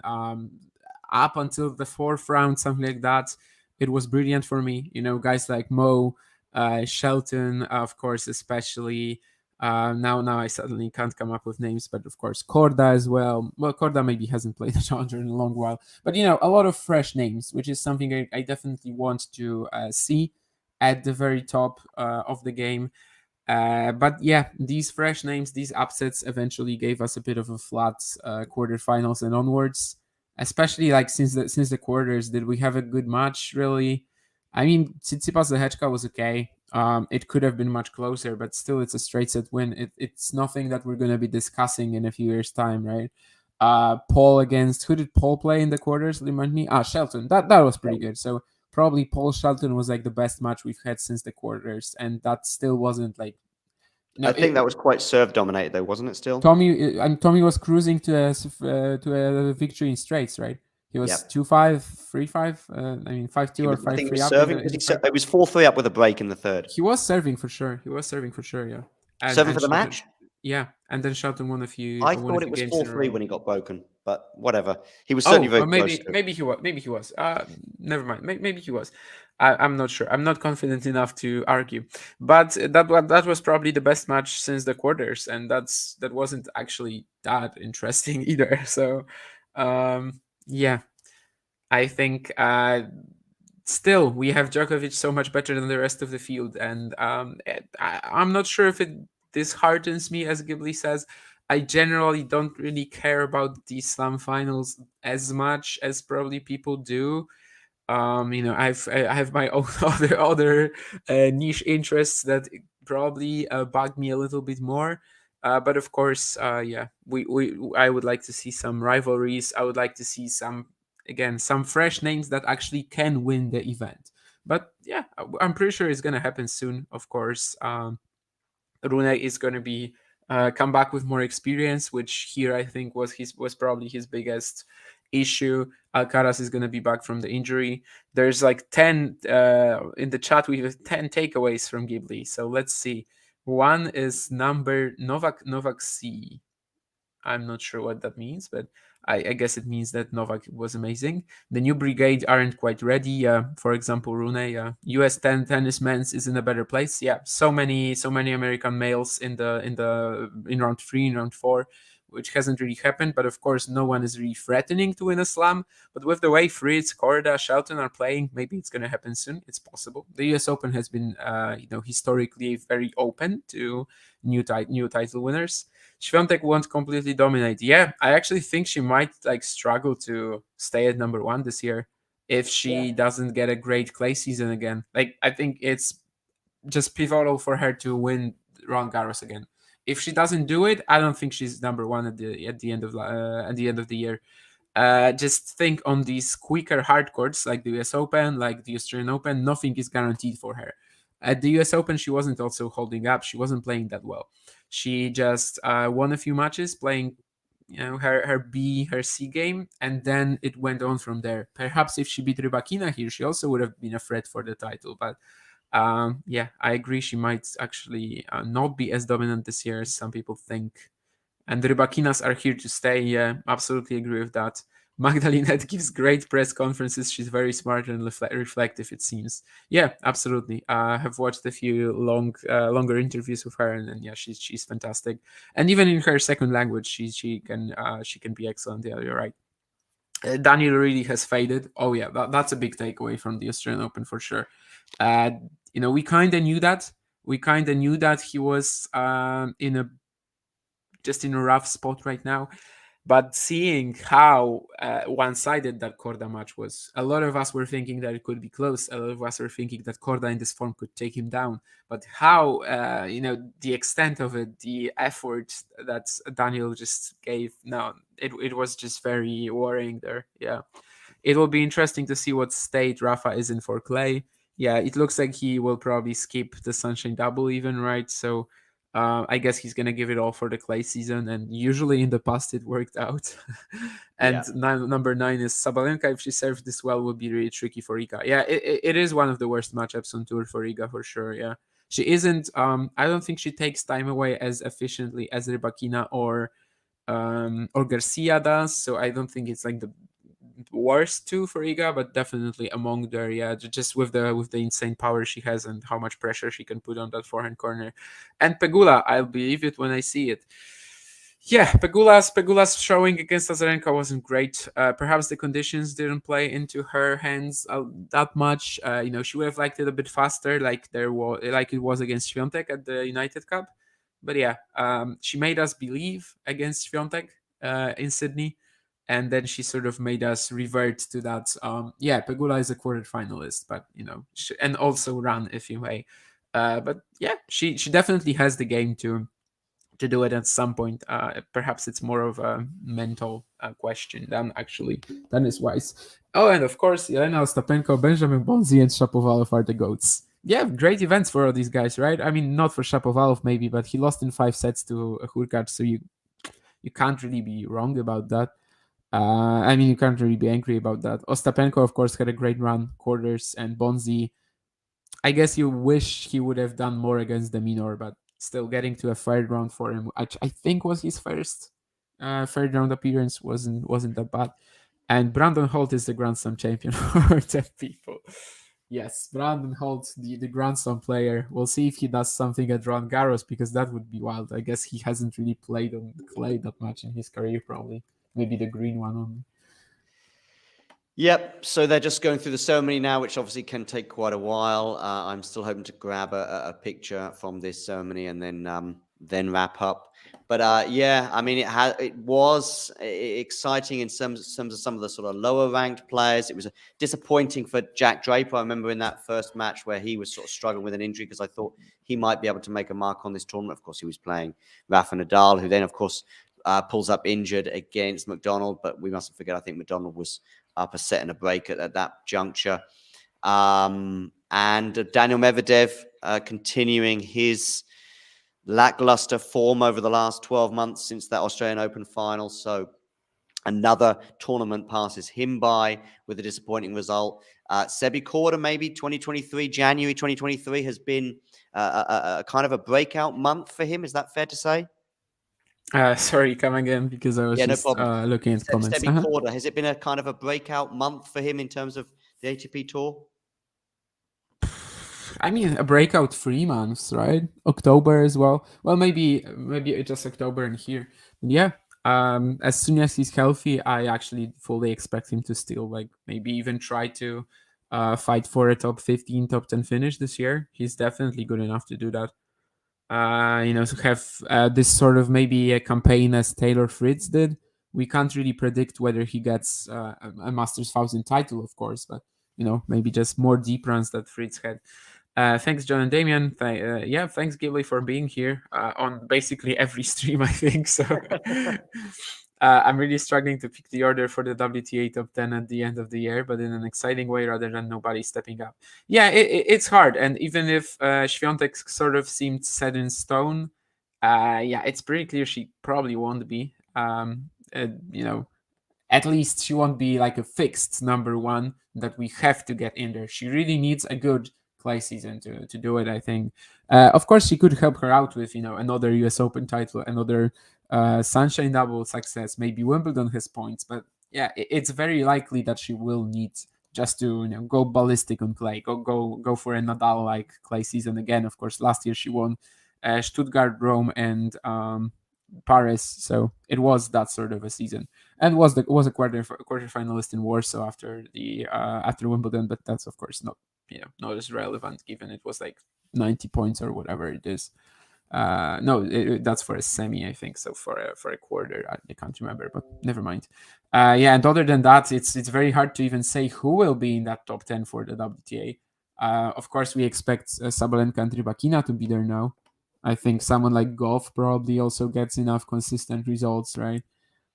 up until the 4th round, something like that, it was brilliant for me. Guys like Mo, Shelton, of course, especially. Now I suddenly can't come up with names, but of course Korda as well. Well, Korda maybe hasn't played a challenger in a long while, but a lot of fresh names, which is something I definitely want to see at the very top of the game. But yeah, these fresh names, these upsets eventually gave us a bit of a flat quarterfinals and onwards. Especially like since the quarters, did we have a good match? Really, I mean, Tsitsipas Lehechka was okay. It could have been much closer, but still, it's a straight set win. It's nothing that we're going to be discussing in a few years' time, right? Paul against, who did Paul play in the quarters? Remind me. Shelton. That was pretty good. So probably Paul Shelton was like the best match we've had since the quarters, and that still wasn't like. I think that was quite serve dominated, though, wasn't it? Still, Tommy was cruising to a victory in straights, right? He was yep. 2-5, 3-5. I mean 5-2 or I think he 5-3 was up. serving. It was 4-3 up with a break in the third. He was serving for sure. Yeah. Serving And for the Shelton, match. yeah, and then Shelton won a few I won a thought it few was games in a 4-3 row. when he got broken, but whatever. He was certainly very close. Maybe he was. Maybe he was. Never mind. Maybe he was. I'm not sure. I'm not confident enough to argue. But that was probably the best match since the quarters, and that wasn't actually that interesting either. So, yeah, I think still we have Djokovic so much better than the rest of the field, and I'm not sure if it disheartens me, as Ghibli says. I generally don't really care about the slam finals as much as probably people do. I have my own other niche interests that probably bug me a little bit more. But of course, yeah, we I would like to see some rivalries. I would like to see some fresh names that actually can win the event. But yeah, I'm pretty sure it's gonna happen soon. Of course, Rune is going to be come back with more experience, which here I think was probably his biggest issue. Alcaraz is going to be back from the injury. There's like 10 in the chat. We have 10 takeaways from Ghibli. So let's see. One is number Novak C. I'm not sure what that means, but I guess it means that Novak was amazing. The new brigade aren't quite ready. For example, Rune, US tennis men's is in a better place. Yeah, so many American males in round three, in round four, which hasn't really happened. But of course, no one is really threatening to win a slam. But with the way Fritz, Korda, Shelton are playing, maybe it's going to happen soon. It's possible. The US Open has been, historically very open to new title winners. Świątek won't completely dominate. Yeah, I actually think she might like struggle to stay at number one this year if she doesn't get a great clay season again. Like I think it's just pivotal for her to win Roland Garros again. If she doesn't do it, I don't think she's number one at the end of the year. Just think on these quicker hard courts like the US Open, like the Australian Open, nothing is guaranteed for her. At the US Open, she wasn't also holding up. She wasn't playing that well. She just won a few matches playing, her C game, and then it went on from there. Perhaps if she beat Rybakina here, she also would have been a threat for the title. But yeah, I agree. She might actually not be as dominant this year as some people think. And the Rybakinas are here to stay. Yeah, absolutely agree with that. Magdalena gives great press conferences. She's very smart and reflective, it seems. Yeah, absolutely. I have watched a few longer interviews with her, and yeah, she's fantastic. And even in her second language, she can be excellent. Yeah, you're right. Daniel really has faded. Oh yeah, that's a big takeaway from the Australian Open for sure. We kind of knew that. We kind of knew that he was in a rough spot right now. But seeing how one-sided that Korda match was, a lot of us were thinking that it could be close. A lot of us were thinking that Korda in this form could take him down. But how, the extent of it, the effort that Daniel just gave, no, it was just very worrying there. Yeah. It will be interesting to see what state Rafa is in for clay. Yeah, it looks like he will probably skip the Sunshine Double even, right? So I guess he's gonna give it all for the clay season, and usually in the past it worked out. And number 9 is Sabalenka. If she serves this well, would be really tricky for Iga. Yeah, it is one of the worst matchups on tour for Iga for sure. Yeah, she isn't. I don't think she takes time away as efficiently as Rybakina or Garcia does. So I don't think it's like the worst two for Iga, but definitely among there. Yeah, just with the insane power she has and how much pressure she can put on that forehand corner. And Pegula, I'll believe it when I see it. Yeah, Pegula's showing against Azarenka wasn't great. Perhaps the conditions didn't play into her hands that much. She would have liked it a bit faster, like it was against Swiatek at the United Cup. But yeah, she made us believe against Swiatek in Sydney, and then she sort of made us revert to that. Pegula is a quarterfinalist, but and also run if you may. But yeah, she definitely has the game to do it at some point. Perhaps it's more of a mental question than is wise. Oh, and of course, Elena Ostapenko, Benjamin Bonzi, and Shapovalov are the goats. Yeah, great events for all these guys, right? I mean, not for Shapovalov maybe, but he lost in 5 sets to Hurkacz, so you can't really be wrong about that. You can't really be angry about that. Ostapenko, of course, had a great run, quarters, and Bonzi. I guess you wish he would have done more against the Minor, but still getting to a third round for him, I think was his first third round appearance, wasn't that bad. And Brandon Holt is the Grand Slam champion for 10 people. Yes, Brandon Holt, the Grand Slam player. We'll see if he does something at Roland Garros, because that would be wild. I guess he hasn't really played on clay that much in his career, probably. Maybe the green one only. Yep, so they're just going through the ceremony now, which obviously can take quite a while. I'm still hoping to grab a picture from this ceremony, and then then wrap up. But yeah, I mean, it was exciting in terms of some of the sort of lower ranked players. It was disappointing for Jack Draper. I remember in that first match where he was sort of struggling with an injury because I thought he might be able to make a mark on this tournament. Of course, he was playing Rafa Nadal, who then, of course, pulls up injured against McDonald. But we mustn't forget, I think McDonald was up a set and a break at that juncture. And Daniel Medvedev continuing his lackluster form over the last 12 months since that Australian Open final. So another tournament passes him by with a disappointing result. Sebi Korda, maybe 2023, January 2023 has been a kind of a breakout month for him. Is that fair to say? Sorry, come again, because I was Yeah, no just problem. looking at comments. Sebi Korda, has it been a kind of a breakout month for him in terms of the ATP Tour? I mean, a breakout 3 months, right? October as well. Well, maybe just October in here. But yeah, as soon as he's healthy, I actually fully expect him to still like maybe even try to fight for a top 15, top 10 finish this year. He's definitely good enough to do that. To have this sort of maybe a campaign as Taylor Fritz did. We can't really predict whether he gets a Masters 1000 title, of course, but maybe just more deep runs that Fritz had. Thanks, John and Damien. Thanks, Ghibli, for being here on basically every stream, I think. So I'm really struggling to pick the order for the WTA top 10 at the end of the year, but in an exciting way rather than nobody stepping up. Yeah, it's hard. And even if Świątek sort of seemed set in stone, it's pretty clear she probably won't be. At least she won't be like a fixed number one that we have to get in there. She really needs a good clay season to do it, I think. Of course, she could help her out with, another US Open title, another Sunshine Double success. Maybe Wimbledon has points, but yeah, it's very likely that she will need just to go ballistic on clay, go for a Nadal-like clay season again. Of course, last year she won Stuttgart, Rome, and Paris, so it was that sort of a season, and was a quarter finalist in Warsaw after Wimbledon, but that's of course not as relevant given it was like 90 points or whatever it is. That's for a semi, I think. So for a quarter, I can't remember, but never mind. And other than that, it's very hard to even say who will be in that top 10 for the WTA. Of course, we expect Sabalenka and Rybakina to be there now. I think someone like Goff probably also gets enough consistent results, right?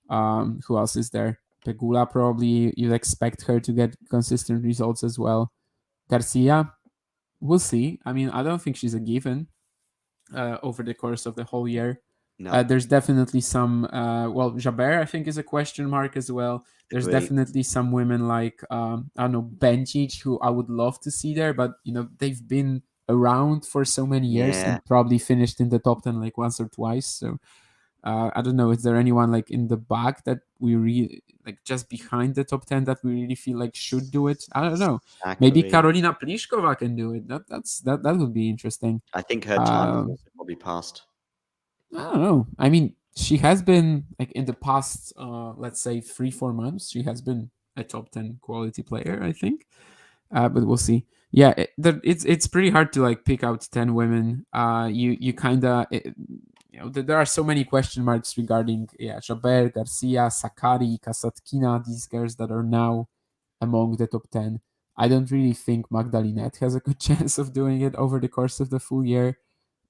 Who else is there? Pegula, probably you'd expect her to get consistent results as well. Garcia, we'll see. I mean, I don't think she's a given over the course of the whole year. No. There's definitely some. Jabeur, I think, is a question mark as well. There's definitely some women like I don't know, Bencic, who I would love to see there, but they've been around for so many years and probably finished in the top 10 like once or twice. So I don't know, is there anyone like in the back that we really like just behind the top 10 that we really feel like should do it? I don't know. Exactly. Maybe Karolina Pliskova can do it. That would be interesting. I think her time has probably passed. I don't know. I mean, she has been like in the past, let's say 3-4 months, she has been a top 10 quality player, I think. But we'll see. Yeah, it's pretty hard to like pick out 10 women. You kind of there are so many question marks regarding Jabeur, Garcia, Sakari, Kasatkina, these girls that are now among the top 10. I don't really think Magdalinette has a good chance of doing it over the course of the full year.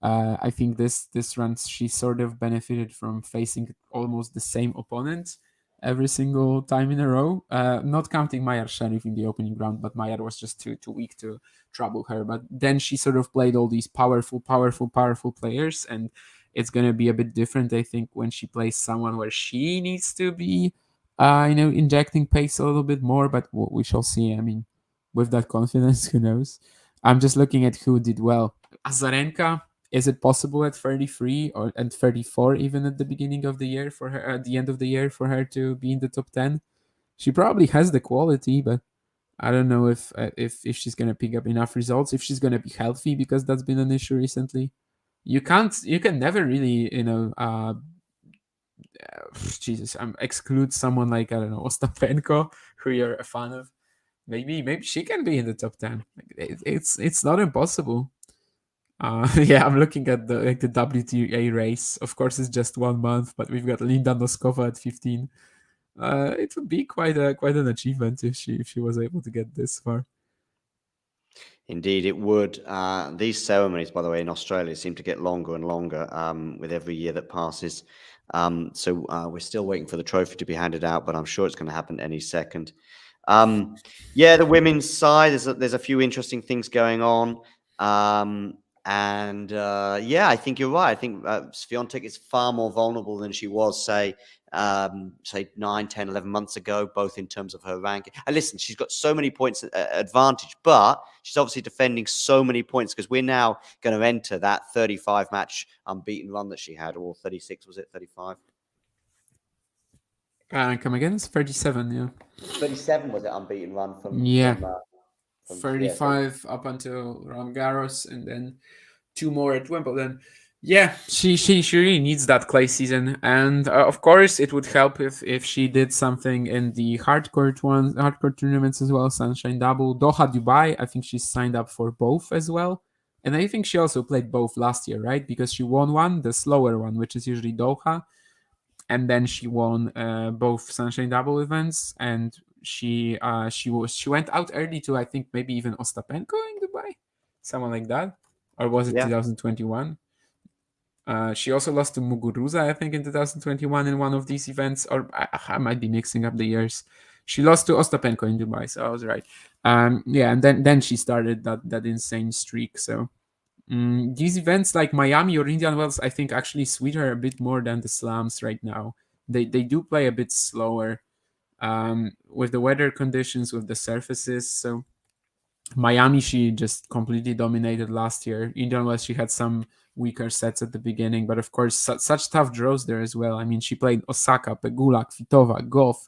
I think this run she sort of benefited from facing almost the same opponent every single time in a row. Not counting Maya Sharif in the opening round, but Maya was just too weak to trouble her. But then she sort of played all these powerful players, and it's gonna be a bit different, I think, when she plays someone where she needs to be, injecting pace a little bit more. But we shall see. I mean, with that confidence, who knows? I'm just looking at who did well. Azarenka. Is it possible at 33 and 34 even at the beginning of the year for her, at the end of the year, for her to be in the top 10? She probably has the quality, but I don't know if she's gonna pick up enough results, if she's gonna be healthy, because that's been an issue recently. You can never really Jesus, exclude someone like, I don't know, Ostapenko, who you're a fan of. Maybe she can be in the top 10. It's not impossible. Yeah, I'm looking at the WTA race. Of course, it's just 1 month, but we've got Linda Noskova at 15. It would be quite an achievement if she was able to get this far. Indeed, it would. These ceremonies, by the way, in Australia seem to get longer and longer with every year that passes. So we're still waiting for the trophy to be handed out, but I'm sure it's going to happen any second. Yeah, the women's side, there's a few interesting things going on. And yeah, I think you're right. I think Swiatek is far more vulnerable than she was, say 9, 10, 11 months ago, both in terms of her ranking. And listen, she's got so many points advantage, but she's obviously defending so many points because we're now going to enter that 35 match unbeaten run that she had, or 36, was it 35? Come again? It's 37, yeah. 37 was it unbeaten run Yeah. from 35 up until Roland Garros, and then 2 more at Wimbledon. Yeah, she really needs that clay season, and of course it would help if she did something in the hardcore tournaments as well. Sunshine Double, Doha, Dubai. I think she's signed up for both as well, and I think she also played both last year, right? Because she won one, the slower one, which is usually Doha, and then she won both Sunshine Double events, and she went out early to, I think, maybe even Ostapenko in Dubai, someone like that, or was it Yeah. 2021? She also lost to Muguruza, I think, in 2021 in one of these events, or I might be mixing up the years. She lost to Ostapenko in Dubai, so I was right. Yeah, and then she started that insane streak. So these events like Miami or Indian Wells, I think, actually suit her a bit more than the slams right now. They do play a bit slower with the weather conditions, with the surfaces. So Miami, she just completely dominated last year. Indian Wells, she had some weaker sets at the beginning, but of course, such tough draws there as well. I mean, she played Osaka, Pegula, Kvitova, Goff.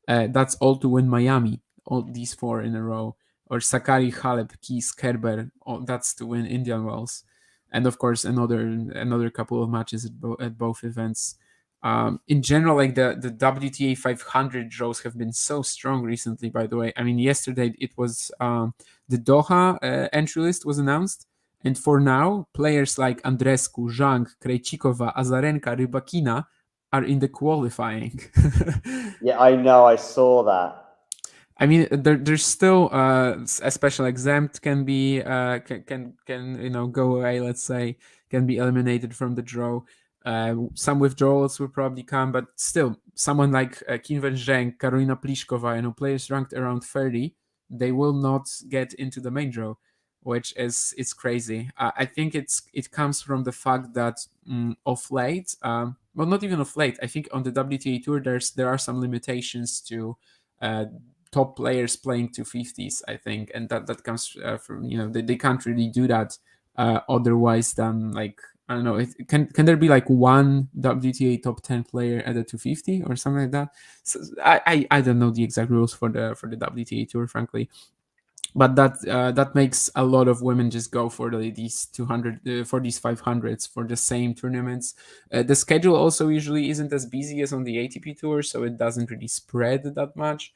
That's all to win Miami, all these 4 in a row. Or Sakari, Halep, Keys, Kerber, that's to win Indian Wells. And of course, another couple of matches at both events. In general, like the WTA 500 draws have been so strong recently, by the way. I mean, yesterday it was the Doha entry list was announced. And for now, players like Andrescu, Zhang, Krejcikova, Azarenka, Rybakina are in the qualifying. Yeah, I know. I saw that. I mean, there's still a special exempt can be can go away. Let's say can be eliminated from the draw. Some withdrawals will probably come, but still, someone like Qinwen Zheng, Karolina Pliskova, players ranked around 30, they will not get into the main draw, which is it's crazy. I think it comes from the fact that of late, well, not even of late. I think on the WTA tour there are some limitations to top players playing 250s, I think, and that comes from they can't really do that otherwise than like I don't know. Can there be like one WTA top 10 player at a 250 or something like that? So I don't know the exact rules for the WTA tour, frankly, but that makes a lot of women just go for these 200 for these 500s for the same tournaments. The schedule also usually isn't as busy as on the ATP tour, so it doesn't really spread that much.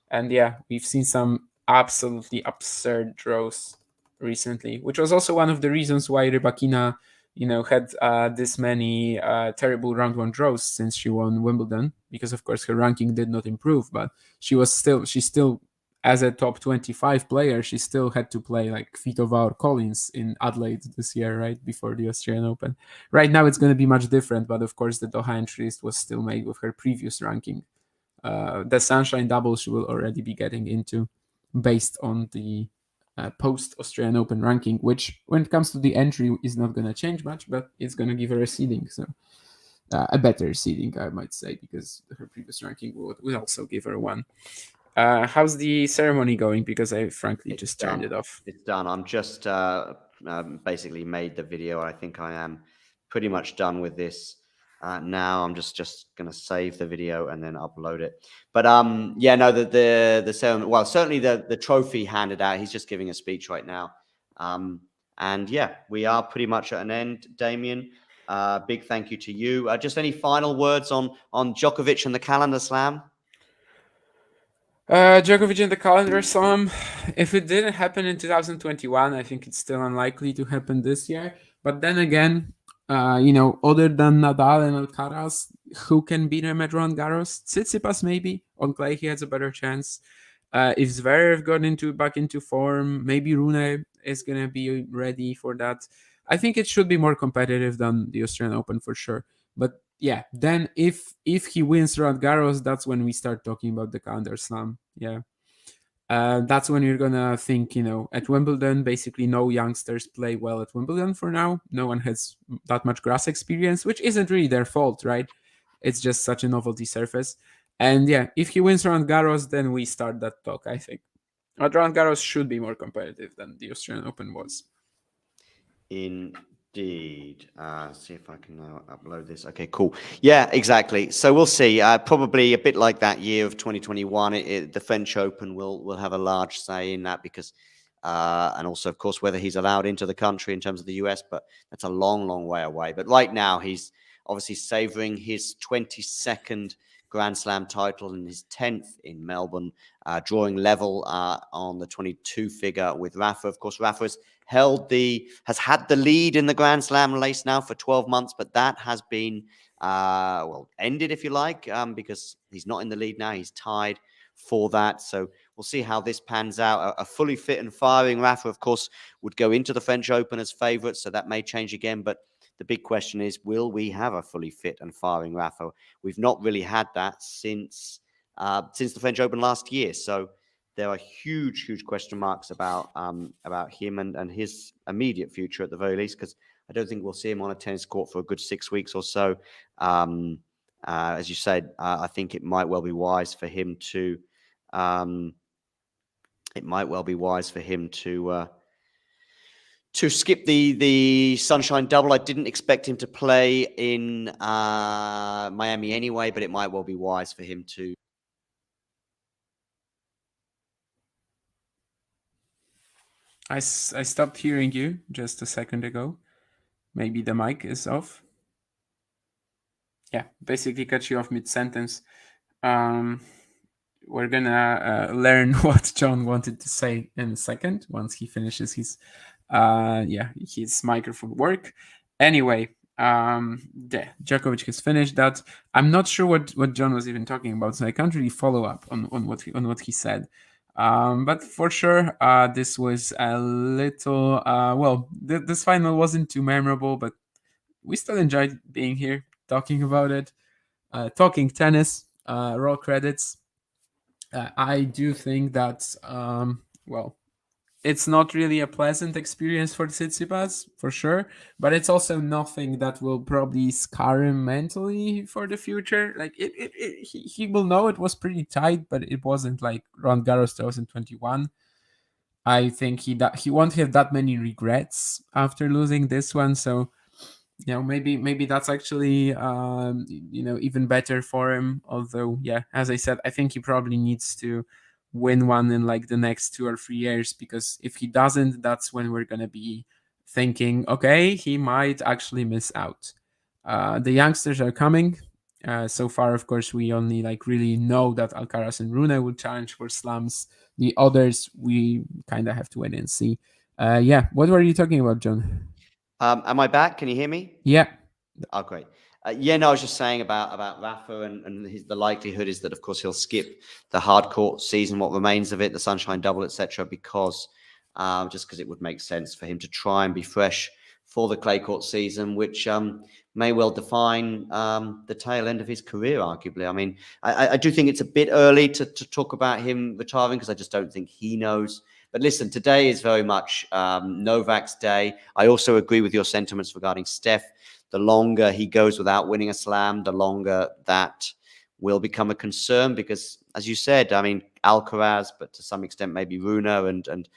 And yeah, we've seen some absolutely absurd draws recently, which was also one of the reasons why Rybakina, had this many terrible round 1 draws since she won Wimbledon, because of course her ranking did not improve, but she still as a top 25 player, she still had to play like Kvitova or Collins in Adelaide this year, right before the Australian Open. Right now, it's going to be much different, but of course, the Doha entry list was still made with her previous ranking. The Sunshine Double she will already be getting into based on the post Australian Open ranking, which, when it comes to the entry, is not going to change much, but it's going to give her a seeding. So a better seeding, I might say, because her previous ranking would also give her one. How's the ceremony going? Because I frankly just turned it off. It's done. I'm just basically made the video. I think I am pretty much done with this. Now I'm just gonna save the video and then upload it. But yeah, no, the ceremony. Well, certainly the trophy handed out. He's just giving a speech right now. And yeah, we are pretty much at an end. Damien, big thank you to you. Just any final words on Djokovic and the calendar slam? Djokovic in the calendar slam. If it didn't happen in 2021, I think it's still unlikely to happen this year. But then again, other than Nadal and Alcaraz, who can beat him at Roland Garros? Tsitsipas maybe. On clay, he has a better chance. If Zverev got back into form, maybe Rune is gonna be ready for that. I think it should be more competitive than the Australian Open for sure. But yeah, then if he wins Roland Garros, that's when we start talking about the calendar slam. Yeah. That's when you're gonna think, at Wimbledon, basically no youngsters play well at Wimbledon for now. No one has that much grass experience, which isn't really their fault, right? It's just such a novelty surface. And yeah, if he wins Roland Garros, then we start that talk, I think. Roland Garros should be more competitive than the Australian Open was. Indeed. See if I can now upload this. Okay, cool. Yeah, exactly. So we'll see. Probably a bit like that year of 2021. The French Open will have a large say in that because, and also, of course, whether he's allowed into the country in terms of the US, but that's a long, long way away. But right now, he's obviously savouring his 22nd Grand Slam title and his 10th in Melbourne, drawing level on the 22 figure with Rafa. Of course, Rafa's has had the lead in the Grand Slam race now for 12 months, but that has been ended, if you like, because he's not in the lead now. He's tied for that. So we'll see how this pans out. A fully fit and firing Rafa, of course, would go into the French Open as favourite, so that may change again. But the big question is, will we have a fully fit and firing Rafa? We've not really had that since the French Open last year. So there are huge, huge question marks about him and his immediate future at the very least, because I don't think we'll see him on a tennis court for a good 6 weeks or so. As you said, I think it might well be wise for him to. To skip the Sunshine Double. I didn't expect him to play in Miami anyway, but it might well be wise for him to. I stopped hearing you just a second ago. Maybe the mic is off. Yeah, basically cut you off mid-sentence. We're gonna learn what John wanted to say in a second once he finishes his microphone work. Anyway, Djokovic has finished that. I'm not sure what John was even talking about, so I can't really follow up on what he said. But for sure, this was a little. This final wasn't too memorable, but we still enjoyed being here, talking about it, talking tennis. Raw credits. I do think that it's not really a pleasant experience for Tsitsipas, for sure, but it's also nothing that will probably scar him mentally for the future. Like he will know it was pretty tight, but it wasn't like Roland Garros 2021. I think he won't have that many regrets after losing this one. So maybe that's actually even better for him. Although, yeah, as I said, I think he probably needs to win one in like the next 2 or 3 years, because if he doesn't, that's when we're gonna be thinking, okay, he might actually miss out. The youngsters are coming. So far, of course, we only really know that Alcaraz and Rune will challenge for slams. The others, we kind of have to wait and see. What were you talking about, John? Am I back? Can you hear me? Yeah. Oh, great. No, I was just saying about Rafa and the likelihood is that, of course, he'll skip the hard court season, what remains of it, the Sunshine Double, etc., because it would make sense for him to try and be fresh for the clay court season, which may well define the tail end of his career, arguably. I mean, I do think it's a bit early to talk about him retiring, because I just don't think he knows. But listen, today is very much Novak's day. I also agree with your sentiments regarding Steph. The longer he goes without winning a slam, the longer that will become a concern, because, as you said, I mean, Alcaraz, but to some extent maybe Rune and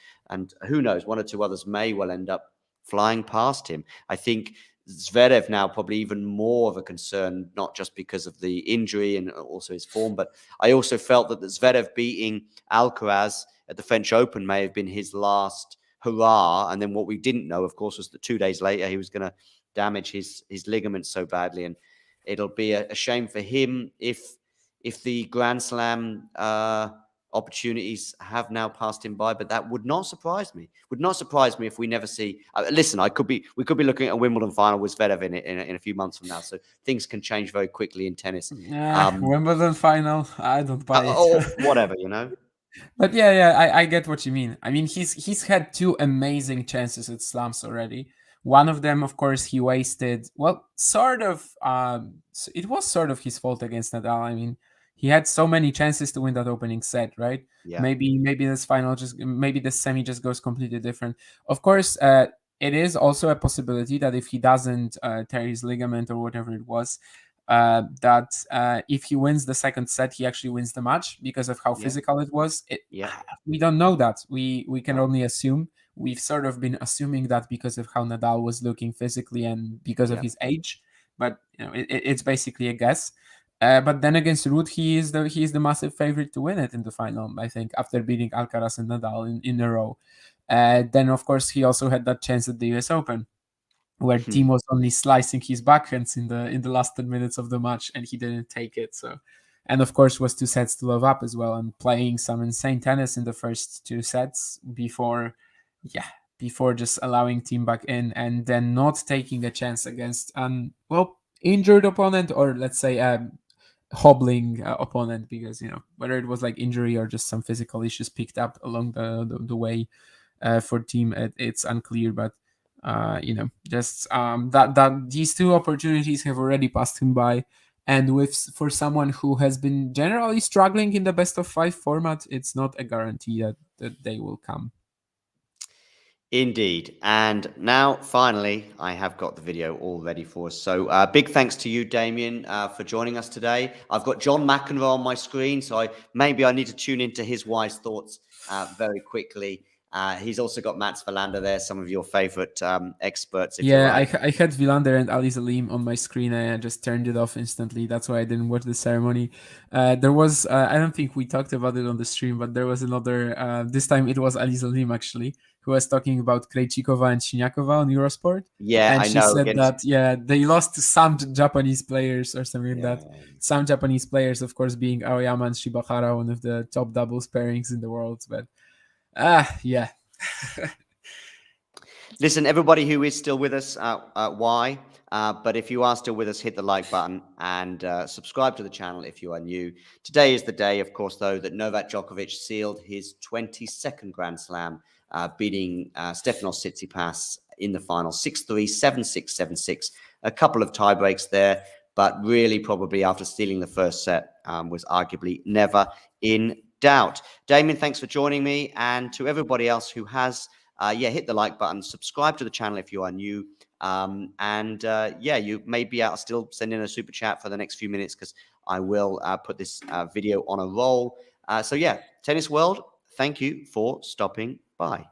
who knows, one or two others may well end up flying past him. I think Zverev now probably even more of a concern, not just because of the injury and also his form, but I also felt that the Zverev beating Alcaraz at the French Open may have been his last hurrah. And then what we didn't know, of course, was that 2 days later he was going to damage his ligaments so badly, and it'll be a shame for him if the Grand Slam opportunities have now passed him by, but that would not surprise me. Would not surprise me if we never see. Listen, we could be looking at a Wimbledon final with Zverev in a few months from now. So things can change very quickly in tennis. Wimbledon final, I don't buy it. Or whatever, But yeah, I get what you mean. I mean, he's had two amazing chances at slams already. One of them, of course, he wasted. Well, sort of. It was sort of his fault against Nadal. I mean, he had so many chances to win that opening set, right? Yeah. Maybe this semi just goes completely different. Of course, it is also a possibility that if he doesn't tear his ligament or whatever it was, that if he wins the second set, he actually wins the match because of how physical it was. We don't know that. We can only assume. We've sort of been assuming that because of how Nadal was looking physically and because of his age. But it's basically a guess. But then against Ruud, he is the massive favorite to win it in the final, I think, after beating Alcaraz and Nadal in a row. Then, of course, he also had that chance at the US Open, where Thiem was only slicing his backhands in the last 10 minutes of the match, and he didn't take it. So, and of course, was 2 sets to love up as well, and playing some insane tennis in the first 2 sets before just allowing Thiem back in, and then not taking a chance against an injured opponent, or let's say hobbling opponent, because whether it was like injury or just some physical issues picked up along the way for Thiem, it's unclear, but. Just that these 2 opportunities have already passed him by, and for someone who has been generally struggling in the best of 5 format, it's not a guarantee that they will come. Indeed. And now, finally, I have got the video all ready for us. So big thanks to you, Damien, for joining us today. I've got John McEnroe on my screen, so maybe I need to tune into his wise thoughts very quickly. He's also got Mats Wilander there, some of your favorite experts. I had Wilander and Ali Salim on my screen, and I just turned it off instantly. That's why I didn't watch the ceremony. There was, I don't think we talked about it on the stream, but there was another, this time it was Ali Salim actually, who was talking about Krejcikova and Siniakova on Eurosport. Yeah, and she said that, they lost to some Japanese players or something like that. Some Japanese players, of course, being Aoyama and Shibahara, one of the top doubles pairings in the world, but yeah. Listen, everybody who is still with us, why? But if you are still with us, hit the like button and subscribe to the channel if you are new. Today is the day, of course, though, that Novak Djokovic sealed his 22nd Grand Slam, beating Stefanos Tsitsipas in the final 6-3, 7-6, 7-6. A couple of tie breaks there, but really probably after stealing the first set was arguably never in doubt. Damien, thanks for joining me, and to everybody else who has, hit the like button, subscribe to the channel if you are new, you may be able to still send in a super chat for the next few minutes, because I will put this video on a roll. Tennis World, thank you for stopping by.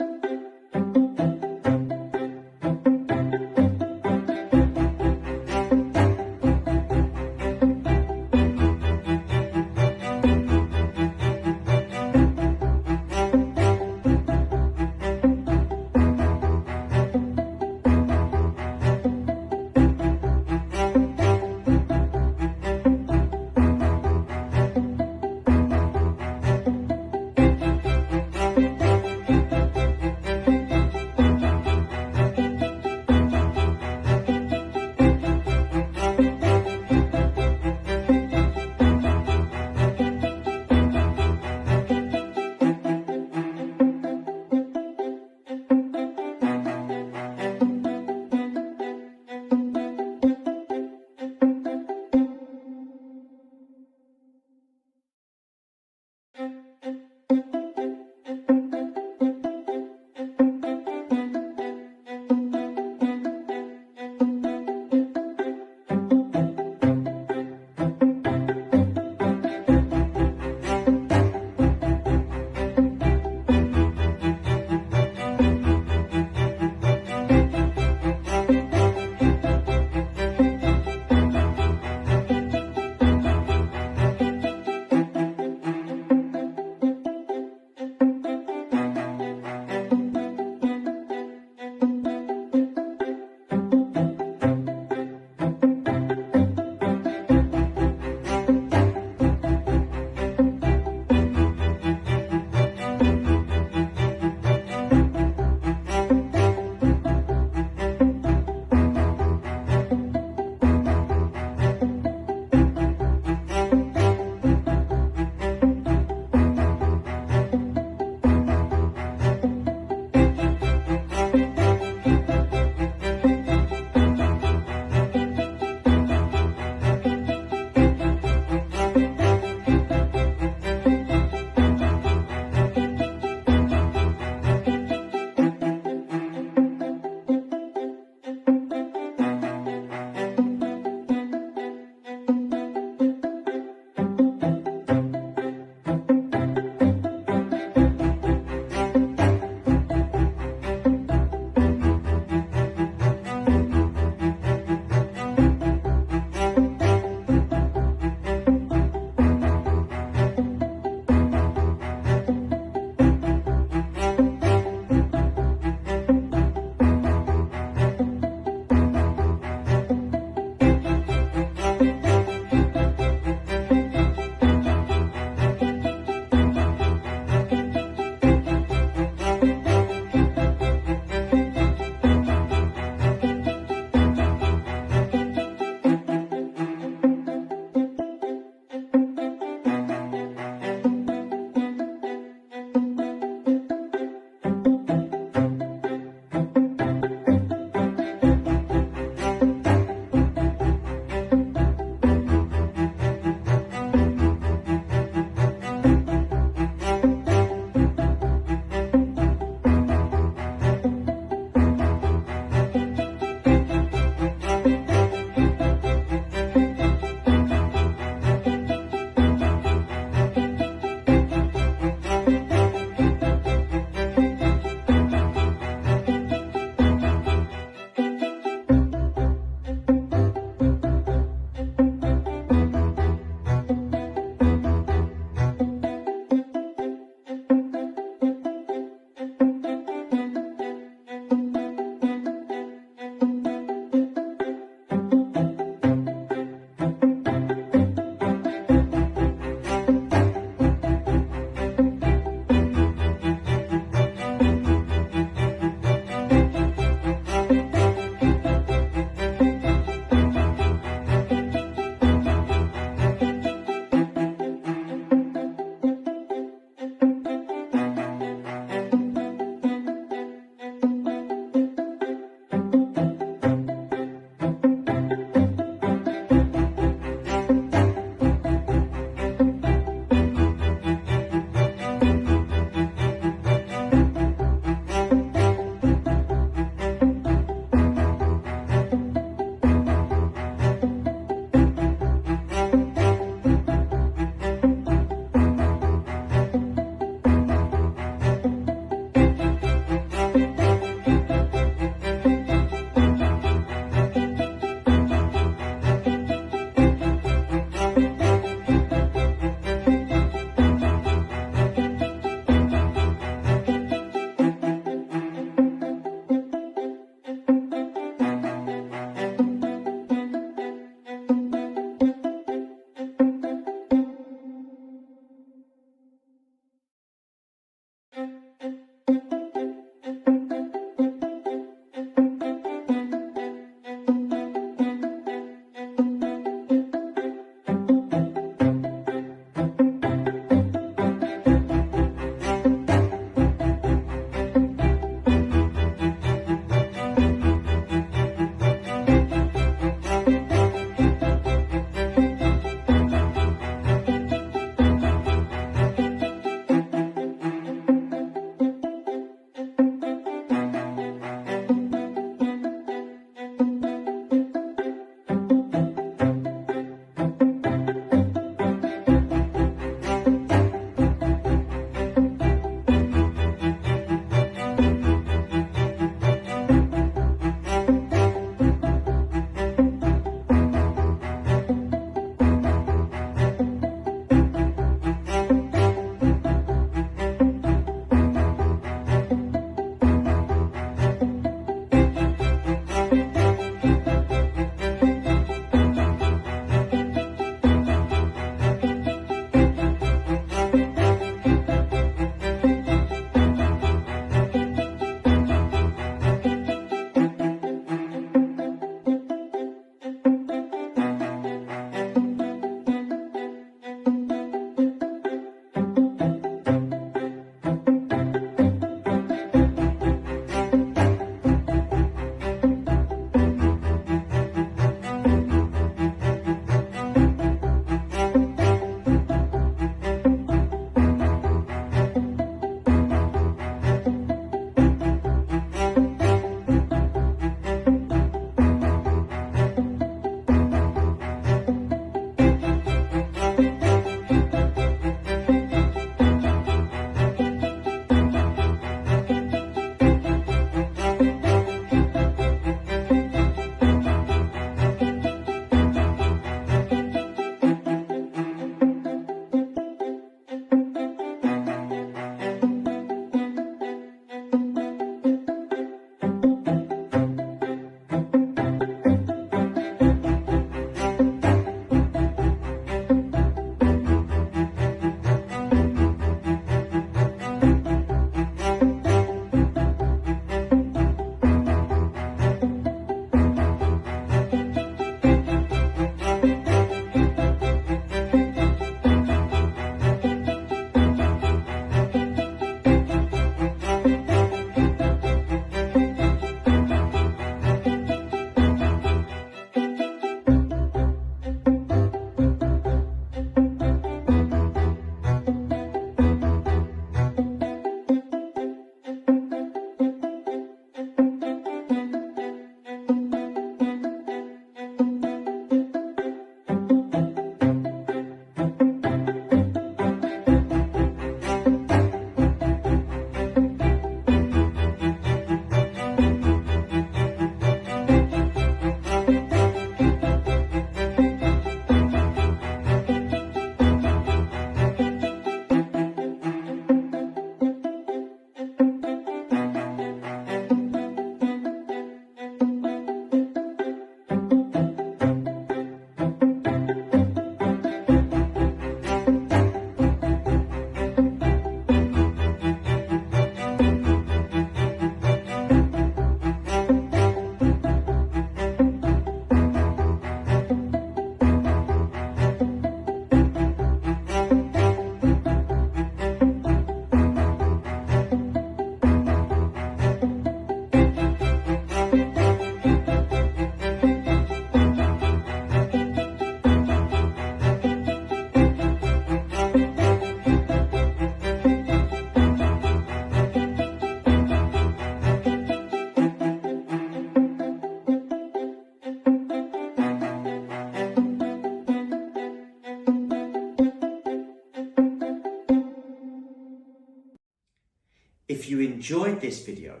If you enjoyed this video,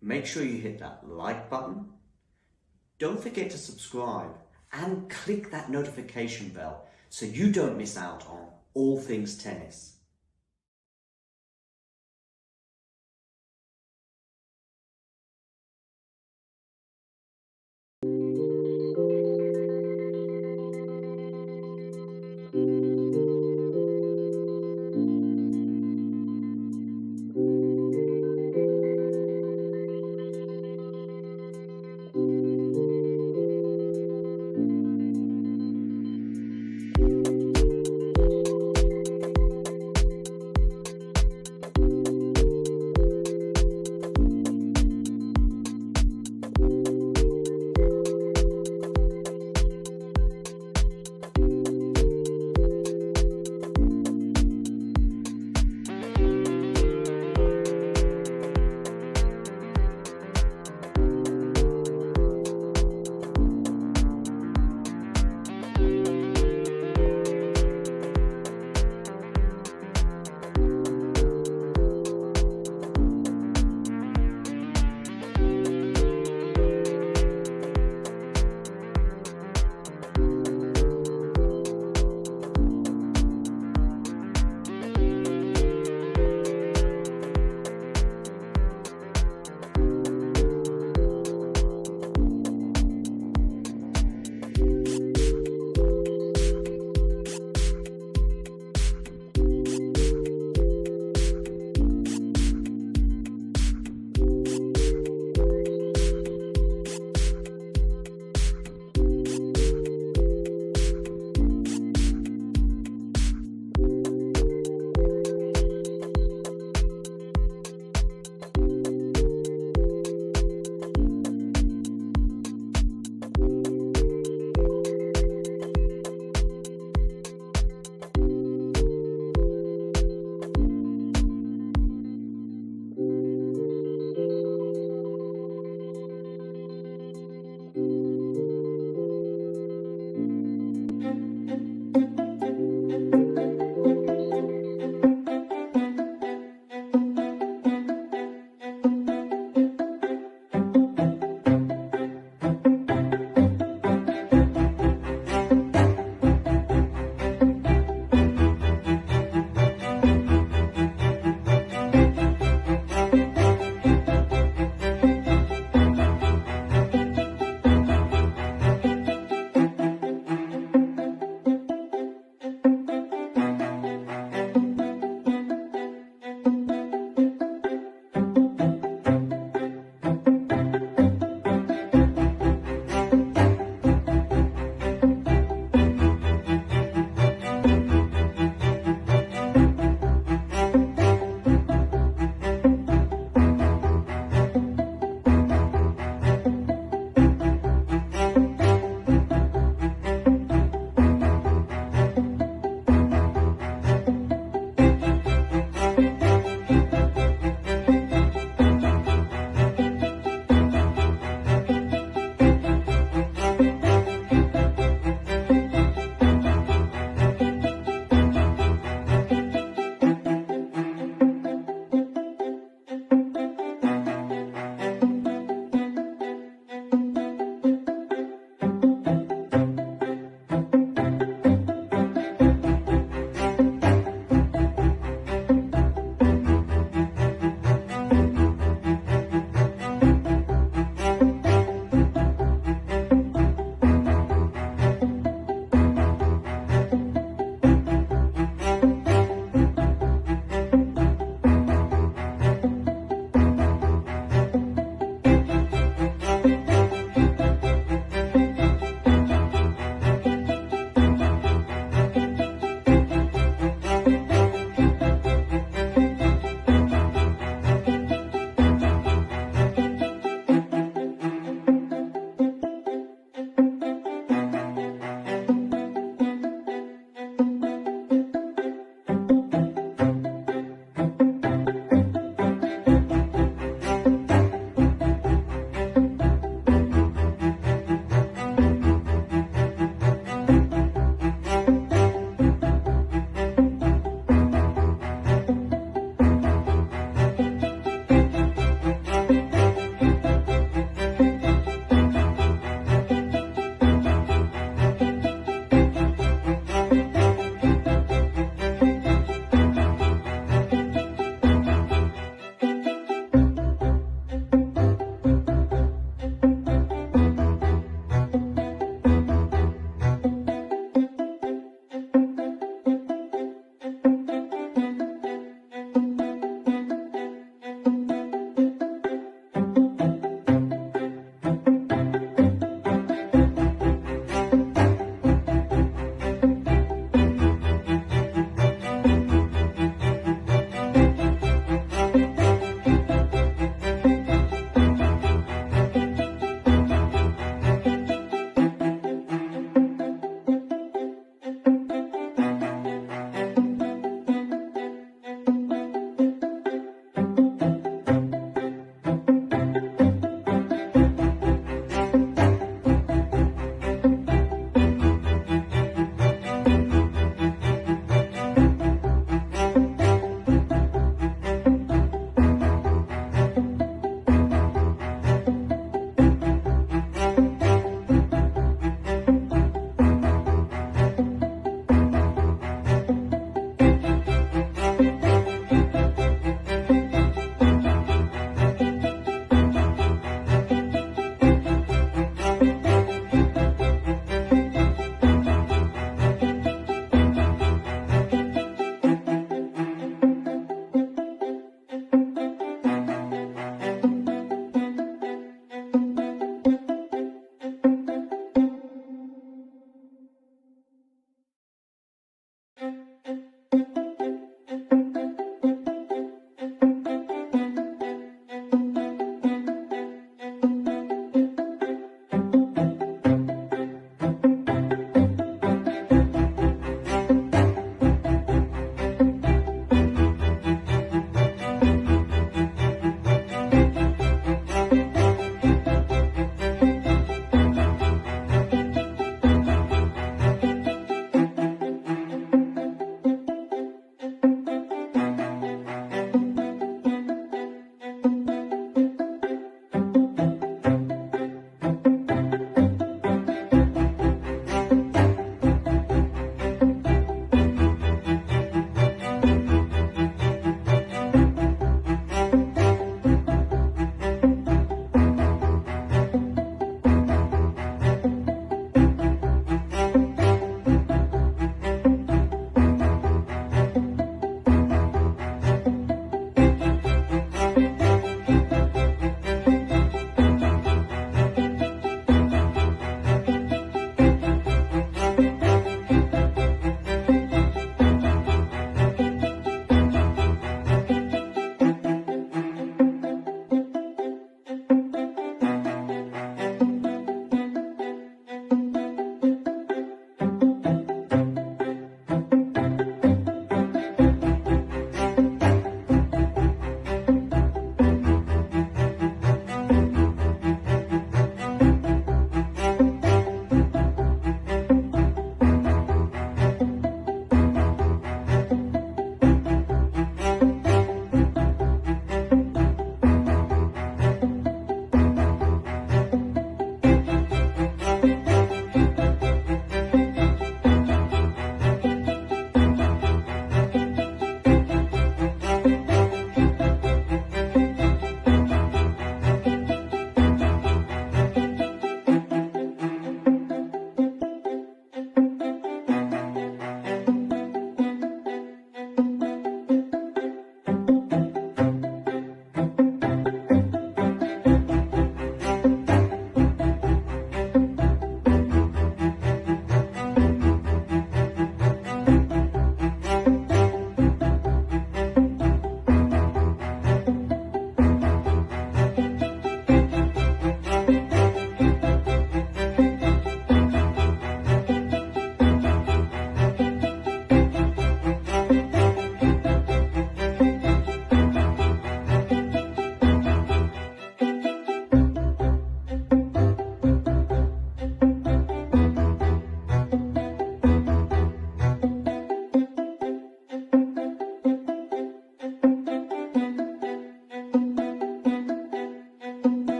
make sure you hit that like button. Don't forget to subscribe and click that notification bell so you don't miss out on all things tennis.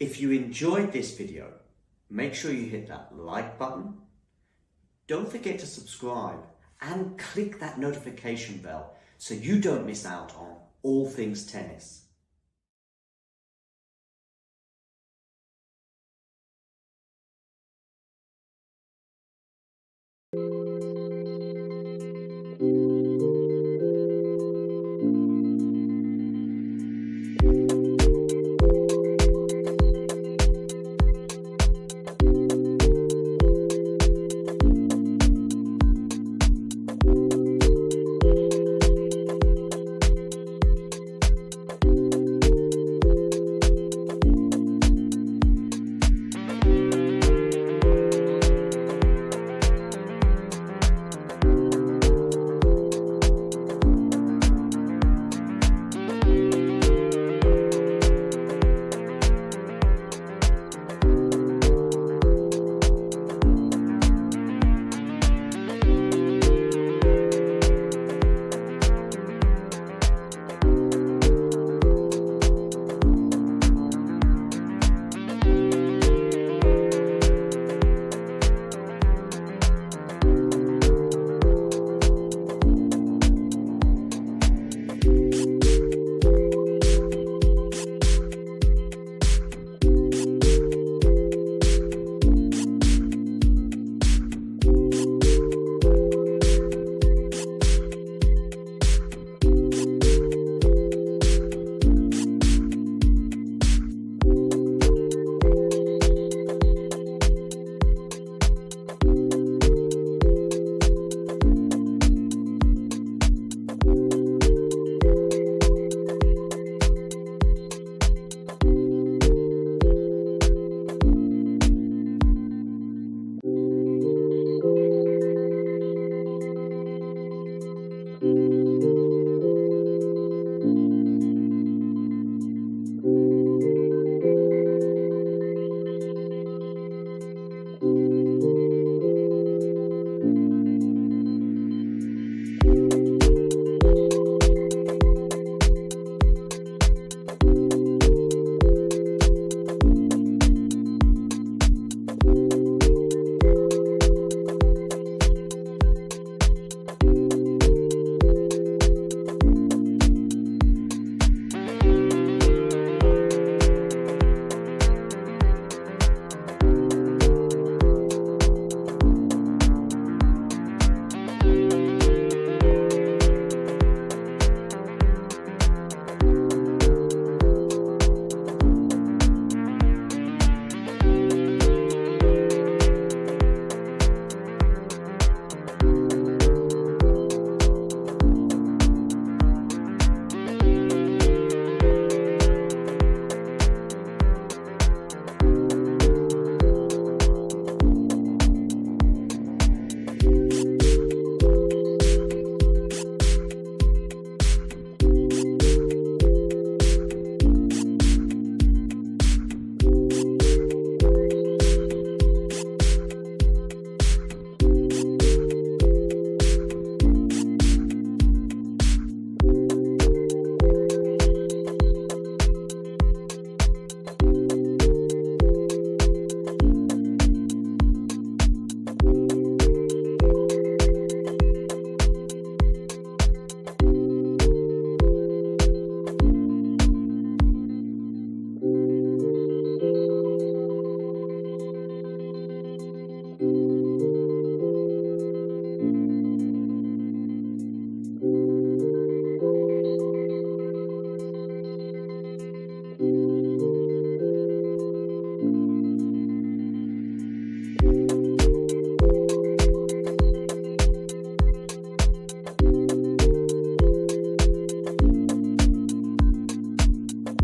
If you enjoyed this video, make sure you hit that like button. Don't forget to subscribe and click that notification bell so you don't miss out on all things tennis.